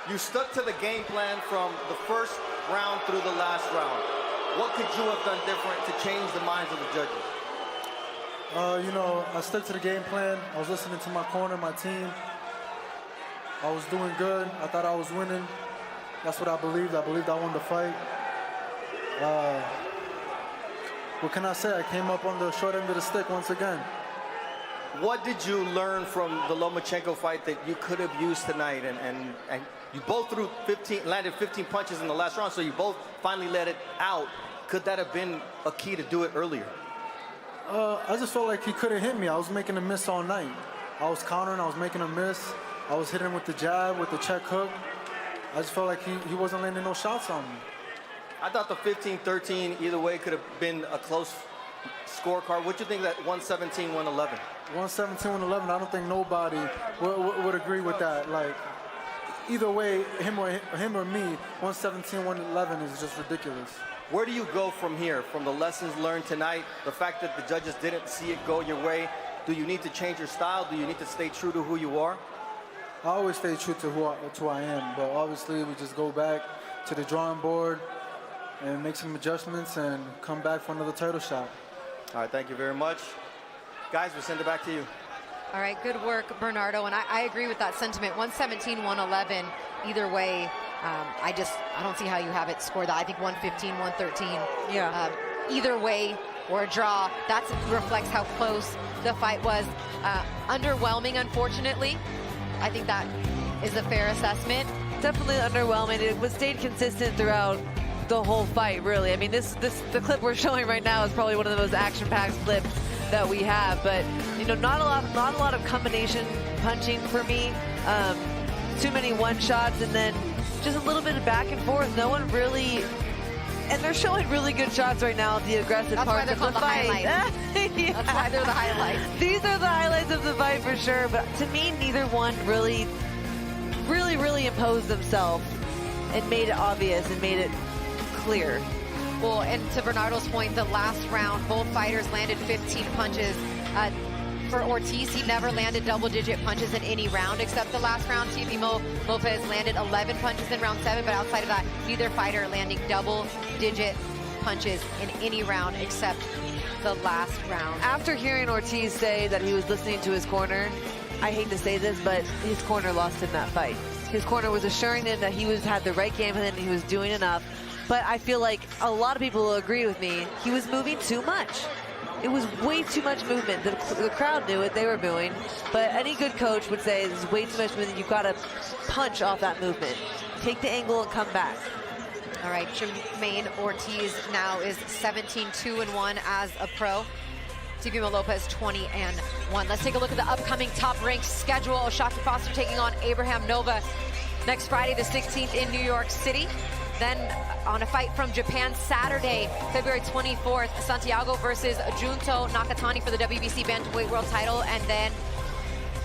Speaker 7: you stuck to the game plan from the first round through the last round. What could you have done different to change the minds of the judges?
Speaker 9: I stuck to the game plan. I was listening to my corner, my team. I was doing good. I thought I was winning. That's what I believed. I believed I won the fight.
Speaker 13: what can I say? I came up on the short end of the stick once again.
Speaker 7: What did you learn from the Lomachenko fight that you could have used tonight? And you both landed 15 punches in the last round, so you both finally let it out. Could that have been a key to do it earlier?
Speaker 13: I just felt like he couldn't hit me. I was making a miss all night. I was countering, I was making a miss. I was hitting him with the jab, with the check hook. I just felt like he wasn't landing no shots on me.
Speaker 7: I thought the 15-13 either way could have been a close scorecard. What do you think that 117-111?
Speaker 13: 117-111, I don't think nobody would agree with that. Like, either way, him or me, 117-111 is just ridiculous.
Speaker 7: Where do you go from here? From the lessons learned tonight, the fact that the judges didn't see it go your way, do you need to change your style? Do you need to stay true to who you are?
Speaker 13: I always stay true to who I am, but obviously we just go back to the drawing board and make some adjustments and come back for another title shot.
Speaker 7: All right, thank you very much. Guys, we'll send it back to you.
Speaker 4: All right, good work, Bernardo, and I agree with that sentiment. 117-111, either way. I don't see how you have it scored that. I think 115-113.
Speaker 5: Yeah.
Speaker 4: Either way, or a draw. That reflects how close the fight was. Underwhelming, unfortunately. I think that is a fair assessment.
Speaker 5: Definitely underwhelming. It was stayed consistent throughout the whole fight, really. I mean, the clip we're showing right now is probably one of the most action-packed clips that we have. But you know, not a lot of combination punching for me. Too many one shots, and then just a little bit of back and forth. No one really. And they're showing really good shots right now, the aggressive part of the fight.
Speaker 4: Yeah. That's why they're the highlights.
Speaker 5: These are the highlights of the fight for sure, but to me, neither one really imposed themselves and made it obvious and made it clear.
Speaker 4: Well, and to Bernardo's point, the last round, both fighters landed 15 punches. For Ortiz, he never landed double-digit punches in any round except the last round. Teofimo Lopez landed 11 punches in round 7, but outside of that, neither fighter landing double-digit punches in any round except the last round.
Speaker 5: After hearing Ortiz say that he was listening to his corner, I hate to say this, but his corner lost him that fight. His corner was assuring him that he had the right game plan and he was doing enough. But I feel like a lot of people will agree with me. He was moving too much. It was way too much movement. The crowd knew it, they were booing. But any good coach would say this is way too much movement. You've got to punch off that movement. Take the angle and come back.
Speaker 4: All right, Jamaine Ortiz now is 17-2-1 as a pro. Teofimo Lopez 20-1. Let's take a look at the upcoming top-ranked schedule. O'Shaquie Foster taking on Abraham Nova next Friday the 16th in New York City. Then on a fight from Japan Saturday, February 24th, Santiago versus Junto Nakatani for the WBC Bantamweight World title. And then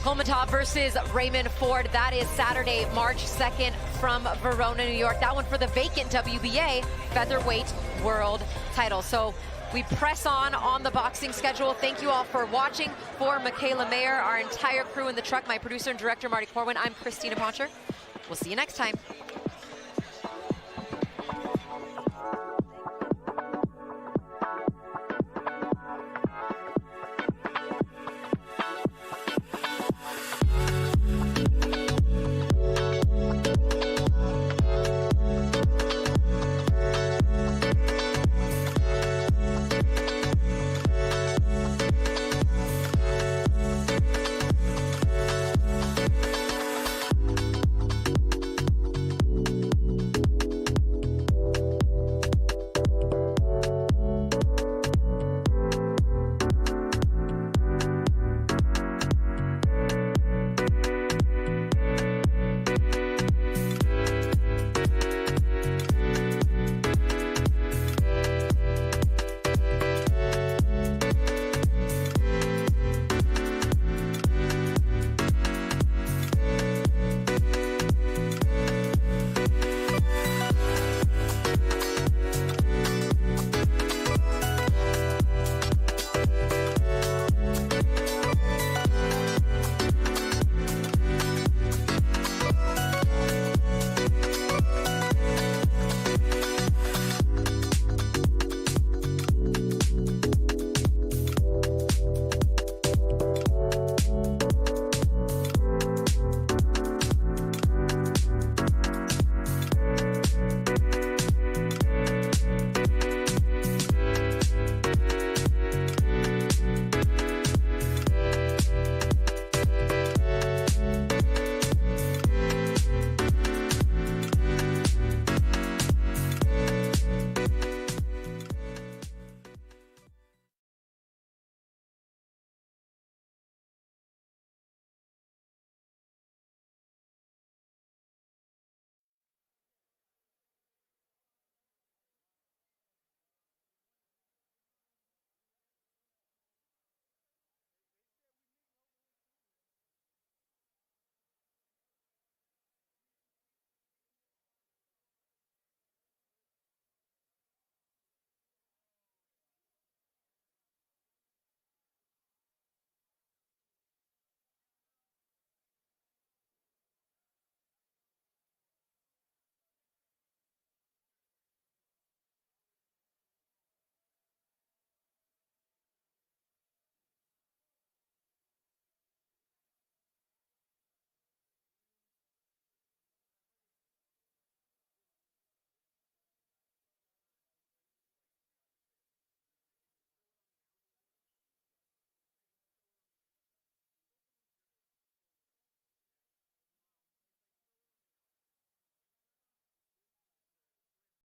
Speaker 4: Komatov versus Raymond Ford. That is Saturday, March 2nd from Verona, New York. That one for the vacant WBA Featherweight World title. So we press on the boxing schedule. Thank you all for watching. For Michaela Mayer, our entire crew in the truck, my producer and director, Marty Corwin, I'm Christina Poncher. We'll see you next time.